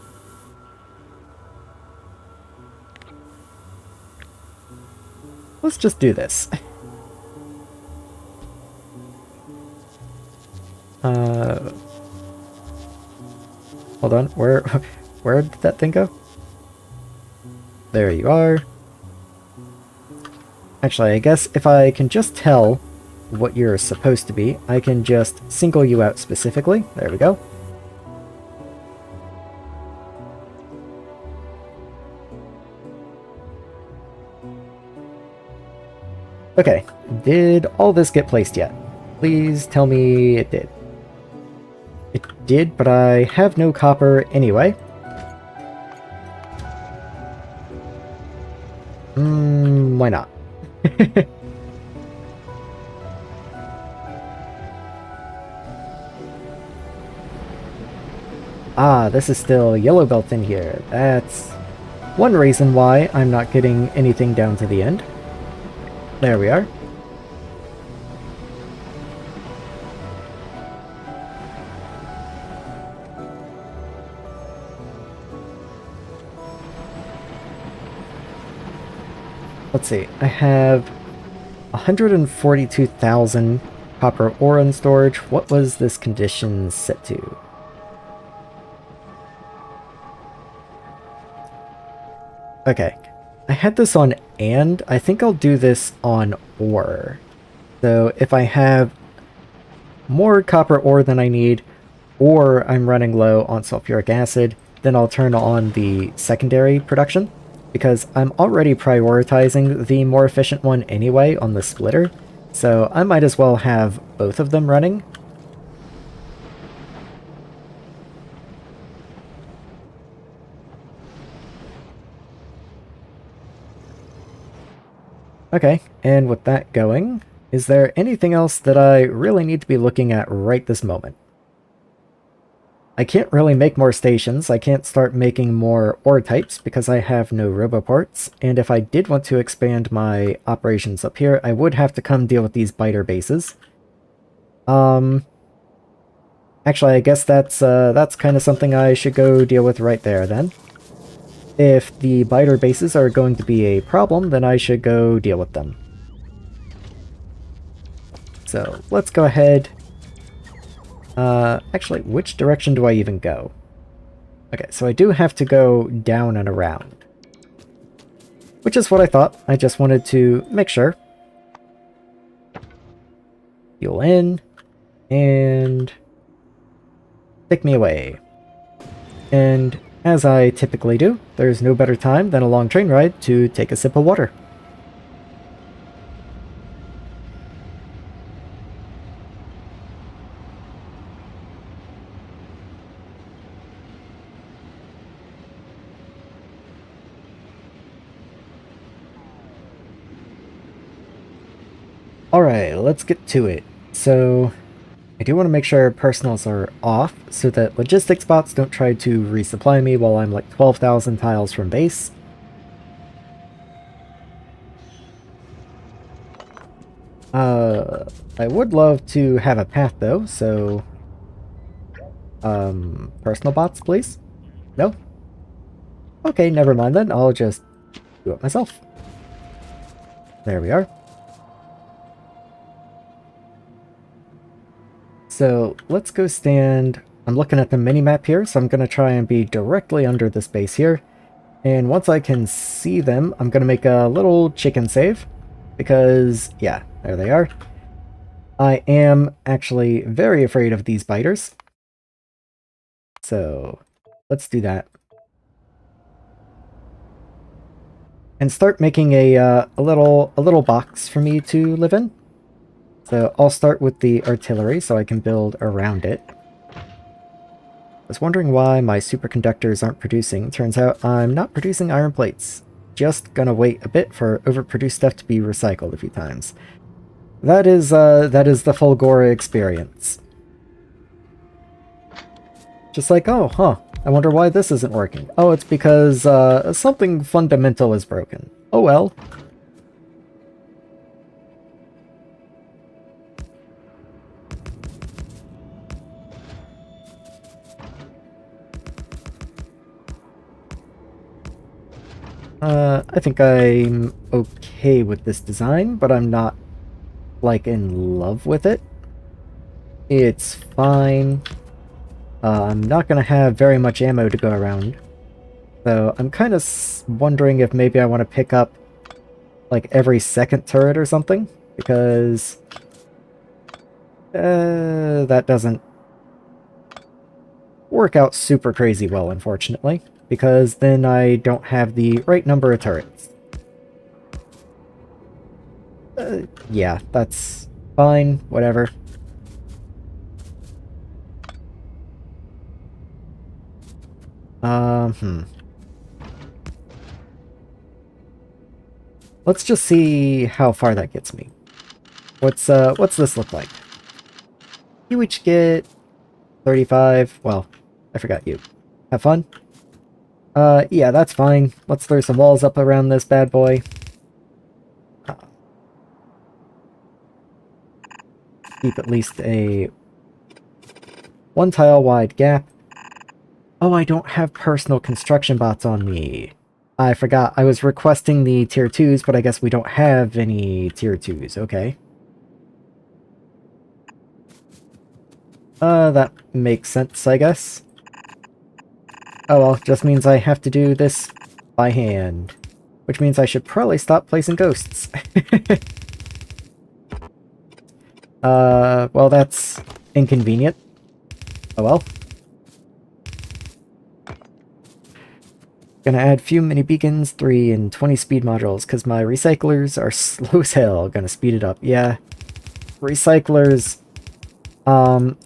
Let's just do this. Hold on, where did that thing go? There you are. Actually, I guess if I can just tell what you're supposed to be, I can just single you out specifically. There we go. Okay, did all this get placed yet? Please tell me it did. It did, but I have no copper anyway. Why not? Ah, this is still yellow belt in here. That's one reason why I'm not getting anything down to the end. There we are. Let's see, I have 142,000 copper ore in storage. What was this condition set to? Okay, I had this on and. I think I'll do this on ore. So if I have more copper ore than I need, or I'm running low on sulfuric acid, then I'll turn on the secondary production, because I'm already prioritizing the more efficient one anyway on the splitter, so I might as well have both of them running. Okay, and with that going, is there anything else that I really need to be looking at right this moment? I can't really make more stations, I can't start making more ore types because I have no roboports, and if I did want to expand my operations up here, I would have to come deal with these biter bases. Actually, I guess that's kind of something I should go deal with right there then. If the biter bases are going to be a problem, then I should go deal with them. So, let's go ahead. Actually, which direction do I even go? Okay, so I do have to go down and around. Which is what I thought. I just wanted to make sure. Fuel in. And take me away. And as I typically do, there's no better time than a long train ride to take a sip of water. Alright, let's get to it. So, I do want to make sure personals are off so that logistics bots don't try to resupply me while I'm like 12,000 tiles from base. I would love to have a path though, so... personal bots, please? No? Okay, never mind then, I'll just do it myself. There we are. So let's go stand, I'm looking at the mini-map here, so I'm going to try and be directly under this base here. And once I can see them, I'm going to make a little chicken save, because, yeah, there they are. I am actually very afraid of these biters. So let's do that. And start making a little box for me to live in. So I'll start with the artillery so I can build around it. I was wondering why my superconductors aren't producing. Turns out I'm not producing iron plates. Just gonna wait a bit for overproduced stuff to be recycled a few times. That is the Fulgora experience. Just like, oh, huh, I wonder why this isn't working. Oh, it's because something fundamental is broken. Oh well. I think I'm okay with this design, but I'm not, like, in love with it. It's fine. I'm not gonna have very much ammo to go around. So I'm kind of wondering if maybe I want to pick up, like, every second turret or something, because that doesn't work out super crazy well, unfortunately, because then I don't have the right number of turrets. Yeah, that's fine, whatever. Hmm. Let's just see how far that gets me. What's this look like? You each get 35. Well, I forgot you. Have fun? Yeah, that's fine. Let's throw some walls up around this bad boy. Keep at least a 1 tile wide gap. Oh, I don't have personal construction bots on me. I forgot. I was requesting the tier 2s, but I guess we don't have any tier 2s. Okay. That makes sense, I guess. Oh well, just means I have to do this by hand. Which means I should probably stop placing ghosts. Well that's inconvenient. Oh well. Gonna add few mini beacons, 3 and 20 speed modules, because my recyclers are slow as hell. Gonna speed it up. Yeah. Recyclers,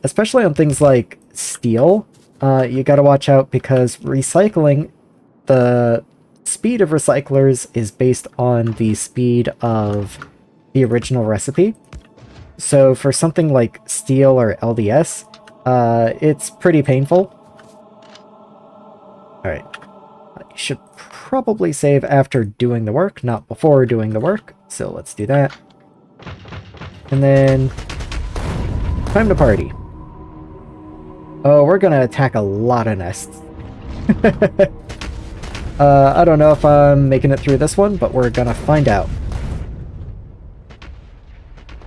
especially on things like steel, you gotta watch out because recycling, the speed of recyclers is based on the speed of the original recipe. So for something like steel or LDS, it's pretty painful. Alright. You should probably save after doing the work, not before doing the work. So let's do that. And then time to party. Oh, we're gonna attack a lot of nests. I don't know if I'm making it through this one, but we're gonna find out.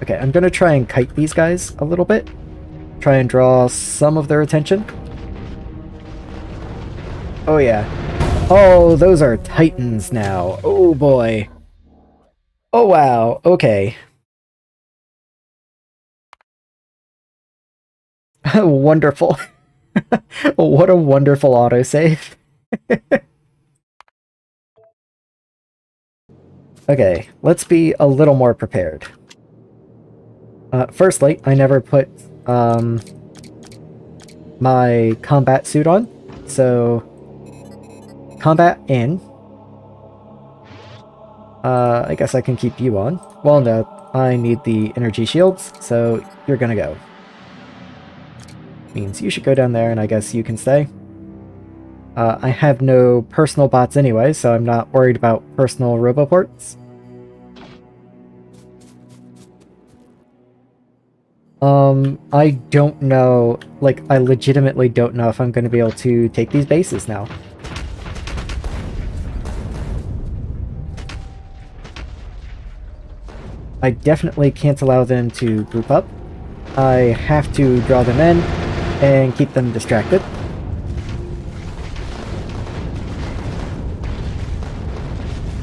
Okay, I'm gonna try and kite these guys a little bit. Try and draw some of their attention. Oh yeah. Oh, those are titans now. Oh boy. Oh wow, okay. Wonderful. What a wonderful autosave. Okay, let's be a little more prepared. Firstly, I never put my combat suit on, so combat in. I guess I can keep you on. Well, no, I need the energy shields, so you're gonna go. Means you should go down there, and I guess you can stay. I have no personal bots anyway, so I'm not worried about personal roboports. I don't know, like, I legitimately don't know if I'm going to be able to take these bases now. I definitely can't allow them to group up. I have to draw them in and keep them distracted.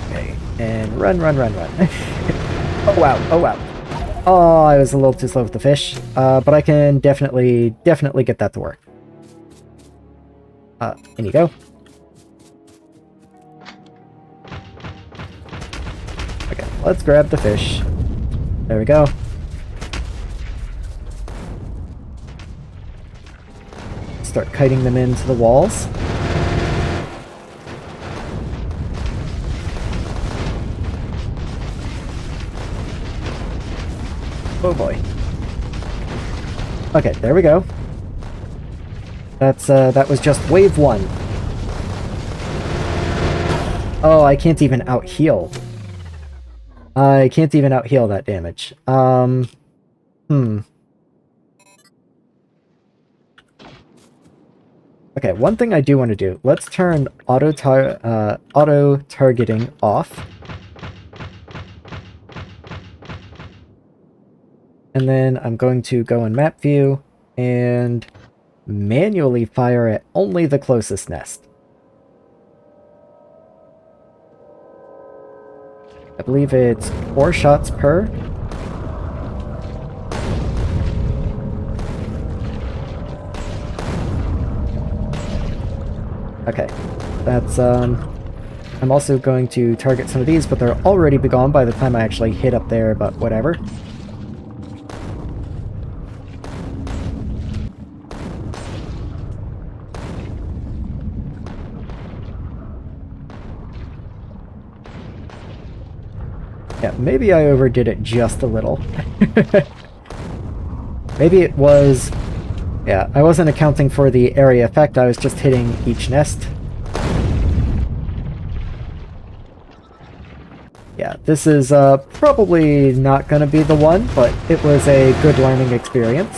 Okay, and run, run, run, run. Oh wow, oh wow. Oh, I was a little too slow with the fish, but I can definitely get that to work. In you go. Okay, let's grab the fish. There we go. Start kiting them into the walls. Oh boy. Okay, there we go. That was just wave 1. Oh, I can't even out-heal. I can't even out-heal that damage. Okay, one thing I do want to do. Let's turn auto-targeting off. And then I'm going to go in map view and manually fire at only the closest nest. I believe it's 4 shots per. Okay, that's I'm also going to target some of these, but they'll already be gone by the time I actually hit up there, but whatever. Yeah, maybe I overdid it just a little. Maybe it was... Yeah, I wasn't accounting for the area effect, I was just hitting each nest. Yeah, this is probably not going to be the one, but it was a good learning experience.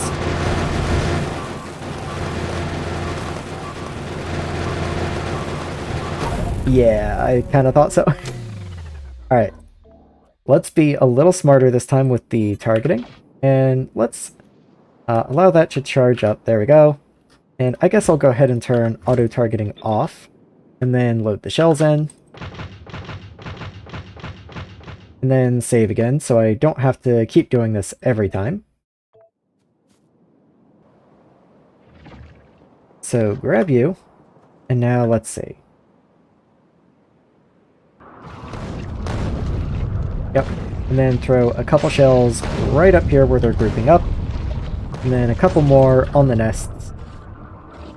Yeah, I kind of thought so. Alright, let's be a little smarter this time with the targeting, and let's allow that to charge up. There we go. And I guess I'll go ahead and turn auto-targeting off, and then load the shells in. And then save again, so I don't have to keep doing this every time. So grab you, and now let's see. Yep, and then throw a couple shells right up here where they're grouping up, and then a couple more on the nests,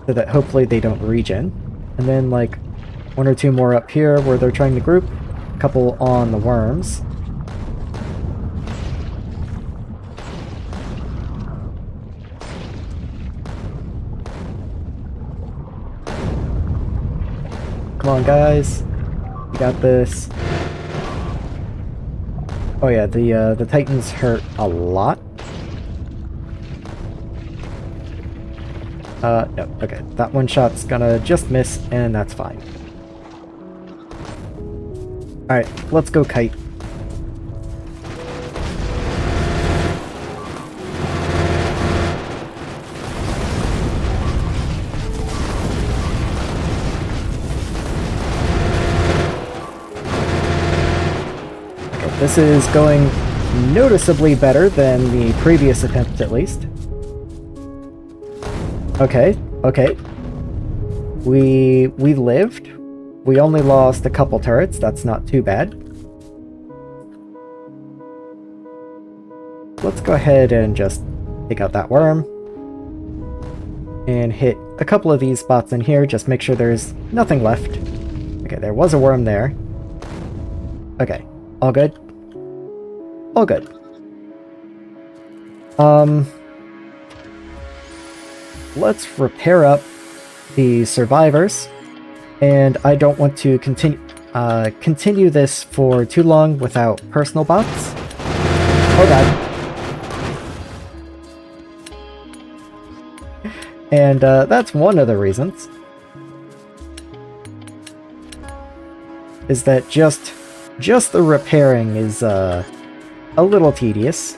so that hopefully they don't regen. And then like one or two more up here where they're trying to group, a couple on the worms. Come on, guys. You got this. Oh yeah, the Titans hurt a lot. No, okay. That one shot's gonna just miss, and that's fine. Alright, let's go kite. This is going noticeably better than the previous attempt, at least. Okay, okay. We lived. We only lost a couple turrets, that's not too bad. Let's go ahead and just take out that worm. And hit a couple of these spots in here, just make sure there's nothing left. Okay, there was a worm there. Okay, all good. All good. Let's repair up the survivors, and I don't want to continue this for too long without personal bots. Oh god. And that's one of the reasons. Is that just the repairing is a little tedious.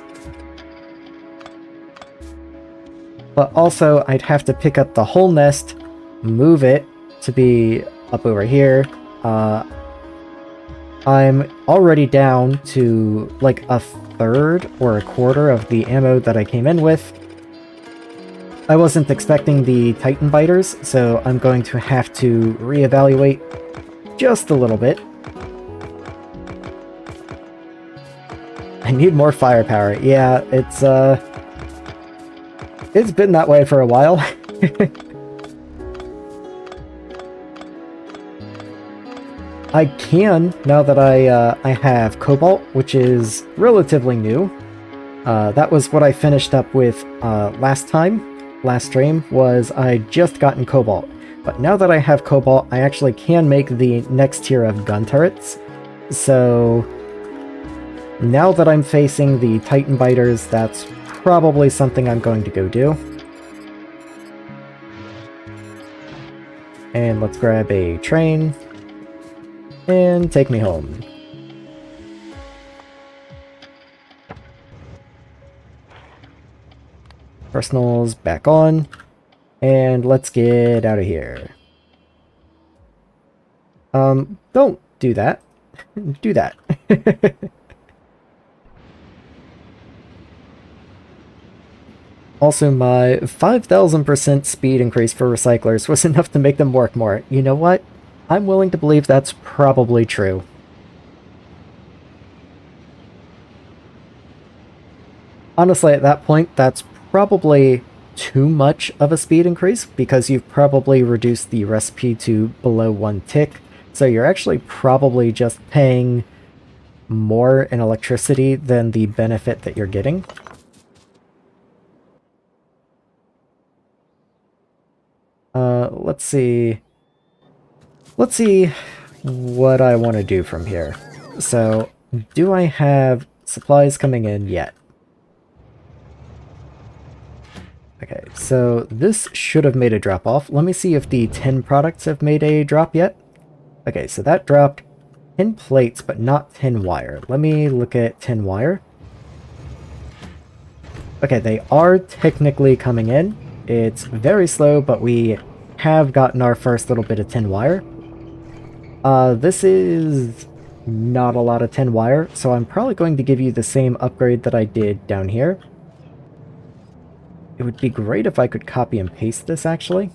But also, I'd have to pick up the whole nest, move it to be up over here. I'm already down to like a third or a quarter of the ammo that I came in with. I wasn't expecting the Titan biters, so I'm going to have to reevaluate just a little bit. I need more firepower. Yeah, it's been that way for a while. I can, now that I have cobalt, which is relatively new. That was what I finished up with last stream, was I just gotten cobalt. But now that I have cobalt, I actually can make the next tier of gun turrets. So now that I'm facing the Titan biters, that's probably something I'm going to go do. And let's grab a train and take me home. Personals back on, and let's get out of here. Don't do that. Do that. Also, my 5,000% speed increase for recyclers was enough to make them work more. You know what? I'm willing to believe that's probably true. Honestly, at that point, that's probably too much of a speed increase because you've probably reduced the recipe to below 1 tick. So you're actually probably just paying more in electricity than the benefit that you're getting. Let's see. Let's see what I want to do from here. So, do I have supplies coming in yet? Okay, so this should have made a drop off. Let me see if the 10 products have made a drop yet. Okay, so that dropped 10 plates, but not 10 wire. Let me look at 10 wire. Okay, they are technically coming in. It's very slow, but we have gotten our first little bit of 10 wire. This is not a lot of 10 wire, so I'm probably going to give you the same upgrade that I did down here. It would be great if I could copy and paste this, actually.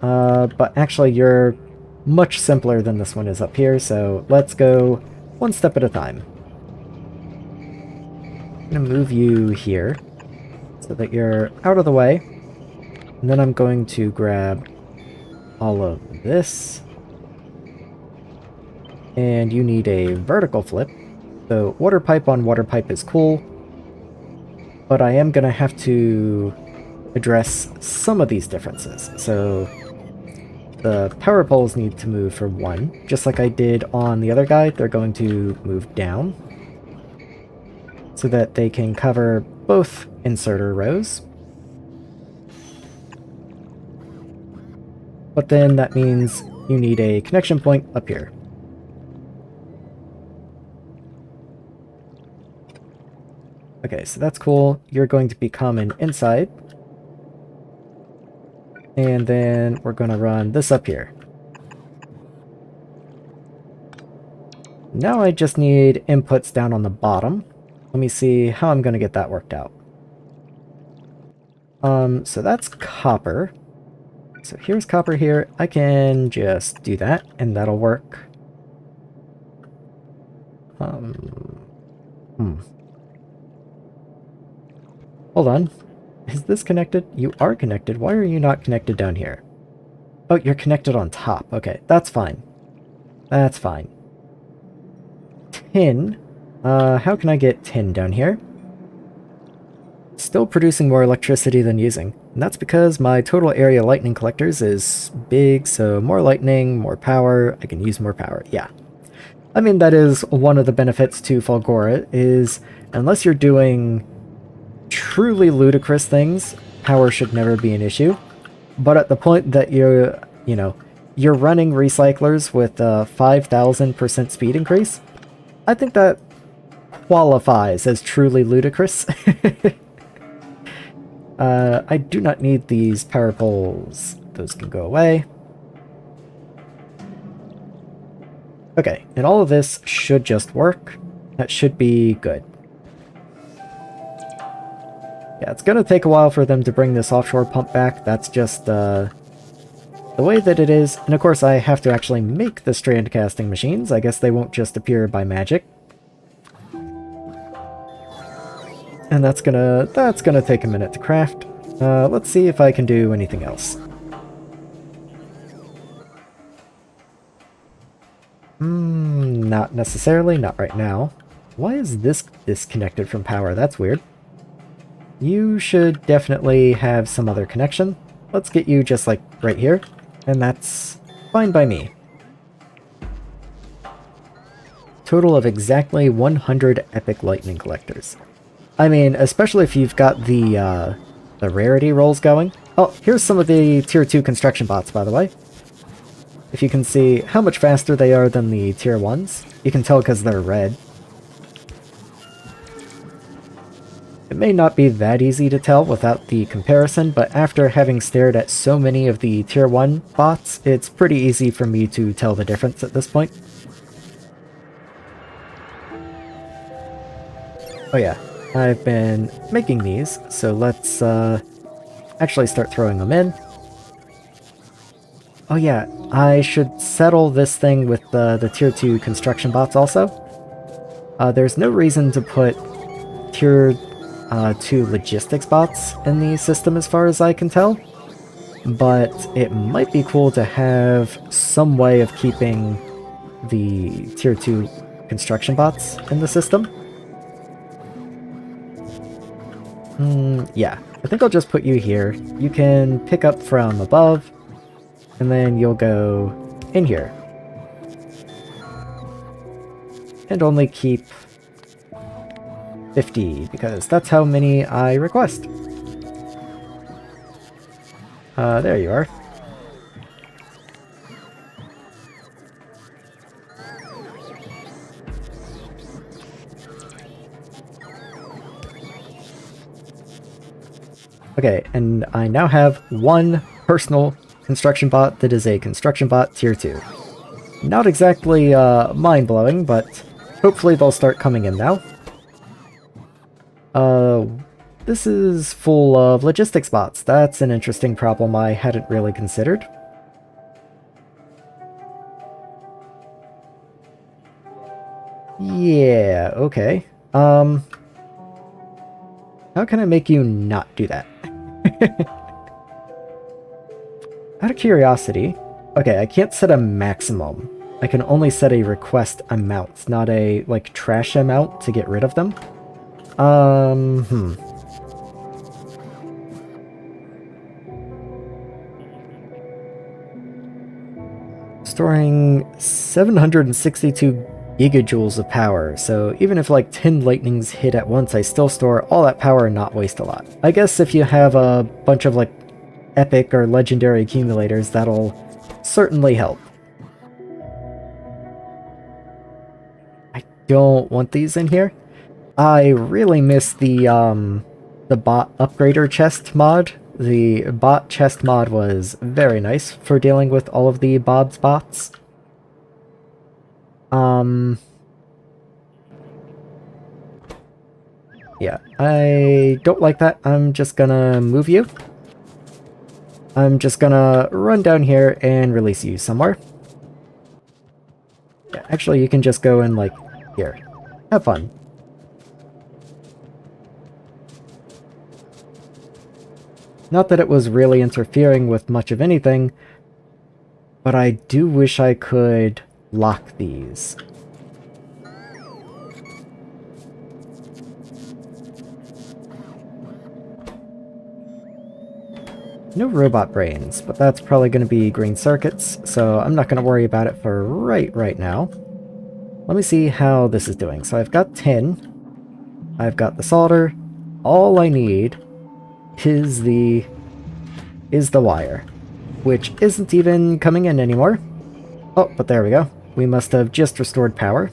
But actually, you're much simpler than this one is up here, so let's go one step at a time. I'm going to move you here so that you're out of the way. And then I'm going to grab all of this. And you need a vertical flip. So water pipe on water pipe is cool. But I am going to have to address some of these differences. So the power poles need to move for 1. Just like I did on the other guy, they're going to move down. So that they can cover both inserter rows. But then that means you need a connection point up here. Okay, so that's cool. You're going to become an inside. And then we're going to run this up here. Now I just need inputs down on the bottom. Let me see how I'm going to get that worked out. So that's copper. So here's copper here. I can just do that, and that'll work. Hold on. Is this connected? You are connected. Why are you not connected down here? Oh, you're connected on top. Okay, that's fine. That's fine. Tin. How can I get tin down here? Still producing more electricity than using. And that's because my total area lightning collectors is big, so more lightning, more power, I can use more power. Yeah. I mean, that is one of the benefits to Fulgora, is unless you're doing truly ludicrous things, power should never be an issue. But at the point that you're running recyclers with a 5,000% speed increase, I think that qualifies as truly ludicrous. I do not need these power poles. Those can go away. Okay, and all of this should just work. That should be good. Yeah, it's going to take a while for them to bring this offshore pump back. That's just the way that it is. And of course, I have to actually make the strand casting machines. I guess they won't just appear by magic. And that's gonna take a minute to craft. Let's see if I can do anything else. Not necessarily, not right now. Why is this disconnected from power? That's weird. You should definitely have some other connection. Let's get you just like right here, and that's fine by me. Total of exactly 100 epic lightning collectors. I mean, especially if you've got the rarity rolls going. Oh, here's some of the tier 2 construction bots, by the way. If you can see how much faster they are than the tier 1s, you can tell because they're red. It may not be that easy to tell without the comparison, but after having stared at so many of the tier 1 bots, it's pretty easy for me to tell the difference at this point. Oh yeah. I've been making these, so let's actually start throwing them in. Oh yeah, I should settle this thing with the tier 2 construction bots also. There's no reason to put tier 2 logistics bots in the system as far as I can tell, but it might be cool to have some way of keeping the tier 2 construction bots in the system. Yeah, I think I'll just put you here. You can pick up from above, and then you'll go in here. And only keep 50, because that's how many I request. There you are. Okay, and I now have one personal construction bot that is a construction bot tier 2. Not exactly mind-blowing, but hopefully they'll start coming in now. This is full of logistics bots. That's an interesting problem I hadn't really considered. Yeah, okay. How can I make you not do that? Out of curiosity... Okay, I can't set a maximum. I can only set a request amount, not a, like, trash amount to get rid of them. Storing 762 gigajoules of power, so even if like 10 lightnings hit at once, I still store all that power and not waste a lot. I guess if you have a bunch of like epic or legendary accumulators, that'll certainly help. I don't want these in here. I really miss the bot upgrader chest mod. The bot chest mod was very nice for dealing with all of the Bob's bots. Yeah, I don't like that. I'm just gonna move you. I'm just gonna run down here and release you somewhere. Yeah, actually, you can just go in, like, here. Have fun. Not that it was really interfering with much of anything, but I do wish I could lock these. No robot brains, but that's probably going to be green circuits, so I'm not going to worry about it for right now. Let me see how this is doing. So I've got tin, I've got the solder, all I need is the wire, which isn't even coming in anymore. Oh, but there we go. We must have just restored power.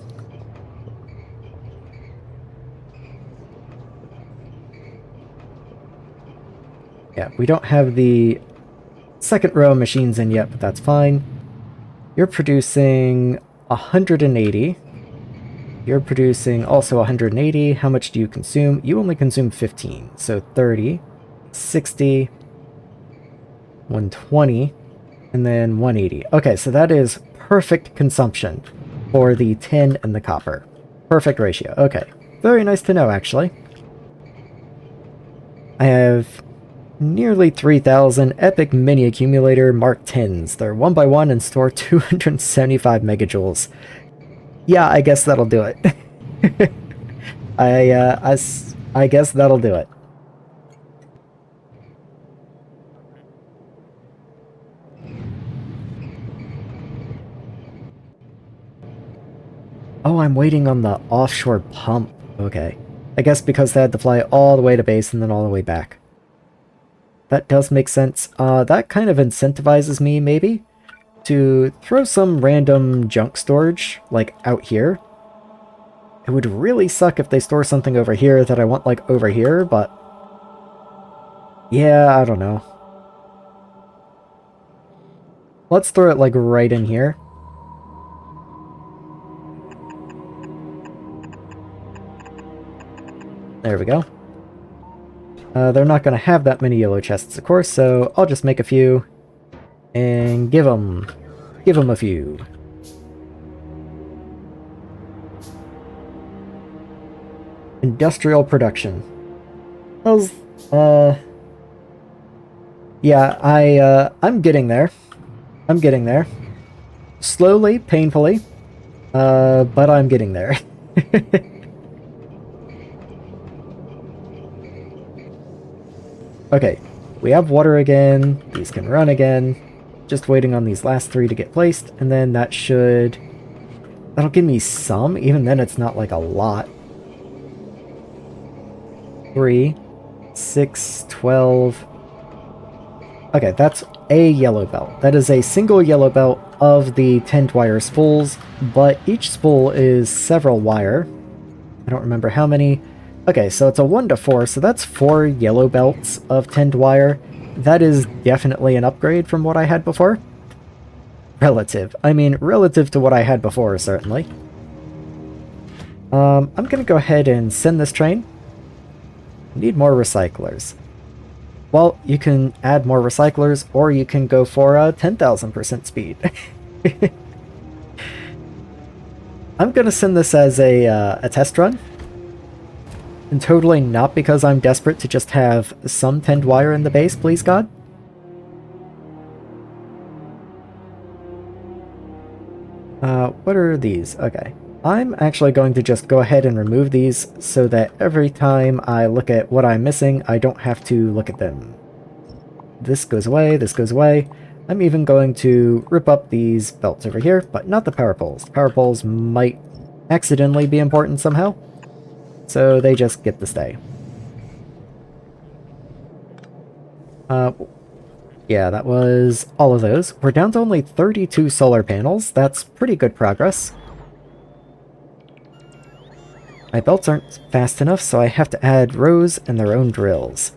Yeah, we don't have the second row of machines in yet, but that's fine. You're producing 180. You're producing also 180. How much do you consume? You only consume 15. So 30, 60, 120, and then 180. Okay, so that is perfect consumption for the tin and the copper. Perfect ratio. Okay, very nice to know, actually. I have nearly 3,000 epic mini accumulator Mark 10s. They're 1 by 1 and store 275 megajoules. Yeah, I guess that'll do it. I guess that'll do it. Oh, I'm waiting on the offshore pump. Okay. I guess because they had to fly all the way to base and then all the way back. That does make sense. That kind of incentivizes me, maybe, to throw some random junk storage, like, out here. It would really suck if they store something over here that I want, like, over here, but... yeah, I don't know. Let's throw it, like, right in here. There we go. They're not going to have that many yellow chests, of course, so I'll just make a few. And give them a few. Industrial production. Those, yeah, I'm getting there. I'm getting there. Slowly, painfully, but I'm getting there. Okay, we have water again. These can run again. Just waiting on these last 3 to get placed, and then that should... That'll give me some, even then it's not like a lot. 3, 6, 12... Okay, that's a yellow belt. That is a single yellow belt of the 10-wire spools, but each spool is several wire. I don't remember how many. Okay, so it's a 1 to 4, so that's 4 yellow belts of 10-wire. That is definitely an upgrade from what I had before. Relative. I mean, relative to what I had before, certainly. I'm gonna go ahead and send this train. Need more recyclers. Well, you can add more recyclers, or you can go for a 10,000% speed. I'm gonna send this as a test run. And totally not because I'm desperate to just have some 10-wire in the base, please God. What are these? Okay. I'm actually going to just go ahead and remove these so that every time I look at what I'm missing, I don't have to look at them. This goes away, this goes away. I'm even going to rip up these belts over here, but not the power poles. Power poles might accidentally be important somehow, so they just get to stay. Yeah, that was all of those. We're down to only 32 solar panels. That's pretty good progress. My belts aren't fast enough, so I have to add rows and their own drills.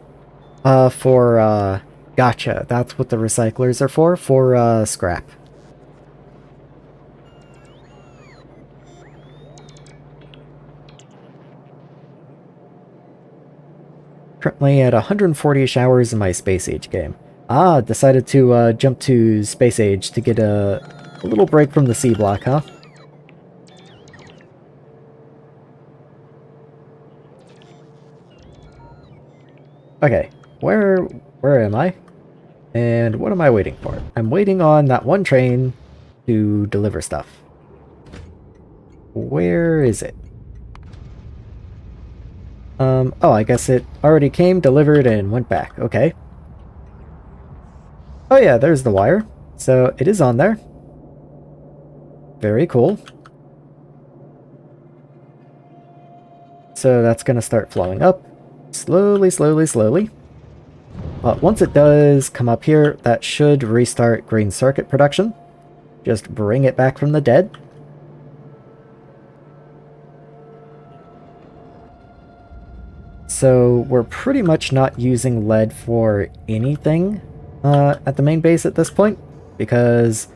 Gotcha, that's what the recyclers are for scrap. Currently at 140 hours in my Space Age game. Ah, decided to jump to Space Age to get a little break from the C block, huh? Okay, where am I? And what am I waiting for? I'm waiting on that one train to deliver stuff. Where is it? Oh, I guess it already came, delivered, and went back. Okay. Oh yeah, there's the wire. So it is on there. Very cool. So that's going to start flowing up. Slowly, slowly, slowly. But once it does come up here, that should restart green circuit production. Just bring it back from the dead. So we're pretty much not using lead for anything at the main base at this point, because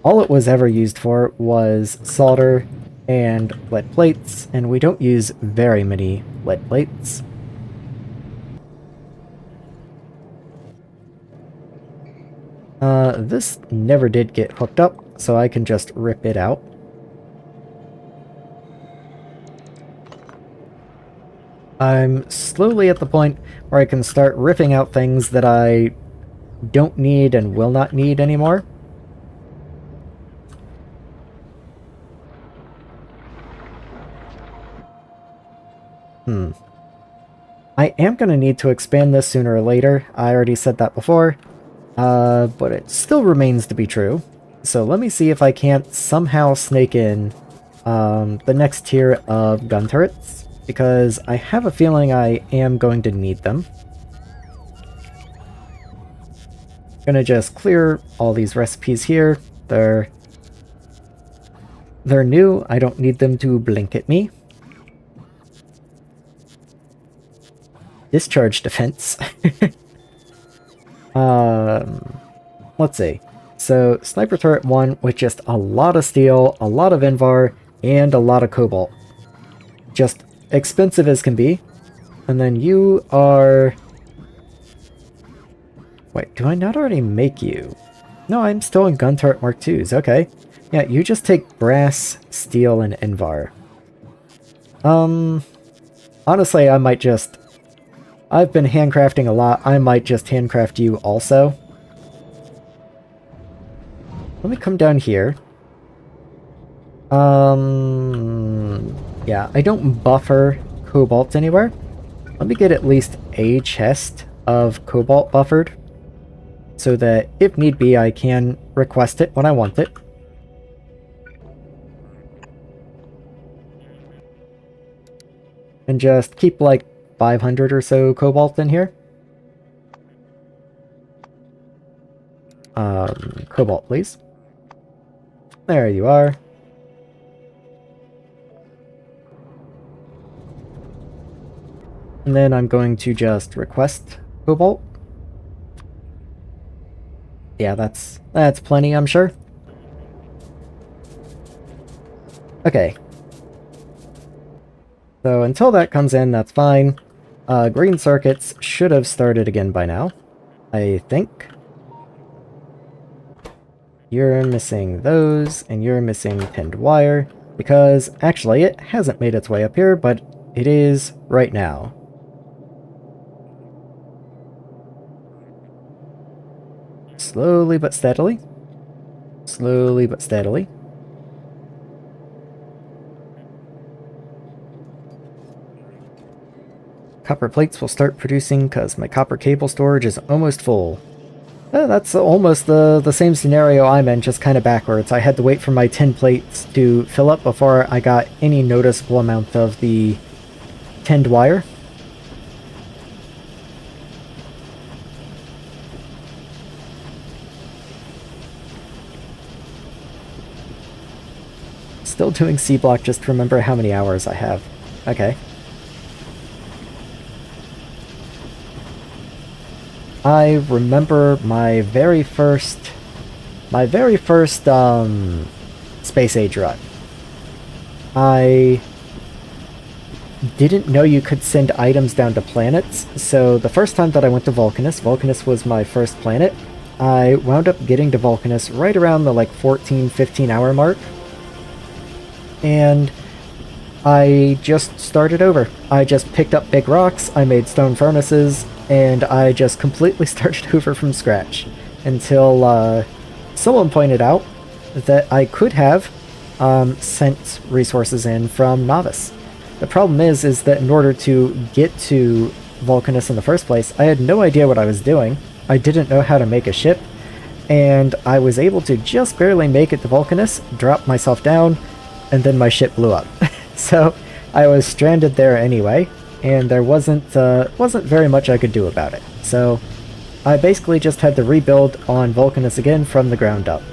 all it was ever used for was solder and lead plates, and we don't use very many lead plates. This never did get hooked up, so I can just rip it out. I'm slowly at the point where I can start ripping out things that I don't need and will not need anymore. I am going to need to expand this sooner or later. I already said that before. But it still remains to be true. So let me see if I can't somehow snake in the next tier of gun turrets, because I have a feeling I am going to need them. Gonna just clear all these recipes here. They're new. I don't need them to blink at me. Discharge defense. Let's see. So, Sniper Turret 1 with just a lot of steel, a lot of Invar, and a lot of cobalt. Just expensive as can be. And then you are... Wait, do I not already make you? No, I'm still in gun turret Mark IIs. Okay. Yeah, you just take brass, steel, and Invar. Honestly, I might just... I've been handcrafting a lot. I might just handcraft you also. Let me come down here. Yeah, I don't buffer cobalt anywhere. Let me get at least a chest of cobalt buffered, so that if need be, I can request it when I want it. And just keep like 500 or so cobalt in here. Cobalt, please. There you are. And then I'm going to just request cobalt. Yeah, that's plenty, I'm sure. Okay. So until that comes in, that's fine. Green circuits should have started again by now, I think. You're missing those, and you're missing tinned wire, because actually it hasn't made its way up here, but it is right now. Slowly but steadily. Slowly but steadily. Copper plates will start producing because my copper cable storage is almost full. That's almost the same scenario I'm in, just kind of backwards. I had to wait for my tin plates to fill up before I got any noticeable amount of the tinned wire. Still doing C block, just to remember how many hours I have. Okay. I remember my very first Space Age run. I didn't know you could send items down to planets, so the first time that I went to Vulcanus was my first planet, I wound up getting to Vulcanus right around the like 14-15 hour mark. And I just started over. I just picked up big rocks, I made stone furnaces, and I just completely started over from scratch until someone pointed out that I could have sent resources in from Novice. The problem is that in order to get to Vulcanus in the first place, I had no idea what I was doing. I didn't know how to make a ship, and I was able to just barely make it to Vulcanus, drop myself down, and then my ship blew up. So I was stranded there anyway, and there wasn't very much I could do about it. So I basically just had to rebuild on Vulcanus again from the ground up.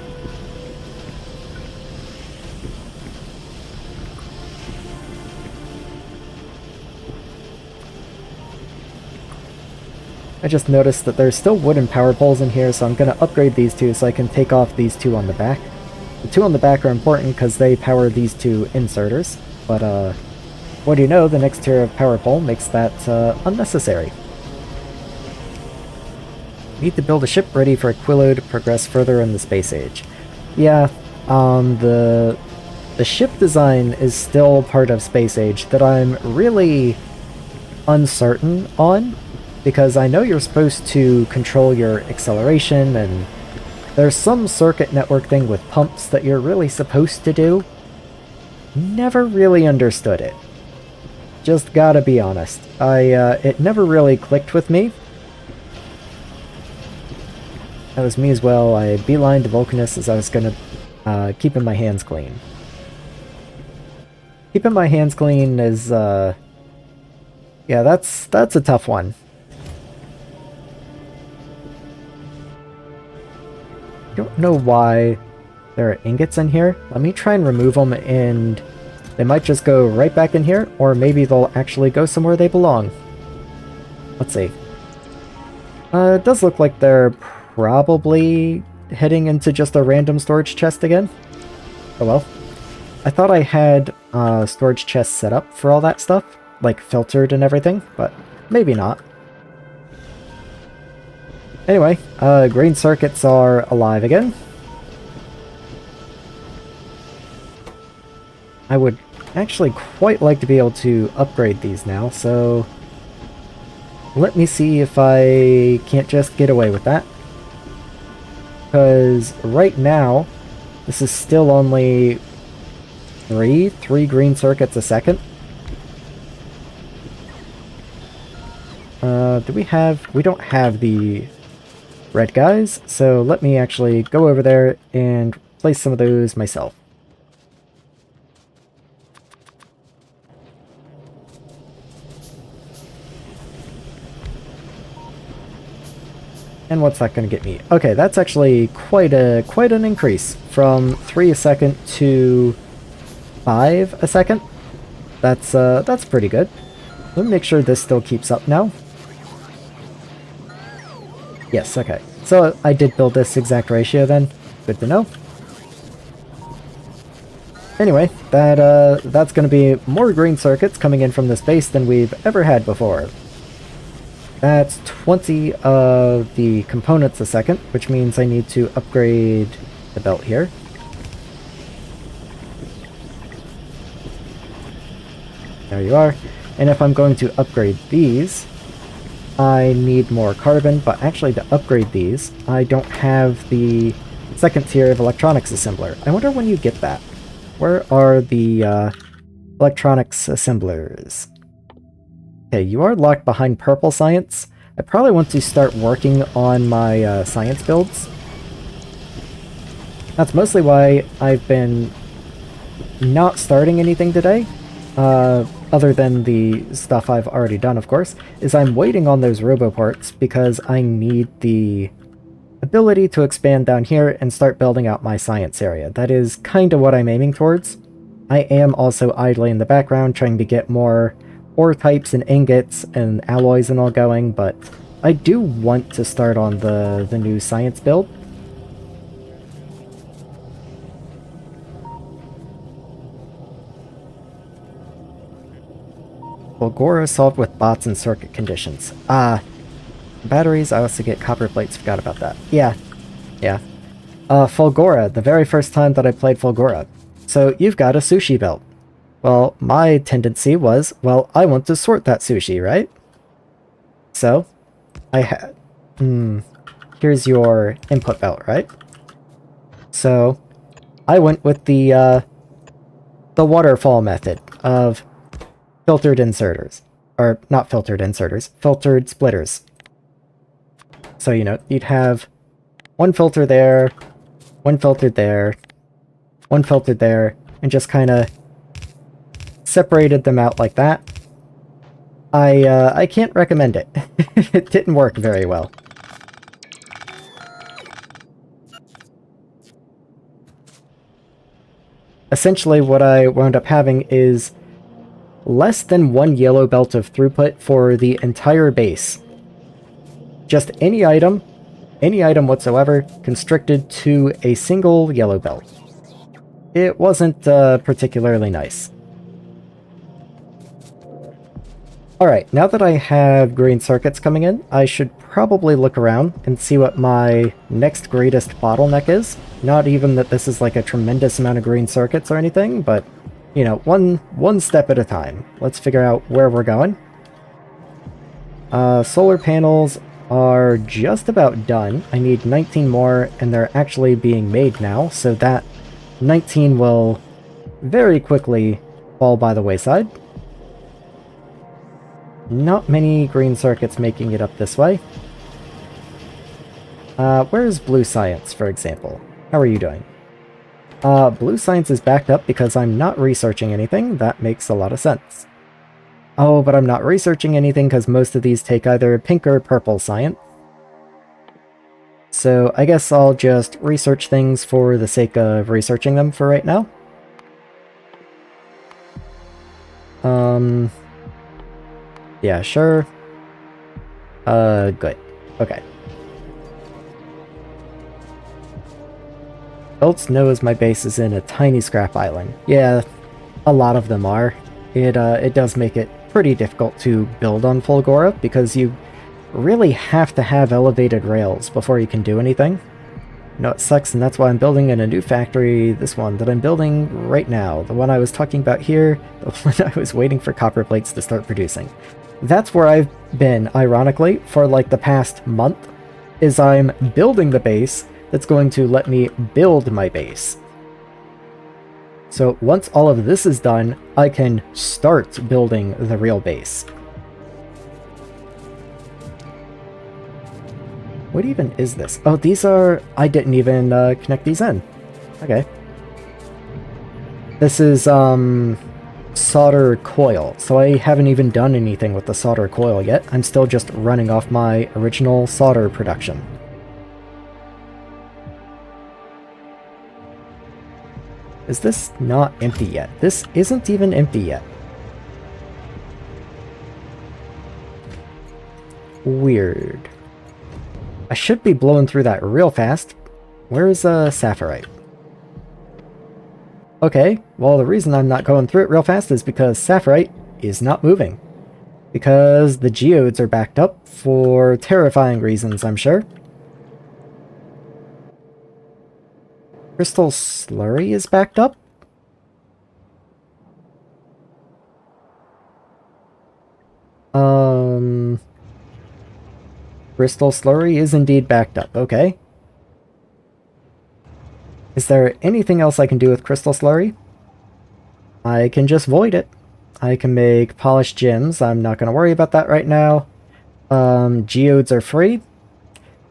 I just noticed that there's still wooden power poles in here, so I'm going to upgrade these two so I can take off these two on the back. The two on the back are important because they power these two inserters, but what do you know, the next tier of power pole makes that unnecessary. Need to build a ship ready for Aquilo to progress further in the space age. Yeah, the ship design is still part of space age that I'm really uncertain on, because I know you're supposed to control your acceleration, and there's some circuit network thing with pumps that you're really supposed to do. Never really understood it. Just gotta be honest. It never really clicked with me. That was me as well. I beelined to Vulcanus as I was gonna keeping my hands clean. Keeping my hands clean is yeah, that's a tough one. I don't know why there are ingots in here. Let me try and remove them, and they might just go right back in here, or maybe they'll actually go somewhere they belong. Let's see. It does look like they're probably heading into just a random storage chest again. Oh well. I thought I had storage chests set up for all that stuff, like filtered and everything, but maybe not. Anyway, green circuits are alive again. I would actually quite like to be able to upgrade these now, so let me see if I can't just get away with that. Because right now, this is still only three green circuits a second. We don't have the red guys, so let me actually go over there and place some of those myself. And what's that going to get me? Okay, that's actually quite an increase from 3 a second to 5 a second. That's pretty good. Let me make sure this still keeps up now. Yes, okay. So I did build this exact ratio then. Good to know. Anyway, that's going to be more green circuits coming in from this base than we've ever had before. That's 20 of the components a second, which means I need to upgrade the belt here. There you are. And if I'm going to upgrade these, I need more carbon, but actually to upgrade these, I don't have the second tier of electronics assembler. I wonder when you get that. Where are the electronics assemblers? Okay, you are locked behind purple science. I probably want to start working on my science builds. That's mostly why I've been not starting anything today. Other than the stuff I've already done, of course, is I'm waiting on those robo parts because I need the ability to expand down here and start building out my science area. That is kind of what I'm aiming towards. I am also idly in the background trying to get more ore types and ingots and alloys and all going, but I do want to start on the new science build. Fulgora solved with bots and circuit conditions. Batteries, I also get copper plates, forgot about that. Yeah. Fulgora, the very first time that I played Fulgora. So, you've got a sushi belt. Well, my tendency was, well, I want to sort that sushi, right? So, I had... here's your input belt, right? So, I went with the waterfall method of filtered inserters. Or, not filtered inserters, filtered splitters. So, you know, you'd have one filter there, one filtered there, one filtered there, and just kind of separated them out like that. I can't recommend it. It didn't work very well. Essentially, what I wound up having is less than 1 yellow belt of throughput for the entire base. Just any item whatsoever, constricted to a single yellow belt. It wasn't particularly nice. Alright, now that I have green circuits coming in, I should probably look around and see what my next greatest bottleneck is. Not even that this is like a tremendous amount of green circuits or anything, but, you know, one step at a time. Let's figure out where we're going. Solar panels are just about done. I need 19 more, and they're actually being made now, so that 19 will very quickly fall by the wayside. Not many green circuits making it up this way. Where's blue science, for example? How are you doing? Blue science is backed up because I'm not researching anything. That makes a lot of sense. Oh, but I'm not researching anything because most of these take either pink or purple science. So I guess I'll just research things for the sake of researching them for right now. Yeah, sure. Good. Okay. Belts knows my base is in a tiny scrap island. Yeah, a lot of them are. It does make it pretty difficult to build on Fulgora because you really have to have elevated rails before you can do anything. You know, it sucks, and that's why I'm building in a new factory, this one that I'm building right now. The one I was talking about here, the one I was waiting for copper plates to start producing. That's where I've been, ironically, for like the past month, is I'm building the base that's going to let me build my base. So once all of this is done, I can start building the real base. What even is this? Oh, these are... I didn't even connect these in. Okay. This is solder coil, so I haven't even done anything with the solder coil yet. I'm still just running off my original solder production. Is this not empty yet? This isn't even empty yet. Weird. I should be blowing through that real fast. Where's saphirite? Okay, well the reason I'm not going through it real fast is because saphirite is not moving. Because the geodes are backed up for terrifying reasons, I'm sure. Crystal slurry is backed up? Crystal slurry is indeed backed up, okay. Is there anything else I can do with crystal slurry? I can just void it. I can make polished gems. I'm not going to worry about that right now. Geodes are free.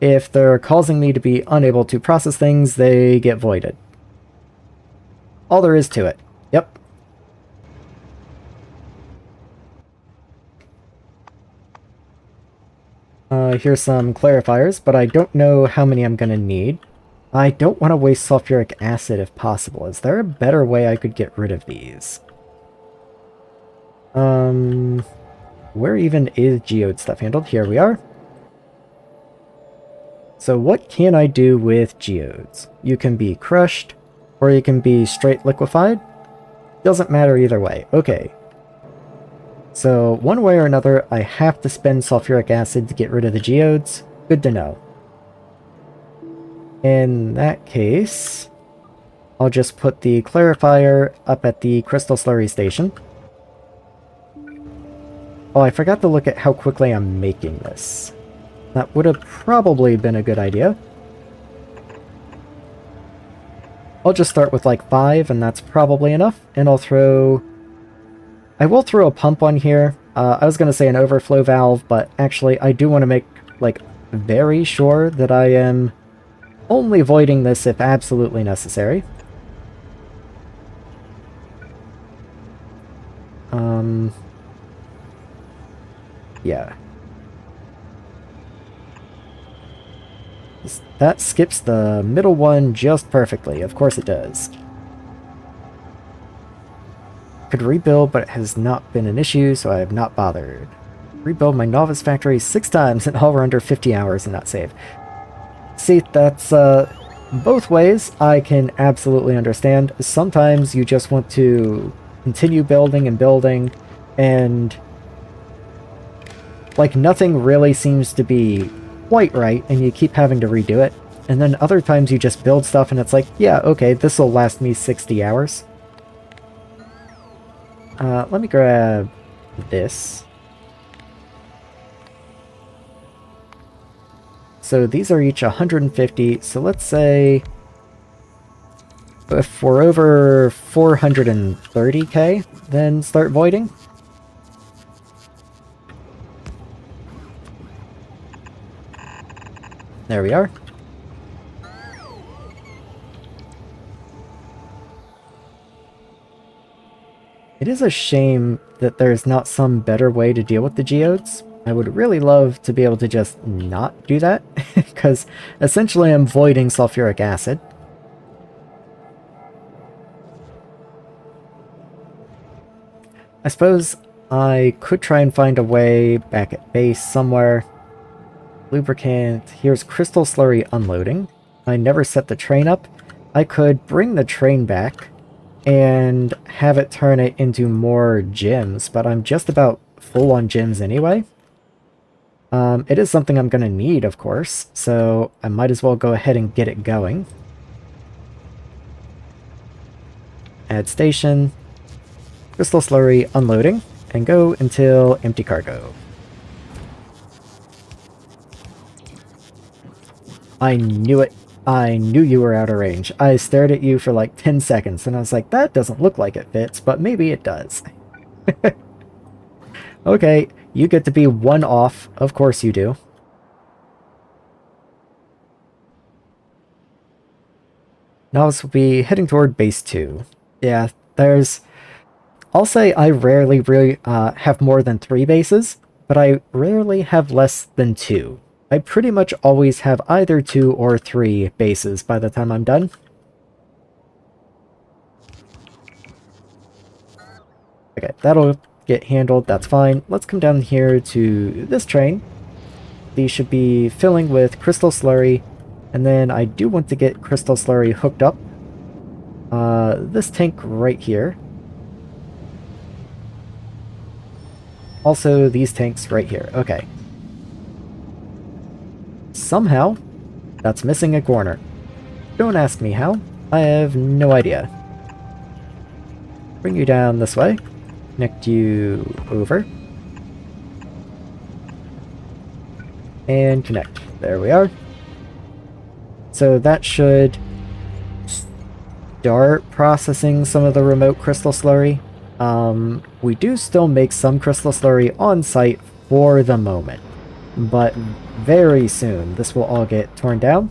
If they're causing me to be unable to process things, they get voided. All there is to it. Yep. Here's some clarifiers, but I don't know how many I'm going to need. I don't want to waste sulfuric acid if possible. Is there a better way I could get rid of these? Where even is geode stuff handled? Here we are. So what can I do with geodes? You can be crushed, or you can be straight liquefied. Doesn't matter either way. Okay. So one way or another, I have to spend sulfuric acid to get rid of the geodes. Good to know. In that case, I'll just put the clarifier up at the crystal slurry station. Oh, I forgot to look at how quickly I'm making this. That would have probably been a good idea. I'll just start with like 5, and that's probably enough. And I will throw a pump on here. I was going to say an overflow valve, but actually I do want to make, like, very sure that I am only voiding this if absolutely necessary. Yeah. That skips the middle one just perfectly. Of course it does. Could rebuild, but it has not been an issue, so I have not bothered. Rebuild my novice factory 6 times and all were under 50 hours and not save. See, that's both ways I can absolutely understand. Sometimes you just want to continue building and building, and like nothing really seems to be quite right, and you keep having to redo it. And then other times you just build stuff and it's like, yeah, okay, this will last me 60 hours. Let me grab this. So these are each 150, so let's say if we're over 430k, then start voiding. There we are. It is a shame that there's not some better way to deal with the geodes. I would really love to be able to just not do that, because essentially I'm voiding sulfuric acid. I suppose I could try and find a way back at base somewhere. Lubricant, here's crystal slurry unloading. I never set the train up. I could bring the train back and have it turn it into more gems, but I'm just about full on gems anyway. It is something I'm going to need, of course, so I might as well go ahead and get it going. Add station, crystal slurry unloading, and go until empty cargo. I knew it. I knew you were out of range. I stared at you for like 10 seconds, and I was like, that doesn't look like it fits, but maybe it does. Okay, you get to be one off. Of course you do. Now this will be heading toward base 2. Yeah, there's... I'll say I rarely really have more than 3 bases, but I rarely have less than 2. I pretty much always have either 2 or 3 bases by the time I'm done. Okay, that'll get handled, that's fine. Let's come down here to this train. These should be filling with crystal slurry, and then I do want to get crystal slurry hooked up. This tank right here. Also, these tanks right here. Okay. Somehow, that's missing a corner. Don't ask me how. I have no idea. Bring you down this way. Connect you over. And connect. There we are. So that should start processing some of the remote crystal slurry. We do still make some crystal slurry on site for the moment, but very soon this will all get torn down.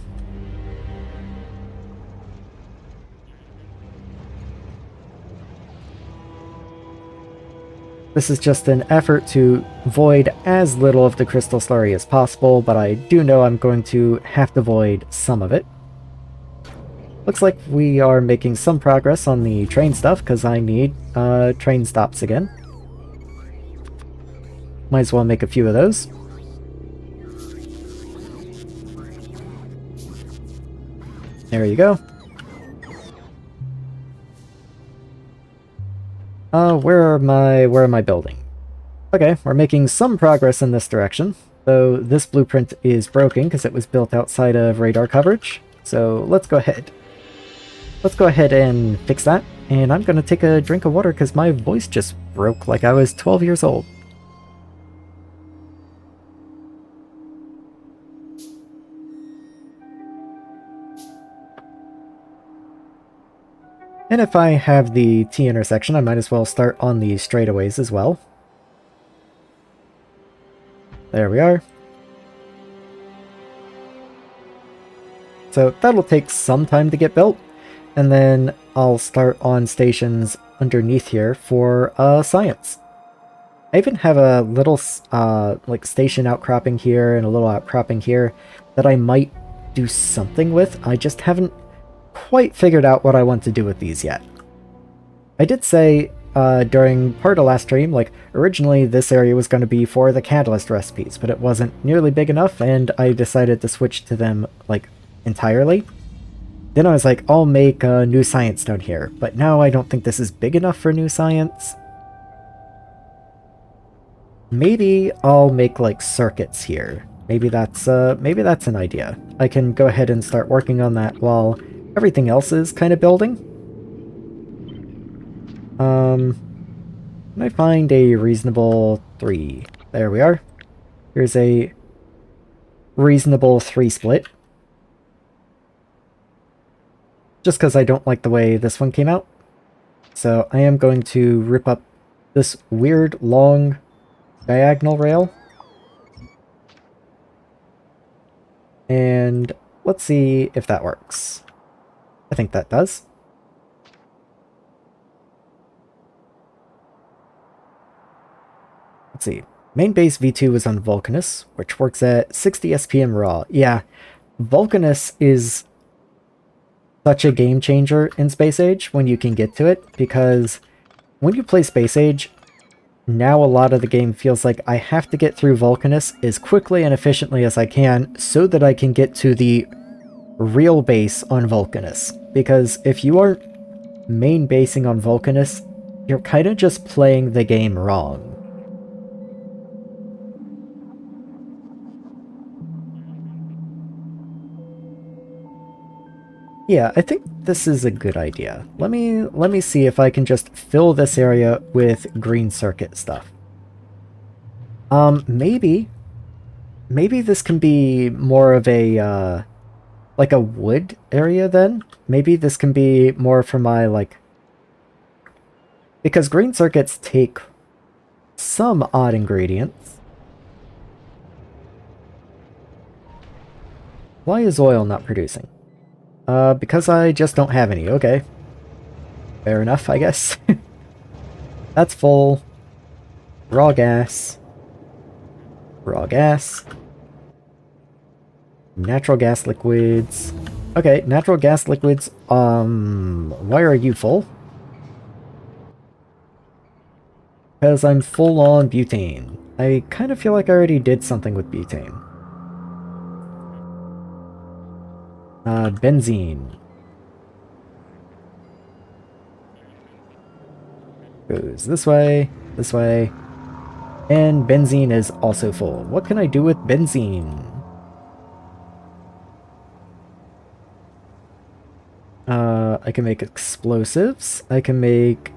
This is just an effort to void as little of the crystal slurry as possible, but I do know I'm going to have to void some of it. Looks like we are making some progress on the train stuff, because I need train stops again. Might as well make a few of those. There you go. Where am I building? Okay, we're making some progress in this direction, though this blueprint is broken because it was built outside of radar coverage. So let's go ahead. Let's go ahead and fix that, and I'm gonna take a drink of water because my voice just broke like I was 12 years old. And if I have the T-intersection, I might as well start on the straightaways as well. There we are. So that'll take some time to get built, and then I'll start on stations underneath here for science. I even have a little like station outcropping here and a little outcropping here that I might do something with. I just haven't quite figured out what I want to do with these yet. I did say during part of last stream, like, originally this area was going to be for the catalyst recipes, but it wasn't nearly big enough, and I decided to switch to them, like, entirely. Then I was like, I'll make a new science down here, but now I don't think this is big enough for new science. Maybe I'll make, like, circuits here. Maybe that's an idea. I can go ahead and start working on that while everything else is kind of building. Can I find a reasonable 3? There we are. Here's a reasonable 3 split. Just because I don't like the way this one came out. So I am going to rip up this weird long diagonal rail. And let's see if that works. I think that does. Let's see. Main base V2 is on Vulcanus, which works at 60 SPM raw. Yeah, Vulcanus is such a game changer in Space Age when you can get to it, because when you play Space Age, now a lot of the game feels like I have to get through Vulcanus as quickly and efficiently as I can so that I can get to the real base on Vulcanus. Because if you aren't main basing on Vulcanus, you're kind of just playing the game wrong. Yeah, I think this is a good idea. Let me see if I can just fill this area with green circuit stuff. Maybe this can be more of a like a wood area then? Maybe this can be more for my like, because green circuits take some odd ingredients. Why is oil not producing? Because I just don't have any. Okay. Fair enough, I guess. That's full. Raw gas. Raw gas. Natural gas liquids. Okay, natural gas liquids. Why are you full? Because I'm full on butane. I kind of feel like I already did something with butane. Benzene. Goes this way, and benzene is also full. What can I do with benzene? I can make explosives. I can make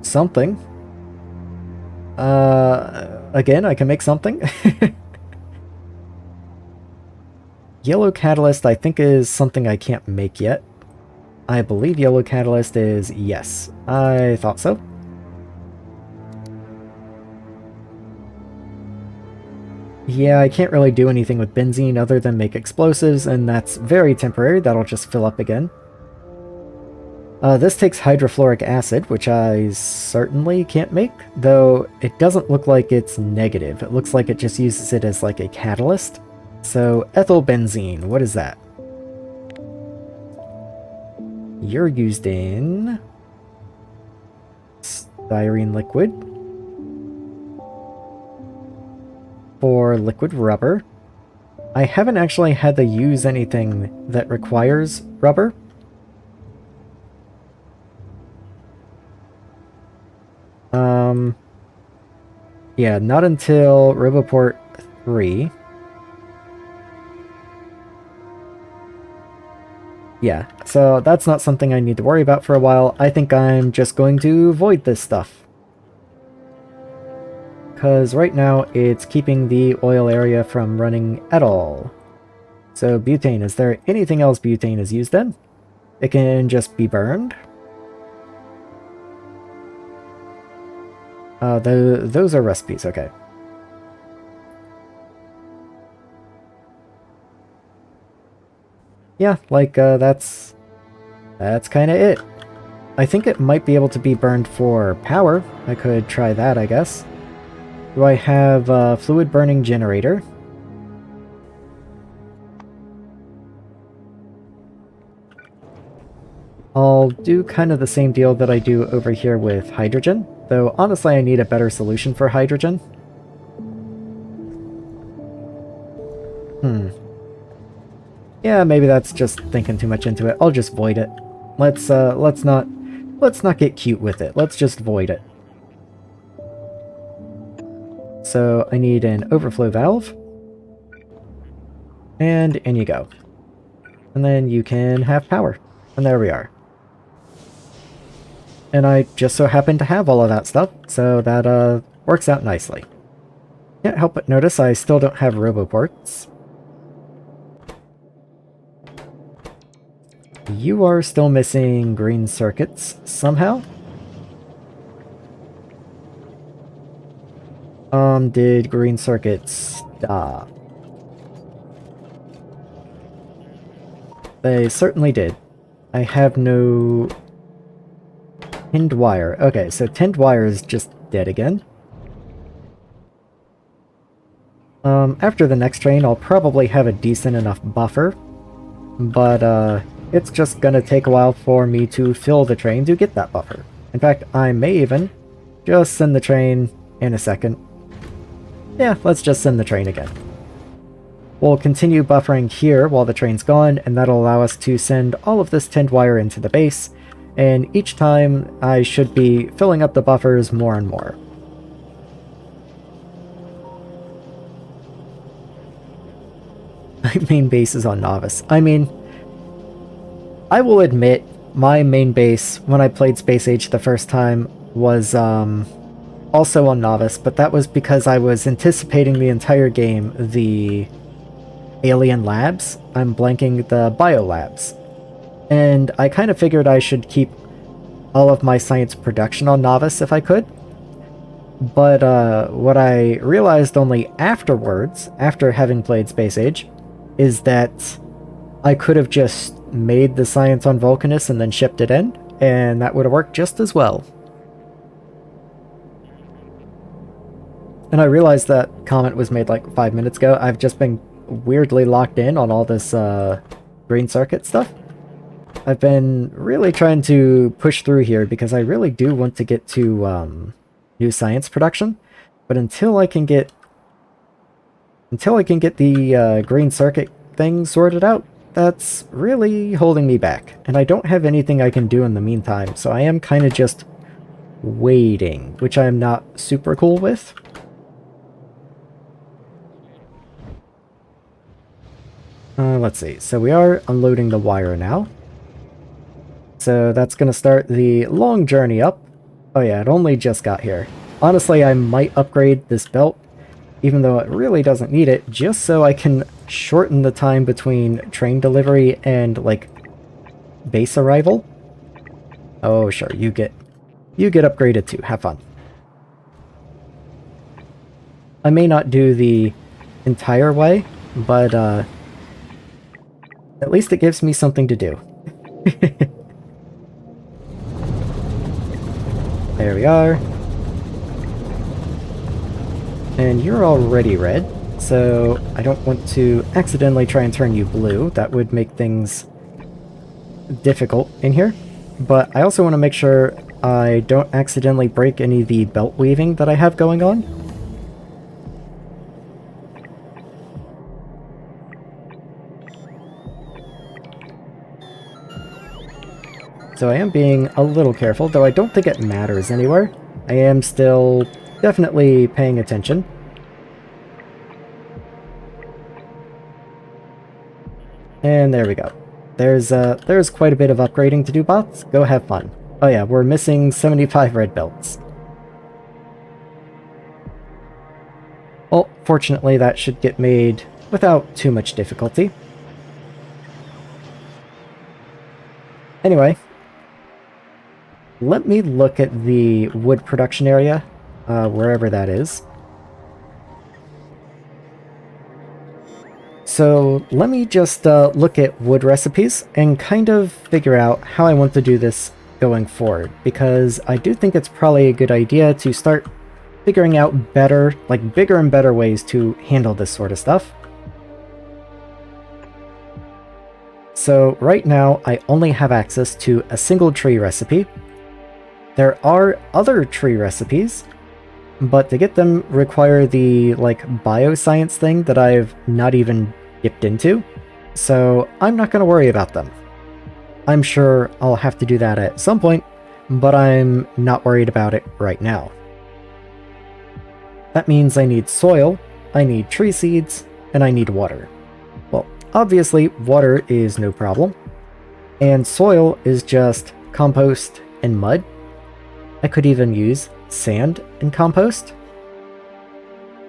something. Again, I can make something. Yellow catalyst, I think, is something I can't make yet. I believe yellow catalyst is yes. I thought so. Yeah, I can't really do anything with benzene other than make explosives, and that's very temporary. That'll just fill up again. This takes hydrofluoric acid, which I certainly can't make, though it doesn't look like it's negative. It looks like it just uses it as like a catalyst. So, ethylbenzene, what is that? You're used in styrene liquid for liquid rubber. I haven't actually had to use anything that requires rubber. Yeah, not until Roboport 3. Yeah, so that's not something I need to worry about for a while. I think I'm just going to void this stuff. Because right now it's keeping the oil area from running at all. So butane, is there anything else butane is used in? It can just be burned. Those are recipes, okay. Yeah, like, that's kind of it. I think it might be able to be burned for power. I could try that, I guess. Do I have a fluid burning generator? I'll do kind of the same deal that I do over here with hydrogen, though honestly I need a better solution for hydrogen. Yeah, maybe that's just thinking too much into it. I'll just void it. Let's not get cute with it. Let's just void it. So I need an overflow valve. And in you go. And then you can have power. And there we are. And I just so happen to have all of that stuff, so that works out nicely. Can't help but notice I still don't have roboports. You are still missing green circuits somehow? Did green circuits stop? They certainly did. I have no tinned wire. Okay, so tinned wire is just dead again. After the next train, I'll probably have a decent enough buffer, but it's just gonna take a while for me to fill the train to get that buffer. In fact, I may even just send the train in a second. Yeah, let's just send the train again. We'll continue buffering here while the train's gone, and that'll allow us to send all of this tinned wire into the base, and each time I should be filling up the buffers more and more. My main base is on Novice. I mean, I will admit, my main base, when I played Space Age the first time, was also on Novice, but that was because I was anticipating the entire game the alien labs. I'm blanking the bio labs. And I kind of figured I should keep all of my science production on Novice if I could. But what I realized only afterwards, after having played Space Age, is that I could have just made the science on Vulcanus and then shipped it in, and that would have worked just as well. And I realized that comment was made like 5 minutes ago. I've just been weirdly locked in on all this green circuit stuff. I've been really trying to push through here because I really do want to get to new science production, but until I can get the green circuit thing sorted out, that's really holding me back. And I don't have anything I can do in the meantime, so I am kind of just waiting, which I'm not super cool with. Let's see. So we are unloading the wire now. So that's going to start the long journey up. Oh yeah, it only just got here. Honestly, I might upgrade this belt, even though it really doesn't need it, just so I can shorten the time between train delivery and, like, base arrival. Oh, sure, you get upgraded too. Have fun. I may not do the entire way, but, at least it gives me something to do. There we are. And you're already red, so I don't want to accidentally try and turn you blue. That would make things difficult in here. But I also want to make sure I don't accidentally break any of the belt weaving that I have going on. So I am being a little careful, though I don't think it matters anywhere. I am still definitely paying attention. And there we go. There's quite a bit of upgrading to do, bots. Go have fun. Oh yeah, we're missing 75 red belts. Well, fortunately that should get made without too much difficulty. Anyway, let me look at the wood production area, wherever that is. So let me just look at wood recipes and kind of figure out how I want to do this going forward, because I do think it's probably a good idea to start figuring out better, like bigger and better ways to handle this sort of stuff. So right now I only have access to a single tree recipe. There are other tree recipes, but to get them require the, like, bioscience thing that I've not even dipped into, so I'm not going to worry about them. I'm sure I'll have to do that at some point, but I'm not worried about it right now. That means I need soil, I need tree seeds, and I need water. Well, obviously water is no problem, and soil is just compost and mud. I could even use sand and compost,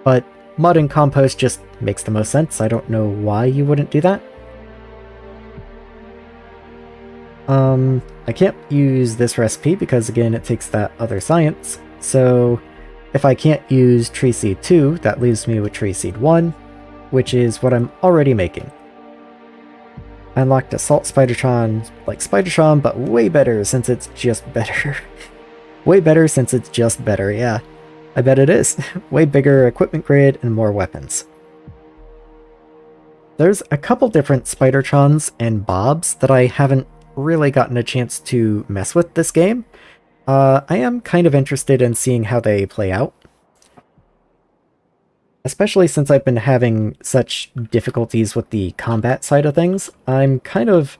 but mud and compost just makes the most sense. I don't know why you wouldn't do that. I can't use this recipe because, again, it takes that other science. So if I can't use tree seed 2, that leaves me with tree seed 1, which is what I'm already making. I unlocked a salt spidertron, like spidertron, but way better since it's just better. Way better since it's just better, yeah. I bet it is. Way bigger equipment grid and more weapons. There's a couple different spidertrons and bobs that I haven't really gotten a chance to mess with this game. I am kind of interested in seeing how they play out. Especially since I've been having such difficulties with the combat side of things, I am kind of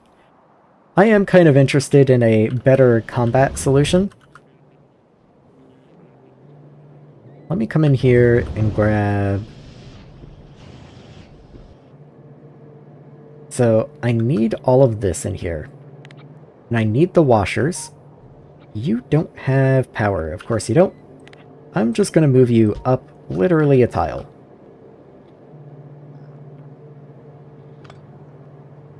interested in a better combat solution. Let me come in here and grab... So I need all of this in here. And I need the washers. You don't have power. Of course you don't. I'm just going to move you up literally a tile.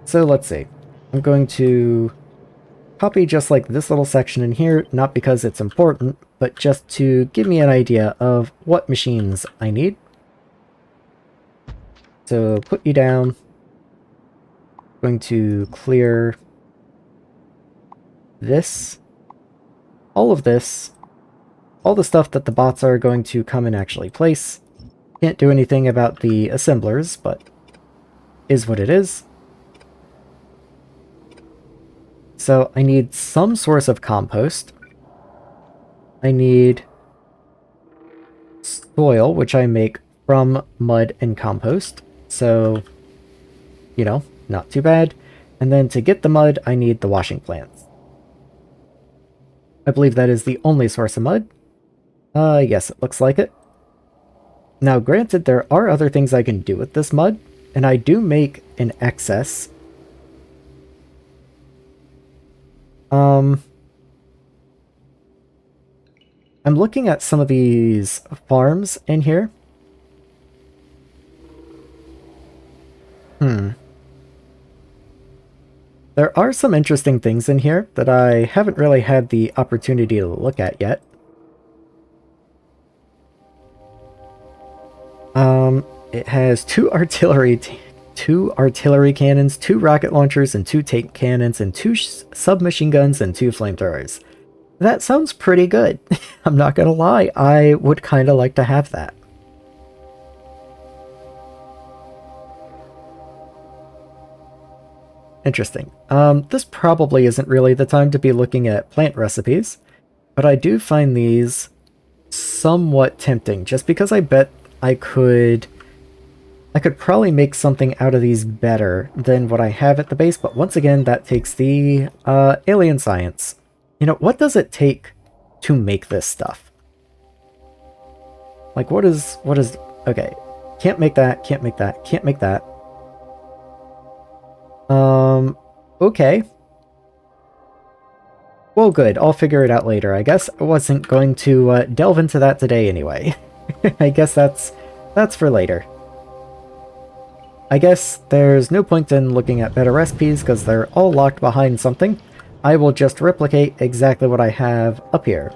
So let's see. I'm going to copy just like this little section in here, not because it's important, but just to give me an idea of what machines I need. So put you down. I'm going to clear this, all of this, all the stuff that the bots are going to come and actually place. Can't do anything about the assemblers, but is what it is. So I need some source of compost. I need soil, which I make from mud and compost. So, you know, not too bad. And then to get the mud, I need the washing plants. I believe that is the only source of mud. Yes, it looks like it. Now, granted, there are other things I can do with this mud, and I do make an excess. I'm looking at some of these farms in here. There are some interesting things in here that I haven't really had the opportunity to look at yet. It has two artillery cannons, 2 rocket launchers, and 2 tank cannons, and 2 submachine guns, and 2 flamethrowers. That sounds pretty good. I'm not gonna lie, I would kind of like to have that. Interesting. This probably isn't really the time to be looking at plant recipes, but I do find these somewhat tempting, just because I bet I could probably make something out of these better than what I have at the base, but once again, that takes the alien science. You know, what does it take to make this stuff? Like, what is, okay, can't make that, can't make that, can't make that. Okay. Well, good, I'll figure it out later, I guess. I wasn't going to delve into that today anyway. I guess that's for later. I guess there's no point in looking at better recipes because they're all locked behind something. I will just replicate exactly what I have up here,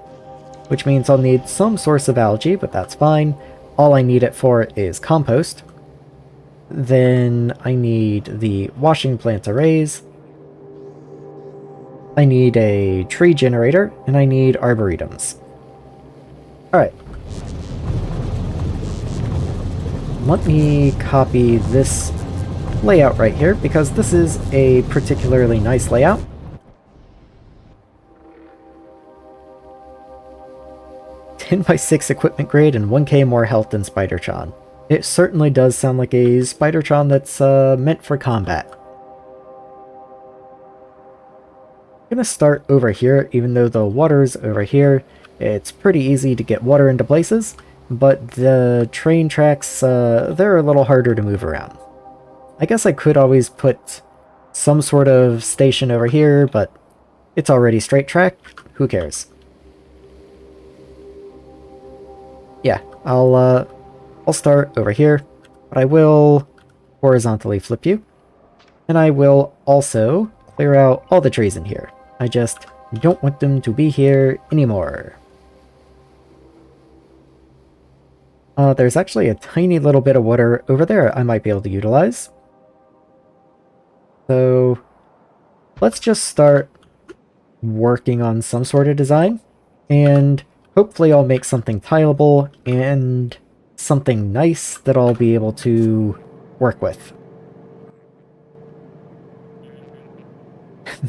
which means I'll need some source of algae, but that's fine. All I need it for is compost. Then I need the washing plant arrays. I need a tree generator, and I need arboretums. Alright. Let me copy this layout right here, because this is a particularly nice layout. By 6 equipment grade and 1k more health than Spidertron. It certainly does sound like a Spidertron that's meant for combat. I'm gonna start over here, even though the water's over here. It's pretty easy to get water into places, but the train tracks, they're a little harder to move around. I guess I could always put some sort of station over here, but it's already straight track. Who cares? Yeah, I'll start over here, but I will horizontally flip you, and I will also clear out all the trees in here. I just don't want them to be here anymore. There's actually a tiny little bit of water over there I might be able to utilize. So let's just start working on some sort of design, and hopefully I'll make something tileable and something nice that I'll be able to work with.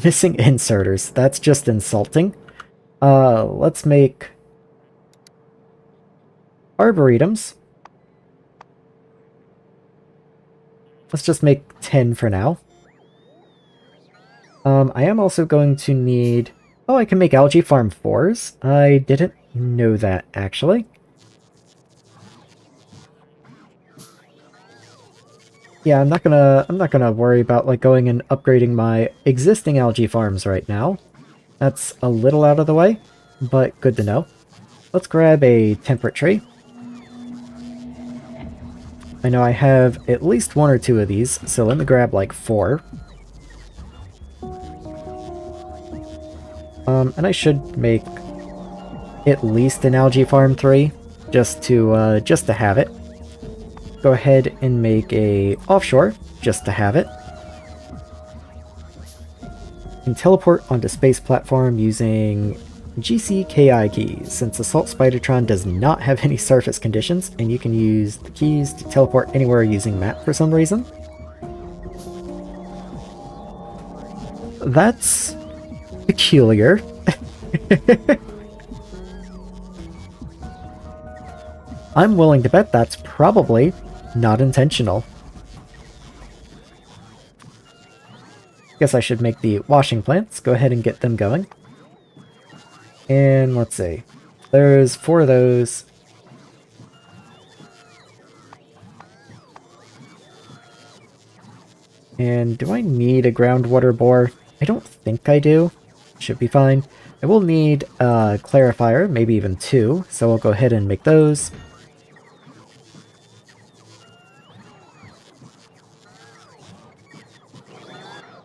Missing inserters, that's just insulting. Let's make arboretums. Let's just make 10 for now. I am also going to need... Oh, I can make algae farm 4s. I didn't know that, actually. Yeah, I'm not gonna worry about like going and upgrading my existing algae farms right now. That's a little out of the way, but good to know. Let's grab a temperate tree. I know I have at least one or two of these, so let me grab like 4. And I should make at least an algae farm 3, just to have it. Go ahead and make a offshore, just to have it. And teleport onto space platform using GCKI keys, since the Salt Spidertron does not have any surface conditions, and you can use the keys to teleport anywhere using map for some reason. That's peculiar. I'm willing to bet that's probably not intentional. Guess I should make the washing plants. Go ahead and get them going. And let's see. There's 4 of those. And do I need a groundwater bore? I don't think I do. Should be fine. I will need a clarifier, maybe even 2, so I'll go ahead and make those.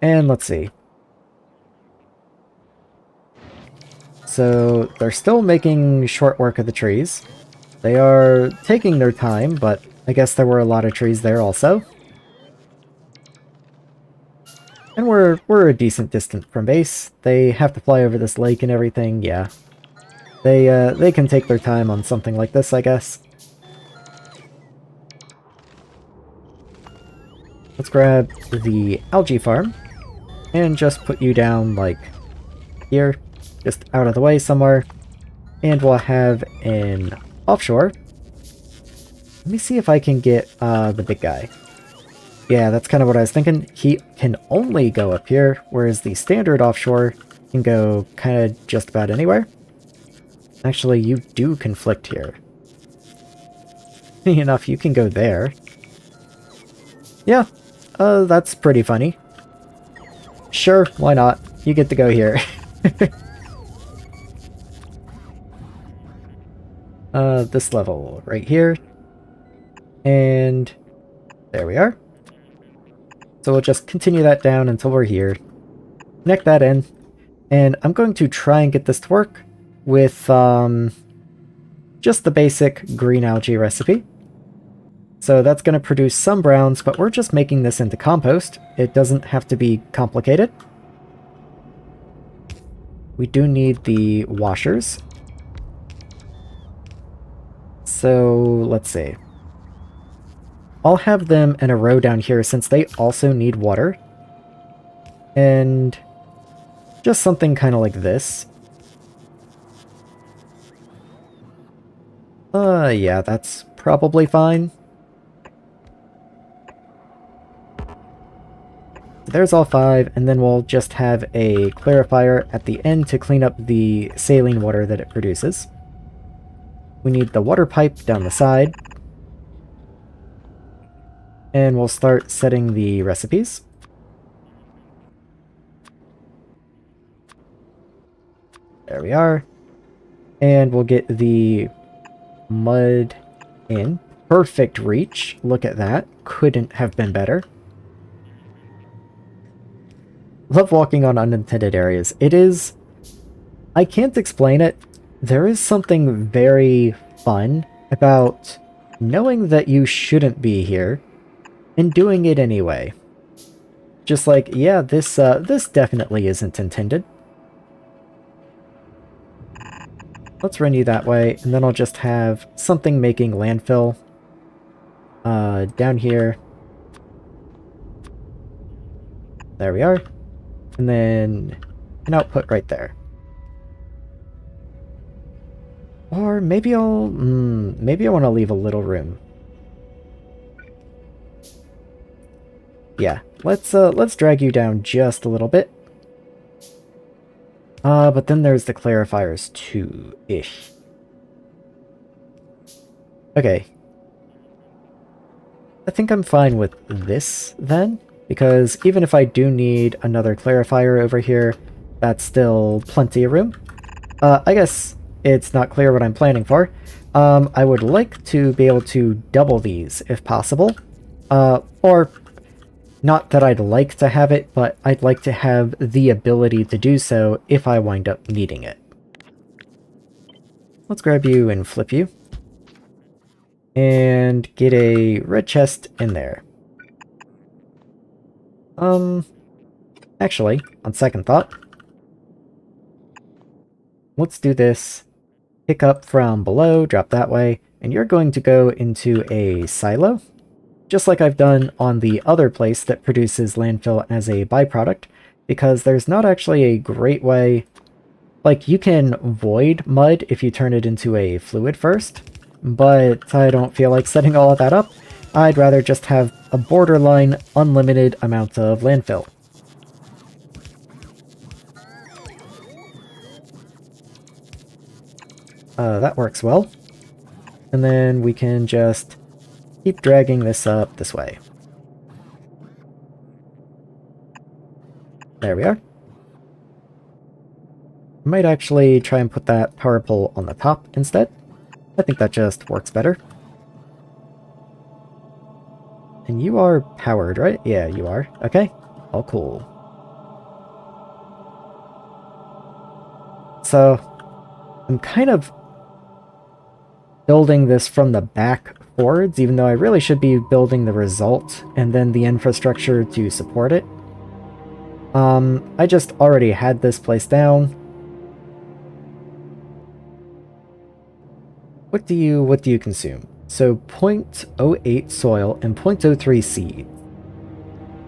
And let's see. So they're still making short work of the trees. They are taking their time, but I guess there were a lot of trees there also. And we're a decent distance from base. They have to fly over this lake and everything, yeah. They can take their time on something like this, I guess. Let's grab the algae farm and just put you down like here, just out of the way somewhere. And we'll have an offshore. Let me see if I can get the big guy. Yeah, that's kind of what I was thinking. He can only go up here, whereas the standard offshore can go kind of just about anywhere. Actually, you do conflict here. Funny enough, you can go there. Yeah, that's pretty funny. Sure, why not? You get to go here. This level right here. And there we are. So we'll just continue that down until we're here. Connect that in. And I'm going to try and get this to work with just the basic green algae recipe. So that's going to produce some browns, but we're just making this into compost. It doesn't have to be complicated. We do need the washers. So let's see. I'll have them in a row down here since they also need water. And just something kind of like this. Yeah, that's probably fine. There's all 5, and then we'll just have a clarifier at the end to clean up the saline water that it produces. We need the water pipe down the side. And we'll start setting the recipes. There we are. And we'll get the mud in. Perfect reach. Look at that. Couldn't have been better. Love walking on unintended areas. It is... I can't explain it. There is something very fun about knowing that you shouldn't be here and doing it anyway. Just like, yeah, this definitely isn't intended. Let's run you that way, and then I'll just have something making landfill down here. There we are. And then an output right there. Or maybe I'll... maybe I want to leave a little room. Yeah, let's drag you down just a little bit. But then there's the clarifiers too-ish. Okay. I think I'm fine with this then, because even if I do need another clarifier over here, that's still plenty of room. I guess it's not clear what I'm planning for. I would like to be able to double these if possible. Or not that I'd like to have it, but I'd like to have the ability to do so if I wind up needing it. Let's grab you and flip you. And get a red chest in there. Actually, on second thought, let's do this. Pick up from below, drop that way, and you're going to go into a silo, just like I've done on the other place that produces landfill as a byproduct, because there's not actually a great way. Like, you can void mud if you turn it into a fluid first, but I don't feel like setting all of that up. I'd rather just have a borderline unlimited amount of landfill. That works well. And then we can just keep dragging this up this way. There we are. I might actually try and put that power pole on the top instead. I think that just works better. And you are powered, right? Yeah, you are. Okay. All cool. So, I'm kind of building this from the back forwards, even though I really should be building the result and then the infrastructure to support it. I just already had this place down. What do you consume? So 0.08 soil and 0.03 seeds.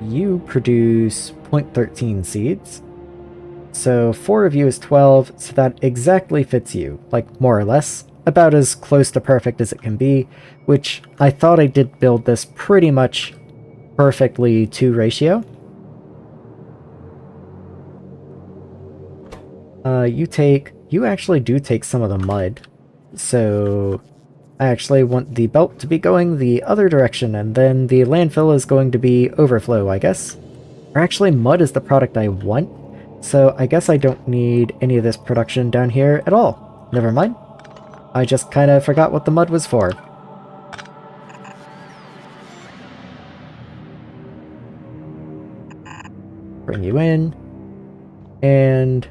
You produce 0.13 seeds. So 4 of you is 12, so that exactly fits you, like more or less. About as close to perfect as it can be, which I thought I did build this pretty much perfectly to ratio. You actually do take some of the mud, so I actually want the belt to be going the other direction, and then the landfill is going to be overflow, I guess. Or actually, mud is the product I want, so I guess I don't need any of this production down here at all. Never mind. I just kind of forgot what the mud was for. Bring you in. And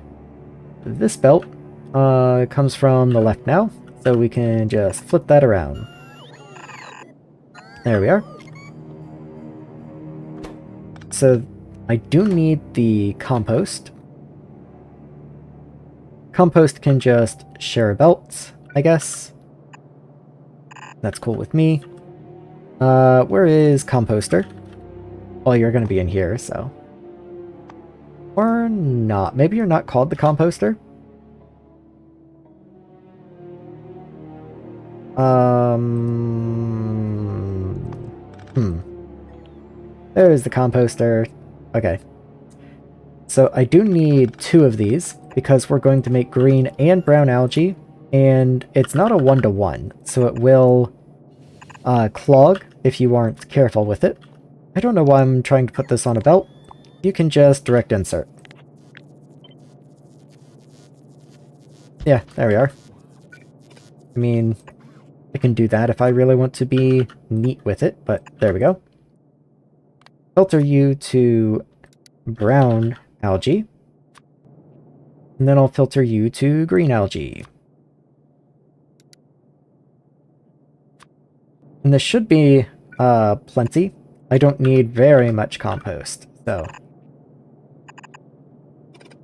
this belt comes from the left now, so we can just flip that around. There we are. So I do need the compost. Compost can just share a belt, I guess. That's cool with me. Where is composter? Well, you're gonna be in here, so. Or not. Maybe you're not called the composter? There's the composter. Okay. So I do need 2 of these, because we're going to make green and brown algae, and it's not a 1-to-1, so it will clog if you aren't careful with it. I don't know why I'm trying to put this on a belt. You can just direct insert. Yeah, there we are. I mean, I can do that if I really want to be neat with it, but there we go. Filter you to brown algae. And then I'll filter you to green algae. And this should be plenty. I don't need very much compost, so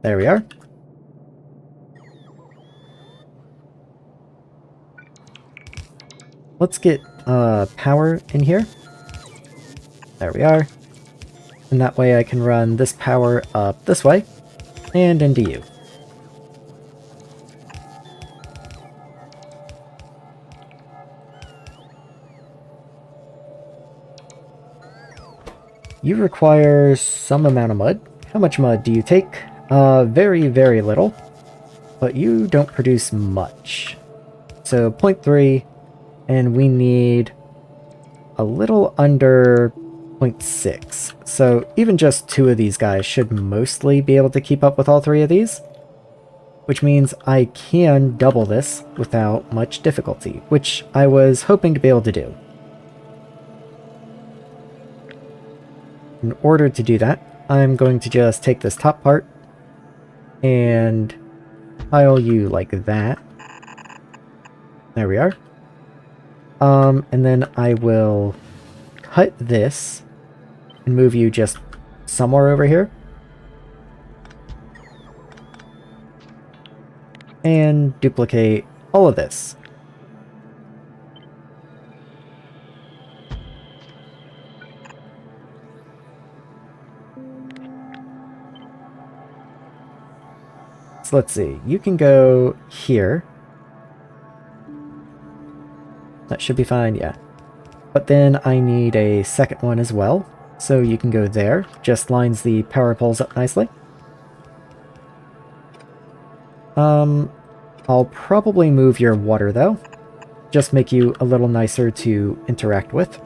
there we are. Let's get power in here. There we are. And that way I can run this power up this way and into you. You require some amount of mud. How much mud do you take? Very, very little. But you don't produce much. So 0.3, and we need a little under 0.6. So even just 2 of these guys should mostly be able to keep up with all 3 of these, which means I can double this without much difficulty, which I was hoping to be able to do. In order to do that, I'm going to just take this top part and pile you like that. There we are. And then I will cut this and move you just somewhere over here. And duplicate all of this. So let's see, you can go here. That should be fine, yeah. But then I need a second one as well. So you can go there, just lines the power poles up nicely. I'll probably move your water though. Just make you a little nicer to interact with.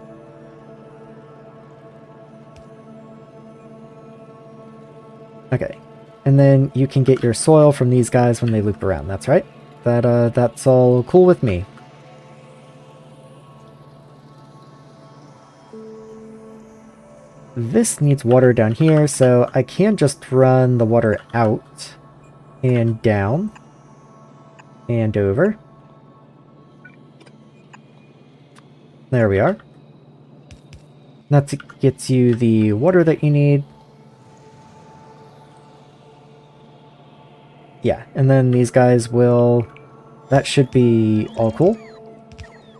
Okay. And then you can get your soil from these guys when they loop around, that's right. That's all cool with me. This needs water down here, so I can just run the water out and down and over. There we are. That gets you the water that you need. Yeah, and then these guys will... That should be all cool.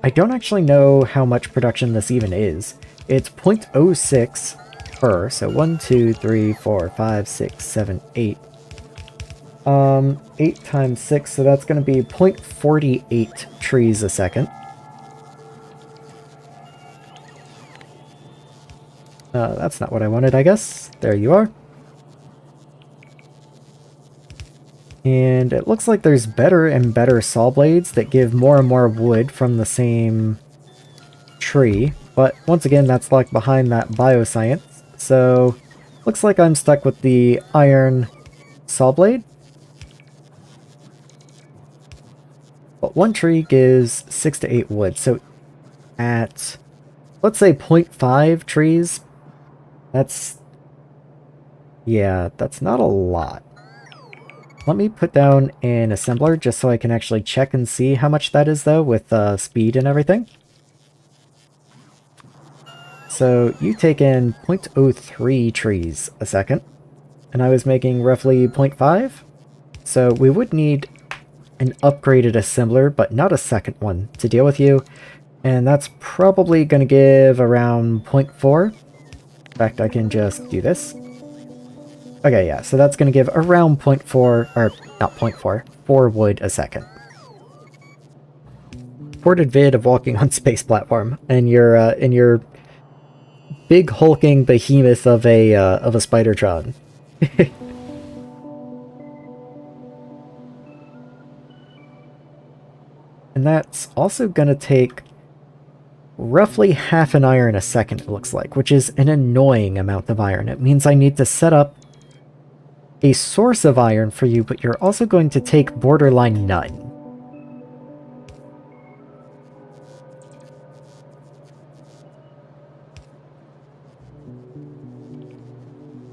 I don't actually know how much production this even is. It's 0.06 per, so 1, 2, 3, 4, 5, 6, 7, 8. 8 times 6, so that's going to be 0.48 trees a second. That's not what I wanted, I guess. There you are. And it looks like there's better and better saw blades that give more and more wood from the same tree. But once again, that's like behind that bioscience. So looks like I'm stuck with the iron saw blade. But one tree gives 6 to 8 wood. So at, let's say 0.5 trees, that's not a lot. Let me put down an assembler just so I can actually check and see how much that is though with speed and everything. So you take in 0.03 trees a second, and I was making roughly 0.5. So we would need an upgraded assembler, but not a second one to deal with you. And that's probably going to give around 0.4. In fact, I can just do this. Okay, yeah, so that's going to give around 0.4, or not 0.4, 4 wood a second. Ported vid of walking on space platform, and your big hulking behemoth of a Spidertron. And that's also going to take roughly half an iron a second, it looks like, which is an annoying amount of iron. It means I need to set up a source of iron for you, but you're also going to take borderline none.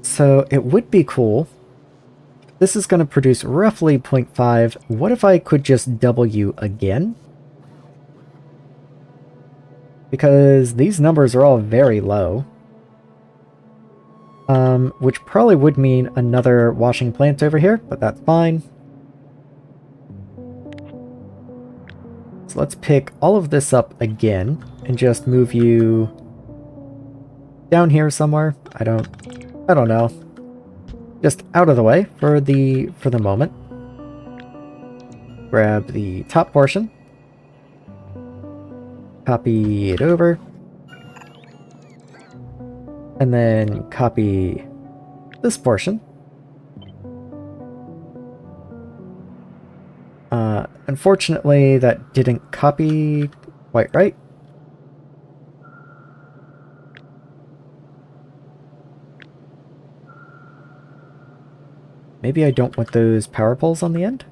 So it would be cool. This is going to produce roughly 0.5. What if I could just double you again? Because these numbers are all very low. Which probably would mean another washing plant over here, but that's fine. So let's pick all of this up again and just move you down here somewhere. I don't know. Just out of the way for the moment. Grab the top portion. Copy it over. And then copy this portion. Unfortunately, that didn't copy quite right. Maybe I don't want those power poles on the end?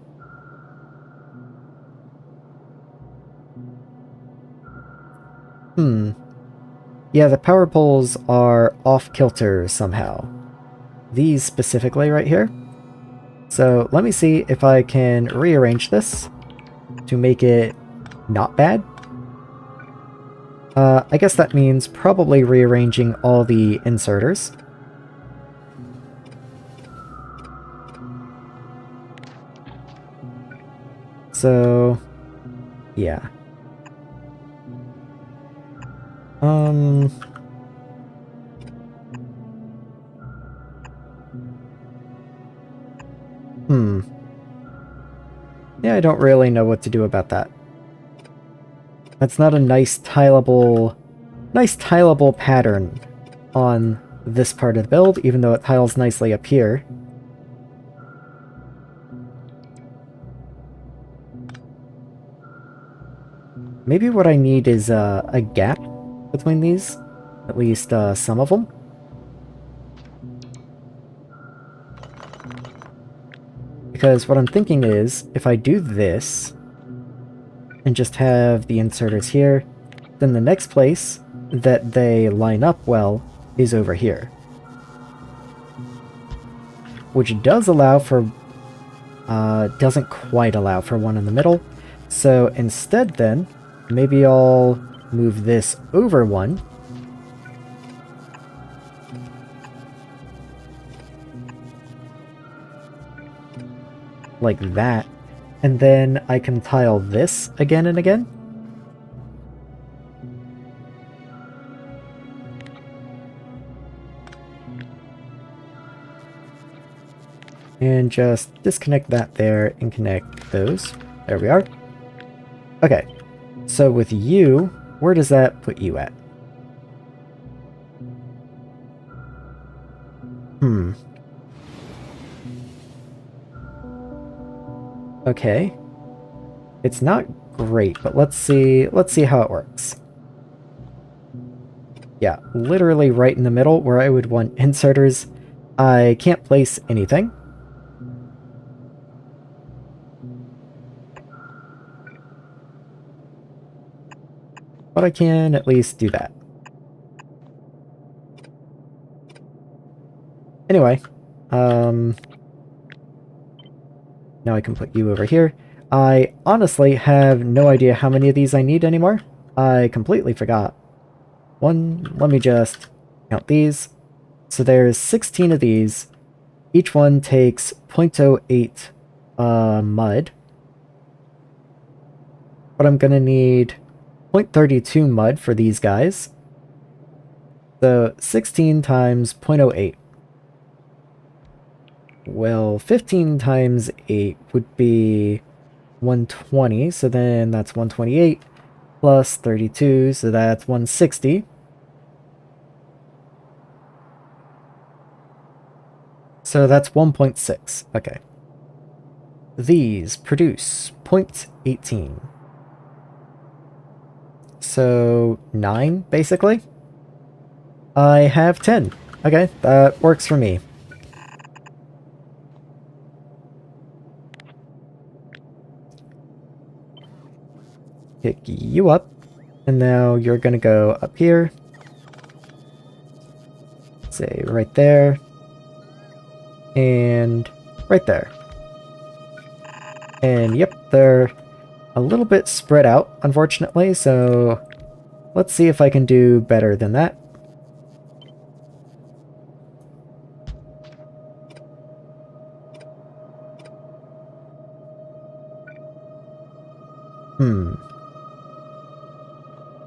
Yeah, the power poles are off-kilter somehow. These specifically right here. So let me see if I can rearrange this to make it not bad. I guess that means probably rearranging all the inserters. So, yeah. Yeah, I don't really know what to do about that. That's not a nice tileable pattern on this part of the build, even though it tiles nicely up here. Maybe what I need is a gap between these, at least some of them. Because what I'm thinking is, if I do this, and just have the inserters here, then the next place that they line up well is over here. Which does allow for, doesn't quite allow for one in the middle. So instead then, maybe I'll move this over one. Like that. And then I can tile this again and again. And just disconnect that there and connect those. There we are. Okay, so with you, where does that put you at? Okay. It's not great, but let's see how it works. Yeah, literally right in the middle where I would want inserters. I can't place anything. But I can at least do that. Anyway, now I can put you over here. I honestly have no idea how many of these I need anymore. I completely forgot. Let me just count these. So there's 16 of these. Each one takes 0.08 mud. But I'm gonna need 0.32 mud for these guys. So 16 times 0.08. Well, 15 times 8 would be 120, so then that's 128 plus 32, so that's 160. So that's 1.6. Okay. These produce 0.18. So 9, basically. I have 10. Okay, that works for me. Pick you up, and now you're gonna go up here. Say right there. And right there. And yep, they're a little bit spread out, unfortunately, so let's see if I can do better than that.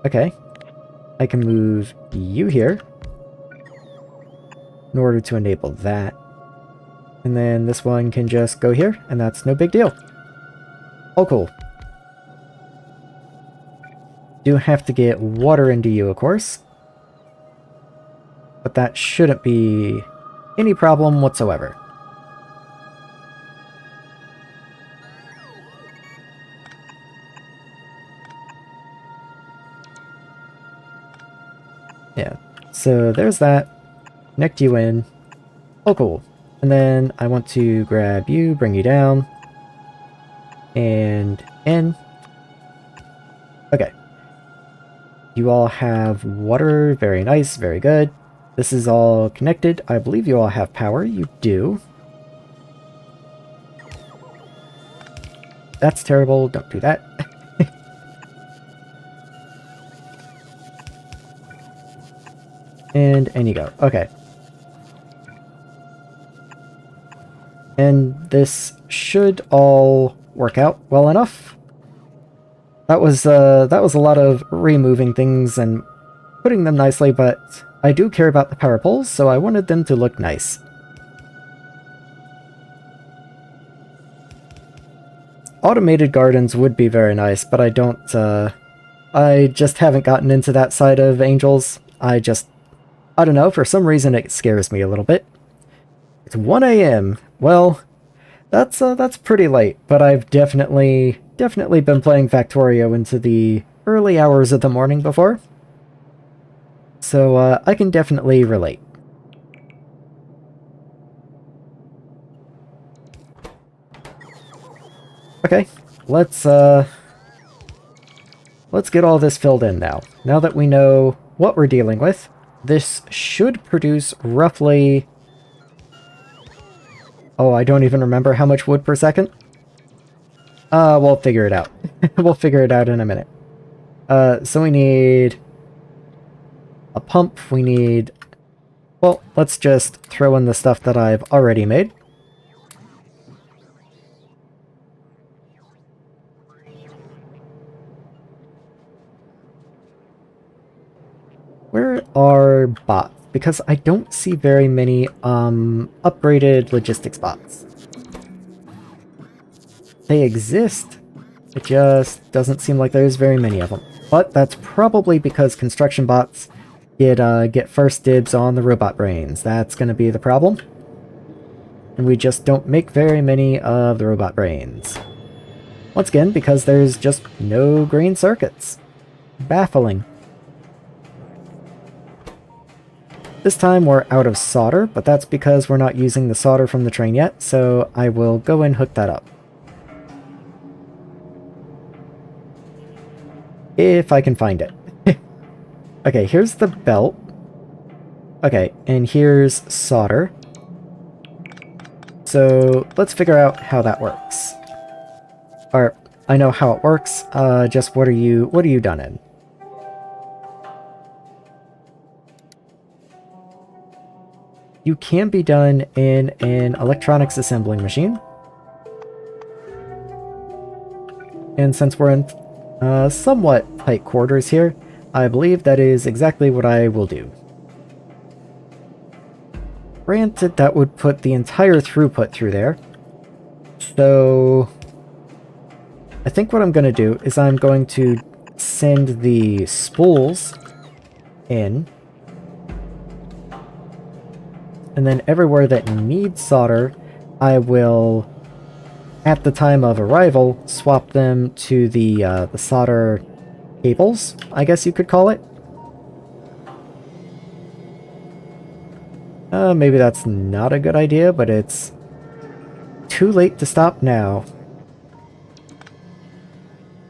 Okay. I can move you here in order to enable that. And then this one can just go here, and that's no big deal. Oh, cool. Do have to get water into you, of course. But that shouldn't be any problem whatsoever. Yeah, so there's that. Connect you in. Oh, cool. And then I want to grab you, bring you down, and in. Okay. You all have water. Very nice. Very good. This is all connected. I believe you all have power. You do. That's terrible. Don't do that. and in you go. Okay. And this should all work out well enough. That was a lot of removing things and putting them nicely, but I do care about the power poles, so I wanted them to look nice. Automated gardens would be very nice, but I don't, I just haven't gotten into that side of Angels. I don't know, for some reason it scares me a little bit. It's 1 a.m. Well, that's pretty late, but I've definitely been playing Factorio into the early hours of the morning before. So, I can definitely relate. Okay, let's get all this filled in now. Now that we know what we're dealing with, this should produce roughly... Oh, I don't even remember how much wood per second. We'll figure it out. We'll figure it out in a minute. So we need a pump, we need... Well, let's just throw in the stuff that I've already made. Where are bots? Because I don't see very many upgraded logistics bots. They exist, it just doesn't seem like there's very many of them. But that's probably because construction bots get first dibs on the robot brains. That's going to be the problem. And we just don't make very many of the robot brains. Once again, because there's just no green circuits. Baffling. This time we're out of solder, but that's because we're not using the solder from the train yet, so I will go and hook that up. If I can find it. Okay, here's the belt. Okay, and here's solder. So let's figure out how that works. Or, I know how it works, just what are you done in? You can be done in an electronics assembling machine. And since we're in somewhat tight quarters here, I believe that is exactly what I will do. Granted, that would put the entire throughput through there. So I think what I'm going to do is I'm going to send the spools in. And then everywhere that needs solder, I will, at the time of arrival, swap them to the solder cables, I guess you could call it. Maybe that's not a good idea, but it's too late to stop now.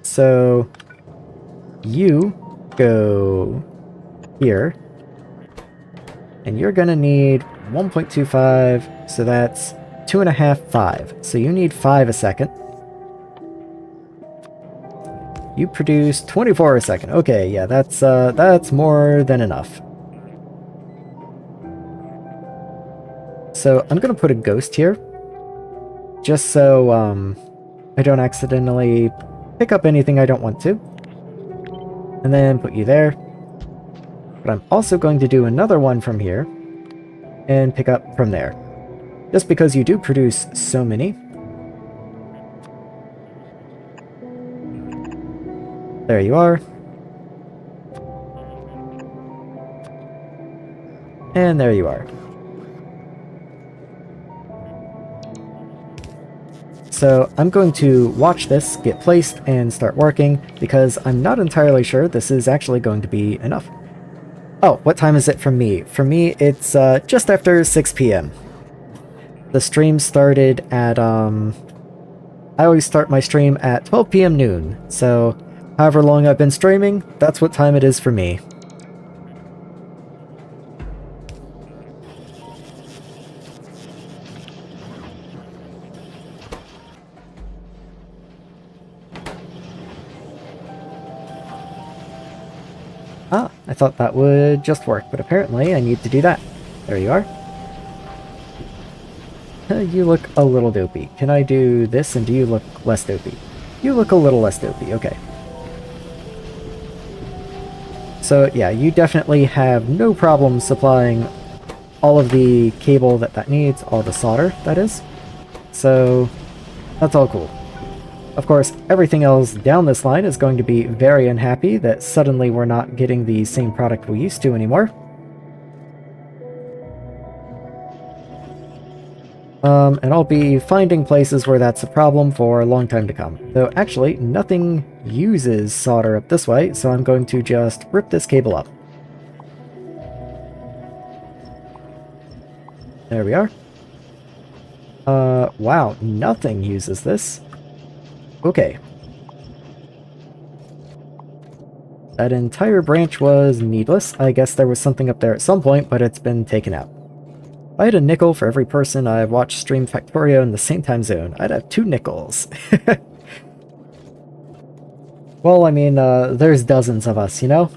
So, you go here. And you're gonna need 1.25, so that's 2.5, 5. So you need 5 a second. You produce 24 a second. Okay, yeah, that's more than enough. So I'm gonna put a ghost here, just so I don't accidentally pick up anything I don't want to. And then put you there. But I'm also going to do another one from here and pick up from there. Just because you do produce so many. There you are. And there you are. So I'm going to watch this get placed and start working because I'm not entirely sure this is actually going to be enough. Oh, what time is it for me? For me, it's just after 6 p.m. the stream started at, I always start my stream at 12 p.m. noon, so however long I've been streaming, that's what time it is for me. Ah, I thought that would just work, but apparently I need to do that. There you are. You look a little dopey. Can I do this and do you look less dopey? You look a little less dopey, okay. So yeah, you definitely have no problem supplying all of the cable that needs, all the solder, that is. So that's all cool. Of course, everything else down this line is going to be very unhappy that suddenly we're not getting the same product we used to anymore. And I'll be finding places where that's a problem for a long time to come. Though actually, nothing uses solder up this way, so I'm going to just rip this cable up. There we are. Wow, nothing uses this. Okay. That entire branch was needless. I guess there was something up there at some point, but it's been taken out. If I had a nickel for every person I've watched stream Factorio in the same time zone, I'd have 2 nickels. Well, I mean, there's dozens of us, you know?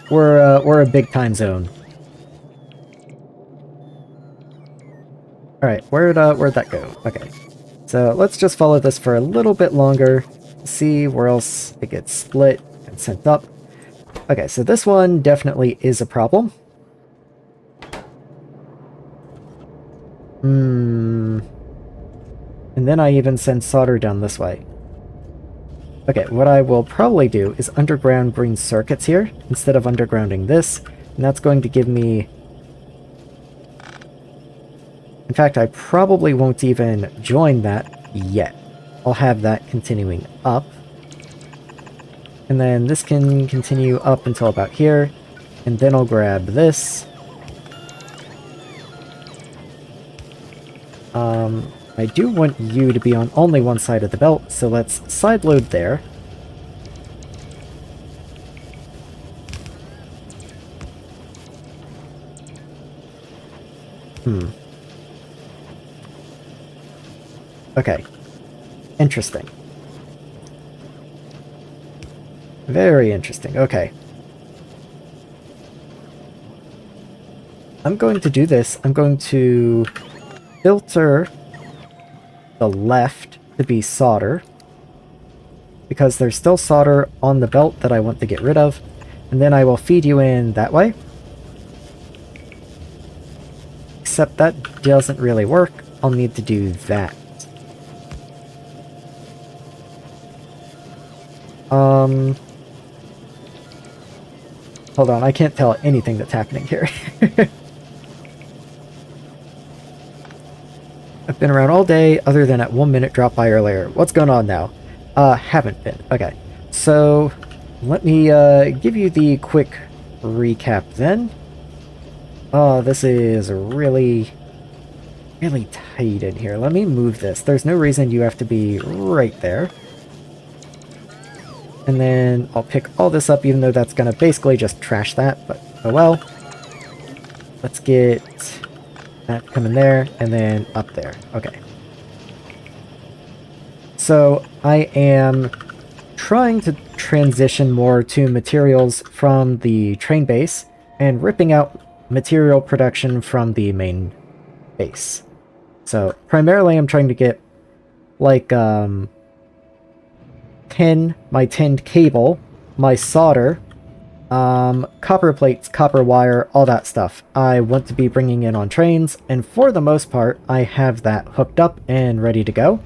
We're a big time zone. Alright, where'd that go? Okay. So let's just follow this for a little bit longer, see where else it gets split and sent up. Okay, so this one definitely is a problem. And then I even send solder down this way. Okay, what I will probably do is underground green circuits here, instead of undergrounding this, and that's going to give me... In fact, I probably won't even join that yet. I'll have that continuing up. And then this can continue up until about here, and then I'll grab this. I do want you to be on only one side of the belt, so let's side load there. Okay. Interesting. Very interesting. Okay. I'm going to do this. I'm going to filter the left to be solder, because there's still solder on the belt that I want to get rid of, and then I will feed you in that way. Except that doesn't really work. I'll need to do that. Hold on, I can't tell anything that's happening here. I've been around all day, other than at 1 minute drop by earlier. What's going on now? Haven't been. Okay. So, let me, give you the quick recap then. Oh, this is really tight in here. Let me move this. There's no reason you have to be right there. And then I'll pick all this up, even though that's gonna basically just trash that, but oh well. Let's get that coming there, and then up there. Okay. So I am trying to transition more to materials from the train base, and ripping out material production from the main base. So primarily I'm trying to get like my tinned cable, my solder, copper plates, copper wire, all that stuff. I want to be bringing in on trains, and for the most part I have that hooked up and ready to go.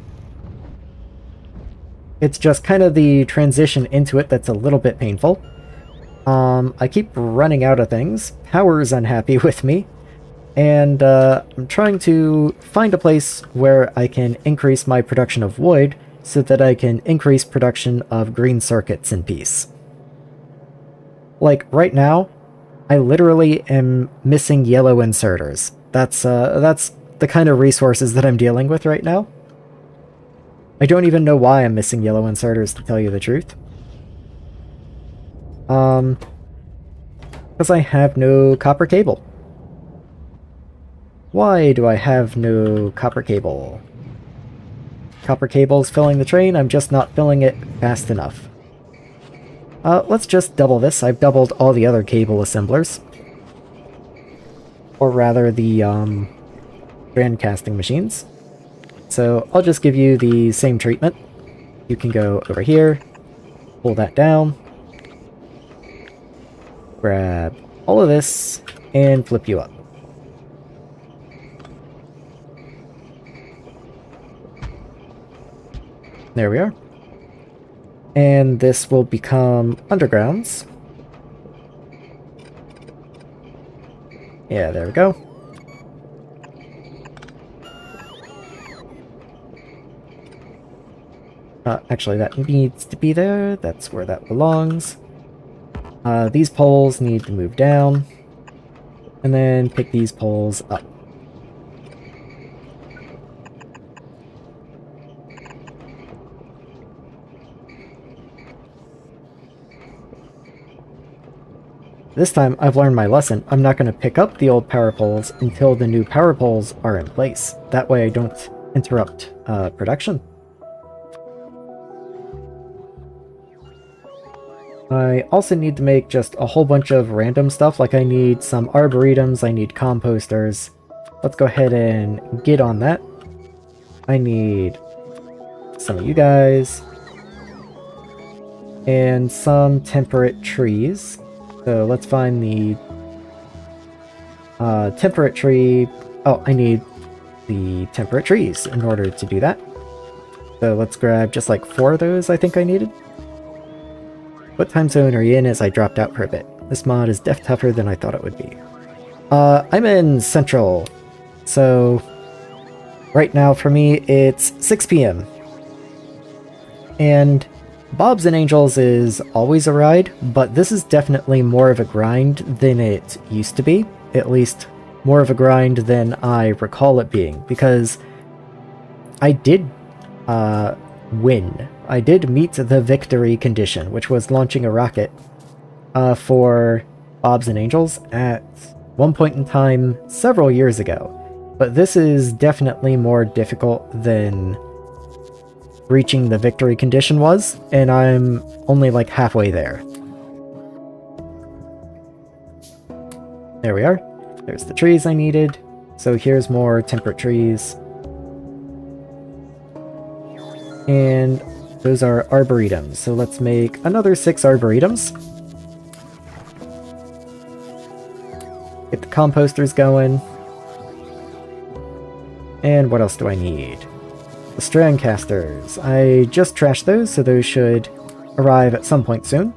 It's just kind of the transition into it that's a little bit painful. I keep running out of things. Power's unhappy with me. And I'm trying to find a place where I can increase my production of wood so that I can increase production of green circuits in peace. Like, right now, I literally am missing yellow inserters. That's the kind of resources that I'm dealing with right now. I don't even know why I'm missing yellow inserters, to tell you the truth. Because I have no copper cable. Why do I have no copper cable? Copper cable's filling the train, I'm just not filling it fast enough. Let's just double this. I've doubled all the other cable assemblers. Or rather, the, strand casting machines. So I'll just give you the same treatment. You can go over here, pull that down, grab all of this, and flip you up. There we are. And this will become undergrounds. Yeah, there we go. Actually, that needs to be there. That's where that belongs. These poles need to move down. And then pick these poles up. This time, I've learned my lesson. I'm not going to pick up the old power poles until the new power poles are in place. That way I don't interrupt production. I also need to make just a whole bunch of random stuff, like I need some arboretums, I need composters. Let's go ahead and get on that. I need some of you guys. And some temperate trees. So let's find the temperate tree. Oh, I need the temperate trees in order to do that. So let's grab just like 4 of those I think I needed. What time zone are you in as I dropped out for a bit? This mod is def tougher than I thought it would be. I'm in Central. So right now for me it's 6 p.m. And Bob's and Angels is always a ride, but this is definitely more of a grind than it used to be. At least more of a grind than I recall it being, because I did win. I did meet the victory condition, which was launching a rocket for Bob's and Angels at one point in time several years ago. But this is definitely more difficult than reaching the victory condition was, and I'm only like halfway there. There we are. There's the trees I needed. So here's more temperate trees. And those are arboretums. So let's make another 6 arboretums. Get the composters going. And what else do I need? The strand casters. I just trashed those, so those should arrive at some point soon.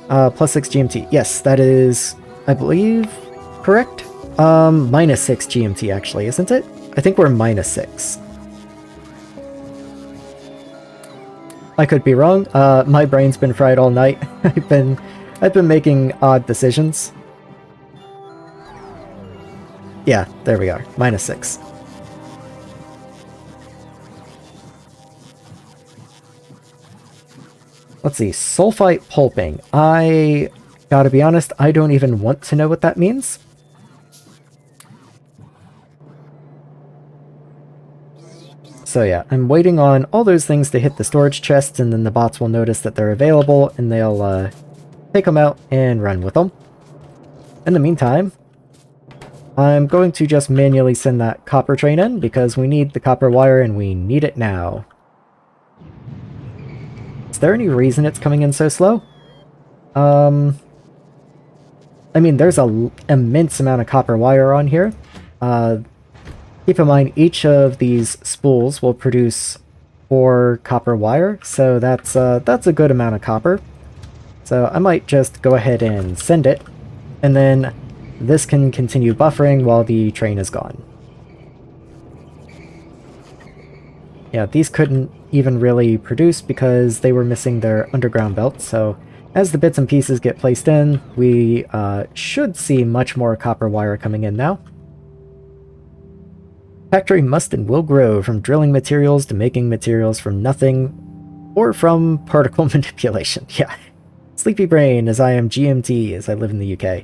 Plus 6 GMT. Yes, that is, I believe, correct? Minus 6 GMT, actually, isn't it? I think we're minus 6. I could be wrong. My brain's been fried all night. I've been making odd decisions. Yeah, there we are. Minus 6. Let's see, sulfite pulping. I gotta be honest, I don't even want to know what that means. So yeah, I'm waiting on all those things to hit the storage chests, and then the bots will notice that they're available, and they'll take them out and run with them. In the meantime, I'm going to just manually send that copper train in, because we need the copper wire, and we need it now. Is there any reason it's coming in so slow? I mean, there's an immense amount of copper wire on here. Keep in mind, each of these spools will produce 4 copper wire, so that's a good amount of copper. So I might just go ahead and send it, and then this can continue buffering while the train is gone. Yeah, these couldn't even really produce because they were missing their underground belt, so as the bits and pieces get placed in, we should see much more copper wire coming in now. Factory must and will grow from drilling materials to making materials from nothing or from particle manipulation. Yeah. Sleepy brain as I am GMT as I live in the UK.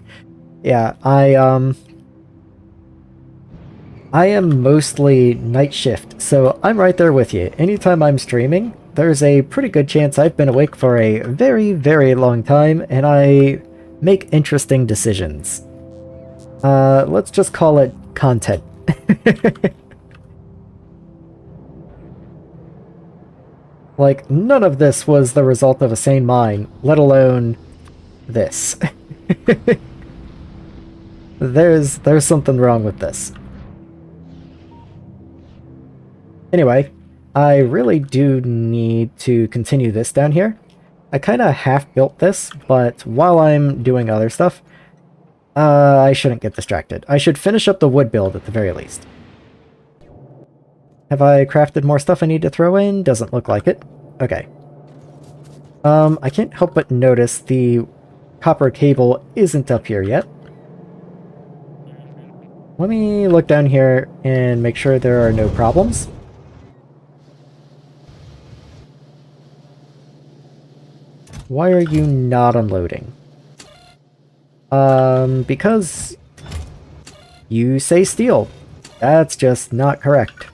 Yeah, I am mostly night shift, so I'm right there with you. Anytime I'm streaming, there's a pretty good chance I've been awake for a very, very long time, and I make interesting decisions. Let's just call it content. Like, none of this was the result of a sane mind, let alone this. There's something wrong with this. Anyway, I really do need to continue this down here. I kind of half-built this, but while I'm doing other stuff, I shouldn't get distracted. I should finish up the wood build at the very least. Have I crafted more stuff I need to throw in? Doesn't look like it. Okay. I can't help but notice the copper cable isn't up here yet. Let me look down here and make sure there are no problems. Why are you not unloading? Because you say steel. That's just not correct.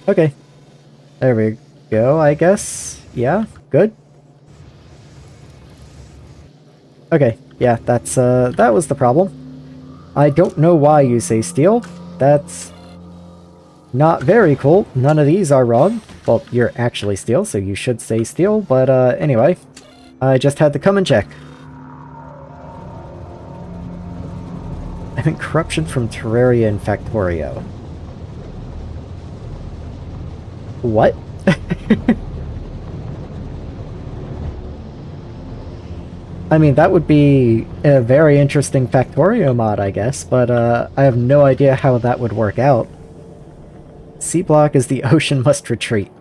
Okay. There we go, I guess. Yeah, good. Okay, yeah, that's, that was the problem. I don't know why you say steel. That's not very cool. None of these are wrong. Well, you're actually steel, so you should say steel, but, anyway. I just had to come and check. I think corruption from Terraria and Factorio. What? I mean, that would be a very interesting Factorio mod, I guess, but I have no idea how that would work out. C block is the ocean must retreat.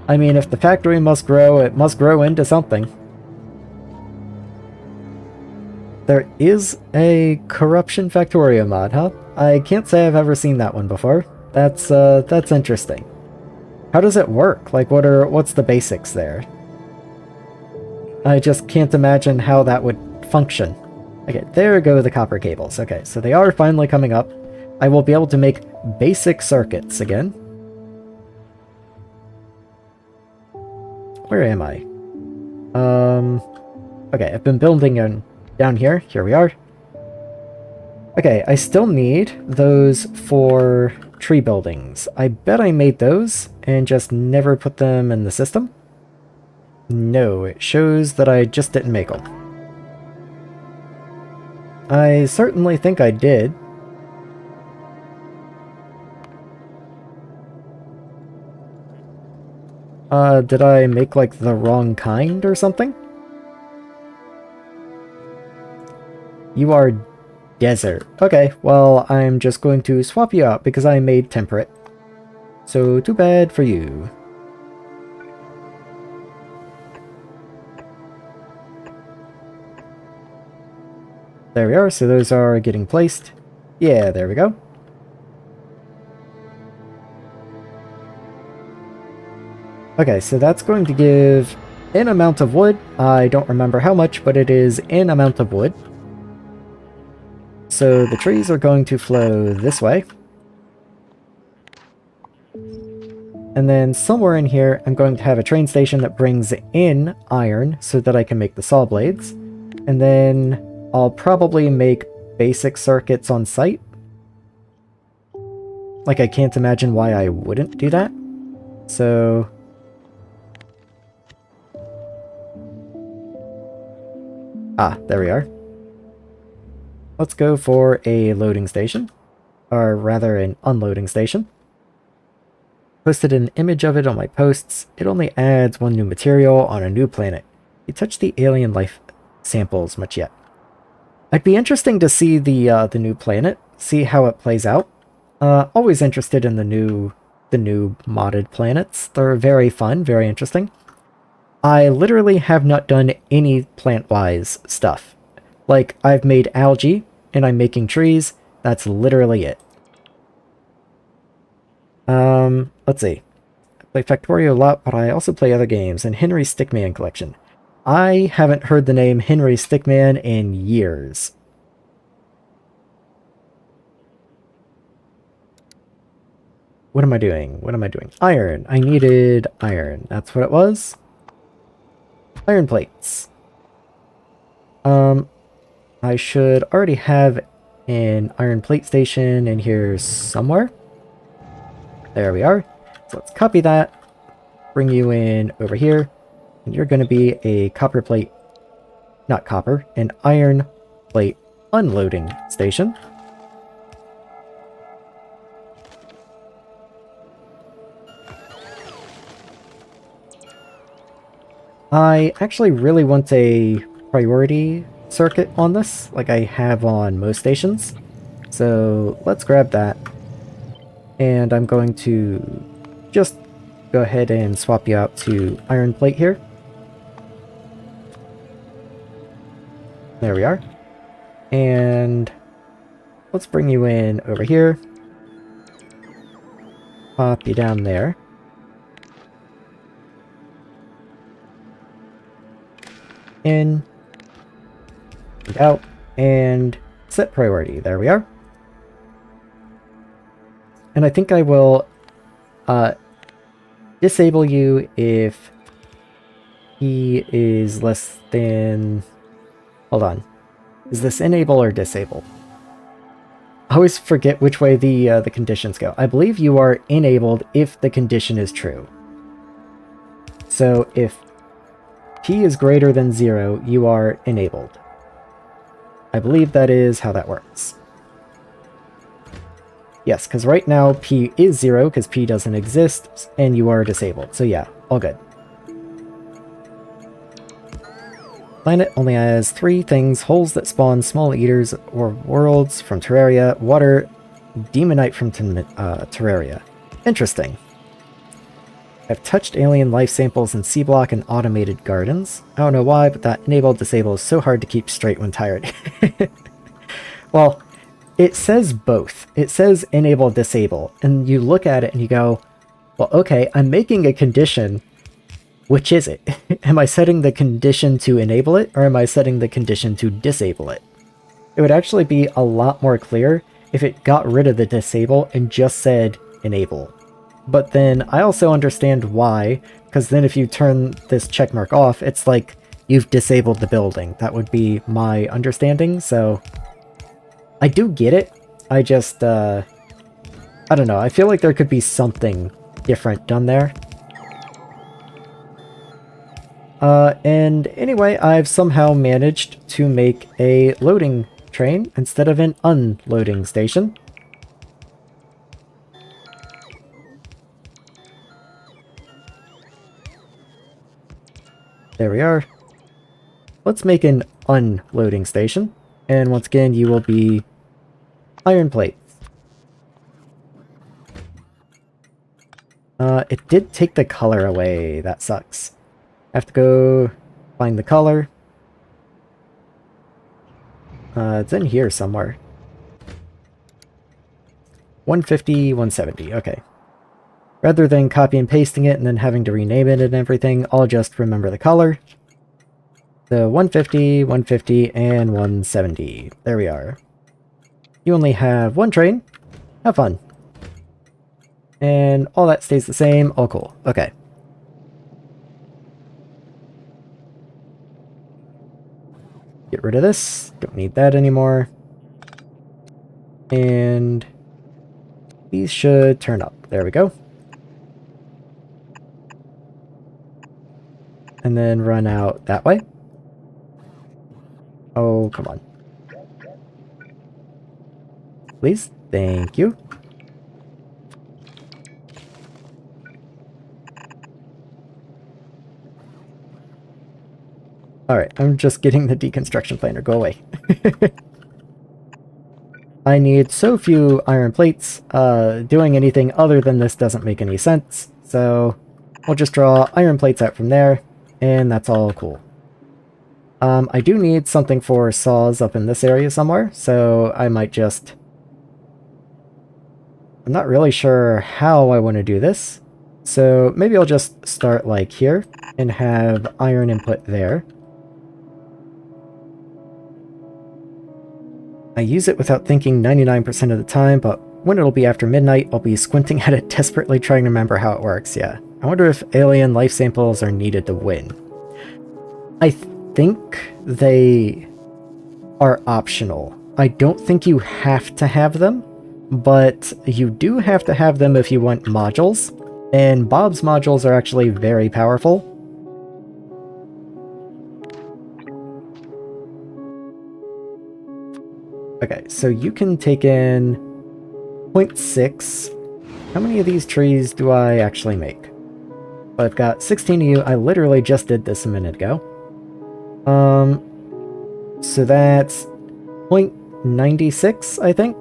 I mean, if the factory must grow, it must grow into something. There is a corruption Factorio mod, huh? I can't say I've ever seen that one before. That's interesting. How does it work? Like, what's the basics there? I just can't imagine how that would function. Okay, there go the copper cables. Okay, so they are finally coming up. I will be able to make basic circuits again. Where am I? Okay, I've been building down here. Here we are. Okay, I still need those for tree buildings. I bet I made those and just never put them in the system. No, it shows that I just didn't make them. I certainly think I did. Did I make, like, the wrong kind or something? You are desert. Okay, well, I'm just going to swap you out because I made temperate. So, too bad for you. There we are, so those are getting placed. Yeah, there we go. Okay, so that's going to give an amount of wood. I don't remember how much, but it is an amount of wood. So the trees are going to flow this way. And then somewhere in here, I'm going to have a train station that brings in iron so that I can make the saw blades. And then I'll probably make basic circuits on site. Like, I can't imagine why I wouldn't do that. So there we are. Let's go for a loading station. Or rather, an unloading station. Posted an image of it on my posts. It only adds one new material on a new planet. You touch the alien life samples much yet. It'd be interesting to see the new planet, see how it plays out. Always interested in the new the new modded planets. They're very fun, very interesting. I literally have not done any plant-wise stuff. Like, I've made algae, and I'm making trees. That's literally it. Let's see. I play Factorio a lot, but I also play other games, and Henry Stickman collection. I haven't heard the name Henry Stickman in years. What am I doing? What am I doing? Iron. I needed iron. That's what it was. Iron plates. I should already have an iron plate station in here somewhere. There we are. So let's copy that. Bring you in over here. And you're going to be a copper plate. Not copper. An iron plate unloading station. I actually really want a priority circuit on this, like I have on most stations. So let's grab that. And I'm going to just go ahead and swap you out to iron plate here. There we are. And let's bring you in over here. Pop you down there. In, and out, and set priority. There we are. And I think I will disable you if he is less than... Hold on. Is this enable or disable? I always forget which way the conditions go. I believe you are enabled if the condition is true. So if P is greater than 0, you are enabled. I believe that is how that works. Yes, because right now P is 0, because P doesn't exist, and you are disabled. So yeah, all good. Planet only has 3 things: holes that spawn small eaters or worlds from Terraria, water, demonite from Terraria. Interesting. I've touched alien life samples in C-block and automated gardens. I don't know why, but that enable disable is so hard to keep straight when tired. Well, it says both. It says enable disable, and you look at it and you go, well, okay, I'm making a condition. Which is it? Am I setting the condition to enable it, or am I setting the condition to disable it? It would actually be a lot more clear if it got rid of the disable and just said enable. But then I also understand why, because then if you turn this checkmark off, it's like you've disabled the building. That would be my understanding, so I do get it. I just, I don't know, I feel like there could be something different done there. And anyway, I've somehow managed to make a loading train instead of an unloading station. There we are. Let's make an unloading station. And once again, you will be iron plates. It did take the color away. That sucks. I have to go find the color. It's in here somewhere. 150, 170. Okay. Rather than copy and pasting it and then having to rename it and everything, I'll just remember the color. So 150, 150, and 170. There we are. You only have 1 train. Have fun. And all that stays the same. All cool. Okay. Get rid of this. Don't need that anymore. And these should turn up. There we go. And then run out that way. Oh, come on. Please. Thank you. Alright, I'm just getting the deconstruction planer. Go away. I need so few iron plates, doing anything other than this doesn't make any sense, so we'll just draw iron plates out from there, and that's all cool. I do need something for saws up in this area somewhere, so I might just... I'm not really sure how I want to do this, so maybe I'll just start like here and have iron input there. I use it without thinking 99% of the time, but when it'll be after midnight, I'll be squinting at it, desperately trying to remember how it works, yeah. I wonder if alien life samples are needed to win. I think they are optional. I don't think you have to have them, but you do have to have them if you want modules, and Bob's modules are actually very powerful. Okay, so you can take in 0.6. How many of these trees do I actually make? Well, I've got 16 of you. I literally just did this a minute ago. So that's 0.96, I think.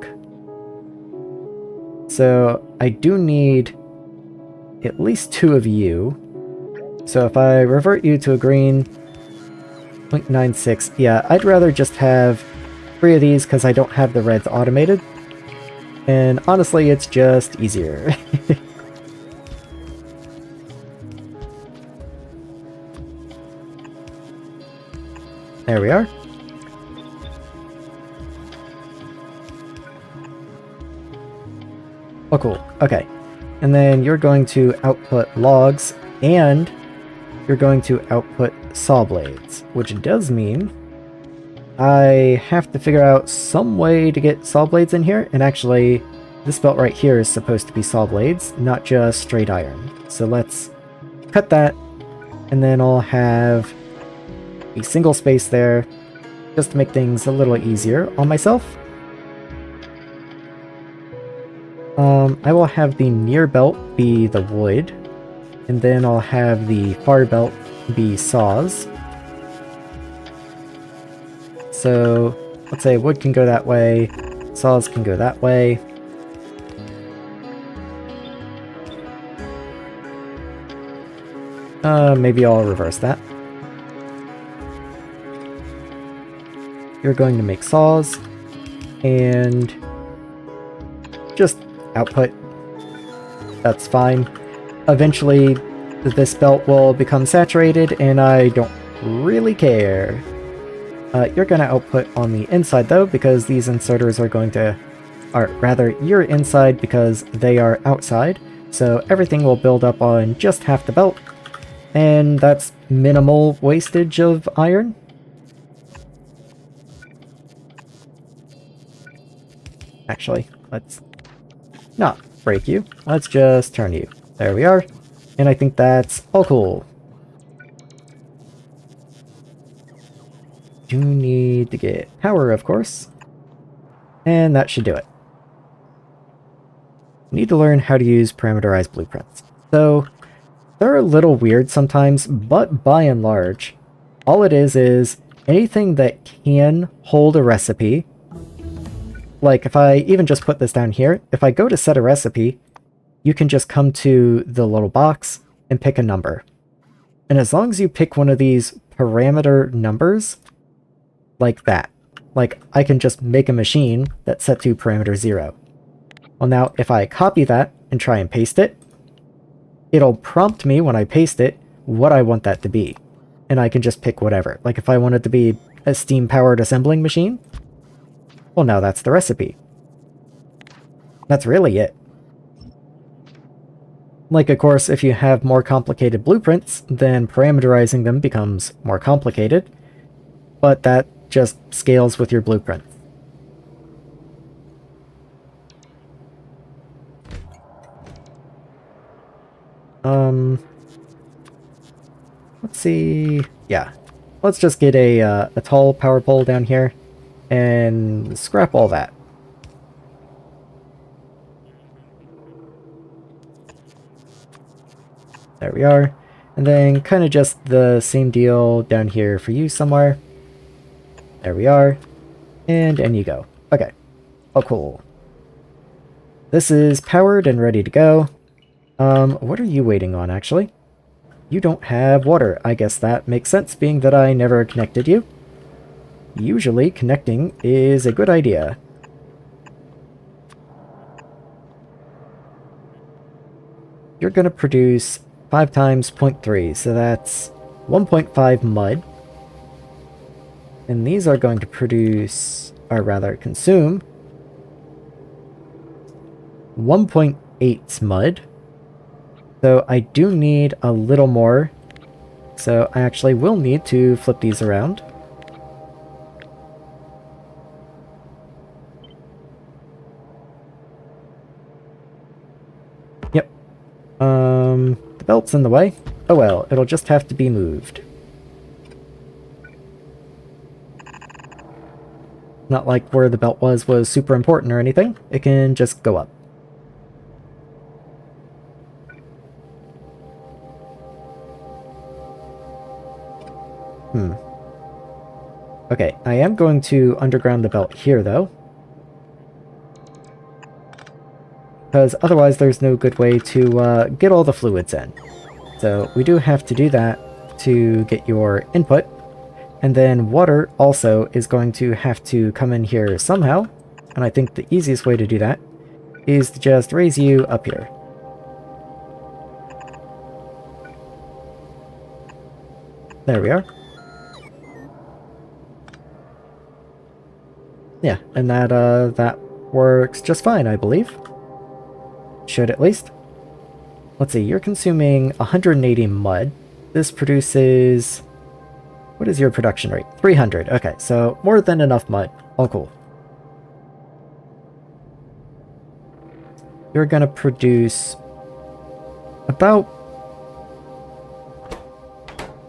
So I do need at least 2 of you. So if I revert you to a green, 0.96. Yeah, I'd rather just have 3 of these because I don't have the reds automated. And honestly, it's just easier. There we are. Oh, cool. Okay. And then you're going to output logs, and you're going to output saw blades, which does mean I have to figure out some way to get saw blades in here, and actually, this belt right here is supposed to be saw blades, not just straight iron. So let's cut that, and then I'll have a single space there, just to make things a little easier on myself. I will have the near belt be the wood, and then I'll have the far belt be saws. So, let's say wood can go that way, saws can go that way. Maybe I'll reverse that. You're going to make saws, and just output. That's fine. Eventually, this belt will become saturated, and I don't really care. You're going to output on the inside, though, because these inserters are going to... Or rather, you're inside because they are outside, so everything will build up on just half the belt, and that's minimal wastage of iron. Actually, let's not break you. Let's just turn you. There we are. And I think that's all cool. Do need to get power, of course. And that should do it. Need to learn how to use parameterized blueprints. So, they're a little weird sometimes, but by and large, all it is anything that can hold a recipe. Like, if I even just put this down here, if I go to set a recipe, you can just come to the little box and pick a number. And as long as you pick one of these parameter numbers, like that, like I can just make a machine that's set to parameter 0. Well, now, if I copy that and try and paste it, it'll prompt me when I paste it what I want that to be. And I can just pick whatever. Like, if I want it to be a steam-powered assembling machine, well, now that's the recipe. That's really it. Like, of course, if you have more complicated blueprints, then parameterizing them becomes more complicated, but that just scales with your blueprint. Let's see... Yeah. Let's just get a tall power pole down here, and scrap all that. There we are. And then kind of just the same deal down here for you somewhere. There we are. And in you go. Okay. Oh, cool. This is powered and ready to go. What are you waiting on, actually? You don't have water. I guess that makes sense, being that I never connected you. Usually, connecting is a good idea. You're going to produce 5 times 0.3, so that's 1.5 mud. And these are going to produce, or rather consume, 1.8 mud. So I do need a little more. So I actually will need to flip these around. Yep. The belt's in the way. Oh well, it'll just have to be moved. Not like where the belt was super important or anything. It can just go up. Okay, I am going to underground the belt here, though. Because otherwise there's no good way to get all the fluids in. So we do have to do that to get your input. And then water also is going to have to come in here somehow. And I think the easiest way to do that is to just raise you up here. There we are. Yeah, and that works just fine, I believe. Should at least. Let's see, you're consuming 180 mud. This produces... What is your production rate? 300. Okay, so more than enough mud. All cool. You're gonna produce about...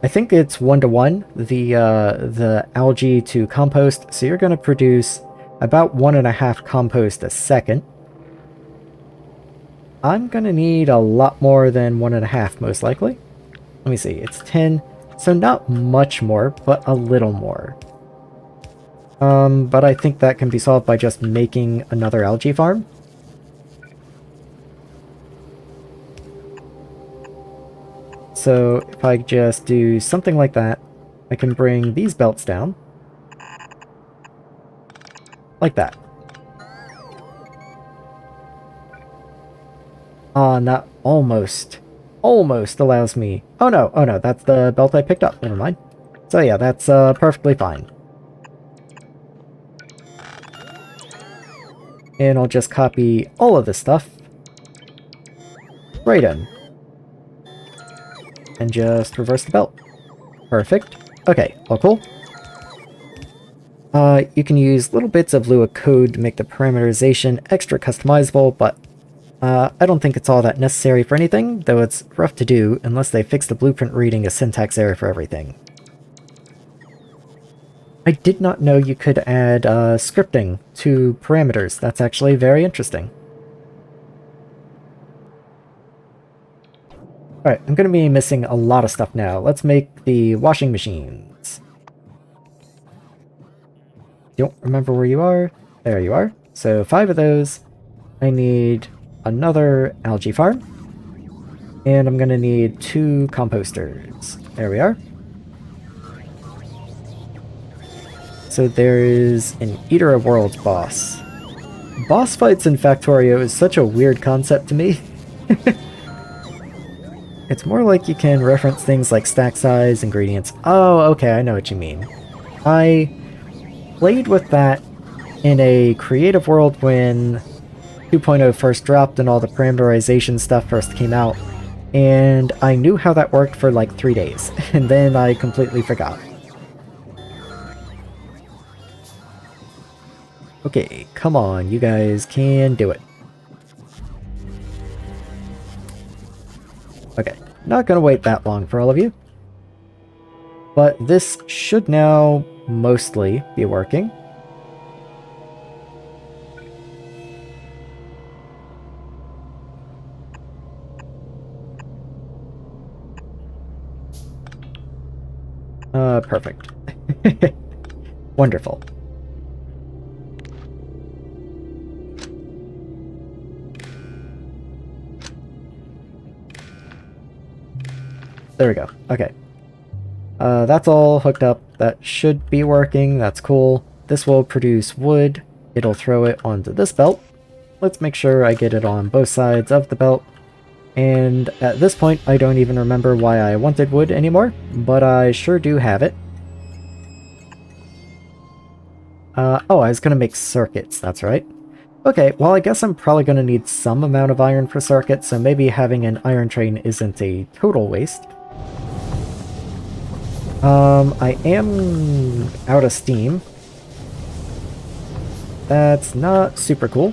I think it's 1-to-1, the algae to compost, so you're going to produce about 1.5 compost a second. I'm going to need a lot more than 1.5, most likely. Let me see, it's 10, so not much more, but a little more. But I think that can be solved by just making another algae farm. So if I just do something like that, I can bring these belts down. Like that. And that almost allows me... Oh no, that's the belt I picked up. Never mind. So yeah, that's perfectly fine. And I'll just copy all of this stuff right in. And just reverse the belt. Perfect. Okay, all cool. You can use little bits of Lua code to make the parameterization extra customizable, but I don't think it's all that necessary for anything, though it's rough to do unless they fix the blueprint reading a syntax error for everything. I did not know you could add scripting to parameters. That's actually very interesting. Alright, I'm going to be missing a lot of stuff now. Let's make the washing machines. Don't remember where you are. There you are. So 5 of those. I need another algae farm. And I'm going to need 2 composters. There we are. So there is an Eater of Worlds boss. Boss fights in Factorio is such a weird concept to me. It's more like you can reference things like stack size, ingredients. Oh, okay, I know what you mean. I played with that in a creative world when 2.0 first dropped and all the parameterization stuff first came out, and I knew how that worked for like 3 days, and then I completely forgot. Okay, come on, you guys can do it. Okay, not gonna wait that long for all of you. But this should now mostly be working. Perfect. Wonderful. There we go. Okay. That's all hooked up. That should be working. That's cool. This will produce wood. It'll throw it onto this belt. Let's make sure I get it on both sides of the belt. And at this point, I don't even remember why I wanted wood anymore, but I sure do have it. Oh, I was gonna make circuits, that's right. Okay, well I guess I'm probably gonna need some amount of iron for circuits, so maybe having an iron train isn't a total waste. I am out of steam. That's not super cool.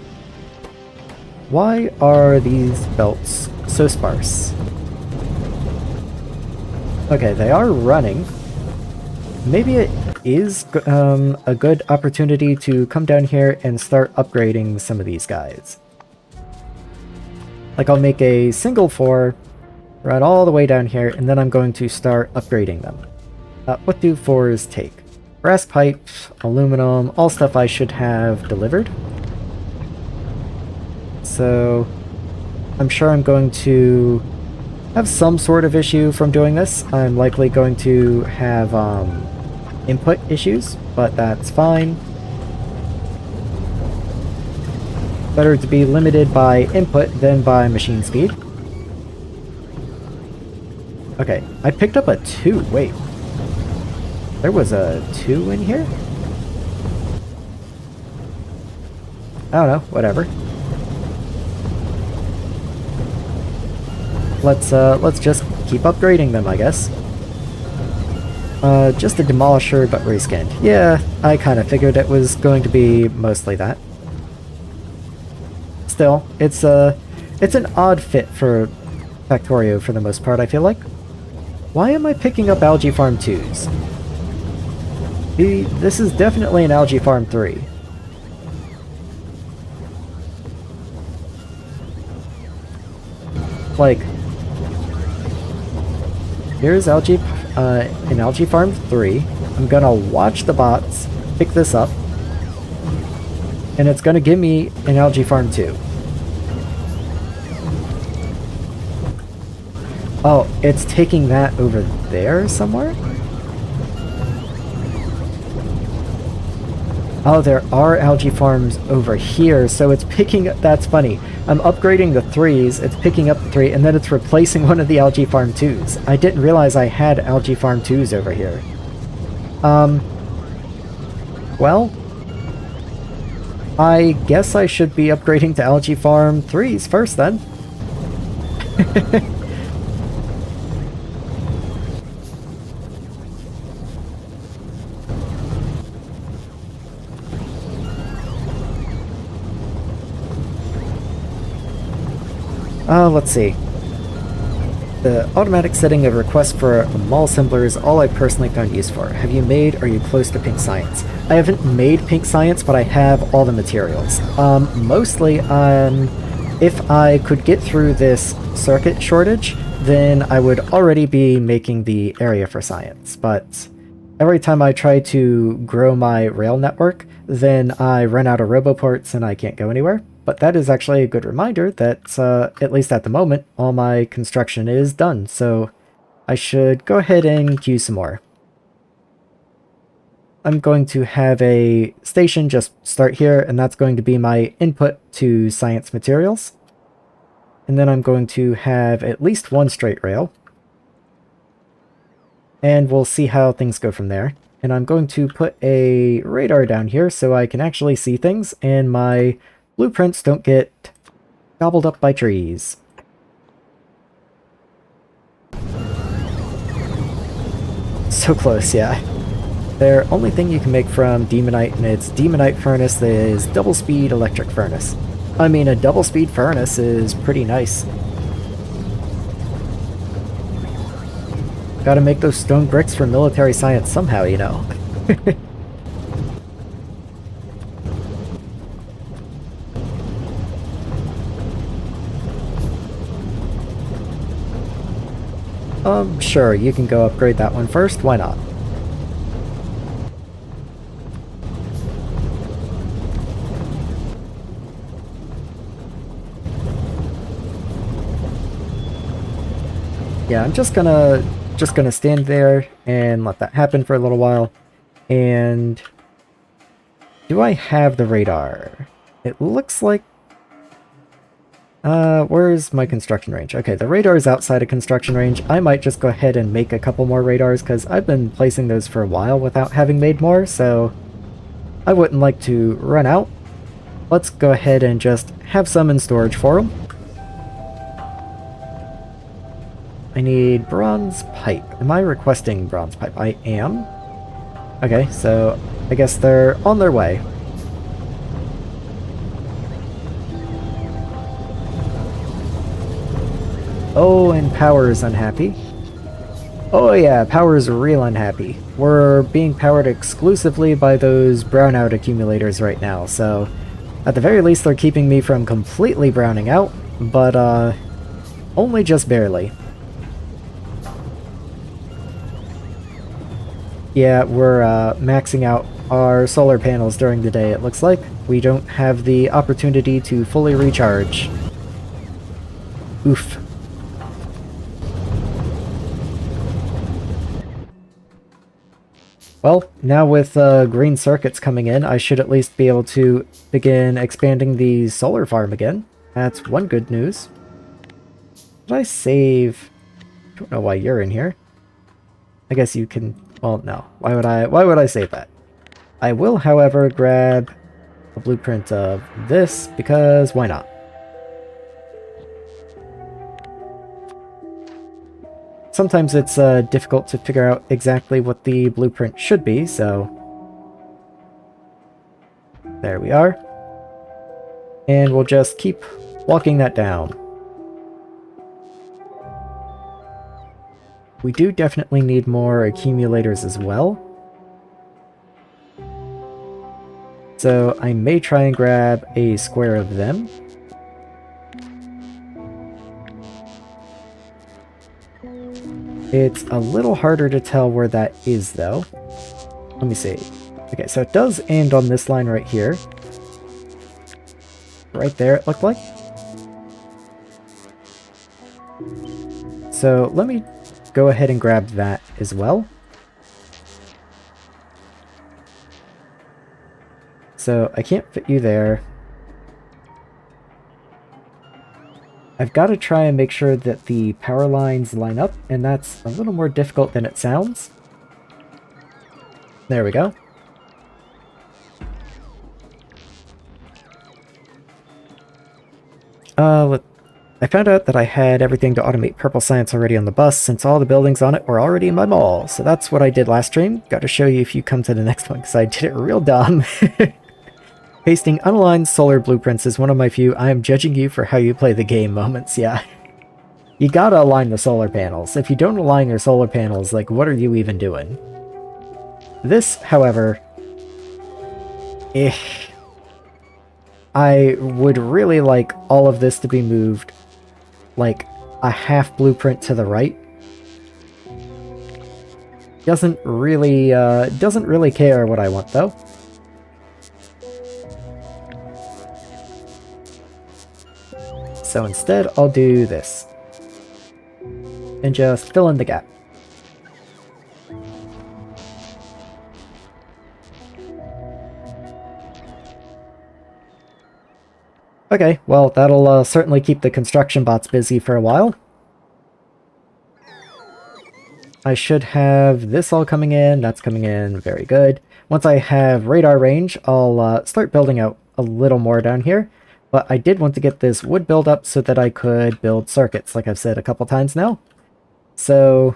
Why are these belts so sparse? Okay, they are running. Maybe it is a good opportunity to come down here and start upgrading some of these guys. Like I'll make a single 4, run all the way down here, and then I'm going to start upgrading them. What do 4s take? Brass pipe, aluminum, all stuff I should have delivered. So I'm sure I'm going to have some sort of issue from doing this. I'm likely going to have input issues, but that's fine. Better to be limited by input than by machine speed. Okay, I picked up a 2. Wait. There was a 2 in here? I don't know, whatever. Let's just keep upgrading them, I guess. Just a demolisher, but reskinned. Yeah, I kind of figured it was going to be mostly that. Still, it's an odd fit for Factorio for the most part, I feel like. Why am I picking up Algae Farm 2s? This is definitely an Algae Farm 3. Like, here's an Algae Farm 3. I'm gonna watch the bots pick this up, and it's gonna give me an Algae Farm 2. Oh, it's taking that over there somewhere? Oh, there are algae farms over here, so it's picking up... That's funny. I'm upgrading the 3s, it's picking up the 3, and then it's replacing one of the Algae Farm 2s. I didn't realize I had Algae Farm 2s over here. Well... I guess I should be upgrading to Algae Farm 3s first, then. Let's see. The automatic setting of request for a mall assembler is all I personally found use for. Have you made, or are you close to Pink Science? I haven't made Pink Science, but I have all the materials. Mostly, if I could get through this circuit shortage, then I would already be making the area for science. But every time I try to grow my rail network, then I run out of roboports and I can't go anywhere. But that is actually a good reminder that, at least at the moment, all my construction is done, so I should go ahead and queue some more. I'm going to have a station just start here, and that's going to be my input to science materials. And then I'm going to have at least one straight rail. And we'll see how things go from there. And I'm going to put a radar down here so I can actually see things, and my blueprints don't get gobbled up by trees. So close, yeah. Their only thing you can make from demonite and its demonite furnace is double speed electric furnace. I mean, a double speed furnace is pretty nice. Gotta make those stone bricks for military science somehow, you know. Sure, you can go upgrade that one first, why not? Yeah, I'm just gonna just going to stand there and let that happen for a little while. And do I have the radar? It looks like... where's my construction range? Okay, the radar is outside of construction range. I might just go ahead and make a couple more radars, because I've been placing those for a while without having made more, so I wouldn't like to run out. Let's go ahead and just have some in storage for them. I need bronze pipe. Am I requesting bronze pipe? I am. Okay, so I guess they're on their way. Oh, and Power is unhappy. Oh yeah, Power is real unhappy. We're being powered exclusively by those brownout accumulators right now, so at the very least they're keeping me from completely browning out, but only just barely. Yeah, we're maxing out our solar panels during the day, it looks like. We don't have the opportunity to fully recharge. Oof. Well, now with green circuits coming in, I should at least be able to begin expanding the solar farm again. That's one good news. Did I save... I don't know why you're in here. I guess you can... Well, no. Why would I save that? I will, however, grab a blueprint of this, because why not? Sometimes it's difficult to figure out exactly what the blueprint should be, so... There we are. And we'll just keep walking that down. We do definitely need more accumulators as well. So I may try and grab a square of them. It's a little harder to tell where that is, though. Let me see. Okay, so it does end on this line right here. Right there, it looked like. So let me go ahead and grab that as well. So I can't fit you there. I've got to try and make sure that the power lines line up, and that's a little more difficult than it sounds. There we go. I found out that I had everything to automate purple science already on the bus, since all the buildings on it were already in my mall. So that's what I did last stream. Got to show you if you come to the next one, because I did it real dumb. Pasting unaligned solar blueprints is one of my few "I am judging you for how you play the game" moments, yeah. You gotta align the solar panels. If you don't align your solar panels, like, what are you even doing? This, however... I would really like all of this to be moved, like, a half blueprint to the right. Doesn't really care what I want, though. So instead, I'll do this. And just fill in the gap. Okay, well, that'll certainly keep the construction bots busy for a while. I should have this all coming in, that's coming in, very good. Once I have radar range, I'll start building out a little more down here. But I did want to get this wood build up so that I could build circuits, like I've said a couple times now. So,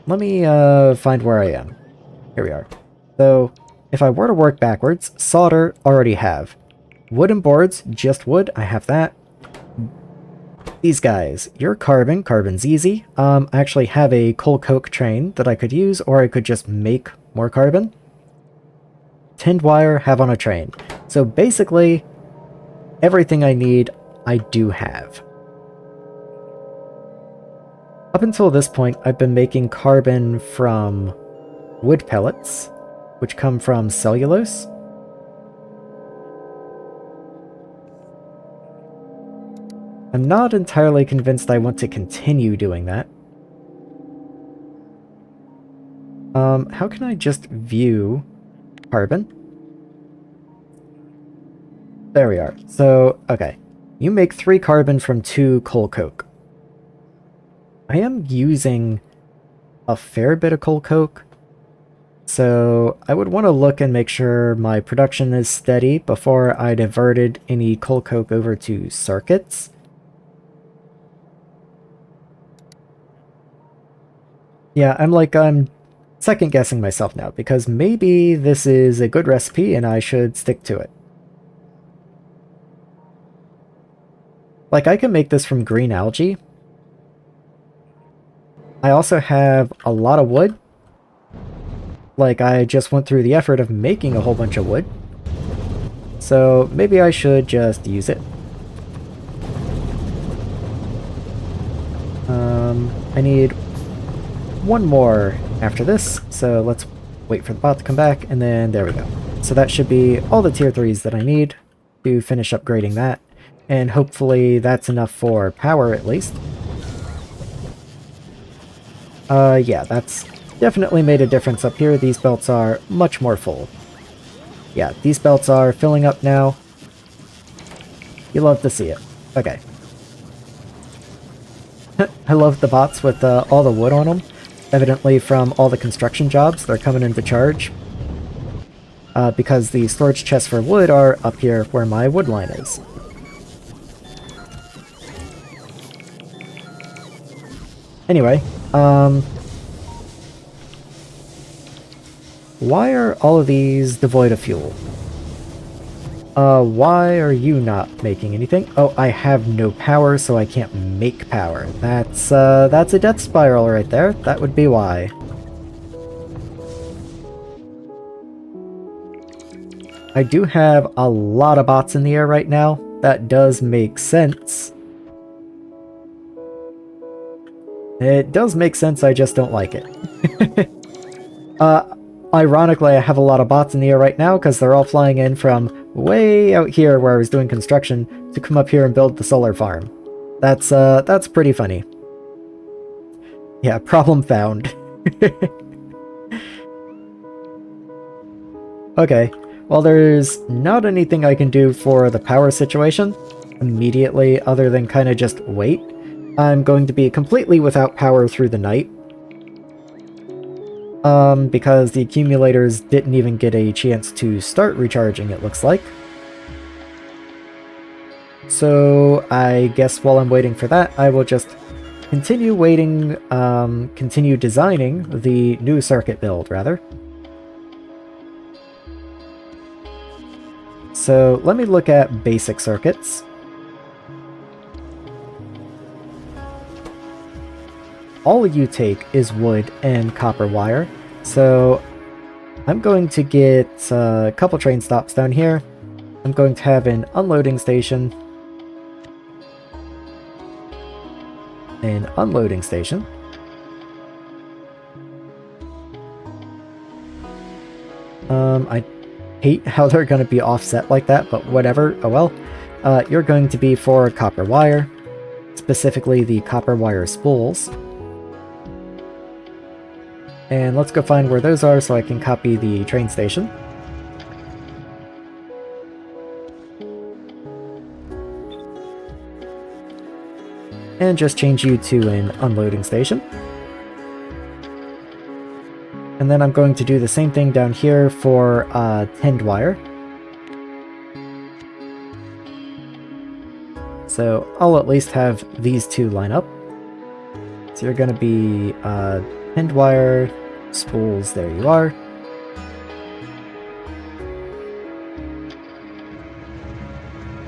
let me find where I am. Here we are. So, if I were to work backwards, solder, already have. Wooden boards, just wood, I have that. These guys, you're carbon, carbon's easy. I actually have a coal coke train that I could use, or I could just make more carbon. Tinned wire, have on a train. So basically, everything I need, I do have. Up until this point, I've been making carbon from wood pellets, which come from cellulose. I'm not entirely convinced I want to continue doing that. How can I just view carbon? There we are. So, okay. You make 3 carbon from 2 coal coke. I am using a fair bit of coal coke, so I would want to look and make sure my production is steady before I diverted any coal coke over to circuits. Yeah, I'm second guessing myself now, because maybe this is a good recipe and I should stick to it. Like, I can make this from green algae. I also have a lot of wood. Like, I just went through the effort of making a whole bunch of wood. So maybe I should just use it. I need one more after this, so let's wait for the bot to come back, and then there we go. So that should be all the tier 3s that I need to finish upgrading that, and hopefully that's enough for power at least. Yeah, that's definitely made a difference up here. These belts are much more full. Yeah, these belts are filling up now. You love to see it. Okay. I love the bots with all the wood on them. Evidently from all the construction jobs, they're coming into charge. Because the storage chests for wood are up here where my wood line is. Anyway, why are all of these devoid of fuel? Why are you not making anything? Oh, I have no power, so I can't make power. That's a death spiral right there. That would be why. I do have a lot of bots in the air right now. That does make sense. It does make sense, I just don't like it. Ironically, I have a lot of bots in the air right now because they're all flying in from way out here where I was doing construction to come up here and build the solar farm. That's pretty funny. Yeah, problem found. Okay, well there's not anything I can do for the power situation immediately other than kind of just wait. I'm going to be completely without power through the night. Because the accumulators didn't even get a chance to start recharging, it looks like. So I guess while I'm waiting for that, I will just continue waiting, continue designing the new circuit build, rather. So let me look at basic circuits. All you take is wood and copper wire, so I'm going to get a couple train stops down here. I'm going to have an unloading station, an unloading station, I hate how they're going to be offset like that, but whatever, oh well. You're going to be for copper wire, specifically the copper wire spools. And let's go find where those are so I can copy the train station. And just change you to an unloading station. And then I'm going to do the same thing down here for tinned wire. So I'll at least have these two line up. So you're going to be tinned wire, spools, there you are.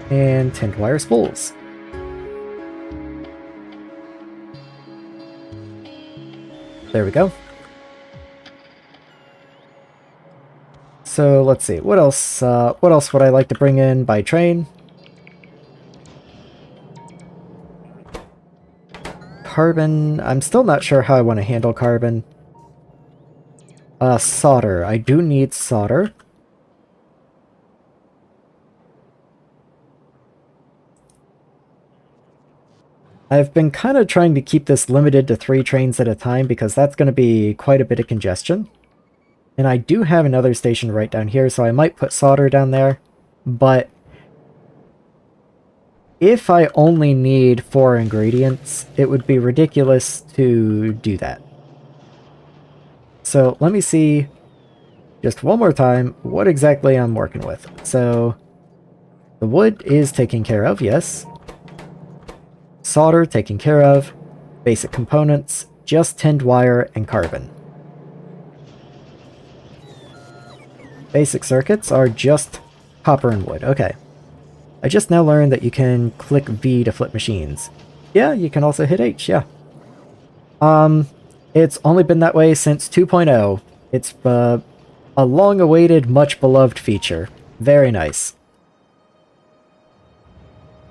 And tinned wire spools. There we go. So let's see, what else would I like to bring in by train? Carbon, I'm still not sure how I want to handle carbon. Solder, I do need solder. I've been kind of trying to keep this limited to 3 trains at a time because that's going to be quite a bit of congestion. And I do have another station right down here, so I might put solder down there. But if I only need 4 ingredients, it would be ridiculous to do that. So let me see just one more time what exactly I'm working with. So the wood is taken care of, yes. Solder taken care of. Basic components, just tinned wire and carbon. Basic circuits are just copper and wood. Okay. I just now learned that you can click V to flip machines. Yeah, you can also hit H, yeah. It's only been that way since 2.0. It's a long-awaited, much-beloved feature. Very nice.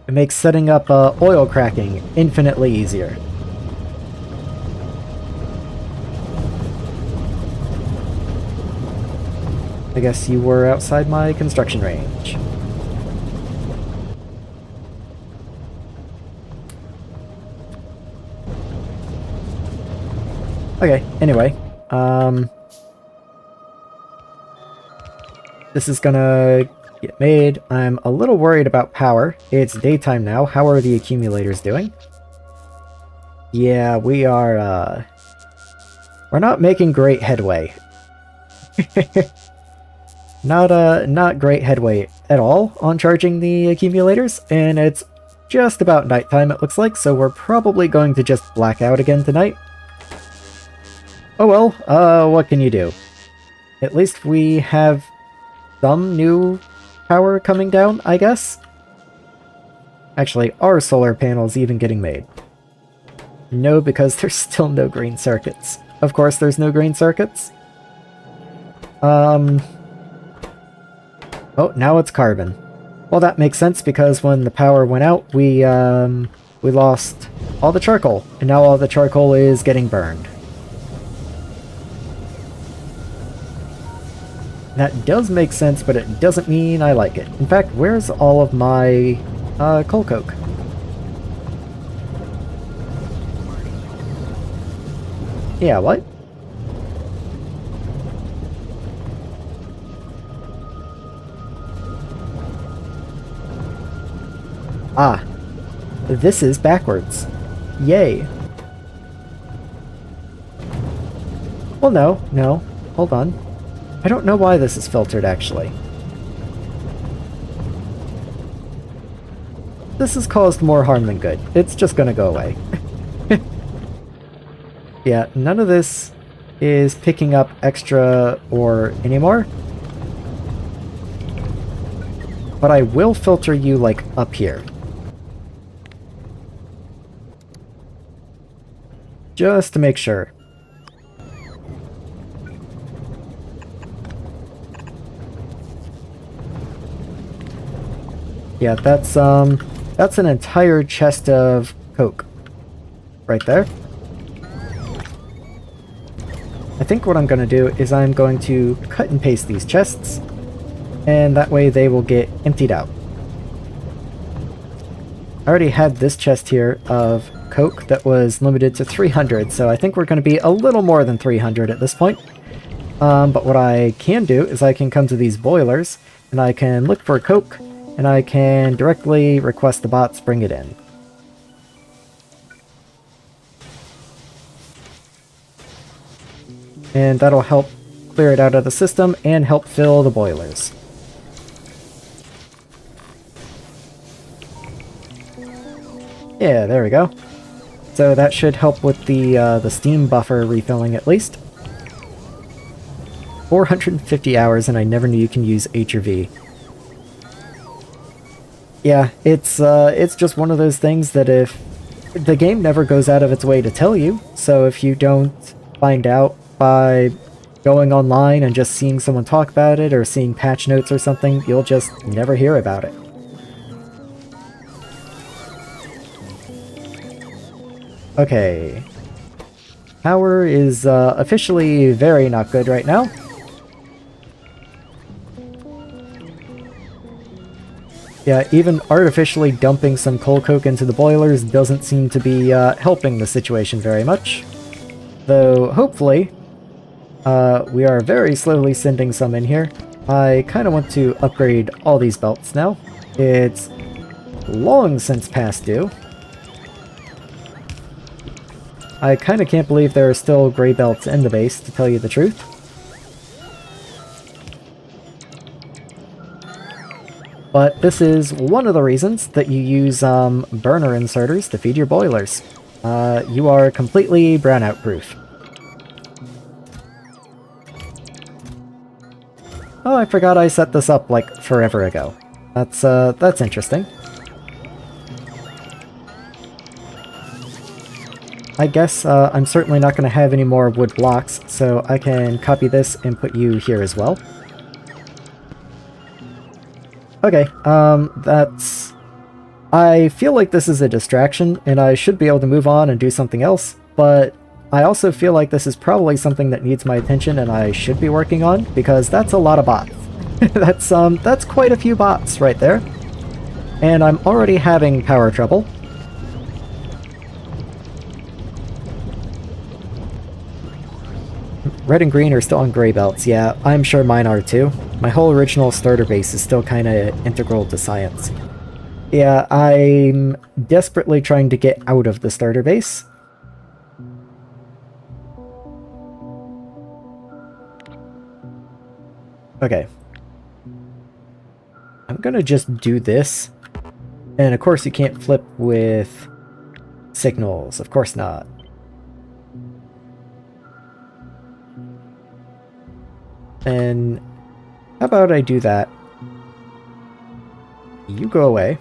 It makes setting up oil cracking infinitely easier. I guess you were outside my construction range. Okay, anyway, this is gonna get made. I'm a little worried about power. It's daytime now. How are the accumulators doing? Yeah, we are, we're not making great headway. Not great headway at all on charging the accumulators, and it's just about nighttime it looks like, so we're probably going to just black out again tonight. Oh well, what can you do? At least we have some new power coming down, I guess? Actually, are solar panels even getting made? No, because there's still no green circuits. Of course there's no green circuits. Oh, now it's carbon. Well, that makes sense because when the power went out, we lost all the charcoal, and now all the charcoal is getting burned. That does make sense, but it doesn't mean I like it. In fact, where's all of my coal coke? Yeah, what? Ah, this is backwards. Yay. Well, no, hold on. I don't know why this is filtered, actually. This has caused more harm than good. It's just gonna go away. Yeah, none of this is picking up extra ore anymore. But I will filter you, like, up here. Just to make sure. Yeah, that's an entire chest of coke. Right there. I think what I'm going to do is I'm going to cut and paste these chests, and that way they will get emptied out. I already had this chest here of coke that was limited to 300, so I think we're going to be a little more than 300 at this point. But what I can do is I can come to these boilers, and I can look for coke, and I can directly request the bots bring it in. And that'll help clear it out of the system and help fill the boilers. Yeah, there we go. So that should help with the steam buffer refilling at least. 450 hours and I never knew you can use H or V. Yeah, it's just one of those things that if the game never goes out of its way to tell you, so if you don't find out by going online and just seeing someone talk about it or seeing patch notes or something, you'll just never hear about it. Okay. Power is officially very not good right now. Yeah, even artificially dumping some coal coke into the boilers doesn't seem to be helping the situation very much. Though, hopefully, we are very slowly sending some in here. I kind of want to upgrade all these belts now. It's long since past due. I kind of can't believe there are still gray belts in the base, to tell you the truth. But this is one of the reasons that you use burner inserters to feed your boilers. You are completely brownout proof. Oh, I forgot I set this up like forever ago. That's interesting. I guess I'm certainly not going to have any more wood blocks, so I can copy this and put you here as well. Okay, that's... I feel like this is a distraction, and I should be able to move on and do something else, but I also feel like this is probably something that needs my attention and I should be working on, because that's a lot of bots. That's quite a few bots right there. And I'm already having power trouble. Red and green are still on gray belts, yeah, I'm sure mine are too. My whole original starter base is still kinda integral to science. Yeah, I'm desperately trying to get out of the starter base. Okay. I'm gonna just do this. And of course you can't flip with signals, of course not. And how about I do that? You go away.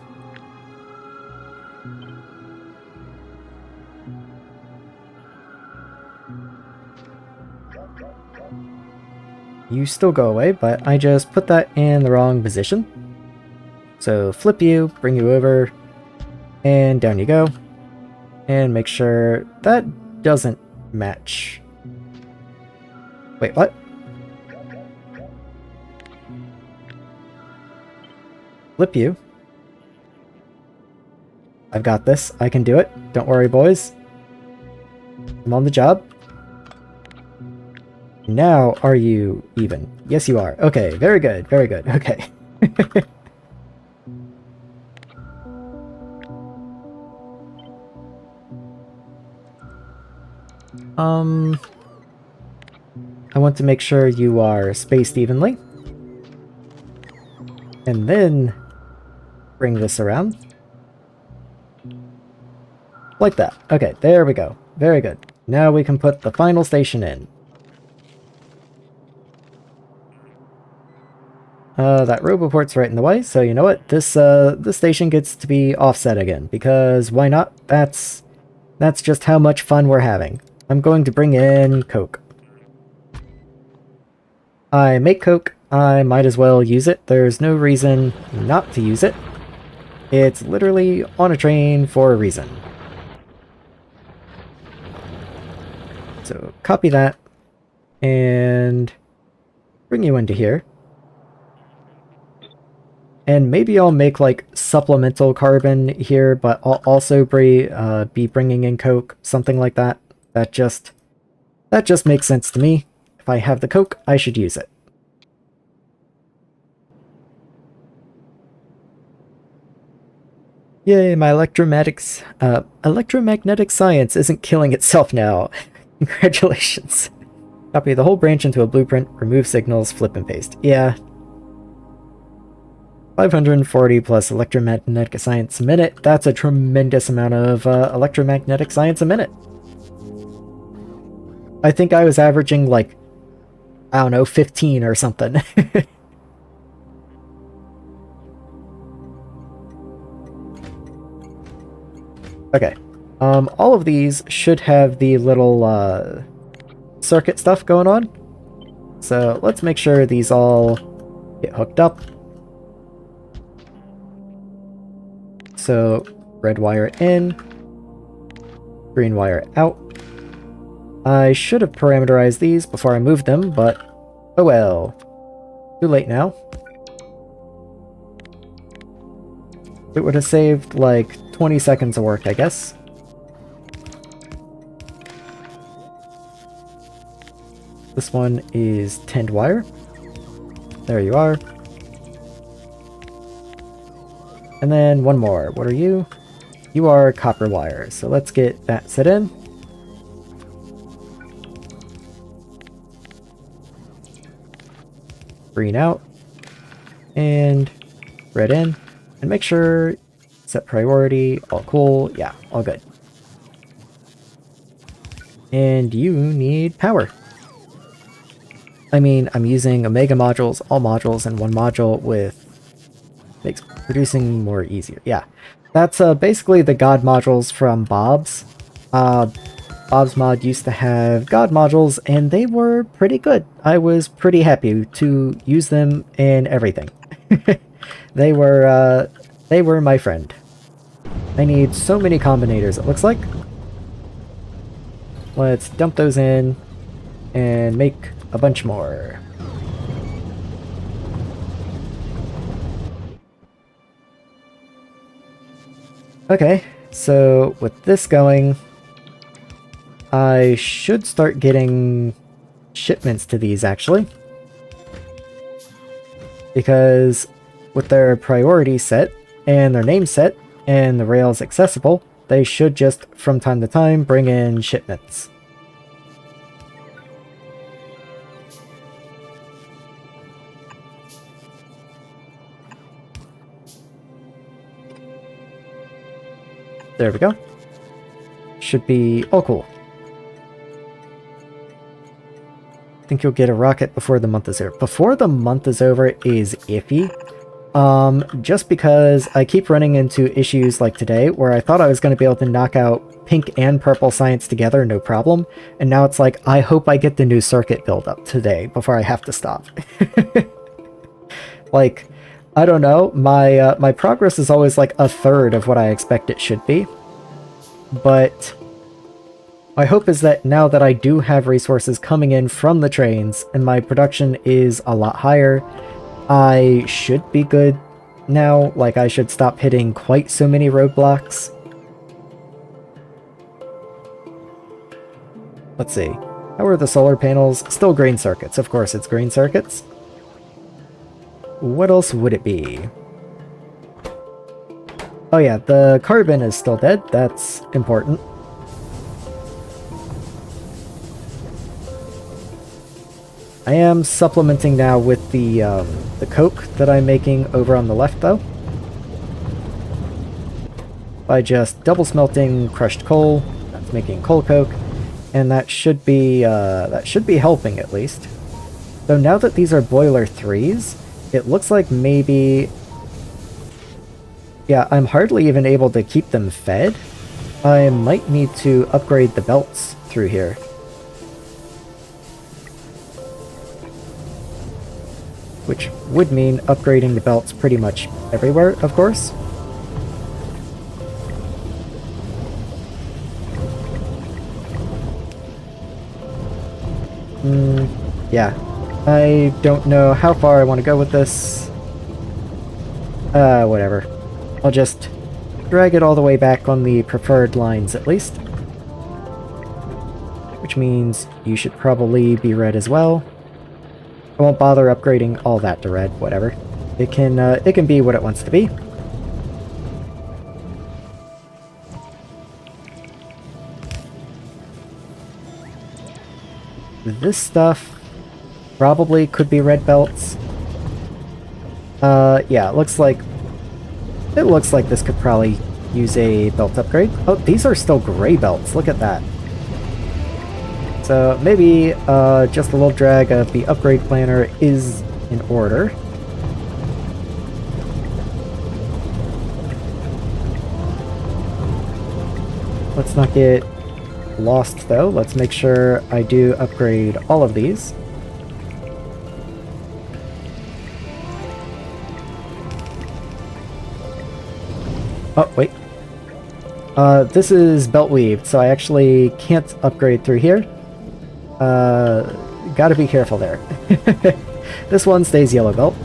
You still go away, but I just put that in the wrong position. So flip you, bring you over, and down you go. And make sure that doesn't match. Wait, what? Flip you. I've got this. I can do it. Don't worry, boys. I'm on the job. Now, are you even? Yes, you are. Okay, very good, very good. Okay. I want to make sure you are spaced evenly. And then bring this around. Like that. Okay, there we go. Very good. Now we can put the final station in. That roboport's right in the way, so you know what? This station gets to be offset again, because why not? That's just how much fun we're having. I'm going to bring in coke. I make coke, I might as well use it. There's no reason not to use it. It's literally on a train for a reason. So copy that, and bring you into here. And maybe I'll make like supplemental carbon here, but I'll also be bringing in coke, something like that. That just makes sense to me. If I have the coke, I should use it. Yay, my electromagnetic science isn't killing itself now. Congratulations. Copy the whole branch into a blueprint, remove signals, flip and paste. Yeah. 540 plus electromagnetic science a minute. That's a tremendous amount of electromagnetic science a minute. I think I was averaging like, I don't know, 15 or something. Okay. All of these should have the little circuit stuff going on. So let's make sure these all get hooked up. So red wire in, green wire out. I should have parameterized these before I moved them, but oh well. Too late now. It would have saved like 20 seconds of work, I guess. This one is tinned wire. There you are. And then one more. What are you? You are copper wire. So let's get that set in. Green out. And red in. And make sure set priority, all cool. Yeah, all good. And you need power. I mean, I'm using Omega modules, all modules in one module with makes producing more easier. Yeah, that's basically the God modules from Bob's. Bob's mod used to have God modules, and they were pretty good. I was pretty happy to use them in everything. They were my friend. I need so many combinators, it looks like. Let's dump those in and make a bunch more. Okay, so with this going, I should start getting shipments to these actually. Because with their priority set and their name set and the rails accessible, they should just from time to time bring in shipments. There we go. Should be all cool. I think you'll get a rocket before the month is over. Before the month is over is iffy. Just because I keep running into issues like today where I thought I was going to be able to knock out pink and purple science together, no problem. And now it's like, I hope I get the new circuit build up today before I have to stop. Like, I don't know, my progress is always like a third of what I expect it should be. But my hope is that now that I do have resources coming in from the trains and my production is a lot higher, I should be good now. Like, I should stop hitting quite so many roadblocks. Let's see. How are the solar panels? Still green circuits. Of course it's green circuits. What else would it be? Oh yeah, the carbon is still dead. That's important. I am supplementing now with the coke that I'm making over on the left, though. By just double smelting crushed coal. That's making coal coke, and that should be helping at least. Though now that these are boiler 3s, it looks like maybe... Yeah, I'm hardly even able to keep them fed. I might need to upgrade the belts through here. Which would mean upgrading the belts pretty much everywhere, of course. Yeah. I don't know how far I want to go with this. Whatever. I'll just drag it all the way back on the preferred lines at least. Which means you should probably be red as well. I won't bother upgrading all that to red, whatever. It can be what it wants to be. This stuff probably could be red belts. Yeah, it looks like this could probably use a belt upgrade. Oh, these are still gray belts. Look at that. So maybe just a little drag of the upgrade planner is in order. Let's not get lost though. Let's make sure I do upgrade all of these. Oh, wait. This is belt weaved, so I actually can't upgrade through here. Gotta be careful there. This one stays yellow belt.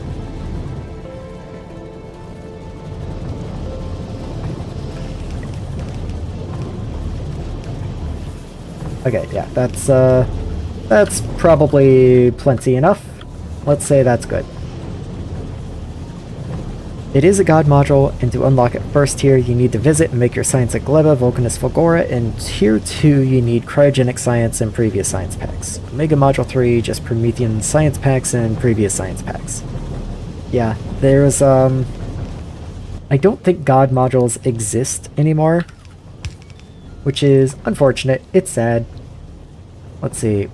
Okay, yeah, that's probably plenty enough. Let's say that's good. It is a god module, and to unlock it first tier, you need to visit and make your science at Gleba, Vulcanus Fulgora, and tier 2, you need cryogenic science and previous science packs. Omega Module 3, just Promethean science packs and previous science packs. Yeah, there's, I don't think god modules exist anymore, which is unfortunate. It's sad. Let's see.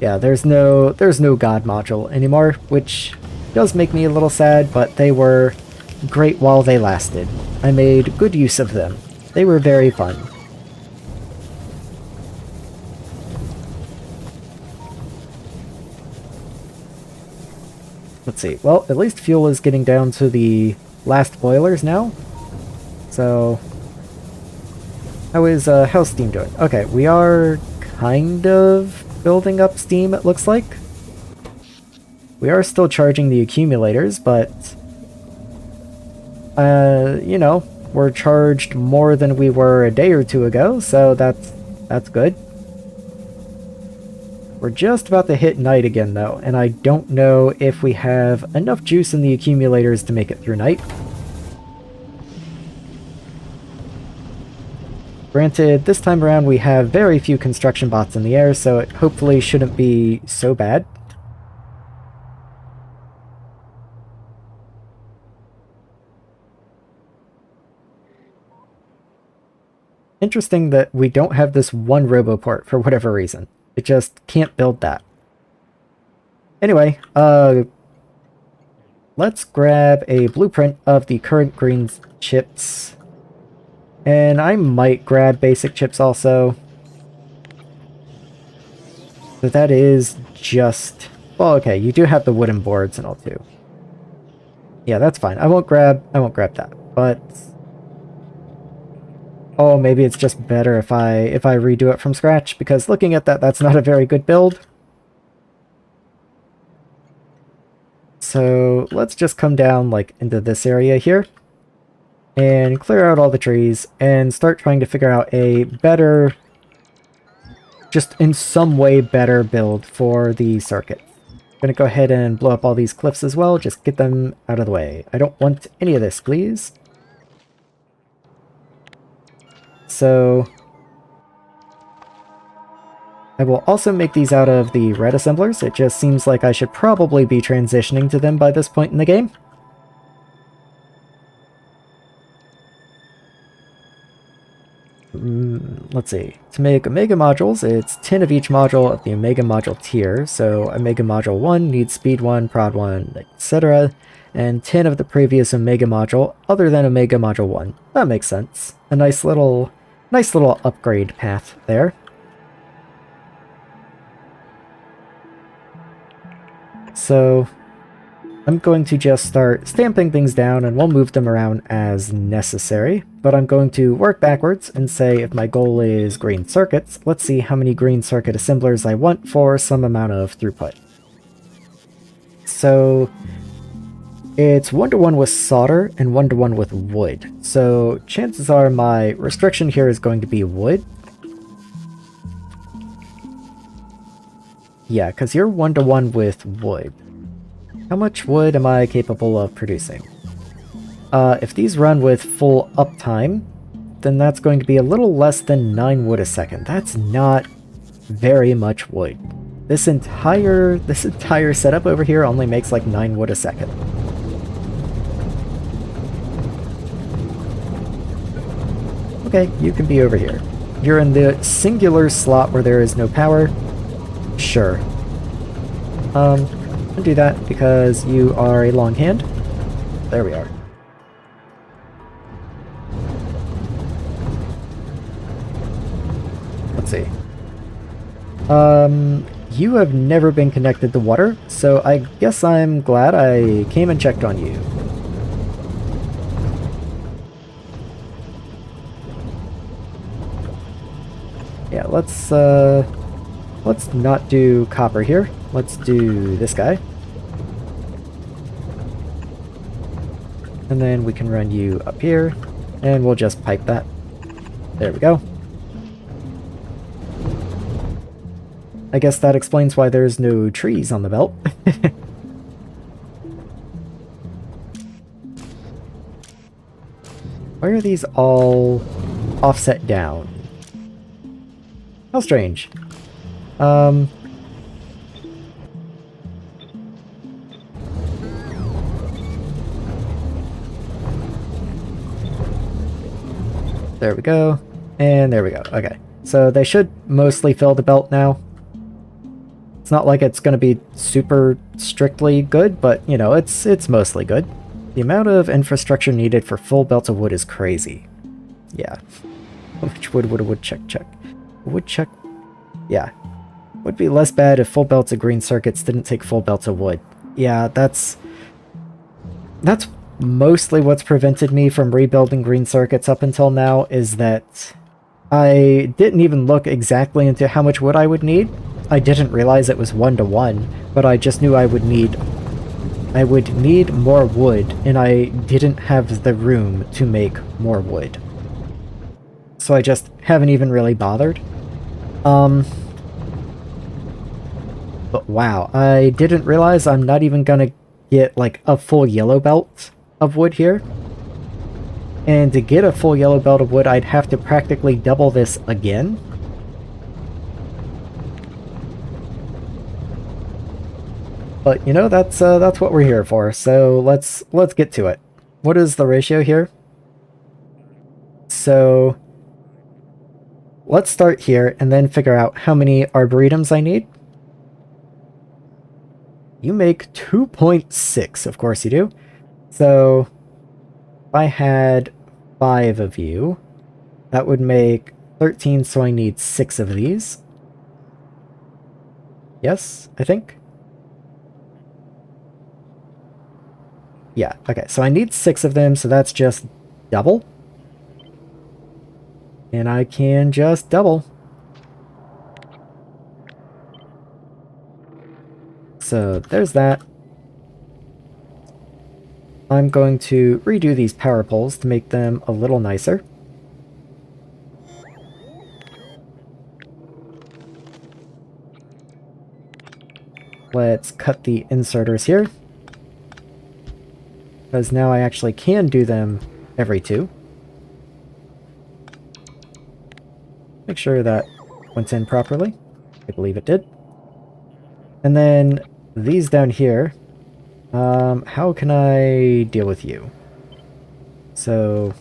Yeah, there's no god module anymore, which does make me a little sad, but they were great while they lasted. I made good use of them. They were very fun. Let's see. Well, at least fuel is getting down to the last boilers now. So, how's steam doing? Okay, we are kind of building up steam, it looks like. We are still charging the accumulators, but you know, we're charged more than we were a day or two ago, so that's good. We're just about to hit night again though, and I don't know if we have enough juice in the accumulators to make it through night. Granted, this time around we have very few construction bots in the air, so it hopefully shouldn't be so bad. Interesting that we don't have this one roboport for whatever reason. It just can't build that. Anyway, let's grab a blueprint of the current green chips. And I might grab basic chips also. So that is just... Well, okay, you do have the wooden boards and all too. Yeah, that's fine. I won't grab that. But... Oh, maybe it's just better if I redo it from scratch, because looking at that, that's not a very good build. So let's just come down like into this area here and clear out all the trees and start trying to figure out a better, just in some way better build for the circuit. I'm gonna go ahead and blow up all these cliffs as well, just get them out of the way. I don't want any of this, please. So I will also make these out of the red assemblers. It just seems like I should probably be transitioning to them by this point in the game. Let's see. To make Omega modules, it's 10 of each module of the Omega module tier. So Omega module 1 needs speed 1, prod 1, etc. And 10 of the previous Omega module other than Omega module 1. That makes sense. A nice little upgrade path there. So I'm going to just start stamping things down and we'll move them around as necessary. But I'm going to work backwards and say if my goal is green circuits, let's see how many green circuit assemblers I want for some amount of throughput. So it's 1-to-1 with solder and 1-to-1 with wood. So chances are my restriction here is going to be wood. Yeah, because you're 1-to-1 with wood. How much wood am I capable of producing? If these run with full uptime, then that's going to be a little less than 9 wood a second. That's not very much wood. This entire setup over here only makes like 9 wood a second. Okay, you can be over here. You're in the singular slot where there is no power. Sure. I'll do that because you are a long hand. There we are. Let's see. You have never been connected to water, so I guess I'm glad I came and checked on you. Yeah, let's not do copper here. Let's do this guy. And then we can run you up here, and we'll just pipe that. There we go. I guess that explains why there's no trees on the belt. Why are these all offset down? How strange. There we go. And there we go. Okay. So they should mostly fill the belt now. It's not like it's going to be super strictly good, but, you know, it's mostly good. The amount of infrastructure needed for full belts of wood is crazy. Yeah. Which wood, check. Woodchuck. Yeah. Would be less bad if full belts of green circuits didn't take full belts of wood. Yeah, that's mostly what's prevented me from rebuilding green circuits up until now, is that I didn't even look exactly into how much wood I would need. I didn't realize it was 1-to-1, but I just knew I would need more wood, and I didn't have the room to make more wood. So I just haven't even really bothered. But wow, I didn't realize I'm not even gonna get like a full yellow belt of wood here. And to get a full yellow belt of wood, I'd have to practically double this again. But you know, that's what we're here for. So let's get to it. What is the ratio here? So let's start here and then figure out how many arboretums I need. You make 2.6, of course you do. So if I had 5 of you, that would make 13, so I need 6 of these. Yes, I think? Yeah, okay, so I need 6 of them, so that's just double. And I can just double. So there's that. I'm going to redo these power poles to make them a little nicer. Let's cut the inserters here, because now I actually can do them every 2. Make sure that went in properly. I believe it did. And then these down here, how can I deal with you? So,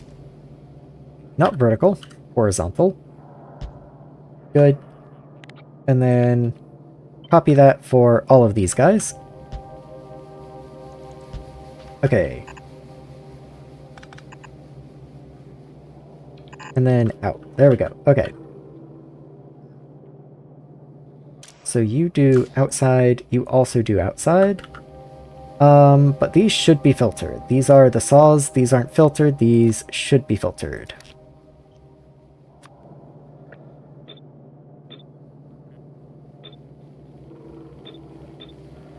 not vertical, horizontal. Good. And then copy that for all of these guys. Okay. And then out. There we go. Okay. So you do outside, you also do outside. But these should be filtered. These are the saws, these aren't filtered, these should be filtered.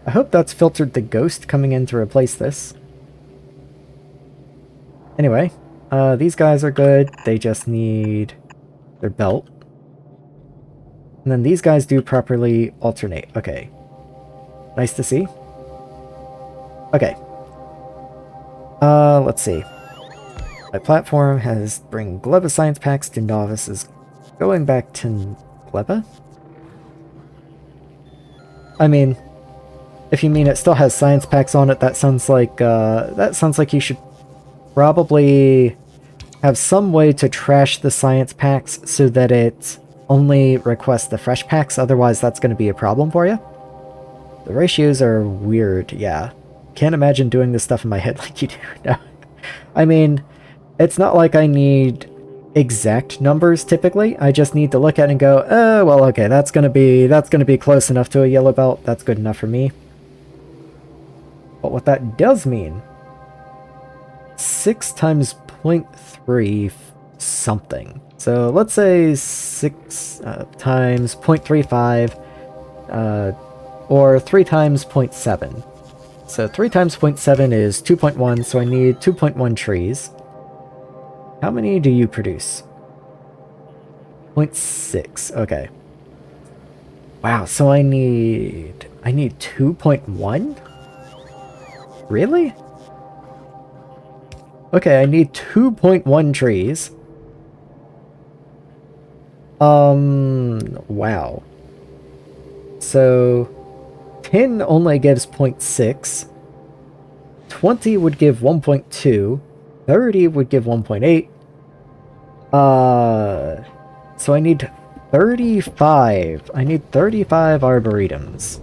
I hope that's filtered the ghost coming in to replace this. Anyway, these guys are good, they just need their belt. And then these guys do properly alternate. Okay. Nice to see. Okay. Let's see. My platform has bring Gleba science packs to novices. Going back to Gleba? I mean, if you mean it still has science packs on it, that sounds like you should probably have some way to trash the science packs so that it only requests the fresh packs, otherwise that's going to be a problem for you. The ratios are weird, yeah. Can't imagine doing this stuff in my head like you do. No. I mean, it's not like I need exact numbers typically. I just need to look at it and go, oh, well, okay, that's gonna be close enough to a yellow belt. That's good enough for me. But what that does mean, 6 times 0.3 something. So let's say 6 times 0.35, or 3 times 0.7. So 3 times 0.7 is 2.1, so I need 2.1 trees. How many do you produce? 0.6, okay. Wow, so I need 2.1? Really? Okay, I need 2.1 trees. Wow. So 10 only gives 0.6. 20 would give 1.2. 30 would give 1.8. So I need 35. I need 35 arboretums.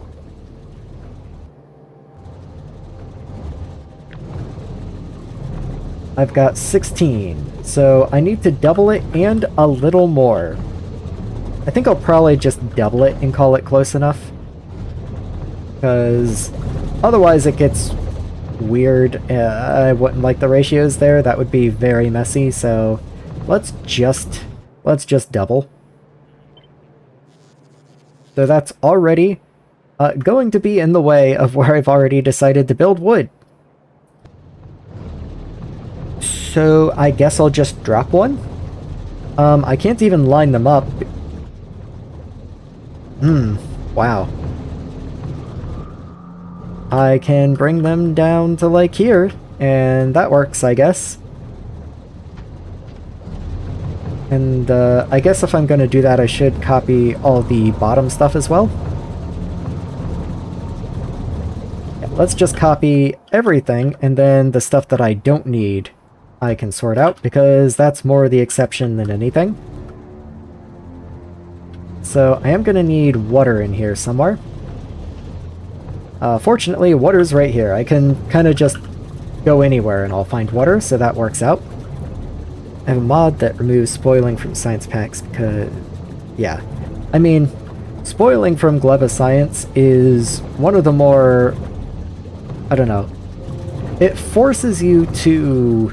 I've got 16, so I need to double it and a little more. I think I'll probably just double it and call it close enough. Because otherwise it gets weird. I wouldn't like the ratios there. That would be very messy, so let's just double. So that's already going to be in the way of where I've already decided to build wood. So I guess I'll just drop one. I can't even line them up. Wow. I can bring them down to like here, and that works, I guess. And I guess if I'm going to do that, I should copy all the bottom stuff as well. Yeah, let's just copy everything, and then the stuff that I don't need I can sort out, because that's more the exception than anything. So I am going to need water in here somewhere. Fortunately, water's right here. I can kind of just go anywhere and I'll find water, so that works out. I have a mod that removes spoiling from science packs because... yeah. I mean, spoiling from Gleba Science is one of the more... I don't know. It forces you to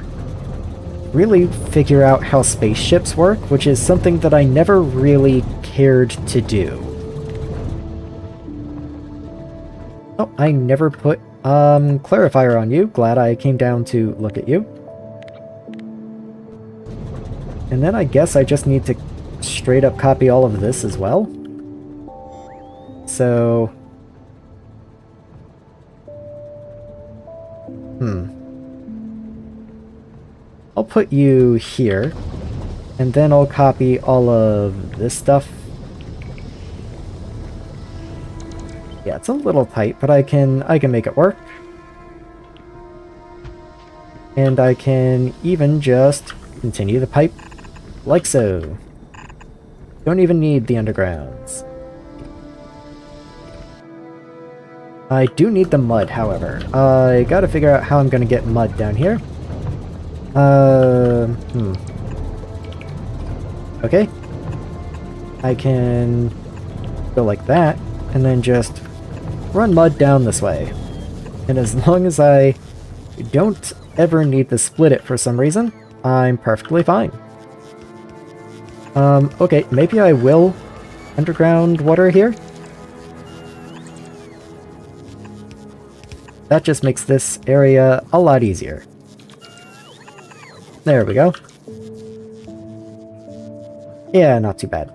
really figure out how spaceships work, which is something that I never really cared to do. Oh, I never put clarifier on you. Glad I came down to look at you. And then I guess I just need to straight up copy all of this as well. So... I'll put you here, and then I'll copy all of this stuff. Yeah, it's a little tight, but I can make it work. And I can even just continue the pipe like so. Don't even need the undergrounds. I do need the mud, however. I gotta figure out how I'm gonna get mud down here. Okay. I can go like that, and then just run mud down this way. And as long as I don't ever need to split it for some reason, I'm perfectly fine. Okay, maybe I will underground water here. That just makes this area a lot easier. There we go. Yeah, not too bad.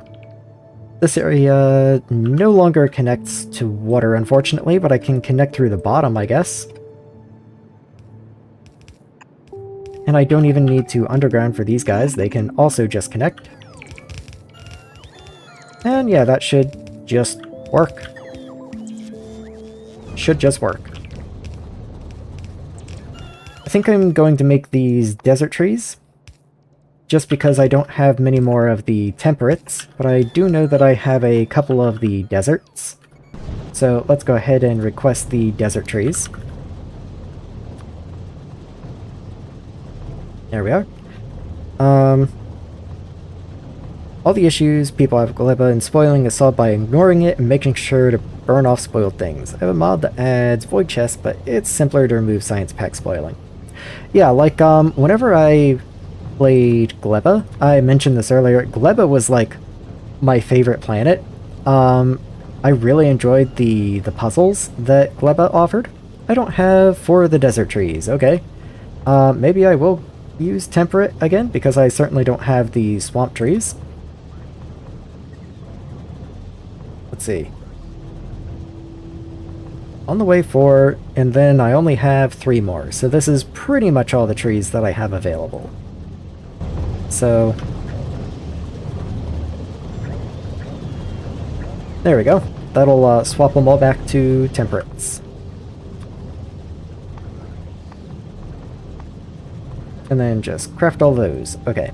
This area no longer connects to water, unfortunately, but I can connect through the bottom, I guess. And I don't even need to underground for these guys, they can also just connect. And yeah, that should just work. Should just work. I think I'm going to make these desert trees, just because I don't have many more of the temperates, but I do know that I have a couple of the deserts. So let's go ahead and request the desert trees. There we are. All the issues people have with Gleba and spoiling is solved by ignoring it and making sure to burn off spoiled things. I have a mod that adds void chests, but it's simpler to remove science pack spoiling. Yeah, like, whenever I played Gleba, I mentioned this earlier, Gleba was, like, my favorite planet. I really enjoyed the puzzles that Gleba offered. I don't have 4 of the desert trees, okay. Maybe I will use temperate again, because I certainly don't have the swamp trees. let's see. On the way 4, and then I only have 3 more, so this is pretty much all the trees that I have available. So, there we go. That'll swap them all back to temperates. And then just craft all those. Okay.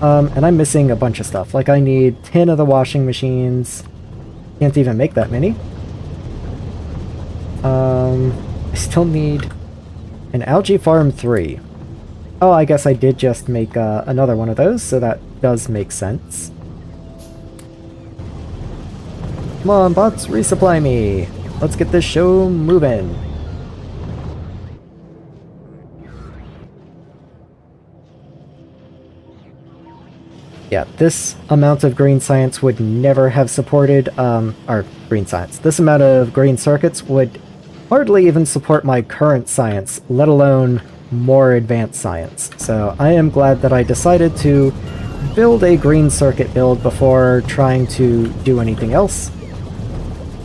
And I'm missing a bunch of stuff. Like, I need 10 of the washing machines. Can't even make that many. I still need an algae farm 3. Oh, I guess I did just make another one of those, so that does make sense. Come on, bots, resupply me. Let's get this show moving. Yeah, this amount of green science would never have supported, or green science. This amount of green circuits would hardly even support my current science, let alone more advanced science. So I am glad that I decided to build a green circuit build before trying to do anything else.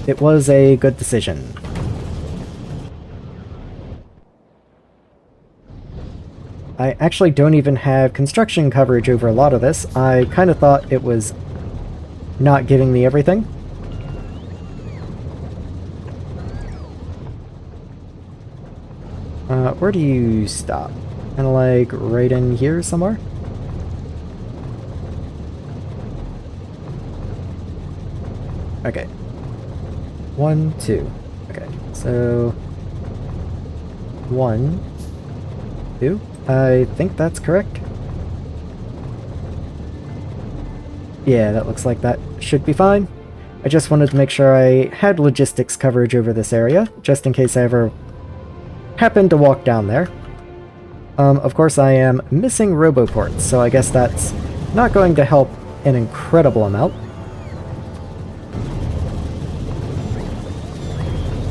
It was a good decision. I actually don't even have construction coverage over a lot of this. I kind of thought it was not giving me everything. Where do you stop? Kind of like right in here somewhere? Okay. 1, 2. Okay, so 1, 2. I think that's correct. Yeah, that looks like that should be fine. I just wanted to make sure I had logistics coverage over this area, just in case I ever happened to walk down there. Of course I am missing roboports, so I guess that's not going to help an incredible amount.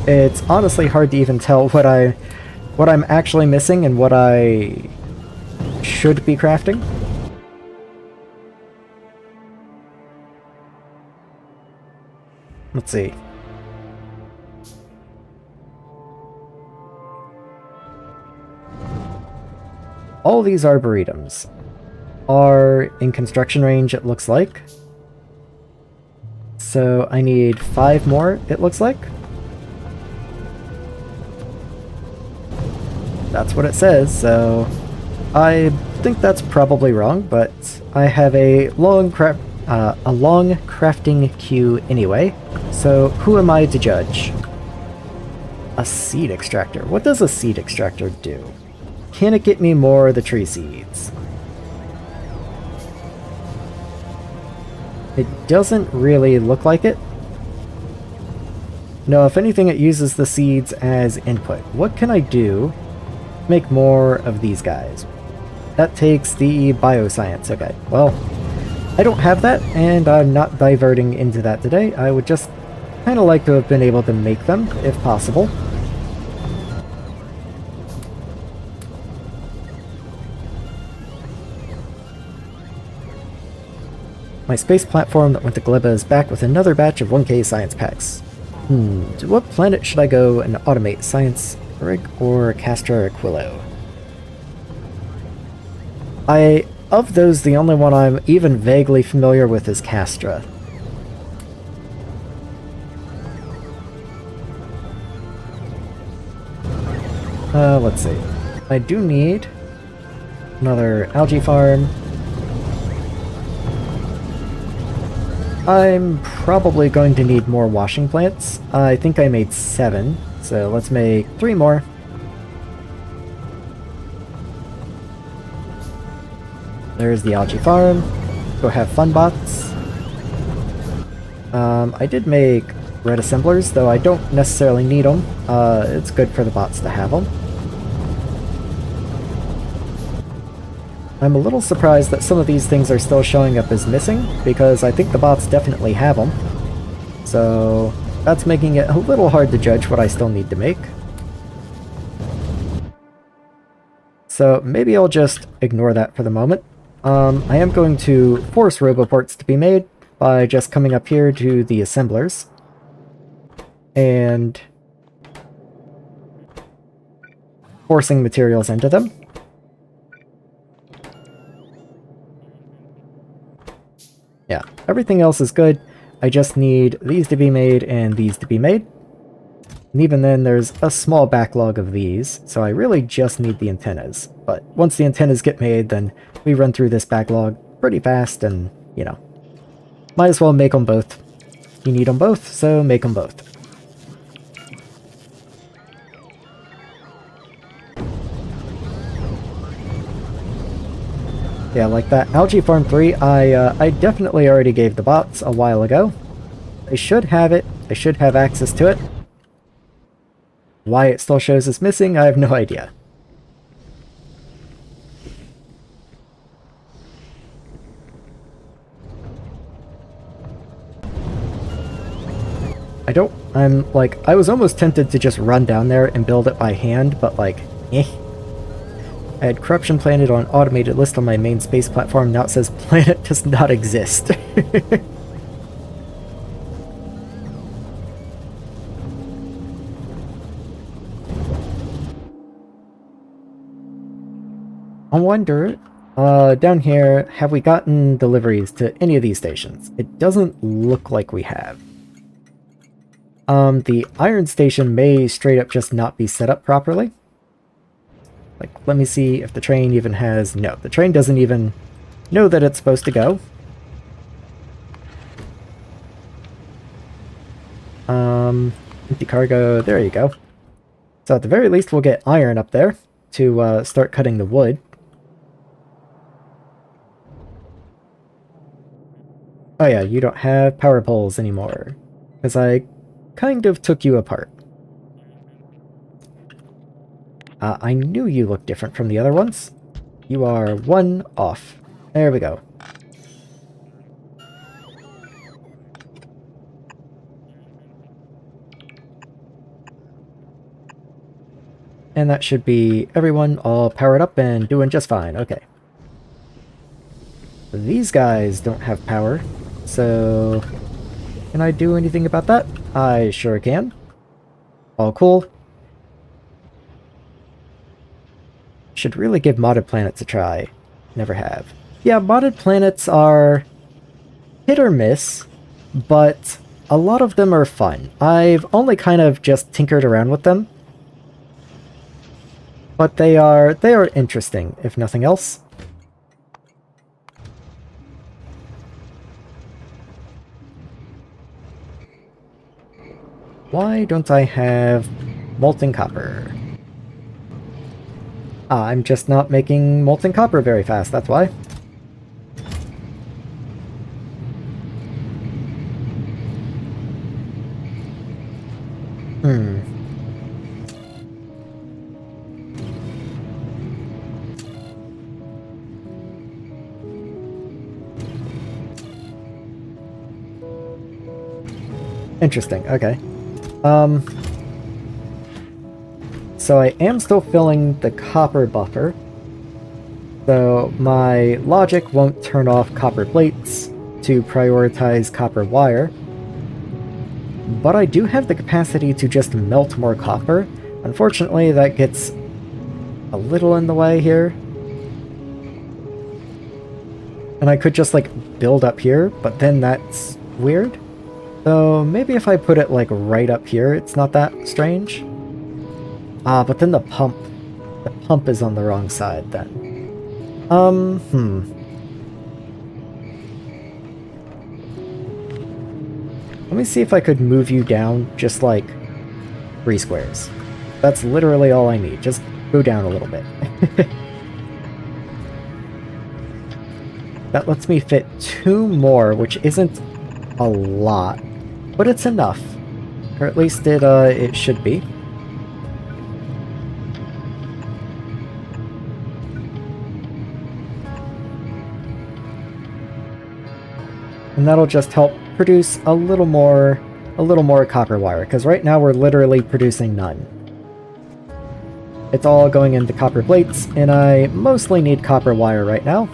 It's honestly hard to even tell what I'm actually missing and what I should be crafting. Let's see. All these arboretums are in construction range, it looks like. So I need 5 more, it looks like. That's what it says, so I think that's probably wrong, but I have a long crafting queue anyway, so who am I to judge? A seed extractor. What does a seed extractor do? Can it get me more of the tree seeds? It doesn't really look like it. No, if anything, it uses the seeds as input. What can I do to make more of these guys? That takes the bioscience. Okay, well, I don't have that, and I'm not diverting into that today. I would just kind of like to have been able to make them, if possible. My space platform that went to Gleba is back with another batch of 1K science packs. To what planet should I go and automate science rig or Castra Aquilo? Of those, the only one I'm even vaguely familiar with is Castra. Let's see. I do need another algae farm. I'm probably going to need more washing plants. I think I made 7, so let's make 3 more. There's the algae farm. Go have fun bots. I did make red assemblers, though I don't necessarily need them. It's good for the bots to have them. I'm a little surprised that some of these things are still showing up as missing, because I think the bots definitely have them. So that's making it a little hard to judge what I still need to make. So maybe I'll just ignore that for the moment. I am going to force roboports to be made, by just coming up here to the assemblers and forcing materials into them. Yeah, everything else is good. I just need these to be made and these to be made. And even then, there's a small backlog of these, so I really just need the antennas. But once the antennas get made, then we run through this backlog pretty fast and, you know, might as well make them both. You need them both, so make them both. Yeah, like that Algae Farm 3, I definitely already gave the bots a while ago. They should have it. They should have access to it. Why it still shows as missing, I have no idea. I was almost tempted to just run down there and build it by hand, but like, eh. I had corruption planted on automated list on my main space platform, now it says planet does not exist. I wonder, down here, have we gotten deliveries to any of these stations? It doesn't look like we have. The iron station may straight up just not be set up properly. Like, let me see if the train even has... No, the train doesn't even know that it's supposed to go. Empty cargo, there you go. So at the very least, we'll get iron up there to start cutting the wood. Oh yeah, you don't have power poles anymore, because I kind of took you apart. I knew you looked different from the other ones. You are one off. There we go. And that should be everyone all powered up and doing just fine. Okay. These guys don't have power, so can I do anything about that? I sure can. All cool. Should really give modded planets a try. Never have. Yeah, modded planets are hit or miss, but a lot of them are fun. I've only kind of just tinkered around with them, but they are interesting, if nothing else. Why don't I have molten copper? I'm just not making molten copper very fast, that's why. Interesting, okay. So I am still filling the copper buffer, so my logic won't turn off copper plates to prioritize copper wire, but I do have the capacity to just melt more copper. Unfortunately, that gets a little in the way here. And I could just, like, build up here, but then that's weird. So maybe if I put it, like, right up here, it's not that strange. But then the pump is on the wrong side then. Let me see if I could move you down just like 3 squares. That's literally all I need. Just go down a little bit. That lets me fit 2 more, which isn't a lot, but it's enough. Or at least it should be. And that'll just help produce a little more copper wire, because right now we're literally producing none. It's all going into copper plates, and I mostly need copper wire right now.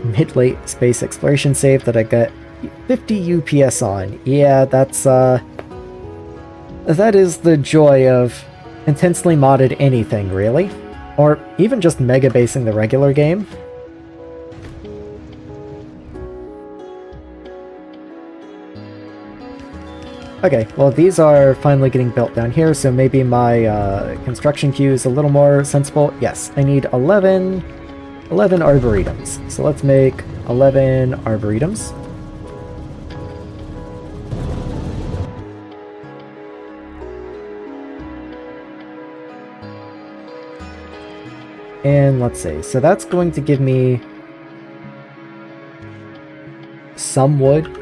mid-late space exploration save that I got 50 UPS on. Yeah, that is the joy of intensely modded anything, really. Or even just mega basing the regular game. Okay, well these are finally getting built down here, so maybe my construction queue is a little more sensible. Yes, I need 11 arboretums. So let's make 11 arboretums. And let's see, so that's going to give me some wood.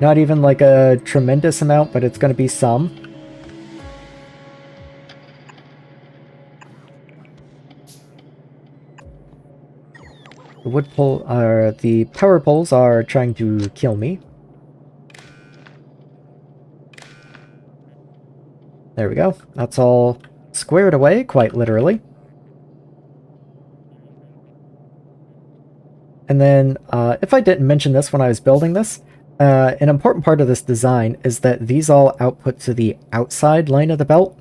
Not even like a tremendous amount, but it's going to be some. The power poles are trying to kill me. There we go. That's all squared away, quite literally. And then, if I didn't mention this when I was building this, an important part of this design is that these all output to the outside line of the belt.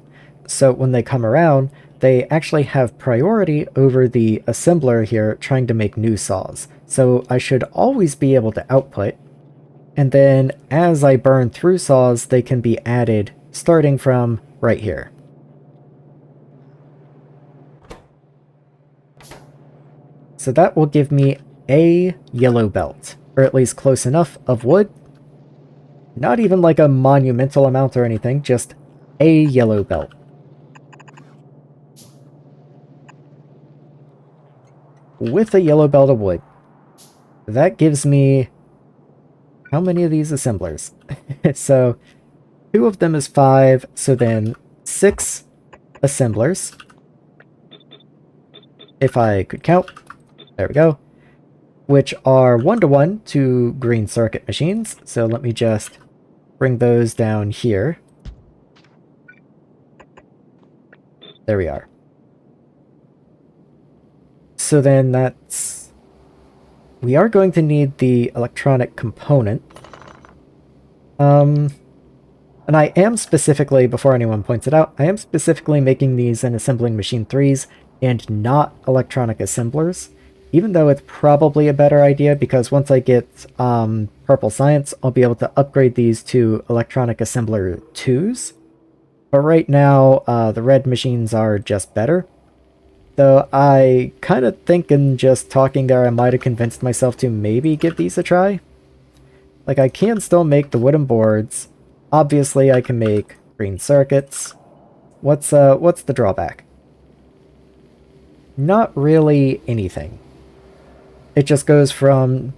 So when they come around, they actually have priority over the assembler here trying to make new saws. So I should always be able to output. And then as I burn through saws, they can be added starting from right here. So that will give me a yellow belt, or at least close enough of wood. Not even like a monumental amount or anything, just a yellow belt. With a yellow belt of wood. That gives me... how many of these assemblers? So, 2 of them is 5, so then 6 assemblers. If I could count. There we go. Which are 1-to-1 to green circuit machines. So let me just bring those down here. There we are. So then that's... we are going to need the electronic component. And I am specifically, before anyone points it out, I am specifically making these in assembling machine 3s and not electronic assemblers. Even though it's probably a better idea, because once I get Purple Science, I'll be able to upgrade these to Electronic Assembler 2s. But right now, the red machines are just better. Though I kind of think in just talking there, I might have convinced myself to maybe give these a try. Like, I can still make the wooden boards. Obviously, I can make green circuits. What's the drawback? Not really anything. It just goes from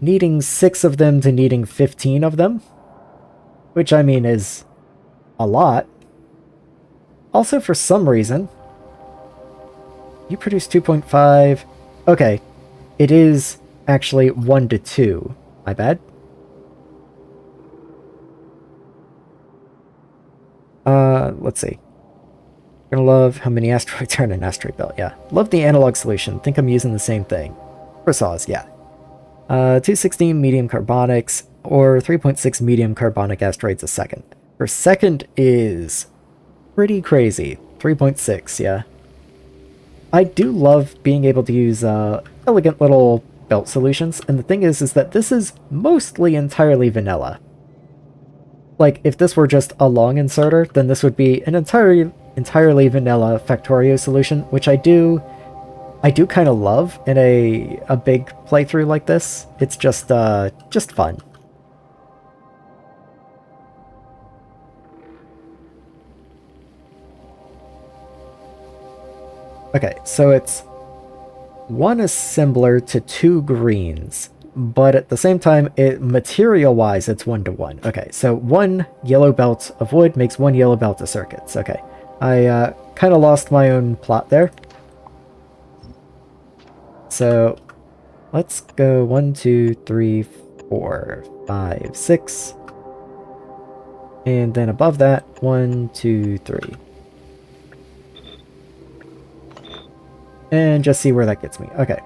needing 6 of them to needing 15 of them. Which, I mean, is a lot. Also, for some reason... you produce 2.5... okay. It is actually 1-to-2. My bad. Let's see. Gonna love how many asteroids are in an asteroid belt, yeah. Love the analog solution. Think I'm using the same thing. For saws, yeah. 216 medium carbonics, or 3.6 medium carbonic asteroids a second. Per second is pretty crazy. 3.6, yeah. I do love being able to use elegant little belt solutions, and the thing is that this is mostly entirely vanilla. Like, if this were just a long inserter, then this would be an entirely vanilla Factorio solution, which I do kind of love in a big playthrough like this. It's just fun. Okay, so it's 1 assembler to 2 greens, but at the same time, material-wise, it's 1-to-1. Okay, so 1 yellow belt of wood makes 1 yellow belt of circuits. Okay, I kind of lost my own plot there. So let's go 1, 2, 3, 4, 5, 6. And then above that, 1, 2, 3. And just see where that gets me. Okay.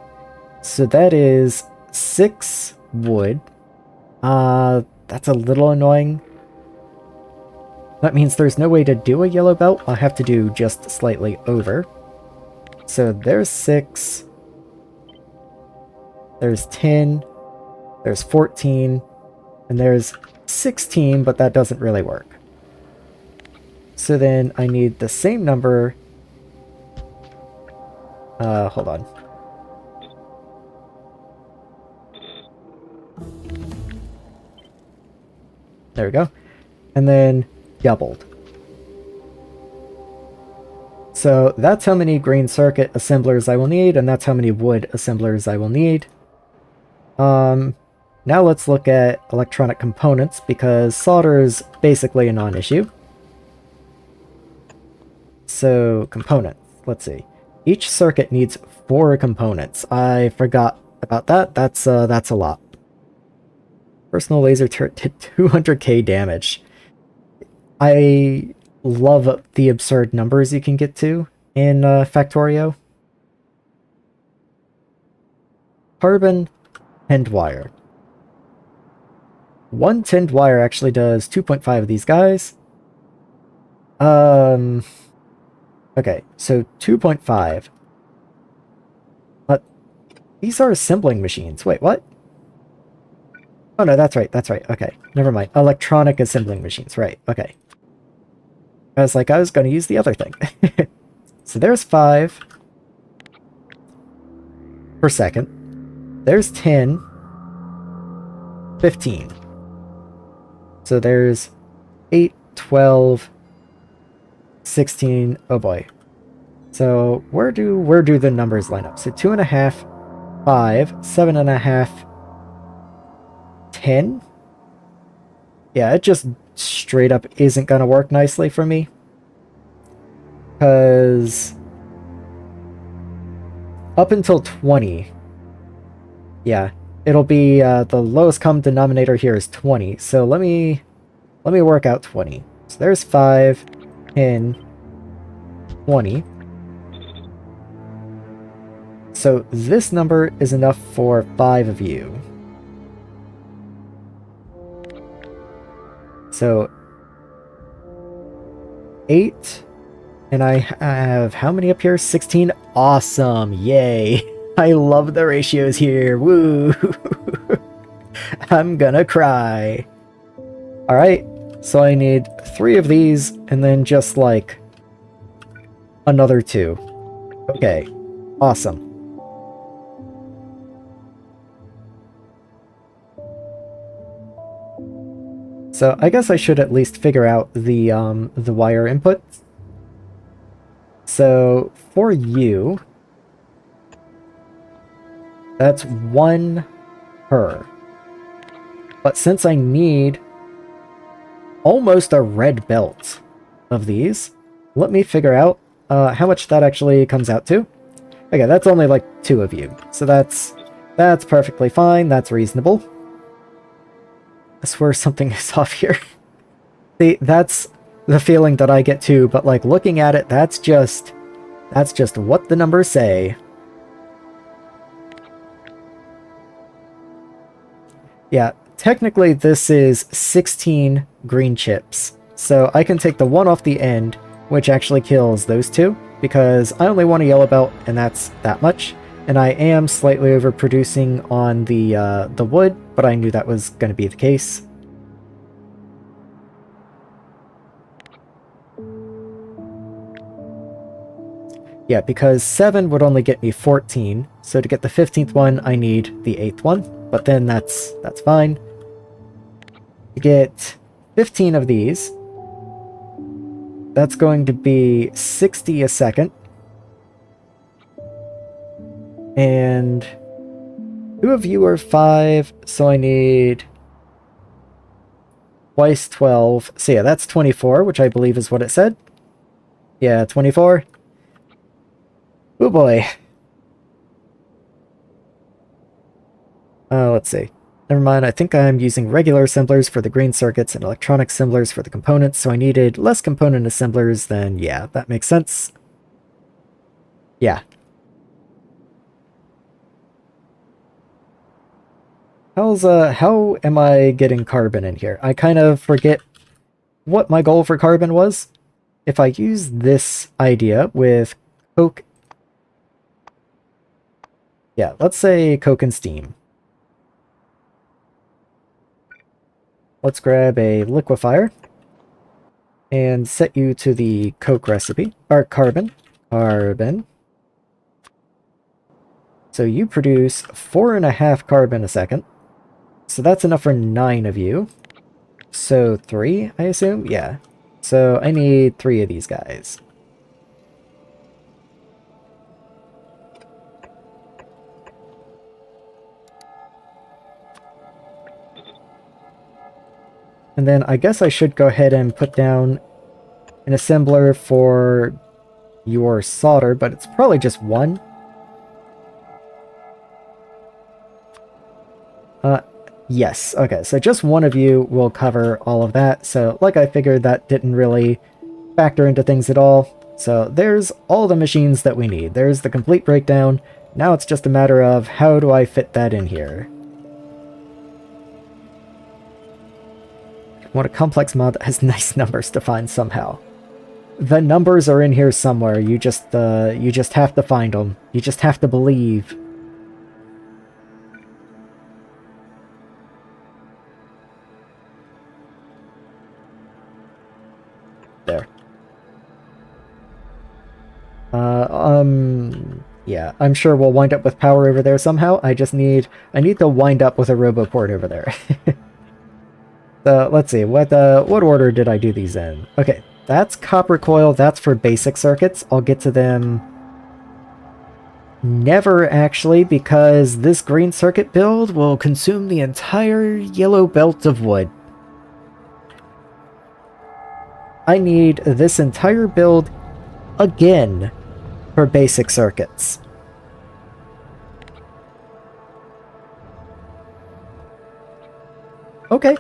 So that is 6 wood. That's a little annoying. That means there's no way to do a yellow belt. I'll have to do just slightly over. So there's 6. There's 10. There's 14. And there's 16, but that doesn't really work. So then I need the same number. Hold on. There we go. And then doubled. So that's how many green circuit assemblers I will need, and that's how many wood assemblers I will need. Now let's look at electronic components, because solder is basically a non-issue. So, components. Let's see. Each circuit needs 4 components. I forgot about that. That's a lot. Personal laser turret did 200k damage. I love the absurd numbers you can get to in Factorio. Carbon tinned wire. 1 tinned wire actually does 2.5 of these guys. Okay, so 2.5. But these are assembling machines. Wait, what? Oh no, that's right, okay. Never mind. Electronic assembling machines, right, okay. I was like, I was going to use the other thing. So there's 5 per second. There's 10. 15. So there's 8, 12, 16. Oh boy. So where do the numbers line up? So 2.5, 5, 7.5, 10. Yeah, it just straight up isn't gonna work nicely for me. Because up until 20, yeah, it'll be the lowest common denominator here is 20. So let me work out 20. So there's 5, 10, 20. So this number is enough for 5 of you. So 8, and I have how many up here? 16. Awesome! Yay! I love the ratios here. Woo! I'm gonna cry. Alright, so I need 3 of these, and then just like another 2. Okay, awesome. So I guess I should at least figure out the wire input. So for you, that's 1 per. But since I need almost a red belt of these, let me figure out how much that actually comes out to. Okay, that's only like 2 of you. So that's perfectly fine. That's reasonable. I swear something is off here. See, that's the feeling that I get too, but like looking at it, that's just what the numbers say. Yeah, technically this is 16 green chips. So I can take the 1 off the end, which actually kills those 2, because I only want a yellow belt, and that's that much. And I am slightly overproducing on the wood, but I knew that was going to be the case. Yeah, because 7 would only get me 14, so to get the 15th one, I need the 8th one, but then that's fine. To get 15 of these, that's going to be 60 a second. And 2 of you are 5, so I need twice 12. So yeah, that's 24, which I believe is what it said. Yeah, 24. Oh boy. Let's see. Never mind, I think I'm using regular assemblers for the green circuits and electronic assemblers for the components, so I needed less component assemblers than, yeah, that makes sense. Yeah. How am I getting carbon in here? I kind of forget what my goal for carbon was. If I use this idea with coke... Yeah, let's say coke and steam. Let's grab a liquefier and set you to the coke recipe, or carbon. Carbon. So you produce 4.5 carbon a second. So that's enough for 9 of you. So 3, I assume? Yeah. So I need 3 of these guys. And then I guess I should go ahead and put down an assembler for your solder, but it's probably just 1. Yes. Okay, so just 1 of you will cover all of that. So, like I figured, that didn't really factor into things at all. So there's all the machines that we need. There's the complete breakdown. Now it's just a matter of how do I fit that in here. What a complex mod that has nice numbers to find somehow. The numbers are in here somewhere. You just have to find them. You just have to believe. There. Yeah, I'm sure we'll wind up with power over there somehow. I need to wind up with a roboport over there. So, let's see, what order did I do these in? Okay, that's copper coil, that's for basic circuits. I'll get to them never, actually, because this green circuit build will consume the entire yellow belt of wood. I need this entire build again for basic circuits. Okay.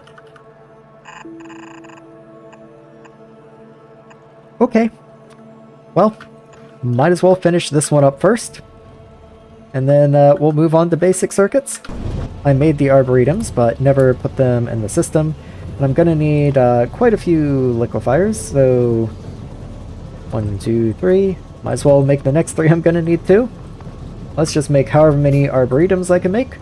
Okay. Well, might as well finish this one up first. And then we'll move on to basic circuits. I made the arboretums, but never put them in the system. And I'm gonna need quite a few liquefiers, so 1, 2, 3. Might as well make the next 3 I'm gonna need too. Let's just make however many arboretums I can make.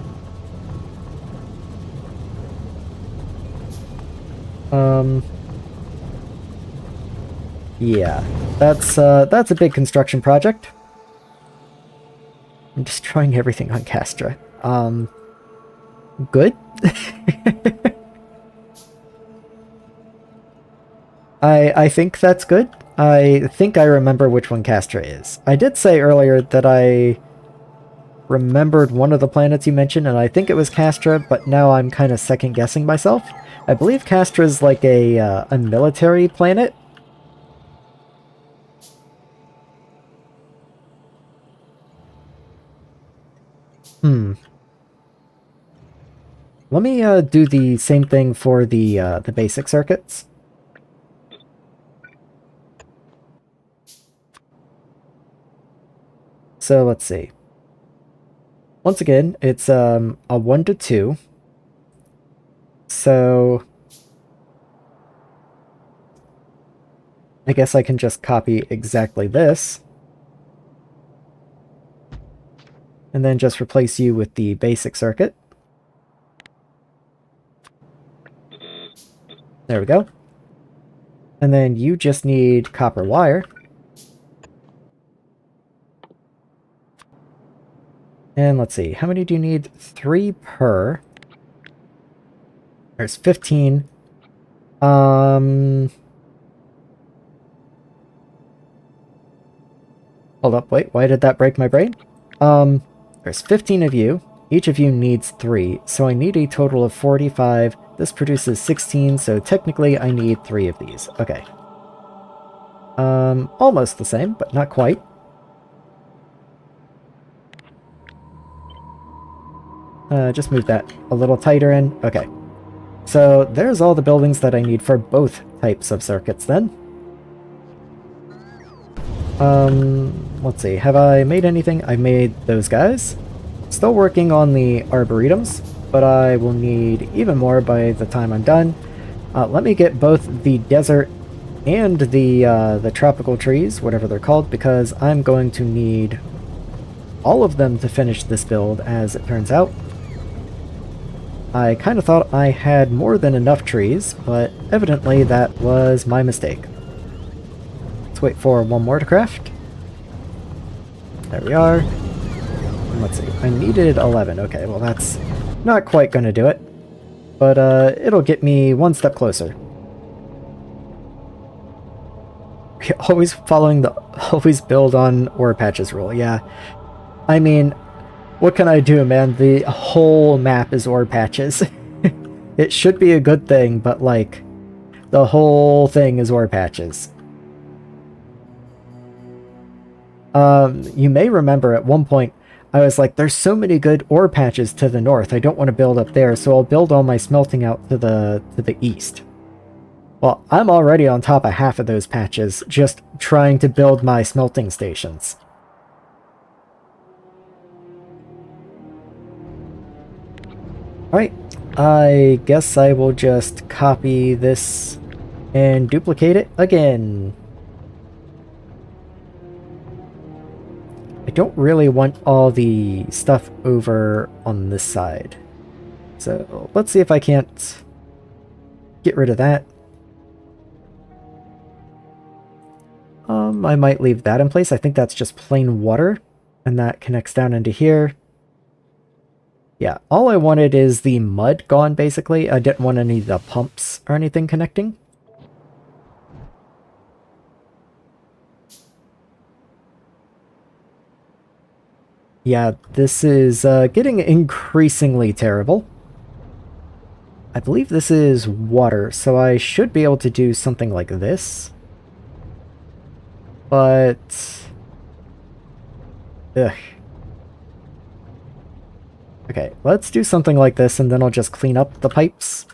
Yeah, that's a big construction project. I'm destroying everything on Castra. Good? I think that's good. I think I remember which one Castra is. I did say earlier that I remembered one of the planets you mentioned, and I think it was Castra, but now I'm kind of second-guessing myself. I believe Castra is like a military planet. Let me do the same thing for the basic circuits. So let's see. Once again, it's a 1 to 2. So I guess I can just copy exactly this. And then just replace you with the basic circuit. There we go. And then you just need copper wire. And let's see, how many do you need? 3 per. There's 15. Hold up, wait, why did that break my brain? There's 15 of you. Each of you needs 3, so I need a total of 45. This produces 16, so technically I need 3 of these. Okay. Almost the same, but not quite. Just move that a little tighter in. Okay. So there's all the buildings that I need for both types of circuits then. Let's see, have I made anything? I made those guys. Still working on the arboretums. but I will need even more by the time I'm done. Let me get both the desert and the tropical trees, whatever they're called, because I'm going to need all of them to finish this build, as it turns out. I kind of thought I had more than enough trees, but evidently that was my mistake. Let's wait for one more to craft. There we are. And let's see, I needed 11. Okay, well that's not quite going to do it, but it'll get me one step closer. Always following the always build on ore patches rule, yeah. I mean, what can I do, man? The whole map is ore patches. It should be a good thing, but like, the whole thing is ore patches. You may remember at one point, I was like, there's so many good ore patches to the north, I don't want to build up there, so I'll build all my smelting out to the east. Well, I'm already on top of half of those patches, just trying to build my smelting stations. Alright, I guess I will just copy this and duplicate it again. I don't really want all the stuff over on this side. So let's see if I can't get rid of that. I might leave that in place. I think that's just plain water, and that connects down into here. Yeah, all I wanted is the mud gone, basically. I didn't want any of the pumps or anything connecting. Yeah, this is getting increasingly terrible. I believe this is water, so I should be able to do something like this. But... ugh. Okay, let's do something like this, and then I'll just clean up the pipes.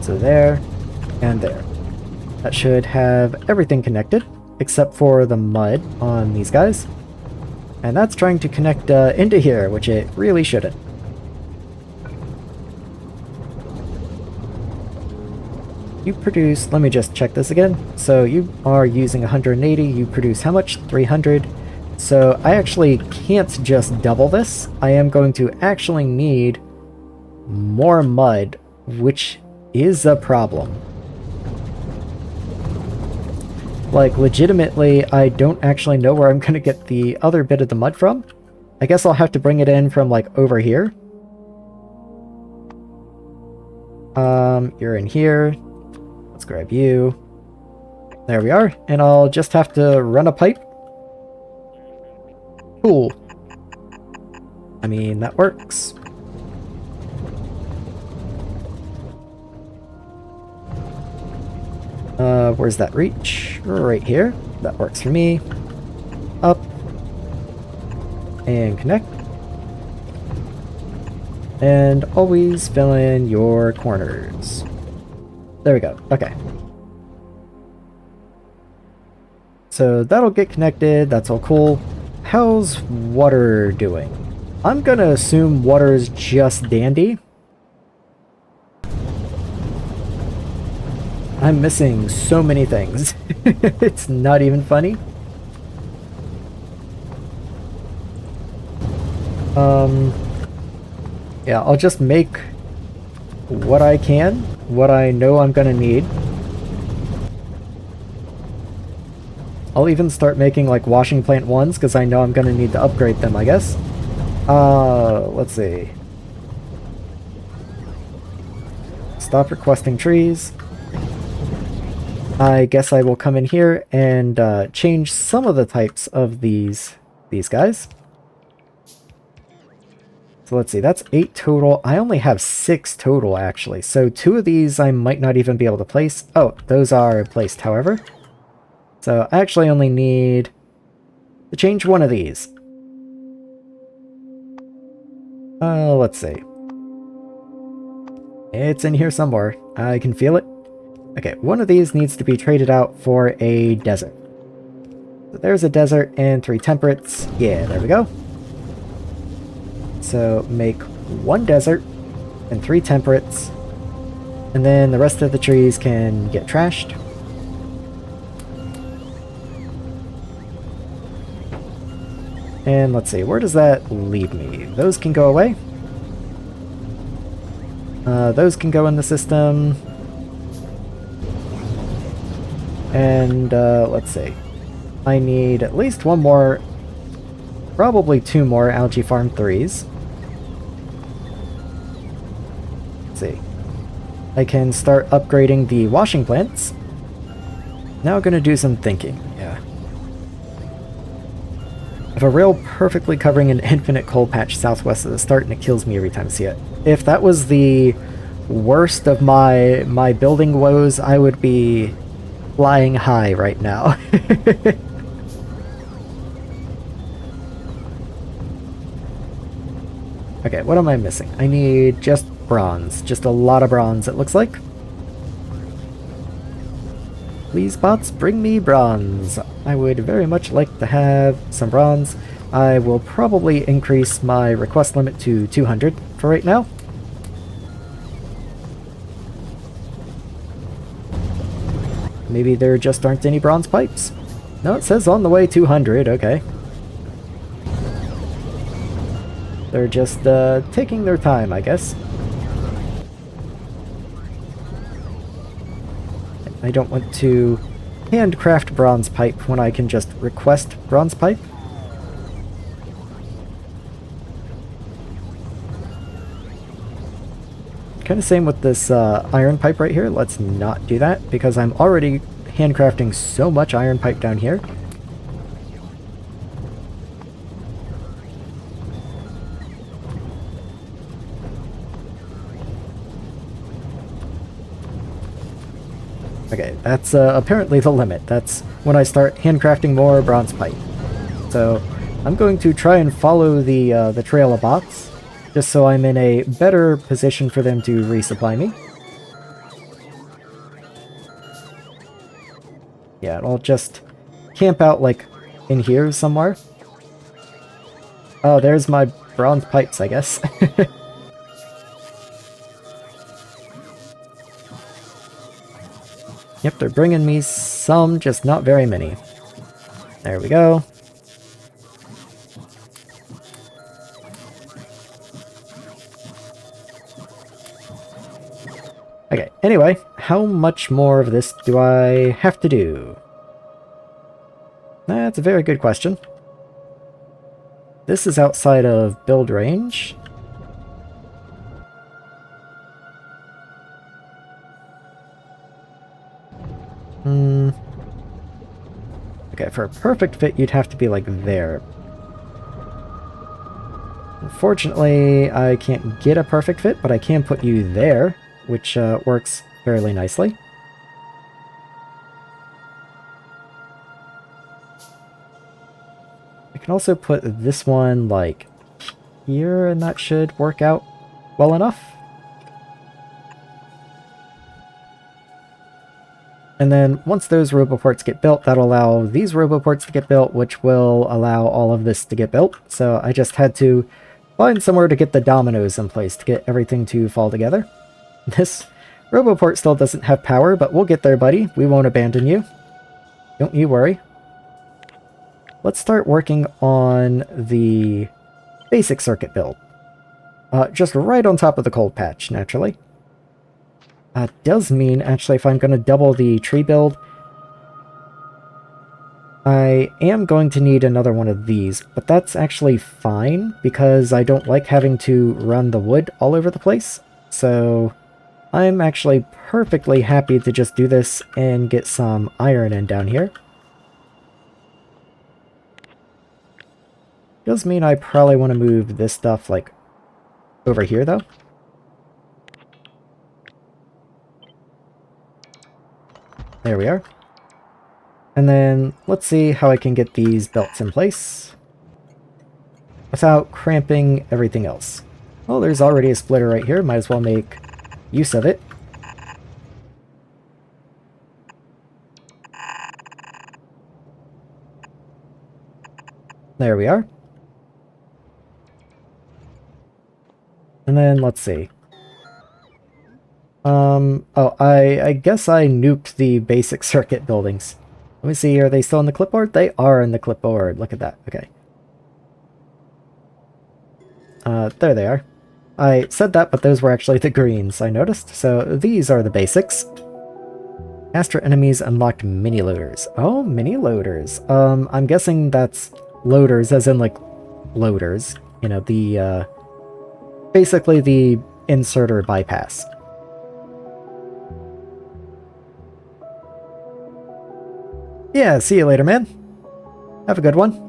So there, and there. That should have everything connected, except for the mud on these guys. And that's trying to connect into here, which it really shouldn't. You produce, let me just check this again. So you are using 180, you produce how much? 300. So I actually can't just double this. I am going to actually need more mud, which is a problem. Like, legitimately, I don't actually know where I'm going to get the other bit of the mud from. I guess I'll have to bring it in from, like, over here. You're in here. Let's grab you. There we are. And I'll just have to run a pipe. Cool. I mean, that works. Where's that reach? Right here. That works for me. Up. And connect. And always fill in your corners. There we go. Okay. So that'll get connected. That's all cool. How's water doing? I'm gonna assume water's just dandy. I'm missing so many things. It's not even funny. Yeah, I'll just make what I can, what I know I'm gonna need. I'll even start making like washing plant ones, because I know I'm gonna need to upgrade them, I guess. Let's see. Stop requesting trees. I guess I will come in here and change some of the types of these guys. So let's see, that's 8 total. I only have 6 total, actually. So 2 of these I might not even be able to place. Oh, those are placed, however. So I actually only need to change one of these. Let's see. It's in here somewhere. I can feel it. Okay, one of these needs to be traded out for a desert. So there's a desert and 3 temperates. Yeah, there we go. So make 1 desert and 3 temperates. And then the rest of the trees can get trashed. And let's see, where does that leave me? Those can go away. Those can go in the system. And let's see. I need at least 1 more, probably 2 more algae farm 3s. Let's see. I can start upgrading the washing plants. Now I'm going to do some thinking. Yeah. If a rail perfectly covering an infinite coal patch southwest of the start, and it kills me every time I see it. If that was the worst of my building woes, I would be flying high right now. Okay, what am I missing? I need just bronze. Just a lot of bronze, it looks like. Please, bots, bring me bronze. I would very much like to have some bronze. I will probably increase my request limit to 200 for right now. Maybe there just aren't any bronze pipes. No, it says on the way 200, okay. They're just taking their time, I guess. I don't want to handcraft bronze pipe when I can just request bronze pipe. Kind of same with this iron pipe right here. Let's not do that because I'm already handcrafting so much iron pipe down here. Okay, that's apparently the limit. That's when I start handcrafting more bronze pipe. So I'm going to try and follow the trail of bots, just so I'm in a better position for them to resupply me. Yeah, I'll just camp out like in here somewhere. Oh, there's my bronze pipes, I guess. Yep, they're bringing me some, just not very many. There we go. Okay, anyway, how much more of this do I have to do? That's a very good question. This is outside of build range. Okay, for a perfect fit, you'd have to be like there. Unfortunately, I can't get a perfect fit, but I can put you there, which works fairly nicely. I can also put this one like here, and that should work out well enough. And then once those roboports get built, that'll allow these roboports to get built, which will allow all of this to get built. So I just had to find somewhere to get the dominoes in place to get everything to fall together. This roboport still doesn't have power, but we'll get there, buddy. We won't abandon you. Don't you worry. Let's start working on the basic circuit build. Just right on top of the cold patch, naturally. Does mean, actually, if I'm going to double the tree build, I am going to need another one of these, but that's actually fine, because I don't like having to run the wood all over the place, so I'm actually perfectly happy to just do this and get some iron in down here. Does mean I probably want to move this stuff, like, over here, though. There we are. And then let's see how I can get these belts in place without cramping everything else. Well, there's already a splitter right here. Might as well make use of it. There we are. And then let's see. Oh, I guess I nuked the basic circuit buildings. Let me see, are they still in the clipboard? They are in the clipboard. Look at that. Okay. There they are. I said that, but those were actually the greens, I noticed. So these are the basics. Master enemies unlocked mini loaders. Oh, mini loaders. I'm guessing that's loaders as in like loaders. You know, the, basically the inserter bypass. Yeah, see you later, man. Have a good one.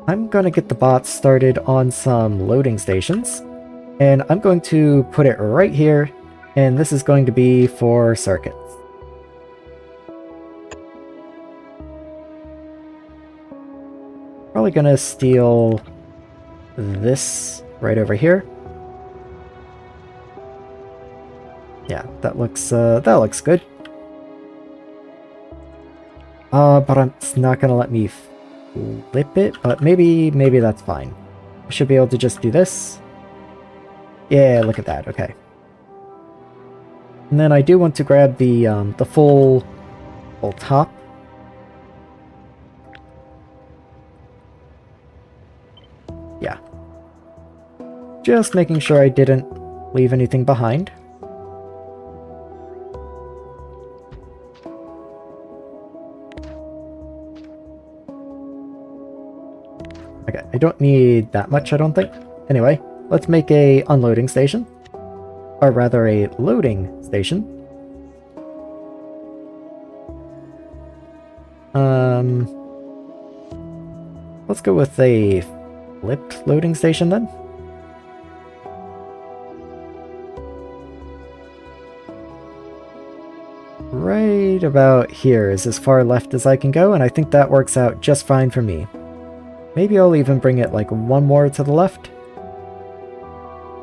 I'm gonna get the bots started on some loading stations, and I'm going to put it right here, and this is going to be for circuits. Probably gonna steal this right over here. Yeah, that looks good. But it's not gonna let me flip it, but maybe that's fine. I should be able to just do this. Yeah, look at that, okay. And then I do want to grab the full top. Yeah. Just making sure I didn't leave anything behind. Okay, I don't need that much, I don't think. Anyway, let's make a unloading station. Or rather, a loading station. Let's go with a flipped loading station then. Right about here is as far left as I can go, and I think that works out just fine for me. Maybe I'll even bring it like one more to the left.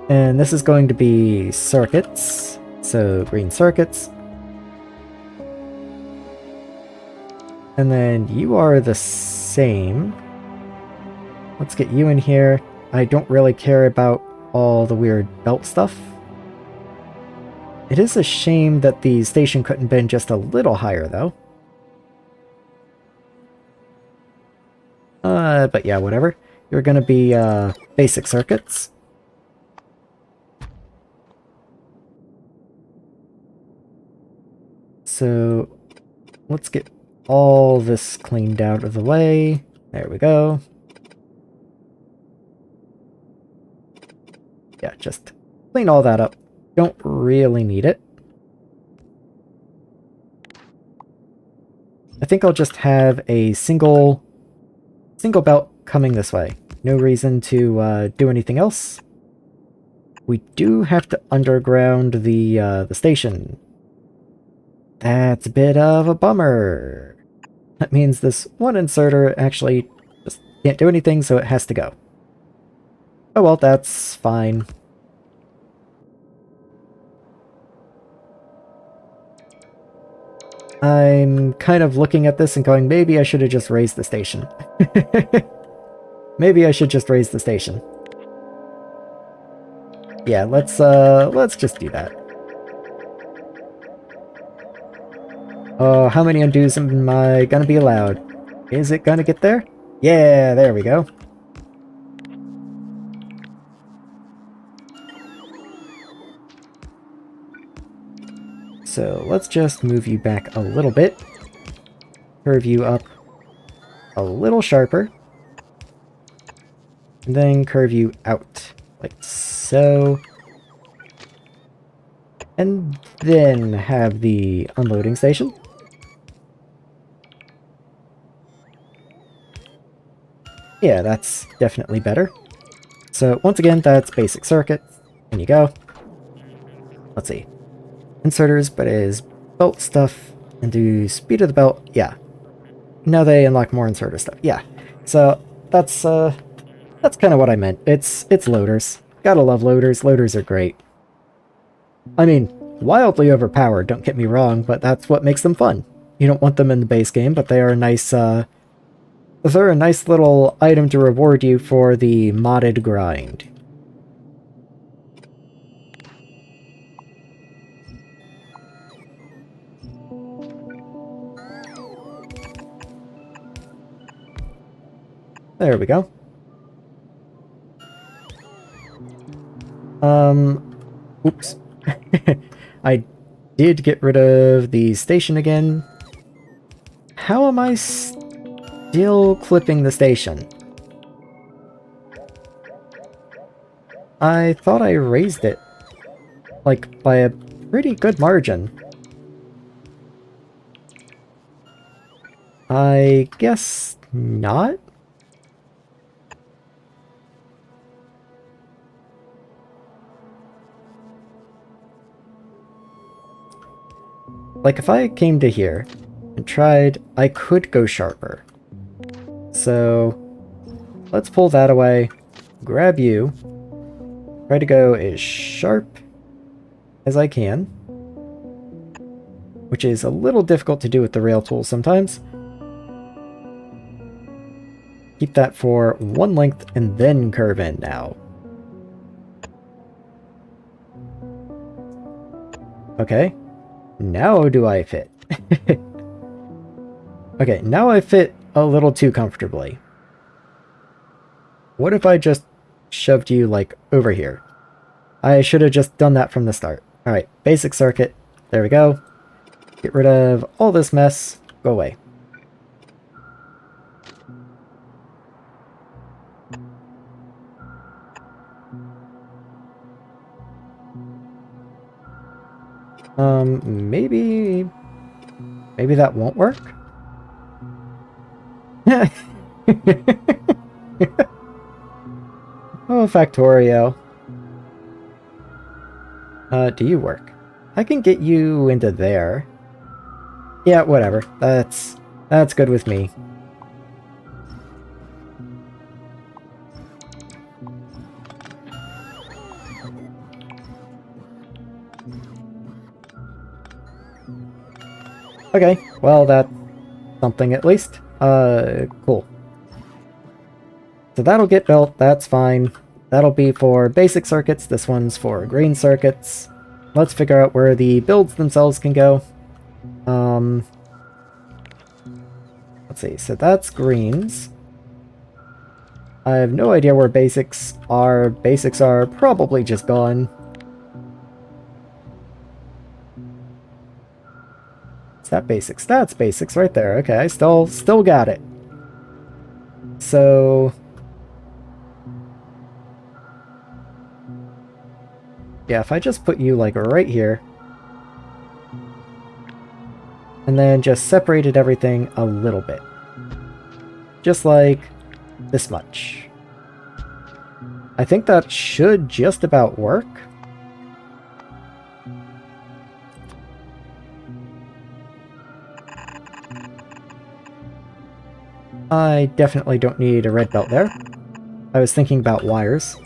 And this is going to be circuits, so green circuits. And then you are the same. Let's get you in here. I don't really care about all the weird belt stuff. It is a shame that the station couldn't have been just a little higher, though. But yeah, whatever. You're gonna be, basic circuits. So, let's get all this cleaned out of the way. There we go. Yeah, just clean all that up. Don't really need it. I think I'll just have a single belt coming this way. No reason to do anything else. We do have to underground the station. That's a bit of a bummer. That means this one inserter actually just can't do anything, so it has to go. Oh well, that's fine. I'm kind of looking at this and going, maybe I should have just raised the station. Maybe I should just raise the station. Yeah, let's just do that. Oh, how many undos am I gonna be allowed? Is it gonna get there? Yeah, there we go. So let's just move you back a little bit. Curve you up a little sharper. And then curve you out, like so. And then have the unloading station. Yeah, that's definitely better. So once again, that's basic circuits. In you go. Let's see. Inserters, but it is belt stuff, and do speed of the belt. Yeah. Now they unlock more inserter stuff. Yeah. So that's kind of what I meant. It's loaders. Gotta love loaders. Loaders are great. I mean, wildly overpowered, don't get me wrong, but that's what makes them fun. You don't want them in the base game, but they are a nice They're a nice little item to reward you for the modded grind. There we go. Oops. I did get rid of the station again. How am I still clipping the station? I thought I raised it, like, by a pretty good margin. I guess not? Like, if I came to here and tried, I could go sharper. So, let's pull that away, grab you, try to go as sharp as I can, which is a little difficult to do with the rail tool sometimes. Keep that for one length and then curve in now. Okay. Now do I fit? Okay, now I fit a little too comfortably. What if I just shoved you, like, over here? I should have just done that from the start. Alright, basic circuit. There we go. Get rid of all this mess. Go away. Maybe that won't work? Oh, Factorio. Do you work? I can get you into there. Yeah, whatever. That's good with me. Okay, well, that's something at least. Cool. So that'll get built, that's fine. That'll be for basic circuits, this one's for green circuits. Let's figure out where the builds themselves can go. Let's see, so that's greens. I have no idea where basics are. Basics are probably just gone. Is that basics? That's basics right there. Okay, I still got it. So yeah, if I just put you like right here and then just separated everything a little bit. Just like this much. I think that should just about work. I definitely don't need a red belt there. I was thinking about wires.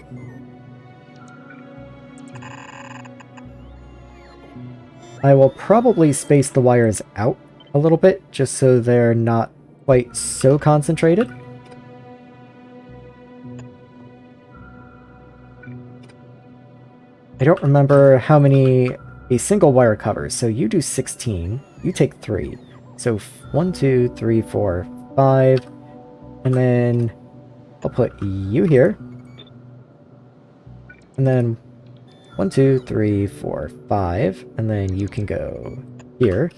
I will probably space the wires out a little bit, just so they're not quite so concentrated. I don't remember how many a single wire covers, so you do 16, you take 3. So 1, 2, 3, 4, 5, and then I'll put you here. And then 1, 2, 3, 4, 5, and then you can go here.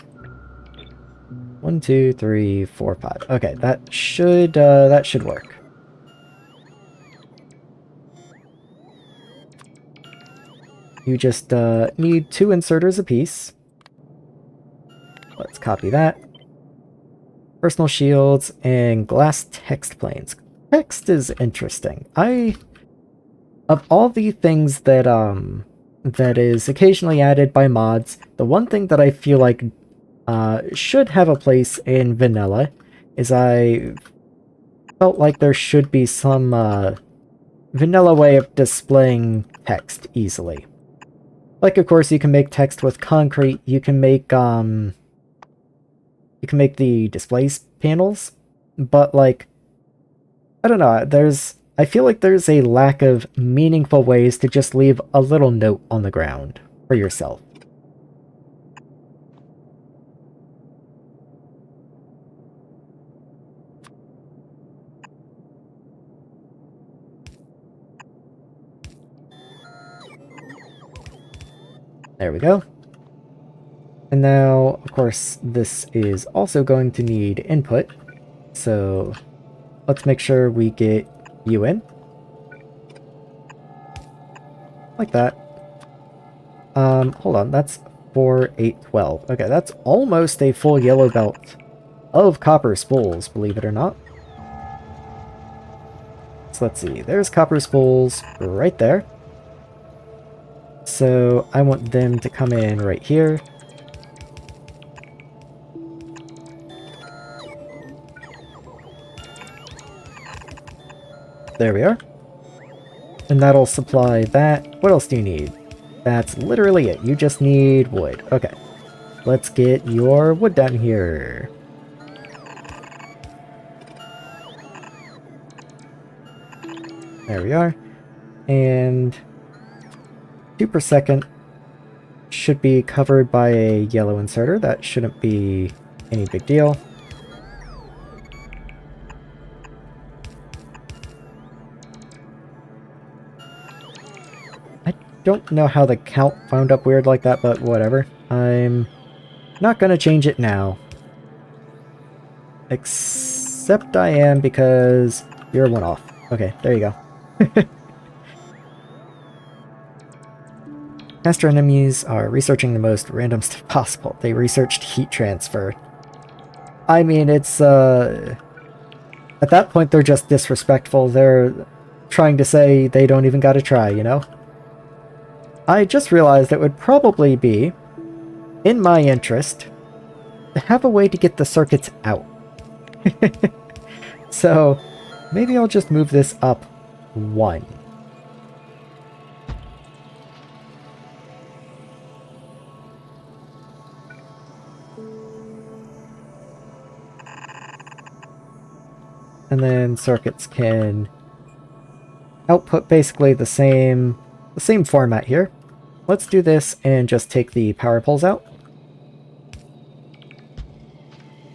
1, 2, 3, 4, 5. Okay, that should work. You just need 2 inserters apiece. Let's copy that. Personal shields and glass text planes. Text is interesting. Of all the things that that is occasionally added by mods, the one thing that I feel like should have a place in vanilla is I felt like there should be some vanilla way of displaying text easily. Like, of course, you can make text with concrete. You can make the displays panels, but like I don't know, I feel like there's a lack of meaningful ways to just leave a little note on the ground for yourself. There we go. And now, of course, this is also going to need input. So let's make sure we get you in. Like that. Hold on, that's 4, 8, 12. Okay, that's almost a full yellow belt of copper spools, believe it or not. So let's see, there's copper spools right there. So I want them to come in right here. There we are. And that'll supply that. What else do you need? That's literally it. You just need wood. Okay. Let's get your wood down here. There we are. And 2 per second should be covered by a yellow inserter. That shouldn't be any big deal. Don't know how the count wound up weird like that, but whatever. I'm not gonna change it now. Except I am, because you're one off. Okay, there you go. Master enemies are researching the most random stuff possible. They researched heat transfer. I mean, it's, at that point they're just disrespectful. They're trying to say they don't even gotta try, you know? I just realized it would probably be in my interest to have a way to get the circuits out. So maybe I'll just move this up 1. And then circuits can output basically the same format here. Let's do this and just take the power poles out.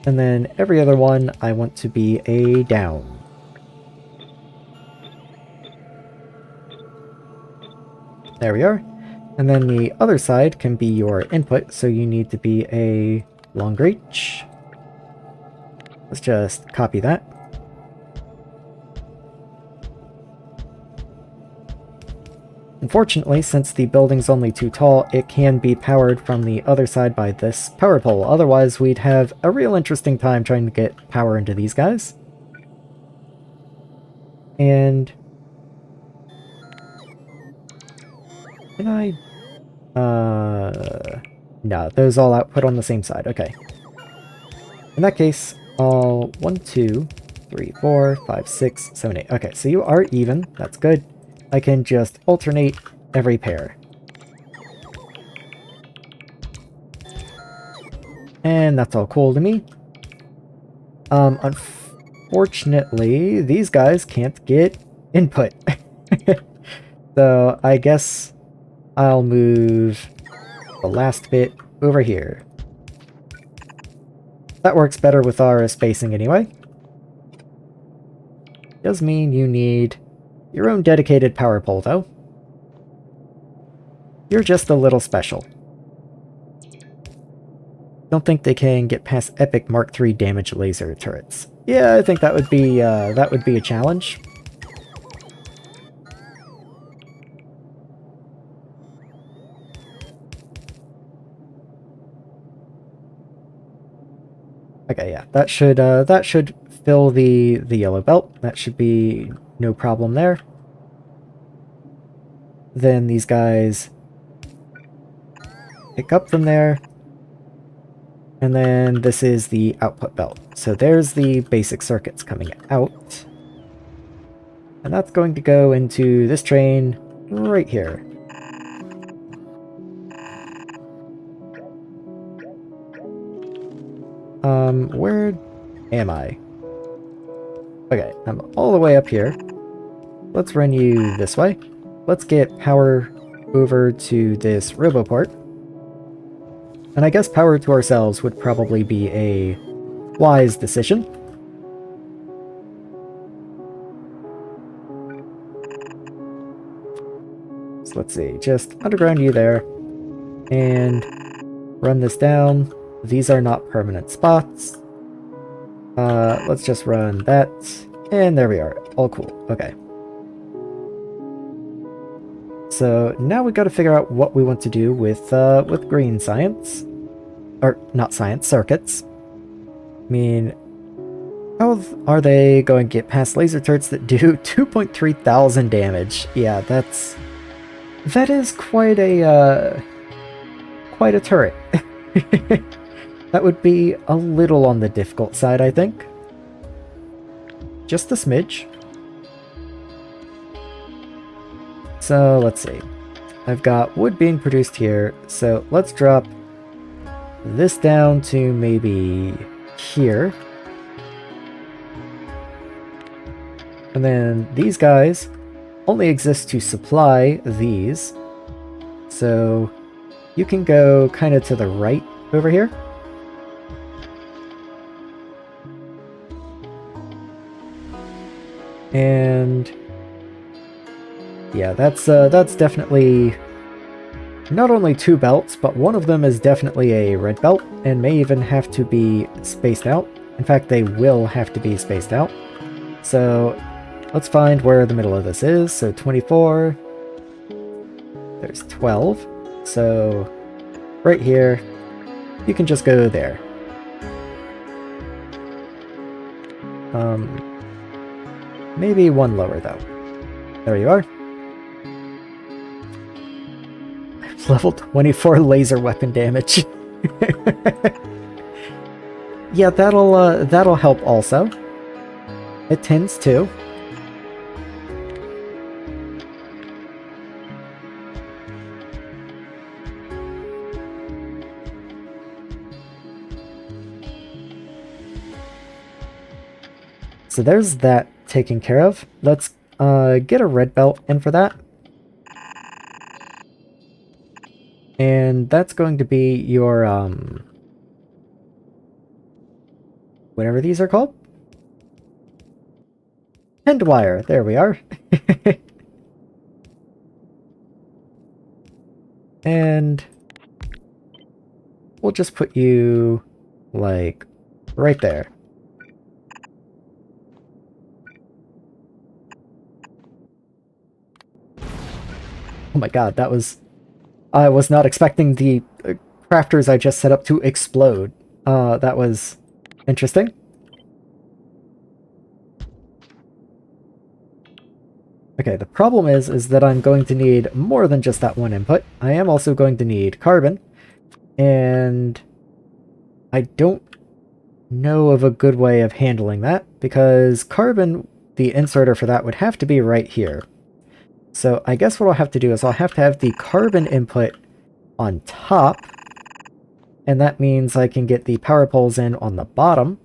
And then every other one I want to be a down. There we are. And then the other side can be your input, so you need to be a long reach. Let's just copy that. Unfortunately, since the building's only too tall, it can be powered from the other side by this power pole. Otherwise, we'd have a real interesting time trying to get power into these guys. And... can I... no, those all output on the same side. Okay. In that case, I'll... 1, 2, 3, 4, 5, 6, 7, 8. Okay, so you are even. That's good. I can just alternate every pair. And that's all cool to me. Unfortunately, these guys can't get input. So I guess I'll move the last bit over here. That works better with our spacing anyway. Does mean you need your own dedicated power pole, though. You're just a little special. Don't think they can get past epic Mark III damage laser turrets. Yeah, I think that would be a challenge. Okay, yeah, that should fill the yellow belt. That should be no problem there. Then these guys pick up from there. And then this is the output belt. So there's the basic circuits coming out. And that's going to go into this train right here. Where am I? Okay, I'm all the way up here. Let's run you this way. Let's get power over to this roboport. And I guess power to ourselves would probably be a wise decision. So let's see, just underground you there. And run this down. These are not permanent spots. Let's just run that. And there we are. All cool. Okay. So now we got to figure out what we want to do with green science. Or, not science, circuits. I mean, how are they going to get past laser turrets that do 2.3 thousand damage? Yeah, that is quite a turret. That would be a little on the difficult side, I think. Just a smidge. So, let's see. I've got wood being produced here, so let's drop this down to maybe here. And then these guys only exist to supply these. So you can go kind of to the right over here. And yeah, that's definitely not only 2 belts, but one of them is definitely a red belt and may even have to be spaced out. In fact, they will have to be spaced out. So let's find where the middle of this is. So 24, there's 12. So right here, you can just go there. Maybe one lower though. There you are. Level 24 laser weapon damage. Yeah, that'll help also. It tends to. So there's that taken care of. Let's get a red belt in for that. And that's going to be your, whatever these are called. End wire, there we are. And we'll just put you, like, right there. Oh my god, that was... I was not expecting the crafters I just set up to explode. That was interesting. Okay, the problem is that I'm going to need more than just that one input. I am also going to need carbon, and I don't know of a good way of handling that, because carbon, the inserter for that would have to be right here. So I guess what I'll have to do is I'll have to have the carbon input on top, and that means I can get the power poles in on the bottom,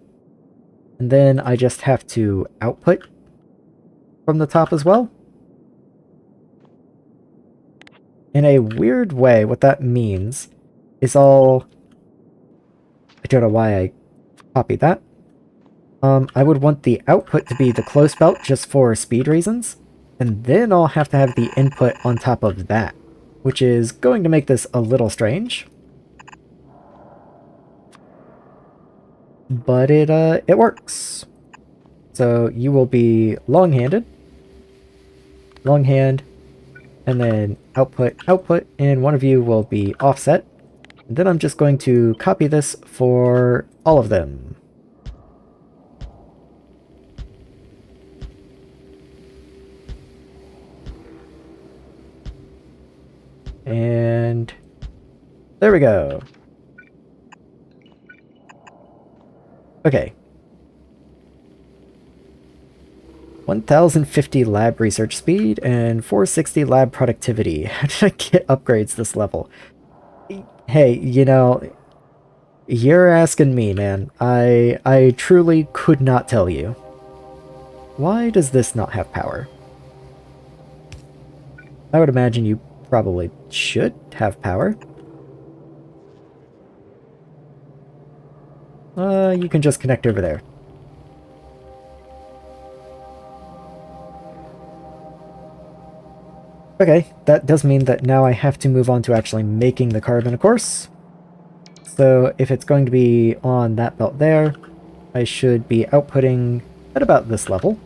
and then I just have to output from the top as well. In a weird way, what that means is I don't know why I copied that. I would want the output to be the close belt just for speed reasons. And then I'll have to have the input on top of that, which is going to make this a little strange. But it works. So you will be long-handed, longhand, and then output, output, and one of you will be offset. And then I'm just going to copy this for all of them. And there we go. Okay. 1050 lab research speed and 460 lab productivity. How did I get upgrades this level? Hey, you know, you're asking me, man. I truly could not tell you. why does this not have power? I would imagine you probably should have power. You can just connect over there. Okay, that does mean that now I have to move on to actually making the carbon, of course. So if it's going to be on that belt there, I should be outputting at about this level.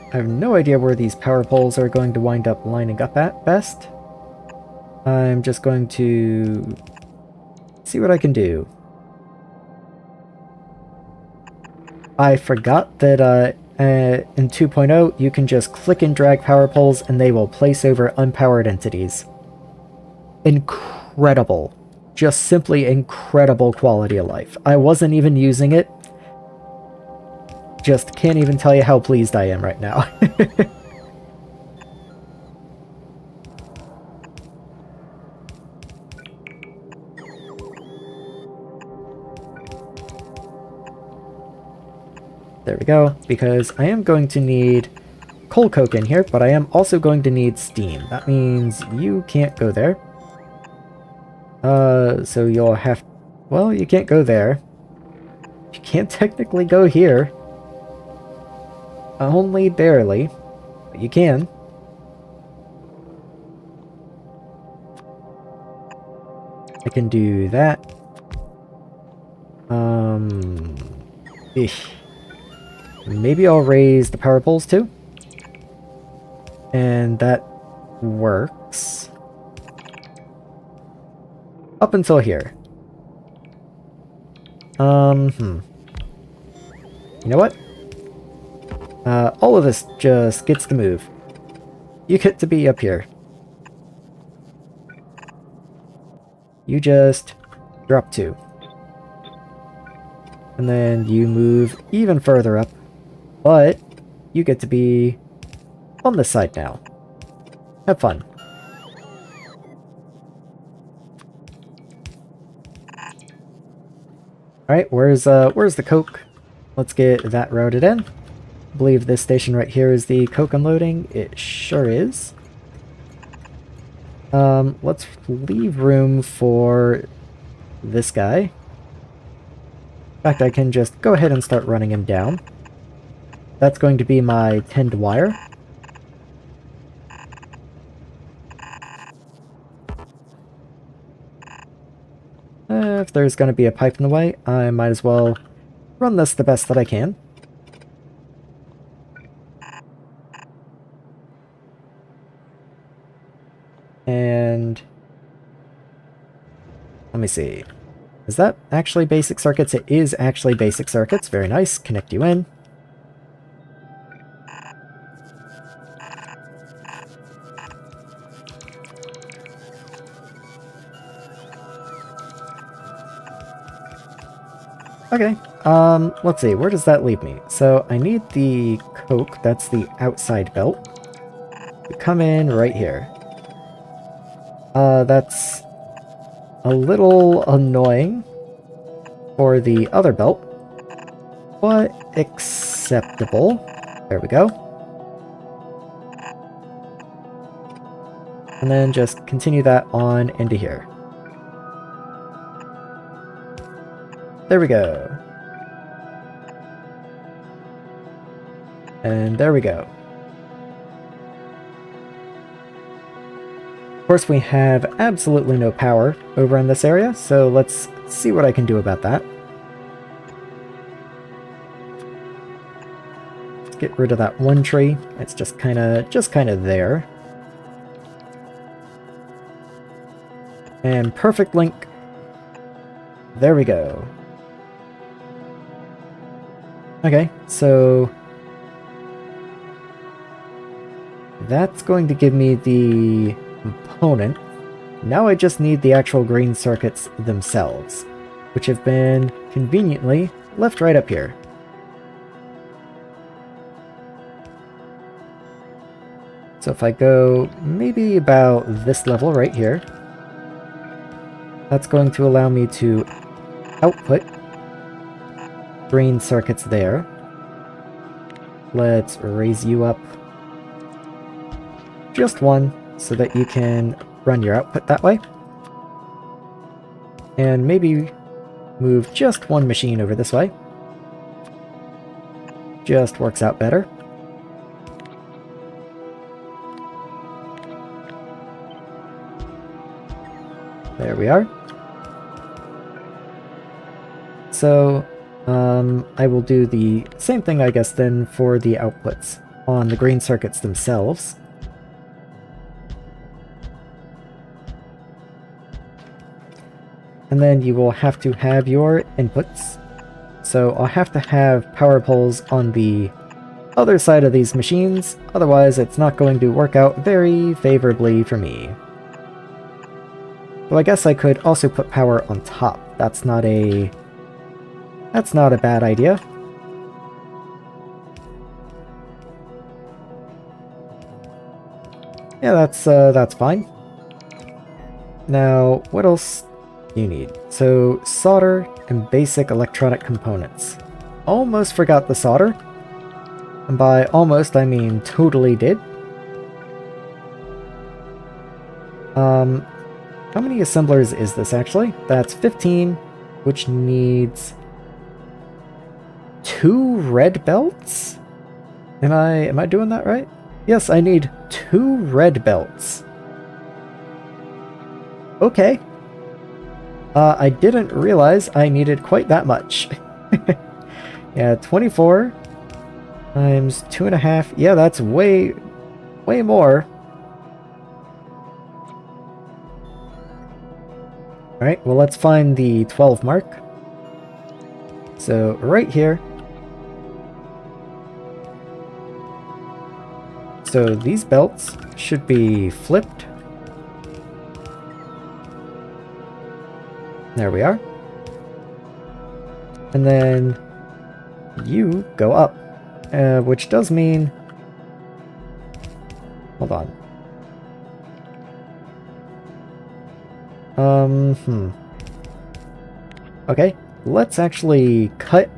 I have no idea where these power poles are going to wind up lining up at best. I'm just going to see what I can do. I forgot that in 2.0 you can just click and drag power poles and they will place over unpowered entities. Incredible. Just simply incredible quality of life. I wasn't even using it. Just can't even tell you how pleased I am right now. There we go, because I am going to need coal coke in here, but I am also going to need steam. That means you can't go there. So you'll have... Well, you can't go there. You can't technically go here. Only barely, but you can. I can do that. Maybe I'll raise the power poles too. And that works. Up until here. You know what? All of this just gets to move. You get to be up here. You just drop 2. And then you move even further up. But you get to be on this side now. Have fun. Alright, where's the coke? Let's get that routed in. I believe this station right here is the coke unloading. It sure is. Let's leave room for this guy. In fact, I can just go ahead and start running him down. That's going to be my tinned wire. If there's going to be a pipe in the way, I might as well run this the best that I can. And let me see. Is that actually basic circuits? It is actually basic circuits. Very nice. Connect you in. Okay, let's see, where does that leave me? So I need the coke, that's the outside belt, to come in right here. That's a little annoying for the other belt, but acceptable. There we go. And then just continue that on into here. There we go. And there we go. Of course, we have absolutely no power over in this area, so let's see what I can do about that. Let's get rid of that one tree. It's just kind of there. And perfect link. There we go. Okay, so that's going to give me the component. Now I just need the actual green circuits themselves, which have been conveniently left right up here. So if I go maybe about this level right here, that's going to allow me to output green circuits there. Let's raise you up just one so that you can run your output that way. And maybe move just one machine over this way. Just works out better. There we are. So, I will do the same thing, I guess, then for the outputs on the green circuits themselves. And then you will have to have your inputs. So I'll have to have power poles on the other side of these machines, otherwise it's not going to work out very favorably for me. So I guess I could also put power on top. That's not a bad idea. Yeah, that's fine. Now, what else do you need? So, solder and basic electronic components. Almost forgot the solder. And by almost, I mean totally did. How many assemblers is this actually? That's 15, which needs 2 red belts? Am I doing that right? Yes, I need 2 red belts. Okay. I didn't realize I needed quite that much. Yeah, 24 times 2.5. Yeah, that's way more. Alright, well let's find the 12 mark. So, right here. So these belts should be flipped. There we are. And then you go up, which does mean... Hold on. Okay, let's actually cut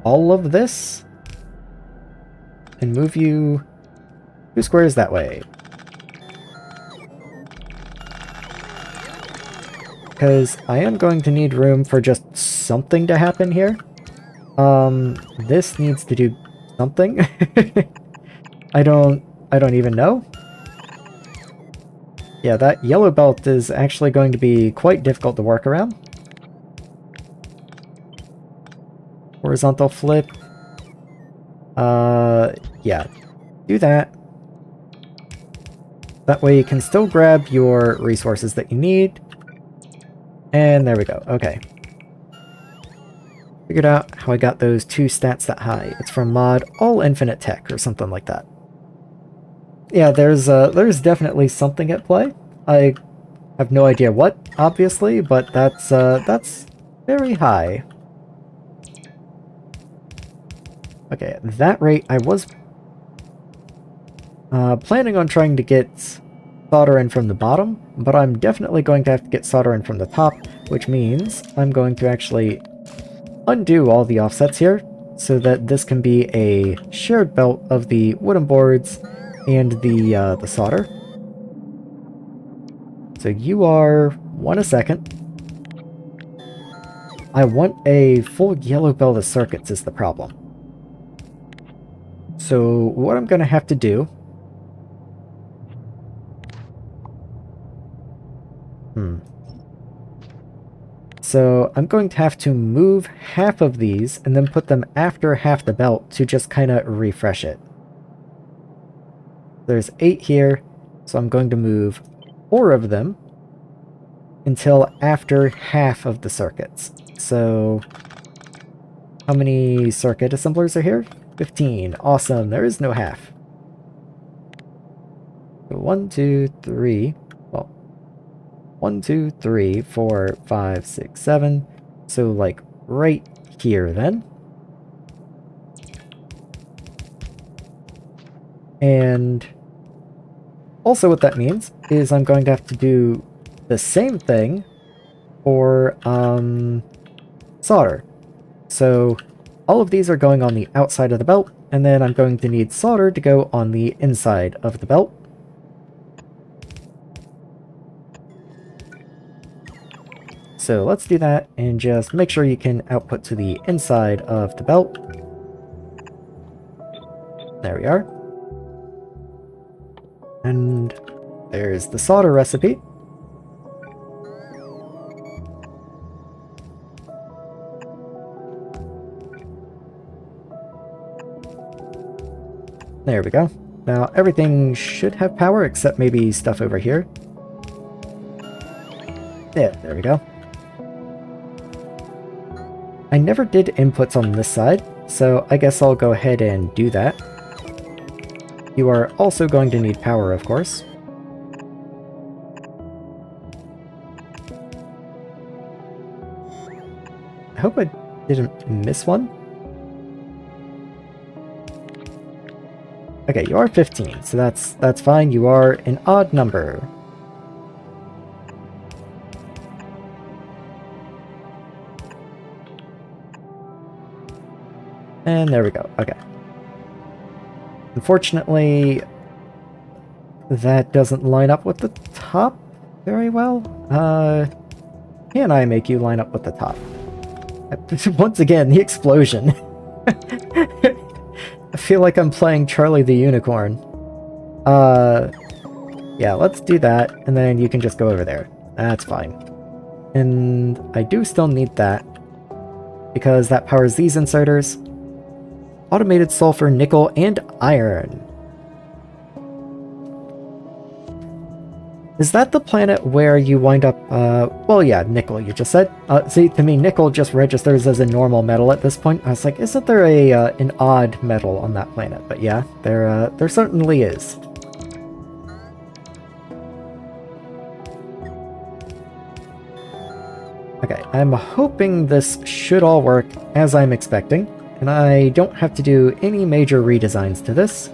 all of this and move you 2 squares that way. Because I am going to need room for just something to happen here. This needs to do something. I don't even know. Yeah, that yellow belt is actually going to be quite difficult to work around. Horizontal flip. Yeah, do that. That way you can still grab your resources that you need. And there we go, okay. Figured out how I got those 2 stats that high. It's from mod All Infinite Tech or something like that. Yeah, there's definitely something at play. I have no idea what, obviously, but that's very high. Okay, at that rate, I was planning on trying to get solder in from the bottom, but I'm definitely going to have to get solder in from the top, which means I'm going to actually undo all the offsets here, so that this can be a shared belt of the wooden boards and the solder. So you are 1 a second. I want a full yellow belt of circuits is the problem. So what I'm going to have to do... So I'm going to have to move half of these and then put them after half the belt to just kind of refresh it. There's 8 here, so I'm going to move 4 of them until after half of the circuits. So how many circuit assemblers are here? 15. Awesome, there is no half. So 1, 2, 3. Well, 1, 2, 3, 4, 5, 6, 7. So like right here then. And also what that means is I'm going to have to do the same thing for solder. So all of these are going on the outside of the belt, and then I'm going to need solder to go on the inside of the belt. So let's do that and just make sure you can output to the inside of the belt. There we are. And there's the solder recipe. There we go. Now everything should have power except maybe stuff over here. Yeah, there we go. I never did inputs on this side, so I guess I'll go ahead and do that. You are also going to need power, of course. I hope I didn't miss one. Okay, you are 15, so that's fine. You are an odd number. And there we go. Okay. Unfortunately, that doesn't line up with the top very well. Can I make you line up with the top? Once again, the explosion. I feel like I'm playing Charlie the Unicorn. Yeah, let's do that, and then you can just go over there. That's fine. And I do still need that, because that powers these inserters. Automated sulfur, nickel, and iron. Is that the planet where you wind up, well yeah, nickel you just said. See, to me, nickel just registers as a normal metal at this point. I was like, isn't there an odd metal on that planet? But yeah, there certainly is. Okay, I'm hoping this should all work as I'm expecting. And I don't have to do any major redesigns to this.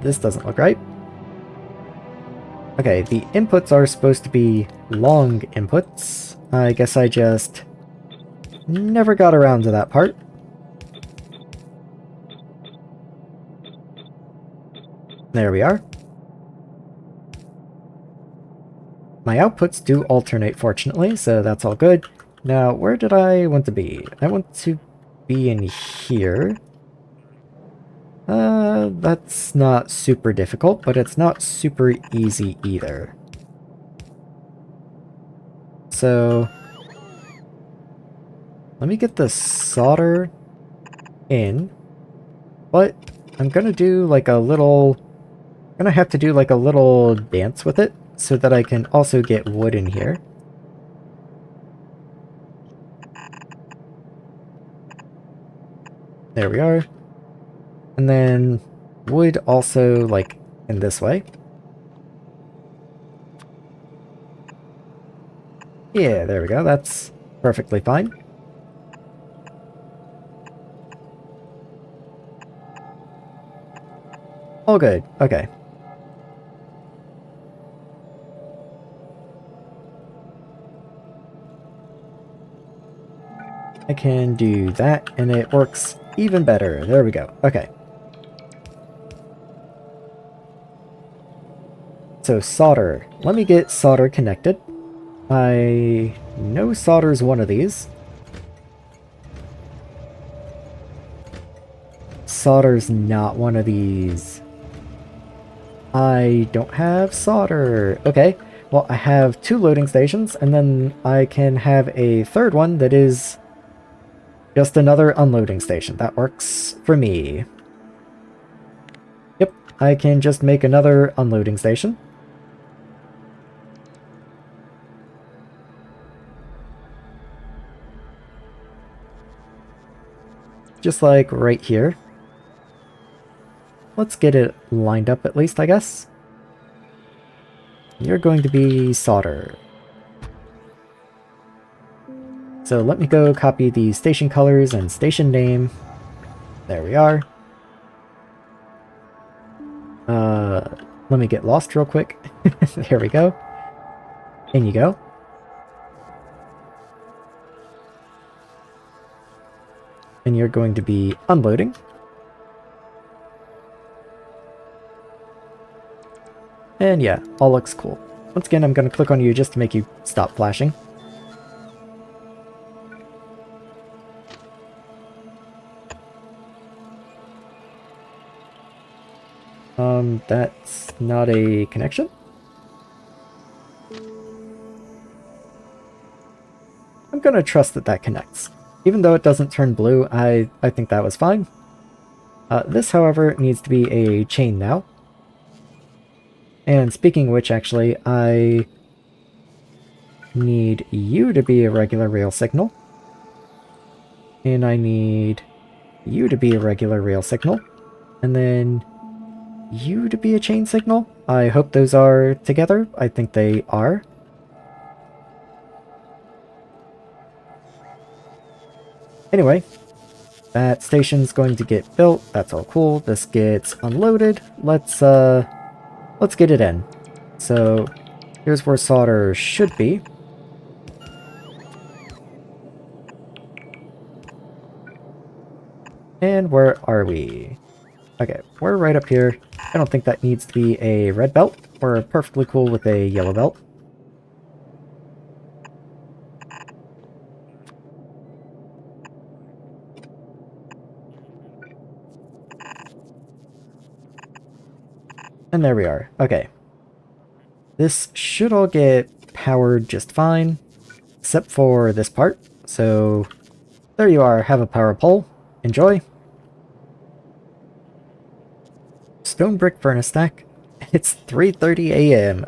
This doesn't look right. Okay, the inputs are supposed to be long inputs. I guess I just never got around to that part. There we are. My outputs do alternate, fortunately, so that's all good. Now, where did I want to be? I want to be in here. That's not super difficult, but it's not super easy either. So, let me get the solder in, but I'm gonna do like a little... I'm gonna have to do like a little dance with it, so that I can also get wood in here. There we are. And then wood also, like, in this way. Yeah, there we go. That's perfectly fine. All good. Okay. I can do that, and it works even better. There we go. Okay. So solder. Let me get solder connected. I know solder's one of these. Solder's not one of these. I don't have solder. Okay. Well, I have 2 loading stations, and then I can have a third one that is just another unloading station. That works for me. Yep, I can just make another unloading station. Just like right here. Let's get it lined up at least, I guess. You're going to be solder. So let me go copy the station colors and station name. There we are. Let me get lost real quick. Here we go. In you go. And you're going to be unloading. And yeah, all looks cool. Once again, I'm going to click on you just to make you stop flashing. That's not a connection? I'm going to trust that that connects. Even though it doesn't turn blue, I think that was fine. This, however, needs to be a chain now. And speaking of which, actually, I need you to be a regular rail signal. And I need you to be a regular rail signal. And then you to be a chain signal. I hope those are together. I think they are. Anyway, that station's going to get built. That's all cool. This gets unloaded. Let's get it in. So here's where solder should be. And where are we? Okay, we're right up here. I don't think that needs to be a red belt. We're perfectly cool with a yellow belt. And there we are. Okay. This should all get powered just fine, except for this part. So there you are, have a power pole. Enjoy. Stone brick furnace stack. It's 3:30 a.m.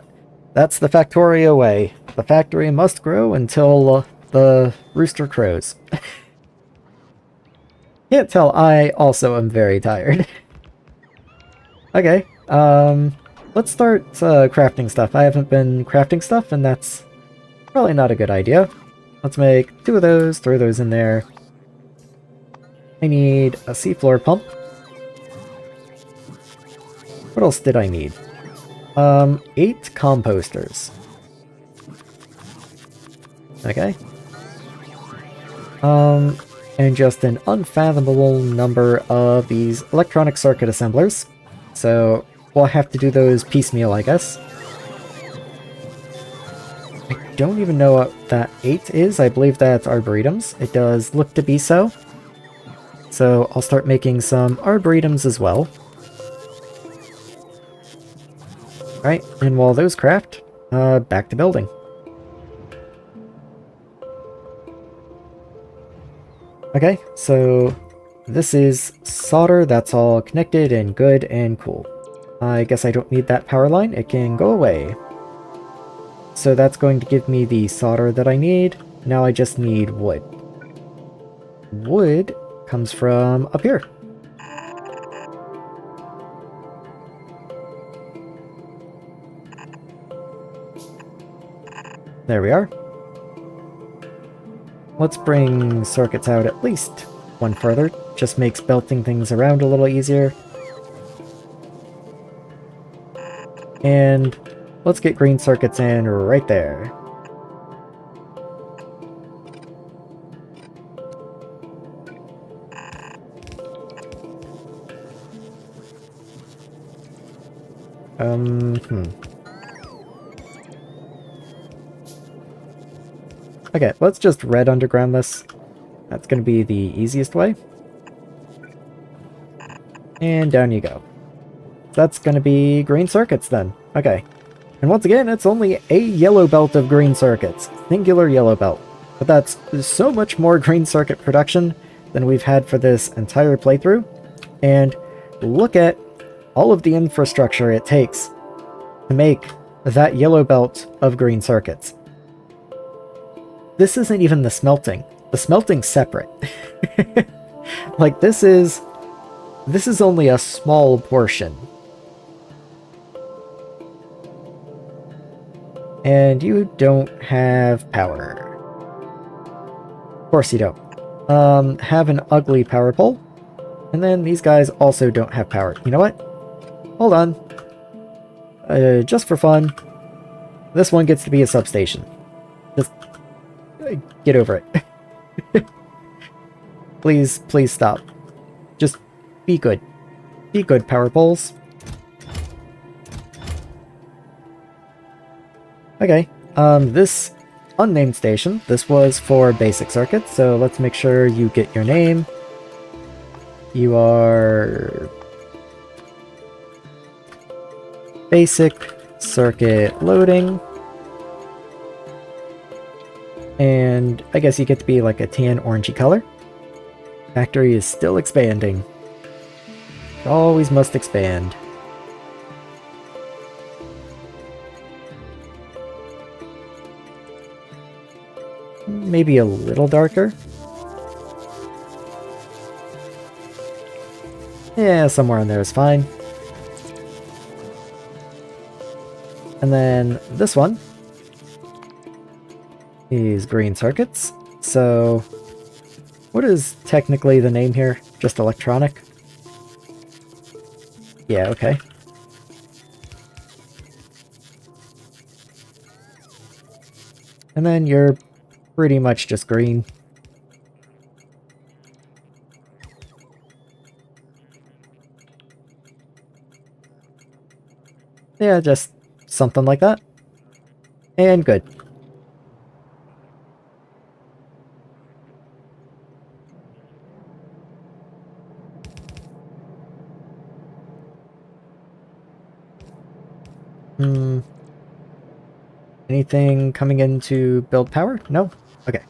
That's the Factorio way. The factory must grow until the rooster crows. Can't tell, I also am very tired. Okay, let's start crafting stuff. I haven't been crafting stuff, and that's probably not a good idea. Let's make 2 of those, throw those in there. I need a seafloor pump. What else did I need? 8 composters. Okay. And just an unfathomable number of these electronic circuit assemblers. So we'll have to do those piecemeal, I guess. I don't even know what that 8 is. I believe that's arboretums. It does look to be so. So I'll start making some arboretums as well. Alright, and while those craft, back to building. Okay, so this is solder, that's all connected and good and cool. I guess I don't need that power line, it can go away. So that's going to give me the solder that I need. Now I just need wood. Wood comes from up here. There we are. Let's bring circuits out at least one further. Just makes belting things around a little easier. And let's get green circuits in right there. Okay, let's just red underground this. That's going to be the easiest way. And down you go. That's going to be green circuits then. Okay. And once again, it's only a yellow belt of green circuits. Singular yellow belt. But that's so much more green circuit production than we've had for this entire playthrough. And look at all of the infrastructure it takes to make that yellow belt of green circuits. This isn't even the smelting. The smelting's separate. Like, this is only a small portion. And you don't have power. course you don't. Have an ugly power pole. And then these guys also don't have power. You know what? Hold on. Just for fun, this one gets to be a substation. Just get over it. Please, please stop. Just be good. Be good, power poles. Okay, this unnamed station, this was for basic circuits, so let's make sure you get your name. You are basic circuit loading. And I guess you get to be like a tan orangey color. Factory is still expanding. Always must expand. Maybe a little darker. Yeah, somewhere in there is fine. And then this one is green circuits. So what is technically the name here? Just electronic? Yeah, okay. And then you're pretty much just green. Yeah, just something like that. And good. Anything coming in to build power? No? Okay.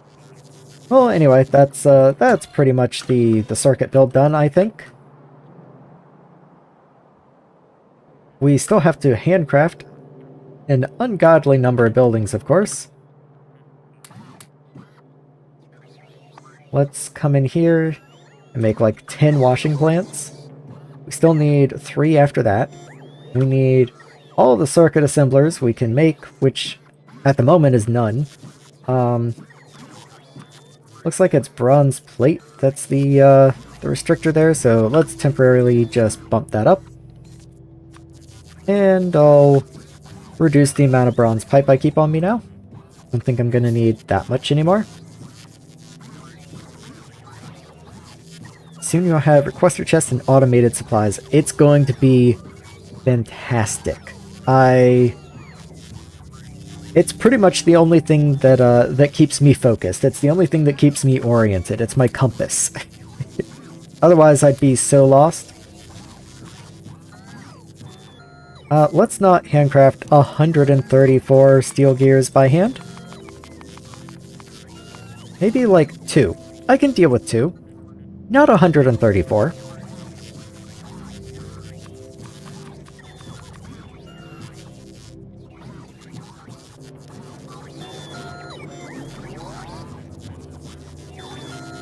Well, anyway, that's pretty much the circuit build done, I think. We still have to handcraft an ungodly number of buildings, of course. Let's come in here and make like 10 washing plants. We still need 3 after that. We need all the circuit assemblers we can make, which at the moment is none. Looks like it's bronze plate that's the restrictor there, so let's temporarily just bump that up. And I'll reduce the amount of bronze pipe I keep on me now. Don't think I'm gonna need that much anymore. Soon you'll have requester chests and automated supplies. It's going to be fantastic. It's pretty much the only thing that that keeps me focused. It's the only thing that keeps me oriented. It's my compass. Otherwise, I'd be so lost. Let's not handcraft 134 steel gears by hand. Maybe like 2. I can deal with 2. Not 134.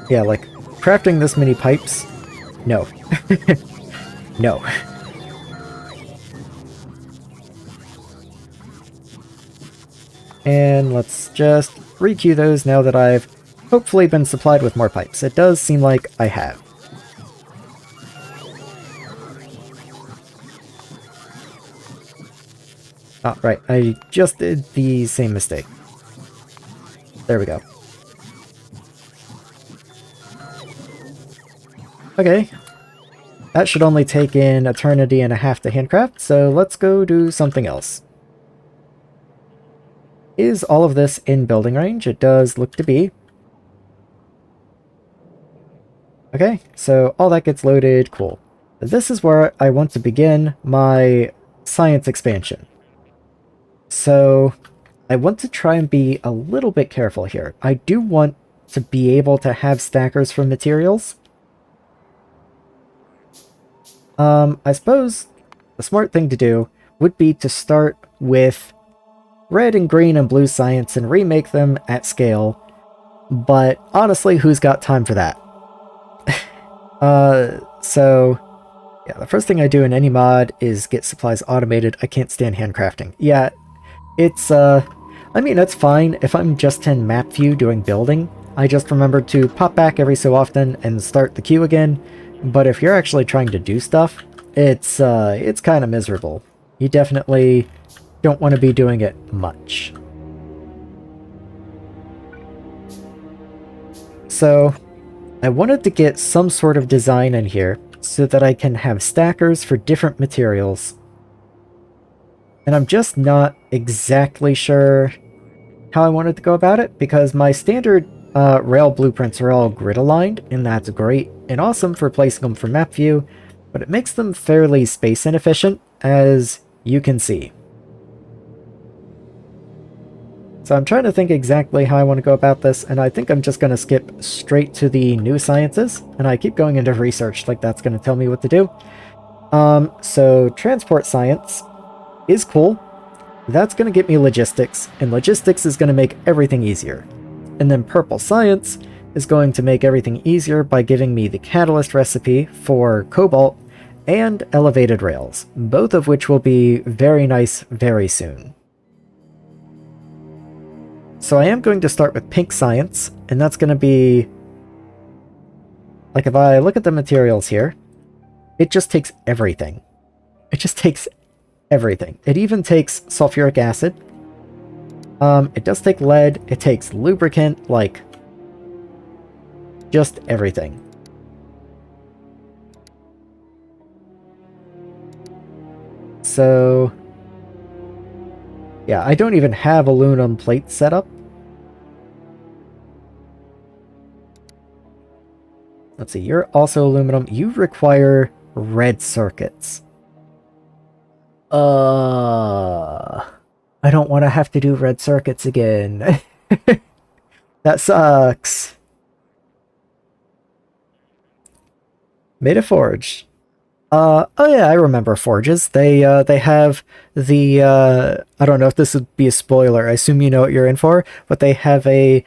Yeah, like, crafting this many pipes? No. No. And let's just requeue those now that I've hopefully been supplied with more pipes. It does seem like I have. Oh, right, I just did the same mistake. There we go. Okay. That should only take an eternity and a half to handcraft, so let's go do something else. Is all of this in building range? It does look to be. Okay, so all that gets loaded, cool. This is where I want to begin my science expansion. So I want to try and be a little bit careful here. I do want to be able to have stackers for materials. I suppose the smart thing to do would be to start with red and green and blue science and remake them at scale. But honestly, who's got time for that? So yeah, the first thing I do in any mod is get supplies automated. I can't stand handcrafting. Yeah, it's, I mean, it's fine if I'm just in map view doing building. I just remembered to pop back every so often and start the queue again. But if you're actually trying to do stuff, it's kind of miserable. You definitely don't want to be doing it much. So I wanted to get some sort of design in here so that I can have stackers for different materials. And I'm just not exactly sure how I wanted to go about it, because my standard rail blueprints are all grid aligned, and that's great and awesome for placing them from map view, but it makes them fairly space inefficient, as you can see. So I'm trying to think exactly how I want to go about this, and I think I'm just going to skip straight to the new sciences, and I keep going into research like that's going to tell me what to do. So transport science is cool. That's going to get me logistics, and logistics is going to make everything easier. And then purple science is going to make everything easier by giving me the catalyst recipe for cobalt and elevated rails, both of which will be very nice very soon. So I am going to start with pink science, and that's going to be... like, if I look at the materials here, it just takes everything. It just takes everything. It even takes sulfuric acid. It does take lead. It takes lubricant, like, just everything. So, yeah, I don't even have aluminum plate set up. Let's see, you're also aluminum. You require red circuits. I don't want to have to do red circuits again. That sucks. Made a forge. Oh yeah, I remember forges. They have the, I don't know if this would be a spoiler, I assume you know what you're in for, but they have a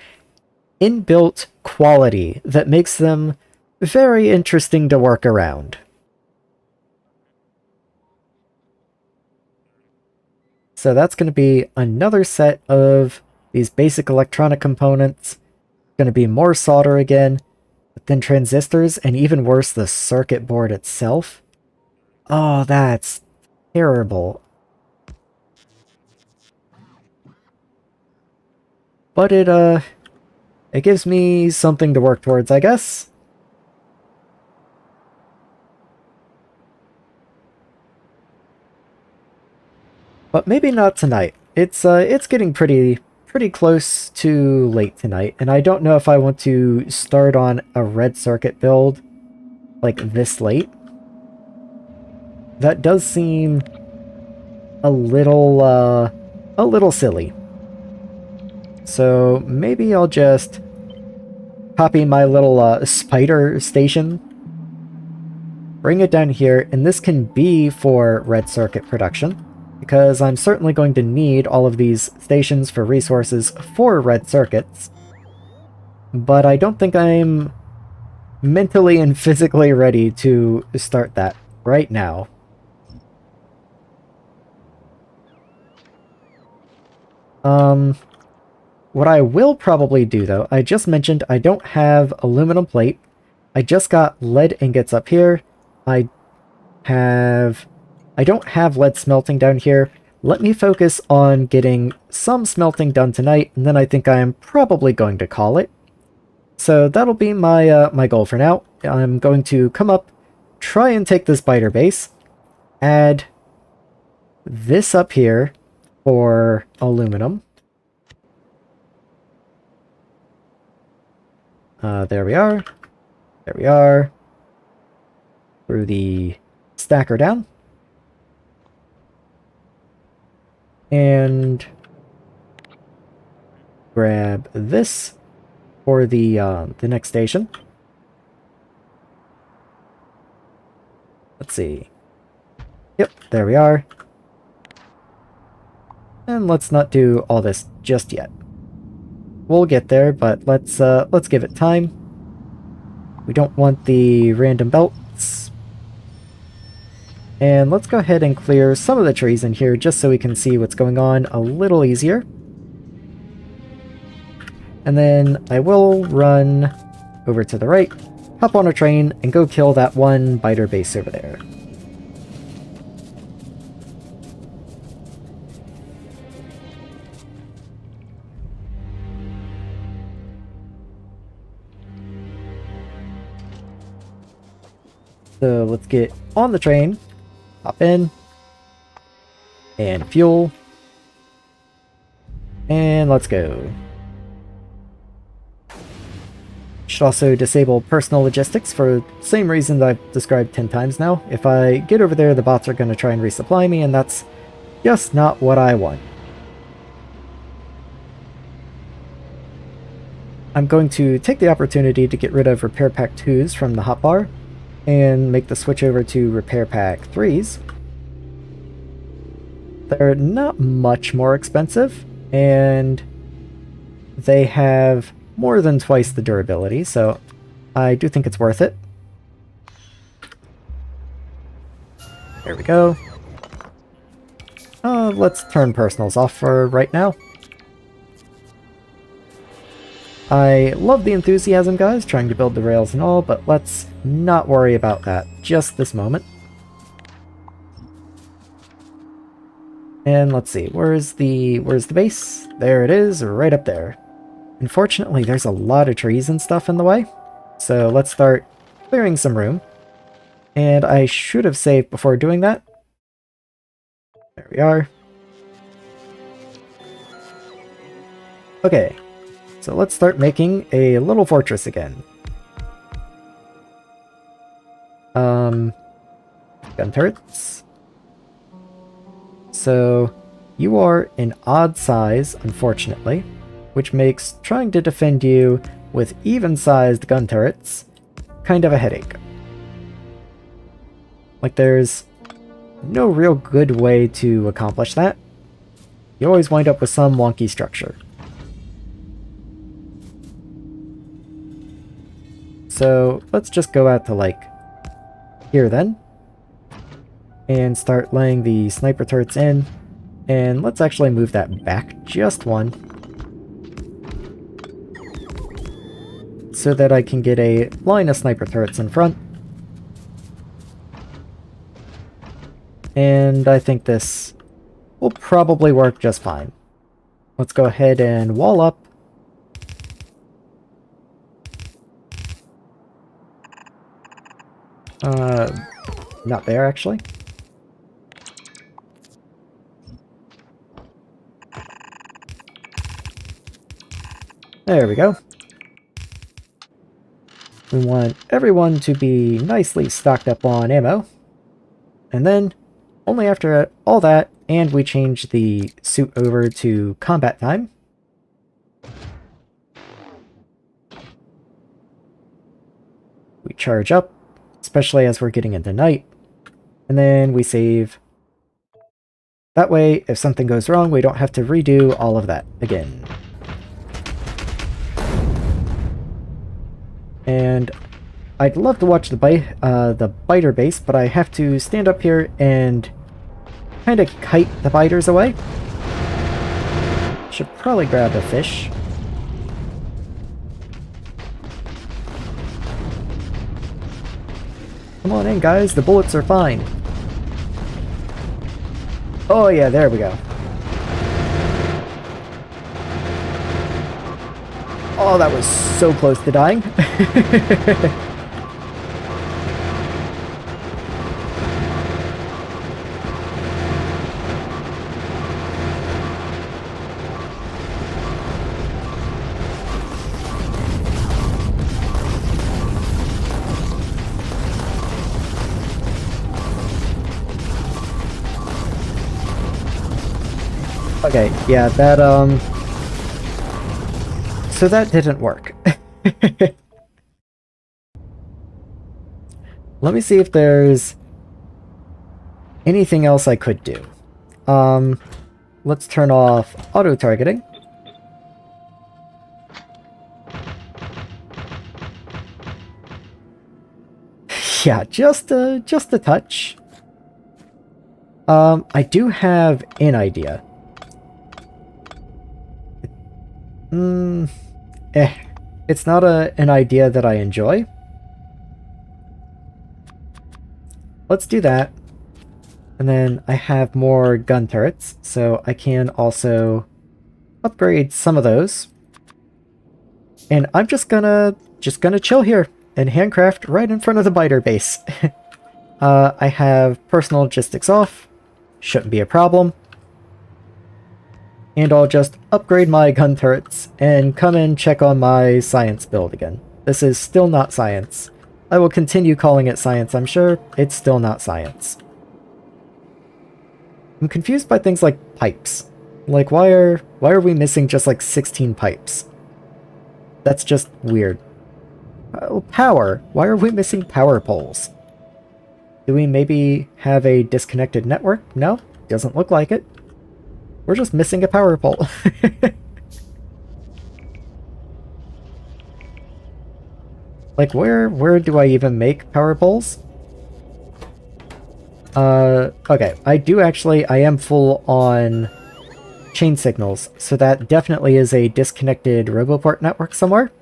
inbuilt quality that makes them very interesting to work around. So that's going to be another set of these basic electronic components. Going to be more solder again, but then transistors, and even worse, the circuit board itself. Oh, that's terrible. But it gives me something to work towards, I guess. But maybe not tonight. It's getting pretty close to late tonight, and I don't know if I want to start on a red circuit build like this late. That does seem a little silly. So maybe I'll just copy my little spider station, bring it down here, and this can be for red circuit production, because I'm certainly going to need all of these stations for resources for red circuits. But I don't think I'm mentally and physically ready to start that right now. What I will probably do, though, I just mentioned I don't have aluminum plate. I just got lead ingots up here. I don't have lead smelting down here. Let me focus on getting some smelting done tonight, and then I think I am probably going to call it. So that'll be my my goal for now. I'm going to come up, try and take this biter base, add this up here for aluminum. There we are. There we are. Through the stacker down. And grab this for the next station. Let's see. Yep, there we are. And let's not do all this just yet. We'll get there, but let's give it time. We don't want the random belts. And let's go ahead and clear some of the trees in here just so we can see what's going on a little easier. And then I will run over to the right, hop on a train, and go kill that one biter base over there. So let's get on the train, hop in, and fuel, and let's go. Should also disable personal logistics for the same reason that I've described 10 times now. If I get over there, the bots are going to try and resupply me, and that's just not what I want. I'm going to take the opportunity to get rid of Repair Pack 2s from the hotbar, and make the switch over to Repair Pack 3s. They're not much more expensive, and they have more than twice the durability, so I do think it's worth it. There we go. Let's turn personals off for right now. I love the enthusiasm, guys, trying to build the rails and all, but let's not worry about that just this moment. And let's see, where's the base? There it is, right up there. Unfortunately, there's a lot of trees and stuff in the way, so let's start clearing some room. And I should have saved before doing that. There we are. Okay, so let's start making a little fortress again. Gun turrets. So, you are an odd size, unfortunately, which makes trying to defend you with even-sized gun turrets kind of a headache. Like, there's no real good way to accomplish that. You always wind up with some wonky structure. So, let's just go out to, like, here then, and start laying the sniper turrets in, and let's actually move that back just one, so that I can get a line of sniper turrets in front. And I think this will probably work just fine. Let's go ahead and wall up. Not there, actually. There we go. We want everyone to be nicely stocked up on ammo. And then, only after all that, and we change the suit over to combat time, we charge up, especially as we're getting into night, and then we save. That way, if something goes wrong, we don't have to redo all of that again. And I'd love to watch the biter base, but I have to stand up here and kind of kite the biters away. Should probably grab a fish. Come on in, guys, the bullets are fine. Oh yeah, there we go. Oh, that was so close to dying. Okay, yeah, that, so that didn't work. Let me see if there's anything else I could do. Let's turn off auto-targeting. Yeah, just a touch. I do have an idea. It's not an idea that I enjoy. Let's do that. And then I have more gun turrets, so I can also upgrade some of those. And I'm just gonna chill here and handcraft right in front of the biter base. I have personal logistics off. Shouldn't be a problem. And I'll just upgrade my gun turrets and come and check on my science build again. This is still not science. I will continue calling it science, I'm sure. It's still not science. I'm confused by things like pipes. Like, why are we missing just like 16 pipes? That's just weird. Oh, power. Why are we missing power poles? Do we maybe have a disconnected network? No, doesn't look like it. We're just missing a power pole. Like, where do I even make power poles? Okay, I am full on chain signals, so that definitely is a disconnected roboport network somewhere.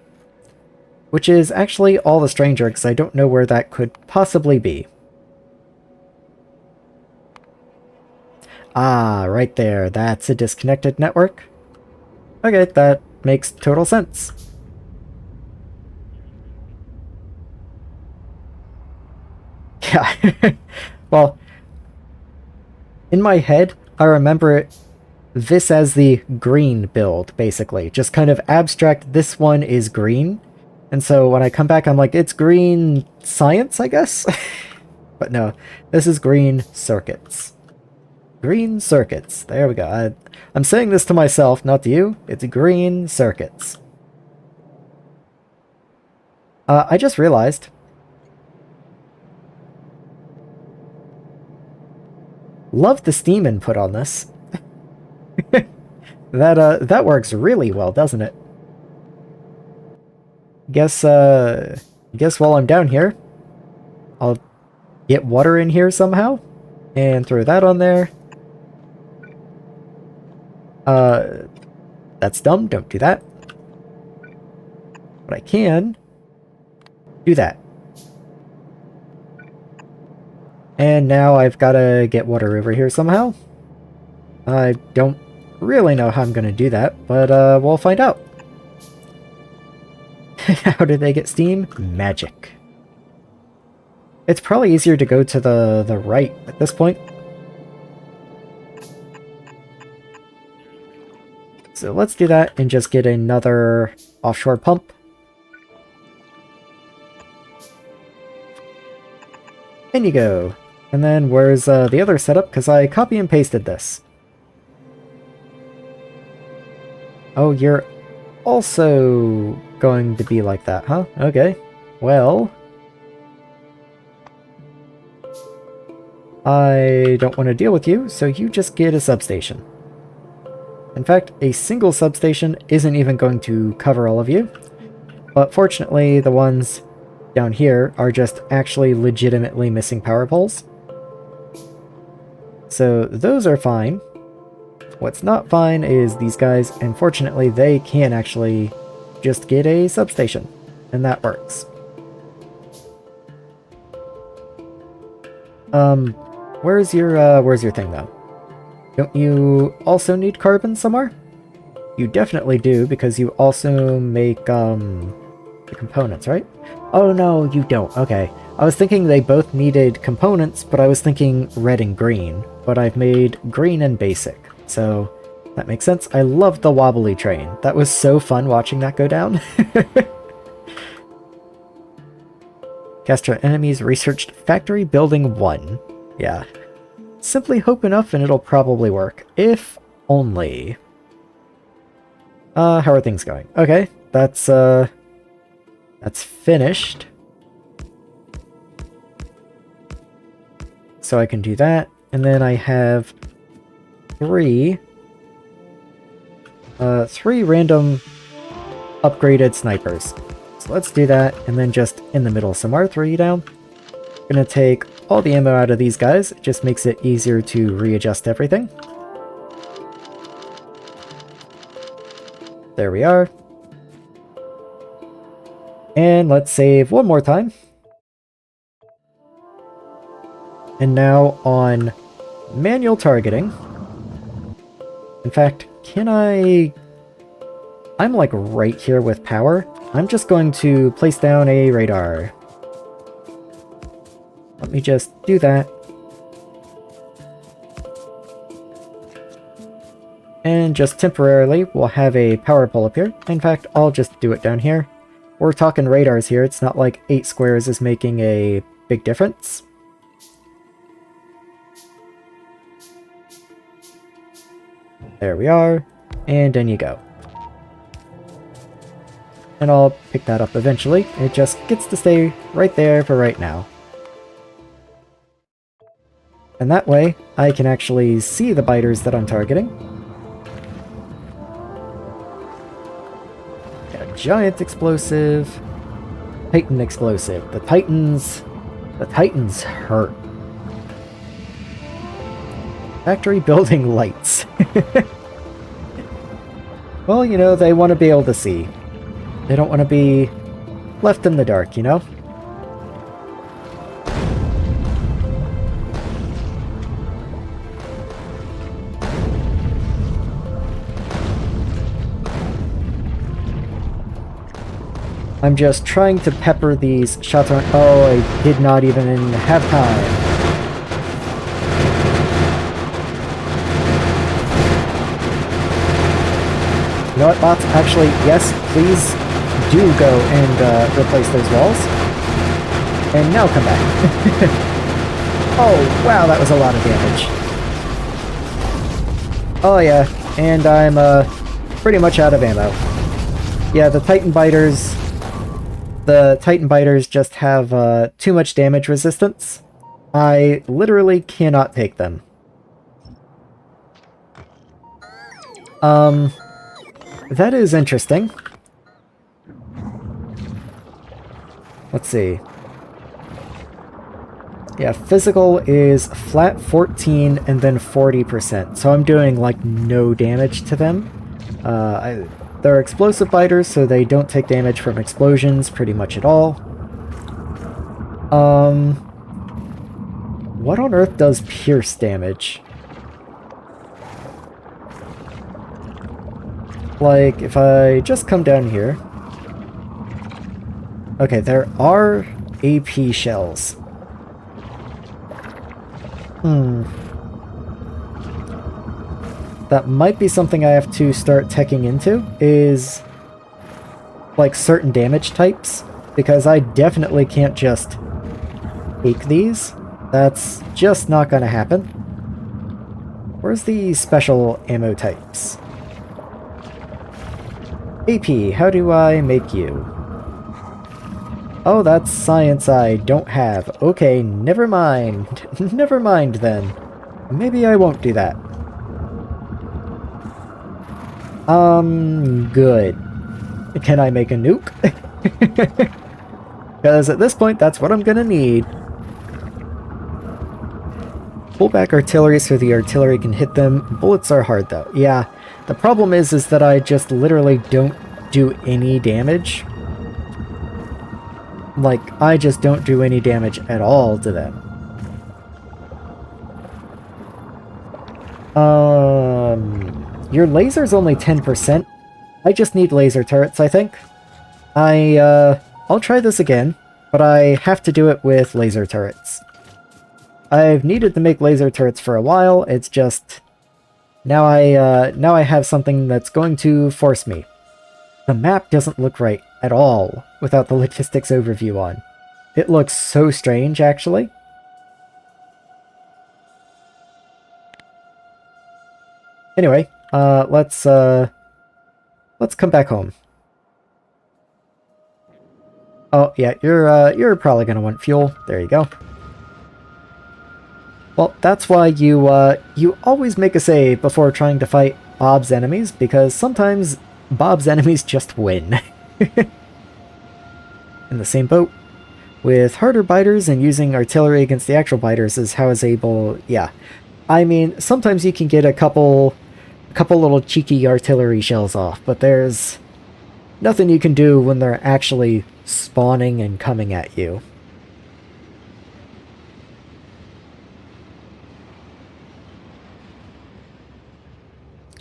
Which is actually all the stranger, because I don't know where that could possibly be. Ah, right there, that's a disconnected network. Okay, that makes total sense. Yeah, well, in my head, I remember this as the green build, basically. Just kind of abstract, this one is green. And so when I come back, I'm like, it's green science, I guess? But no, this is green circuits. Green circuits. There we go. I'm saying this to myself, not to you. It's green circuits. I just realized. Love the Steam input on this. That works really well, doesn't it? Guess while I'm down here, I'll get water in here somehow, and throw that on there. That's dumb, don't do that. But I can do that. And now I've got to get water over here somehow. I don't really know how I'm going to do that, but we'll find out. How did they get steam? Magic. It's probably easier to go to the right at this point. So let's do that and just get another offshore pump. In you go. And then where's the other setup? Because I copy and pasted this. Oh, you're also going to be like that, huh? Okay. Well, I don't want to deal with you, so you just get a substation. In fact, a single substation isn't even going to cover all of you. But fortunately, the ones down here are just actually legitimately missing power poles. So those are fine. What's not fine is these guys, and fortunately they can actually just get a substation, and that works. Where's your thing though? Don't you also need carbon somewhere? You definitely do, because you also make the components, right? Oh no, you don't. Okay. I was thinking they both needed components, but I was thinking red and green. But I've made green and basic, so that makes sense. I love the wobbly train. That was so fun watching that go down. Castro enemies researched Factory Building 1. Yeah. Simply hope enough and it'll probably work. If only. How are things going? Okay, that's finished. So I can do that. And then I have three random upgraded snipers. So let's do that, and then just in the middle somewhere, throw you down. Gonna take all the ammo out of these guys, it just makes it easier to readjust everything. There we are. And let's save one more time. And now on manual targeting. In fact, can I... I'm like right here with power. I'm just going to place down a radar. Let me just do that. And just temporarily, we'll have a power pole up here. In fact, I'll just do it down here. We're talking radars here. It's not like 8 squares is making a big difference. There we are. And in you go. And I'll pick that up eventually. It just gets to stay right there for right now. And that way, I can actually see the biters that I'm targeting. A giant explosive. Titan explosive. The Titans hurt. Factory building lights. Well, you know, they want to be able to see. They don't want to be left in the dark, you know? I'm just trying to pepper these shots around. Oh, I did not even have time. You know what, bots? Actually, yes, please do go and replace those walls. And now come back. Oh, wow, that was a lot of damage. Oh yeah, and I'm pretty much out of ammo. Yeah, the Titan biters just have too much damage resistance. I literally cannot take them. That is interesting. Let's see. Yeah, physical is flat 14 and then 40%, so I'm doing like no damage to them. They're explosive biters, so they don't take damage from explosions pretty much at all. What on earth does pierce damage? Like, if I just come down here... Okay, there are AP shells. That might be something I have to start teching into, is... like, certain damage types. Because I definitely can't just take these. That's just not gonna happen. Where's the special ammo types? AP, how do I make you? Oh, that's science I don't have. Okay, never mind. Never mind then. Maybe I won't do that. Good. Can I make a nuke? Because at this point, that's what I'm gonna need. Pull back artillery so the artillery can hit them. Bullets are hard though. Yeah. The problem is that I just literally don't do any damage. Like, I just don't do any damage at all to them. Your laser's only 10%. I just need laser turrets, I think. I'll try this again, but I have to do it with laser turrets. I've needed to make laser turrets for a while, it's just... Now I have something that's going to force me. The map doesn't look right at all without the logistics overview on. It looks so strange, actually. Anyway, let's come back home. Oh, yeah, you're probably gonna want fuel. There you go. Well, that's why you always make a save before trying to fight Bob's enemies, because sometimes Bob's enemies just win. In the same boat. With harder biters and using artillery against the actual biters is how I was able... Yeah. I mean, sometimes you can get a couple little cheeky artillery shells off, but there's nothing you can do when they're actually spawning and coming at you.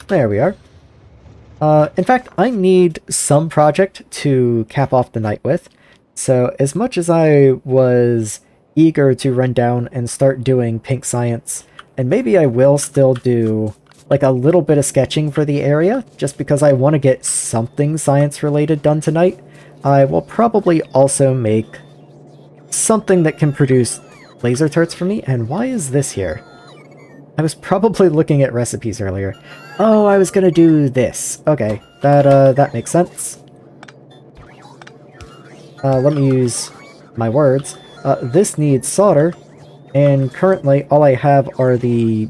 There we are. In fact, I need some project to cap off the night with. So as much as I was eager to run down and start doing pink science, and maybe I will still do like a little bit of sketching for the area, just because I want to get something science related done tonight, I will probably also make something that can produce laser turrets for me. And why is this here? I was probably looking at recipes earlier. Oh, I was gonna do this. Okay, that makes sense. Let me use my words. This needs solder, and currently all I have are the,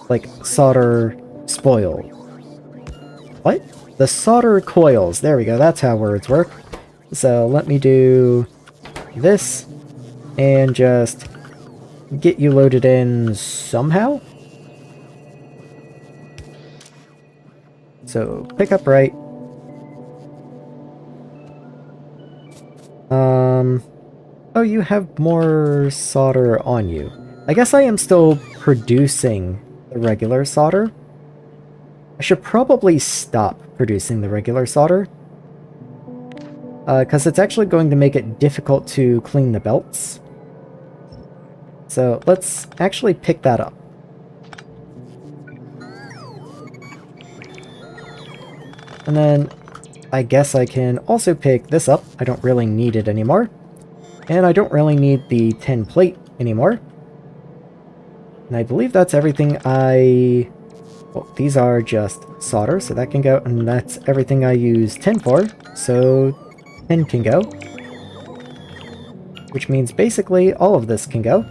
like, solder spoil. What? The solder coils. There we go, that's how words work. So let me do this, and just get you loaded in somehow. So pick up right. Oh, you have more solder on you. I guess I am still producing the regular solder. I should probably stop producing the regular solder. Because it's actually going to make it difficult to clean the belts. So let's actually pick that up. And then I guess I can also pick this up. I don't really need it anymore. And I don't really need the tin plate anymore. And I believe that's everything well, these are just solder, so that can go, and that's everything I use tin for, so tin can go. Which means basically all of this can go.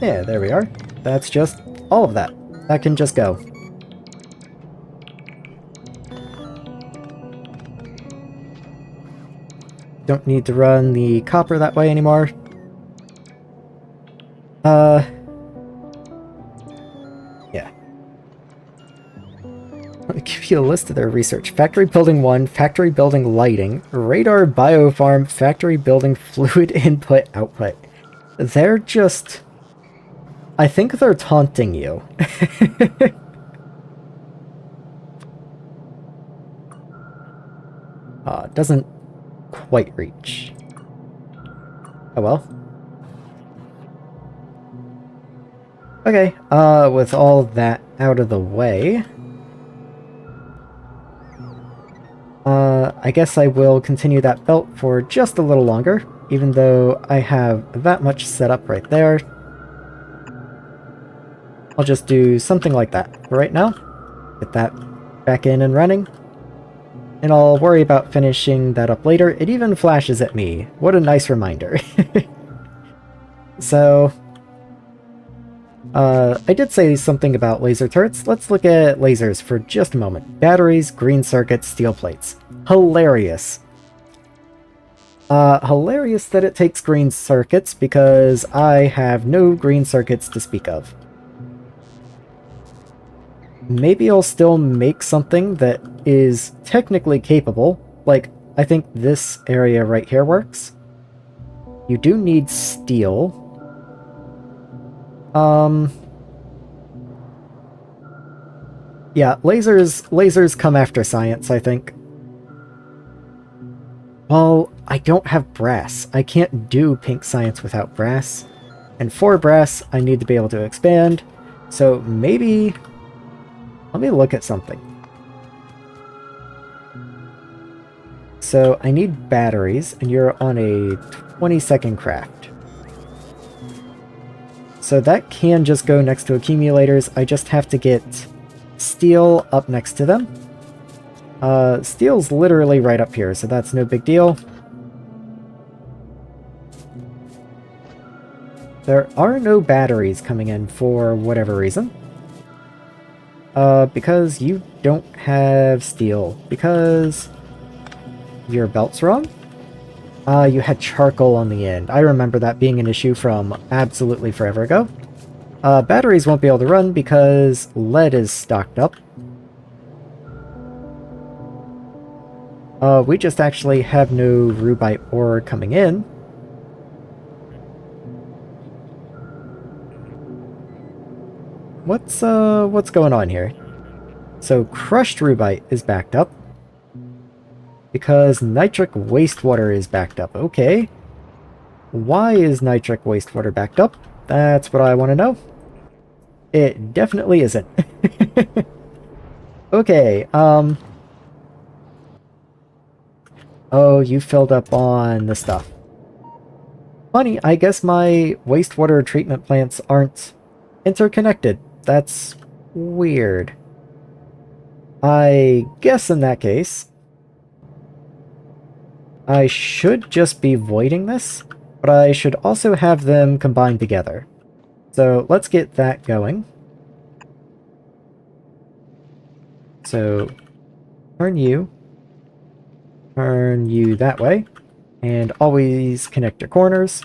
Yeah, there we are. That's just all of that. That can just go. Don't need to run the copper that way anymore. Yeah. Let me give you a list of their research. Factory Building 1, Factory Building Lighting, Radar Biofarm, Factory Building Fluid Input Output. They're just... I think they're taunting you. Doesn't quite reach. Oh well. Okay, with all that out of the way, I guess I will continue that belt for just a little longer, even though I have that much set up right there. I'll just do something like that for right now. Get that back in and running. And I'll worry about finishing that up later. It even flashes at me. What a nice reminder. So, I did say something about laser turrets. Let's look at lasers for just a moment. Batteries, green circuits, steel plates. Hilarious. Hilarious that it takes green circuits, because I have no green circuits to speak of. Maybe I'll still make something that is technically capable. Like, I think this area right here works. You do need steel. Yeah, lasers come after science, I think. Well, I don't have brass. I can't do pink science without brass. And for brass, I need to be able to expand. So maybe... Let me look at something. So I need batteries, and you're on a 20-second craft. So that can just go next to accumulators. I just have to get steel up next to them. Steel's literally right up here, so that's no big deal. There are no batteries coming in for whatever reason. Because you don't have steel. Because your belt's wrong? You had charcoal on the end. I remember that being an issue from absolutely forever ago. Batteries won't be able to run because lead is stocked up. We just actually have no rubite ore coming in. What's going on here? So crushed rubite is backed up because nitric wastewater is backed up. Okay. Why is nitric wastewater backed up? That's what I want to know. It definitely isn't. Okay, oh, you filled up on the stuff. Funny, I guess my wastewater treatment plants aren't interconnected. That's weird. I guess in that case, I should just be voiding this, but I should also have them combined together. So let's get that going. So turn you that way, and always connect your corners.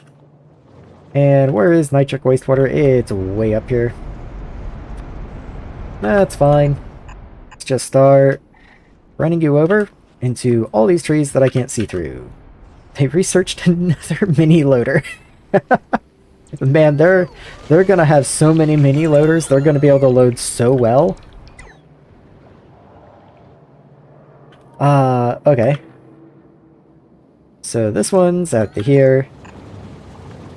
And where is nitric wastewater? It's way up here. That's fine. Let's just start running you over into all these trees that I can't see through. They researched another mini loader. Man, they're gonna have so many mini loaders. They're gonna be able to load so well. Okay. So this one's out to here.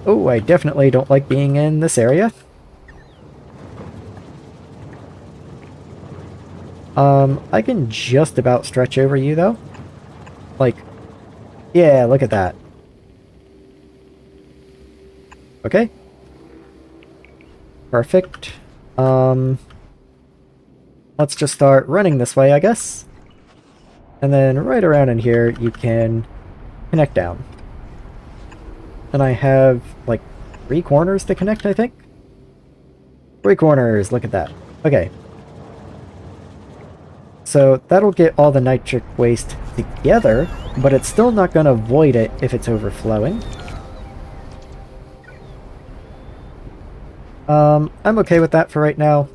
Oh, I definitely don't like being in this area. I can just about stretch over you, though. Like, yeah, look at that. Okay. Perfect. Let's just start running this way, I guess. And then right around in here, you can connect down. And I have, like, 3 corners to connect, I think? 3 corners, look at that. Okay. So that'll get all the nitric waste together, but it's still not going to void it if it's overflowing. I'm okay with that for right now.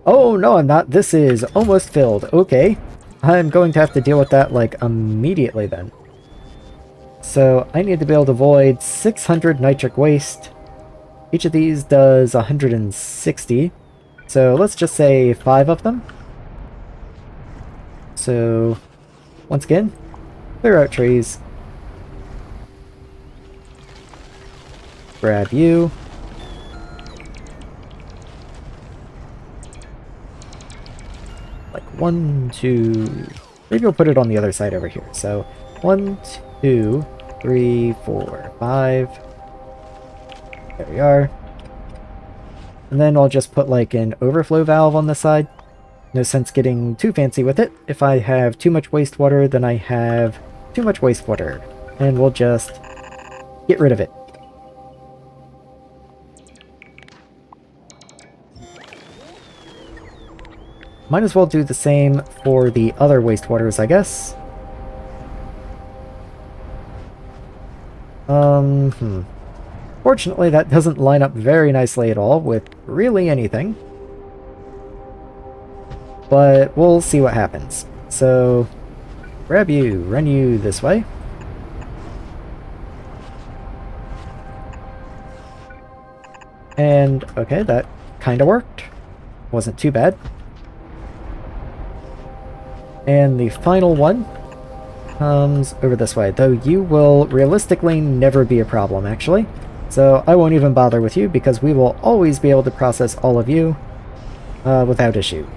Oh, no, I'm not. This is almost filled. Okay. I'm going to have to deal with that, like, immediately then. So I need to be able to void 600 nitric waste. Each of these does 160. So let's just say 5 of them. So, once again, clear out trees. Grab you. Like 1, 2... Maybe we'll put it on the other side over here. So, 1, 2, 3, 4, 5. There we are. And then I'll just put like an overflow valve on the side. No sense getting too fancy with it. If I have too much wastewater, then I have too much wastewater. And we'll just get rid of it. Might as well do the same for the other wastewaters, I guess. Fortunately, that doesn't line up very nicely at all with really anything. But we'll see what happens. So, grab you, run you this way. And, okay, that kind of worked. Wasn't too bad. And the final one comes over this way, though you will realistically never be a problem, actually. So I won't even bother with you, because we will always be able to process all of you without issue.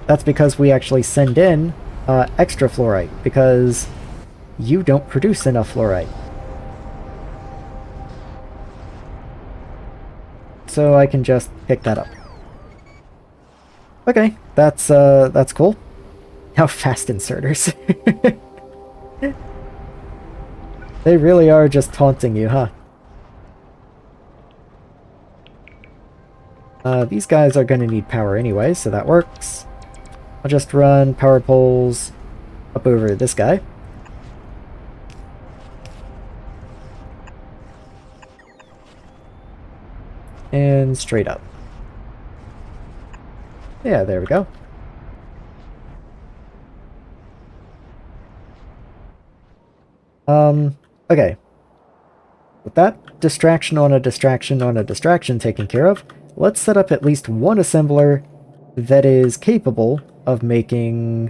That's because we actually send in extra fluorite, because you don't produce enough fluorite. So I can just pick that up. Okay, that's cool. How fast inserters. They really are just taunting you, huh? These guys are going to need power anyway, so that works. I'll just run power poles up over this guy. And straight up. Yeah, there we go. Okay. With that distraction on a distraction on a distraction taken care of, let's set up at least one assembler that is capable of making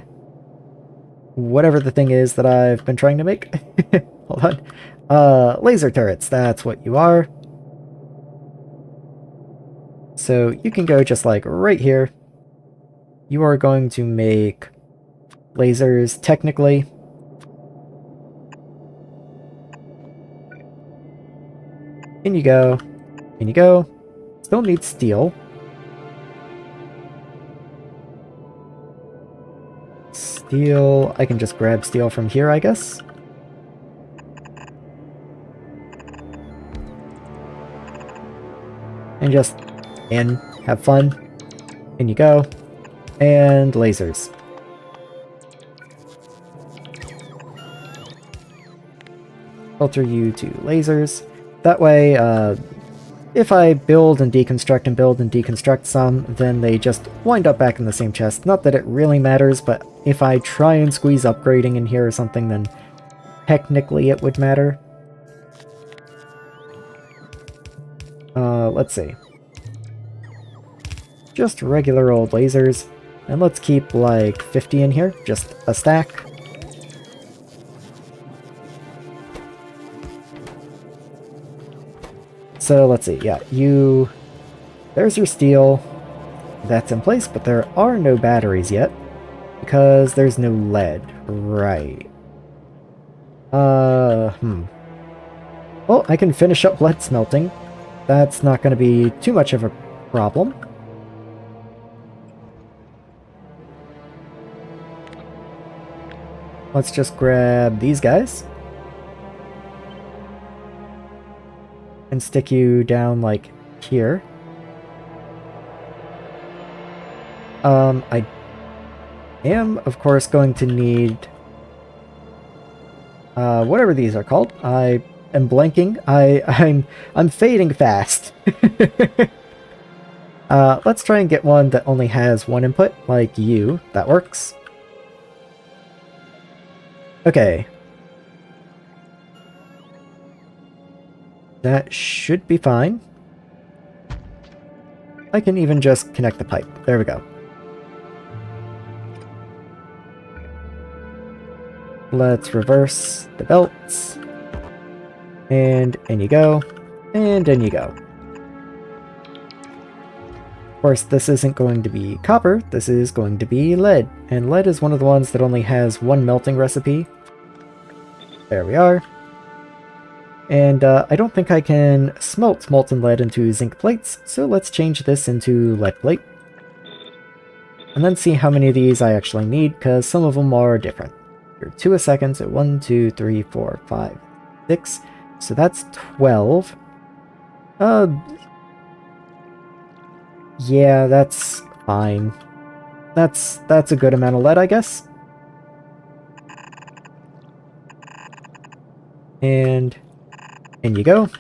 whatever the thing is that I've been trying to make. Hold on. Laser turrets, that's what you are. So you can go just like right here. You are going to make lasers technically. In you go. In you go. Still need steel. Steel. I can just grab steel from here, I guess. And just in. Have fun. In you go. And lasers. Filter you to lasers. That way, if I build and deconstruct some, then they just wind up back in the same chest. Not that it really matters, but if I try and squeeze upgrading in here or something, then technically it would matter. Let's see. Just regular old lasers. And let's keep like 50 in here, just a stack. So let's see, yeah, there's your steel. That's in place, but there are no batteries yet. Because there's no lead. Right. Well, I can finish up lead smelting. That's not going to be too much of a problem. Let's just grab these guys. And stick you down, like, here. I am, of course, going to need... whatever these are called. I am blanking. I'm fading fast. Let's try and get one that only has one input, like you. That works. Okay. That should be fine. I can even just connect the pipe. There we go. Let's reverse the belts. And in you go. And in you go. Of course, this isn't going to be copper. This is going to be lead. And lead is one of the ones that only has one melting recipe. There we are. And I don't think I can smelt molten lead into zinc plates, so let's change this into lead plate. And then see how many of these I actually need, because some of them are different. Here, 2 a second, so 1, 2, 3, 4, 5, 6. So that's 12. Yeah, that's fine. That's a good amount of lead, I guess. And in you go.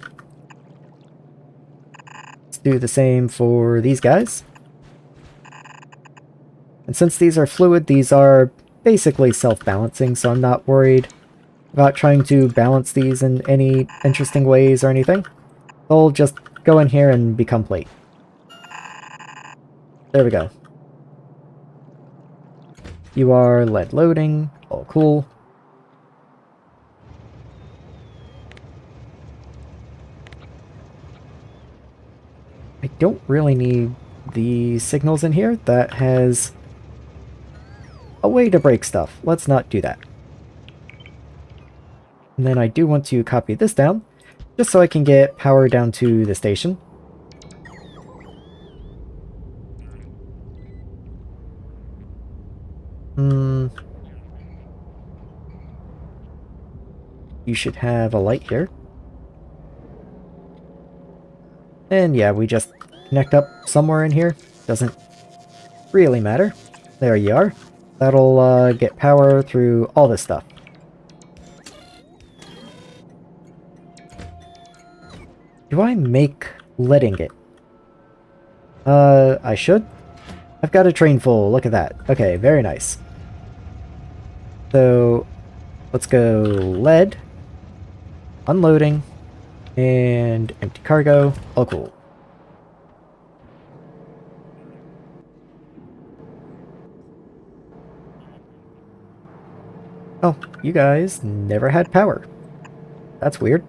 Let's do the same for these guys. And since these are fluid, these are basically self-balancing, so I'm not worried about trying to balance these in any interesting ways or anything. They'll just go in here and become plate. There we go. You are lead loading. All cool. I don't really need the signals in here. That has a way to break stuff. Let's not do that. And then I do want to copy this down, just so I can get power down to the station. You should have a light here. And yeah, we just connect up somewhere in here. Doesn't really matter. There you are. That'll get power through all this stuff. Do I make lead ingot? I should. I've got a train full. Look at that. Okay, very nice. So, let's go lead. unloading, and empty cargo. All cool. Oh, you guys never had power. That's weird.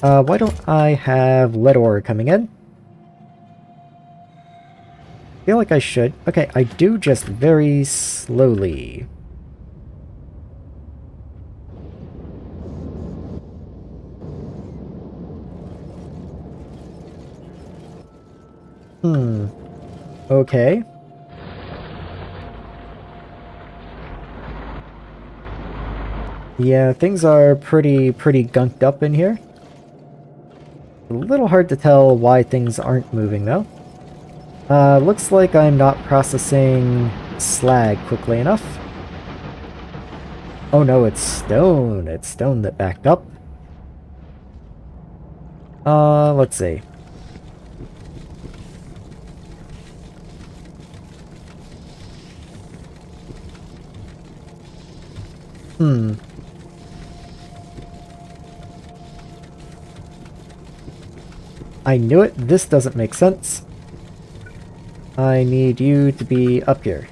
Why don't I have lead ore coming in? Feel like I should. Okay, I do just very slowly. Okay. Yeah, things are pretty gunked up in here. A little hard to tell why things aren't moving, though. Looks like I'm not processing slag quickly enough. Oh no, it's stone. It's stone that backed up. Let's see. I knew it. This doesn't make sense. I need you to be up here.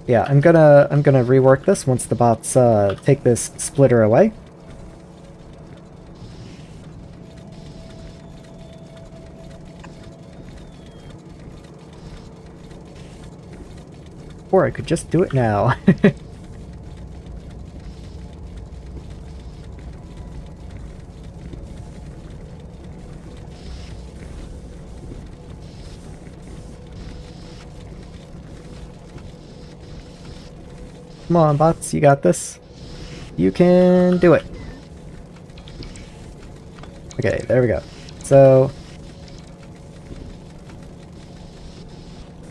Yeah, I'm gonna rework this once the bots take this splitter away. Or I could just do it now. Come on, bots, you got this. You can do it. Okay, there we go. So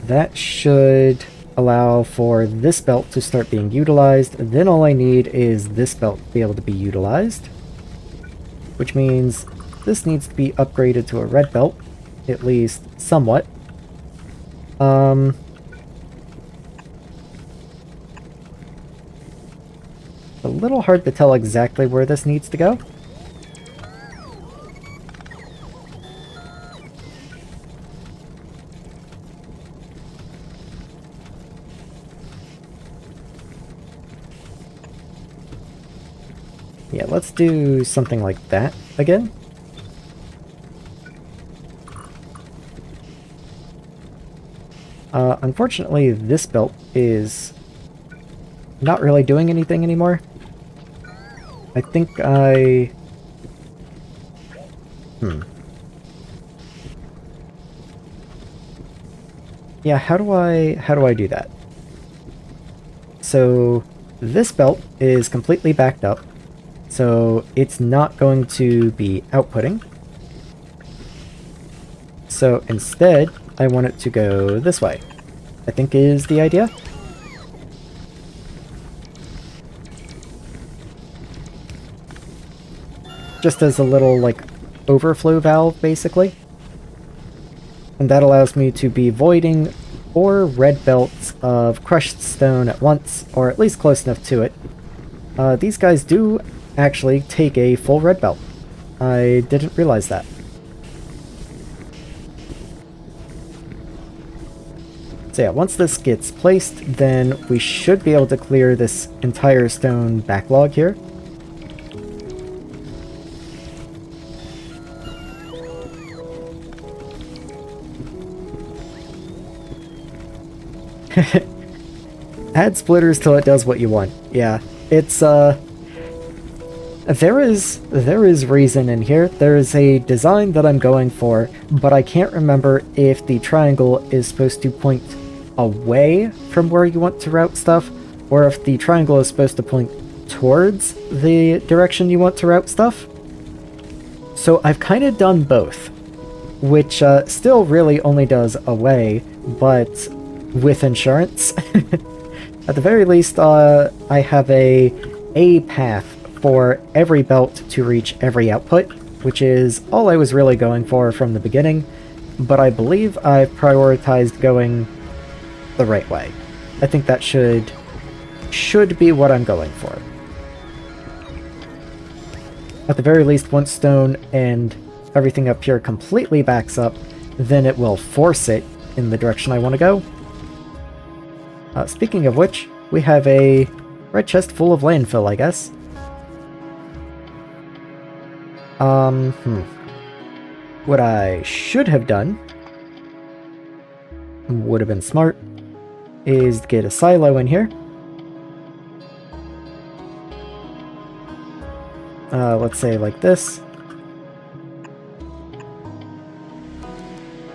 that should allow for this belt to start being utilized. Then all I need is this belt to be able to be utilized, which means this needs to be upgraded to a red belt, at least somewhat. A little hard to tell exactly where this needs to go. Yeah, let's do something like that again. Unfortunately, this belt is not really doing anything anymore. I think Yeah, how do I do that? So this belt is completely backed up, so it's not going to be outputting. So instead, I want it to go this way, I think is the idea. Just as a little, like, overflow valve, basically. And that allows me to be voiding 4 red belts of crushed stone at once, or at least close enough to it. These guys do actually take a full red belt. I didn't realize that. So yeah, once this gets placed, then we should be able to clear this entire stone backlog here. Add splitters till it does what you want. Yeah, it's there is reason in here. There is a design that I'm going for, but I can't remember if the triangle is supposed to point away from where you want to route stuff, or if the triangle is supposed to point towards the direction you want to route stuff. So I've kind of done both, which still really only does away, but with insurance. At the very least, I have a path for every belt to reach every output, which is all I was really going for from the beginning, but I believe I've prioritized going the right way. I think that should be what I'm going for. At the very least, once stone and everything up here completely backs up, then it will force it in the direction I want to go. Speaking of which, we have a red chest full of landfill, I guess. What I should have done, would have been smart, is get a silo in here. Let's say like this.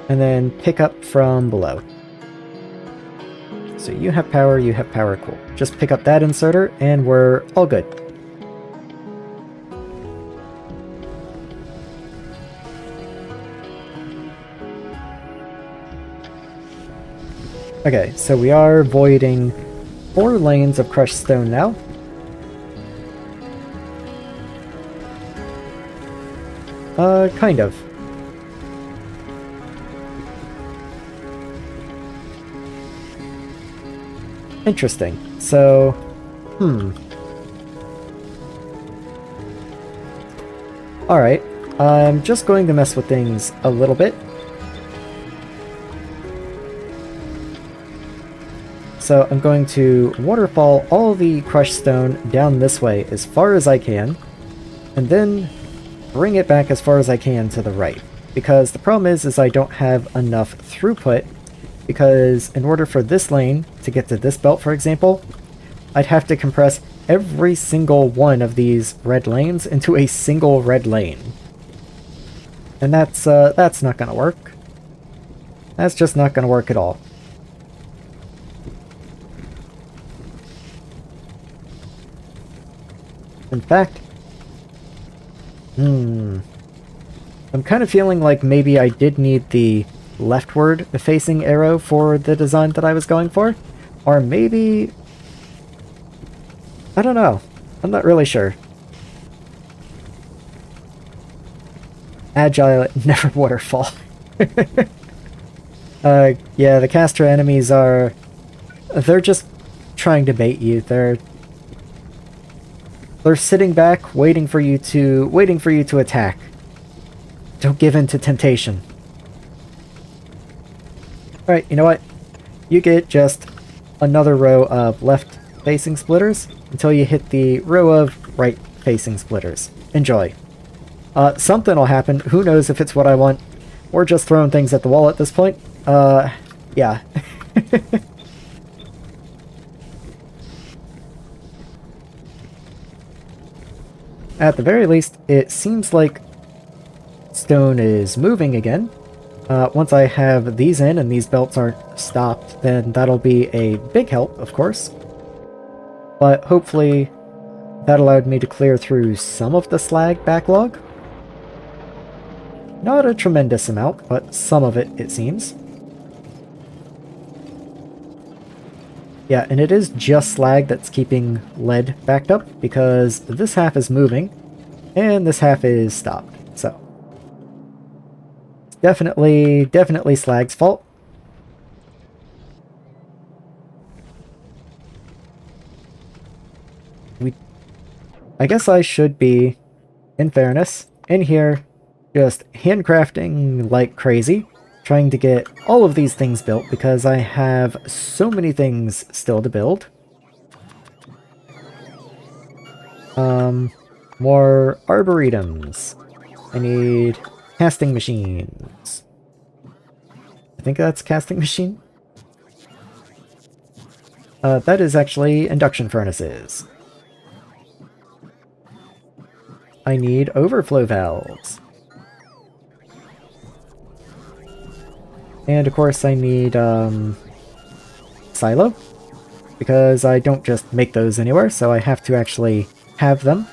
And then pick up from below. So you have power, cool. Just pick up that inserter and we're all good. Okay, so we are voiding 4 lanes of crushed stone now. Kind of. Interesting. So, Alright, I'm just going to mess with things a little bit. So I'm going to waterfall all the crushed stone down this way as far as I can, and then bring it back as far as I can to the right. Because the problem is I don't have enough throughput, because in order for this lane to get to this belt, for example, I'd have to compress every single one of these red lanes into a single red lane. And that's not gonna work. That's just not gonna work at all. In fact, I'm kind of feeling like maybe I did need the leftward facing arrow for the design that I was going for. Or maybe... I don't know. I'm not really sure. Agile, never waterfall. Yeah, the caster enemies are... They're just trying to bait you. They're sitting back, waiting for you to attack. Don't give in to temptation. Alright, you know what? You get just another row of left-facing splitters until you hit the row of right-facing splitters. Enjoy. Something will happen. Who knows if it's what I want. Or just throwing things at the wall at this point. Yeah. At the very least, it seems like stone is moving again. Once I have these in and these belts aren't stopped, then that'll be a big help, of course. But hopefully that allowed me to clear through some of the slag backlog. Not a tremendous amount, but some of it, it seems. Yeah, and it is just slag that's keeping lead backed up, because this half is moving, and this half is stopped, so. Definitely slag's fault. I guess I should be, in fairness, in here, just handcrafting like crazy, trying to get all of these things built because I have so many things still to build. More arboretums. I need casting machines. I think that's casting machine. That is actually induction furnaces. I need overflow valves. And of course I need, silo, because I don't just make those anywhere, so I have to actually have them.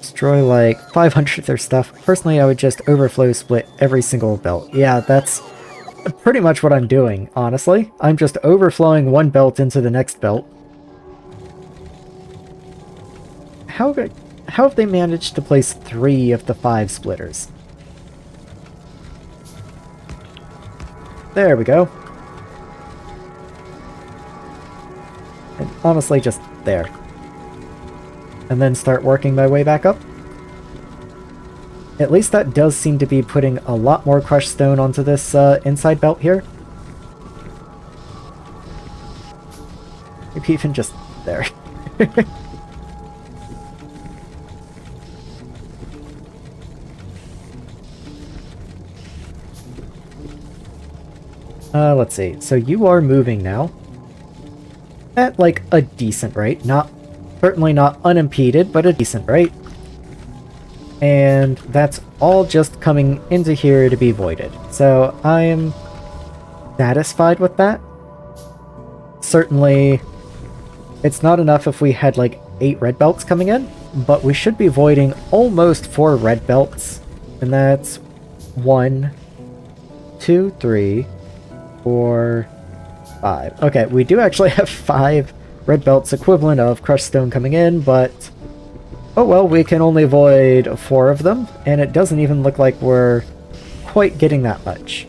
Destroy like 500 of their stuff. Personally, I would just overflow split every single belt. Yeah, that's pretty much what I'm doing, honestly. I'm just overflowing one belt into the next belt, how have they managed to place 3 of the 5 splitters? There we go. And honestly, just there. And then start working my way back up. At least that does seem to be putting a lot more crushed stone onto this inside belt here. Maybe even just there. Let's see. So you are moving now. At, like, a decent rate. Certainly not unimpeded, but a decent rate. And that's all just coming into here to be voided. So I am satisfied with that. Certainly, it's not enough if we had, like, 8 red belts coming in, but we should be voiding almost 4 red belts. And that's 1, 2, 3, 4, 5. Okay, we do actually have 5 red belts equivalent of crushed stone coming in, but oh well, we can only void 4 of them, and it doesn't even look like we're quite getting that much.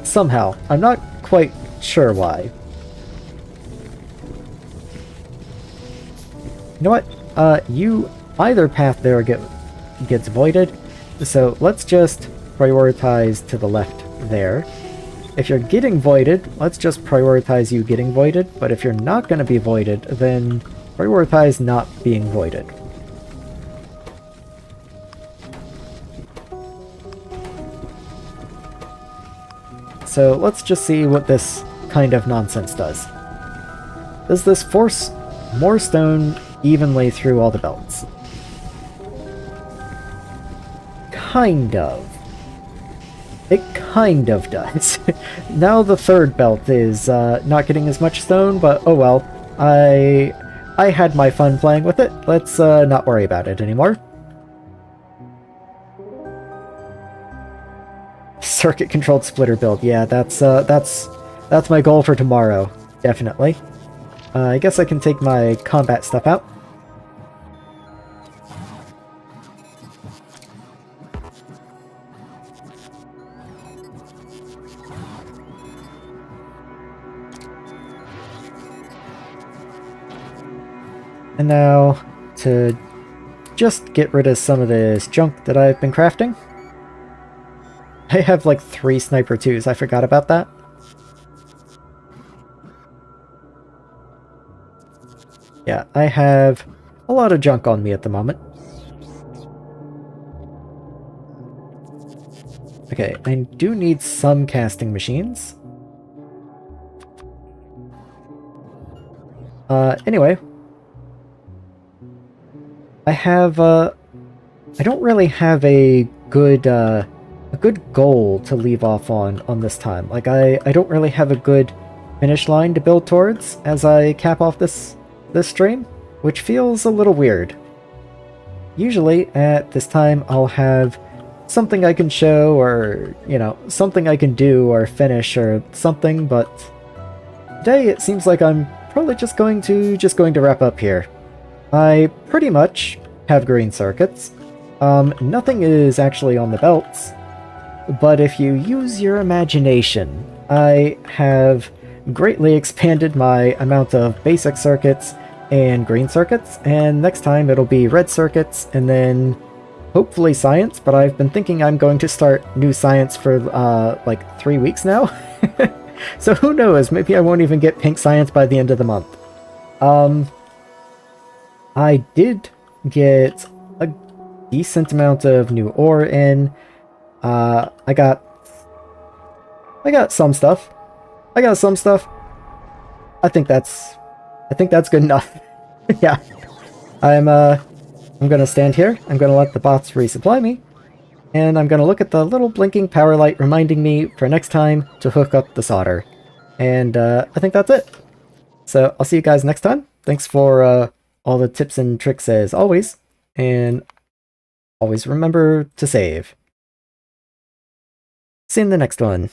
Somehow. I'm not quite sure why. You know what? Either path there gets voided, so let's just prioritize to the left there. If you're getting voided, let's just prioritize you getting voided, but if you're not going to be voided, then prioritize not being voided. So let's just see what this kind of nonsense does. Does this force more stone evenly through all the belts? Kind of. It kind of does. Now the 3rd belt is not getting as much stone, but oh well. I had my fun playing with it. Let's not worry about it anymore. Circuit-controlled splitter build. Yeah, that's my goal for tomorrow. Definitely. I guess I can take my combat stuff out. And now, to just get rid of some of this junk that I've been crafting. I have like 3 sniper 2s, I forgot about that. Yeah, I have a lot of junk on me at the moment. Okay, I do need some casting machines. Anyway. I don't really have a good goal to leave off on this time. Like, I don't really have a good finish line to build towards as I cap off this stream, which feels a little weird. Usually, at this time, I'll have something I can show, or, you know, something I can do or finish or something, but today it seems like I'm probably just going to wrap up here. I pretty much have green circuits. Nothing is actually on the belts, but if you use your imagination, I have greatly expanded my amount of basic circuits and green circuits, and next time it'll be red circuits, and then hopefully science, but I've been thinking I'm going to start new science for like 3 weeks now. So who knows, maybe I won't even get pink science by the end of the month. I did get a decent amount of new ore in. I got some stuff. I think that's good enough. Yeah. I'm gonna stand here. I'm gonna let the bots resupply me. And I'm gonna look at the little blinking power light reminding me for next time to hook up the solder. And I think that's it. So I'll see you guys next time. Thanks for all the tips and tricks as always. And always remember to save. See you in the next one.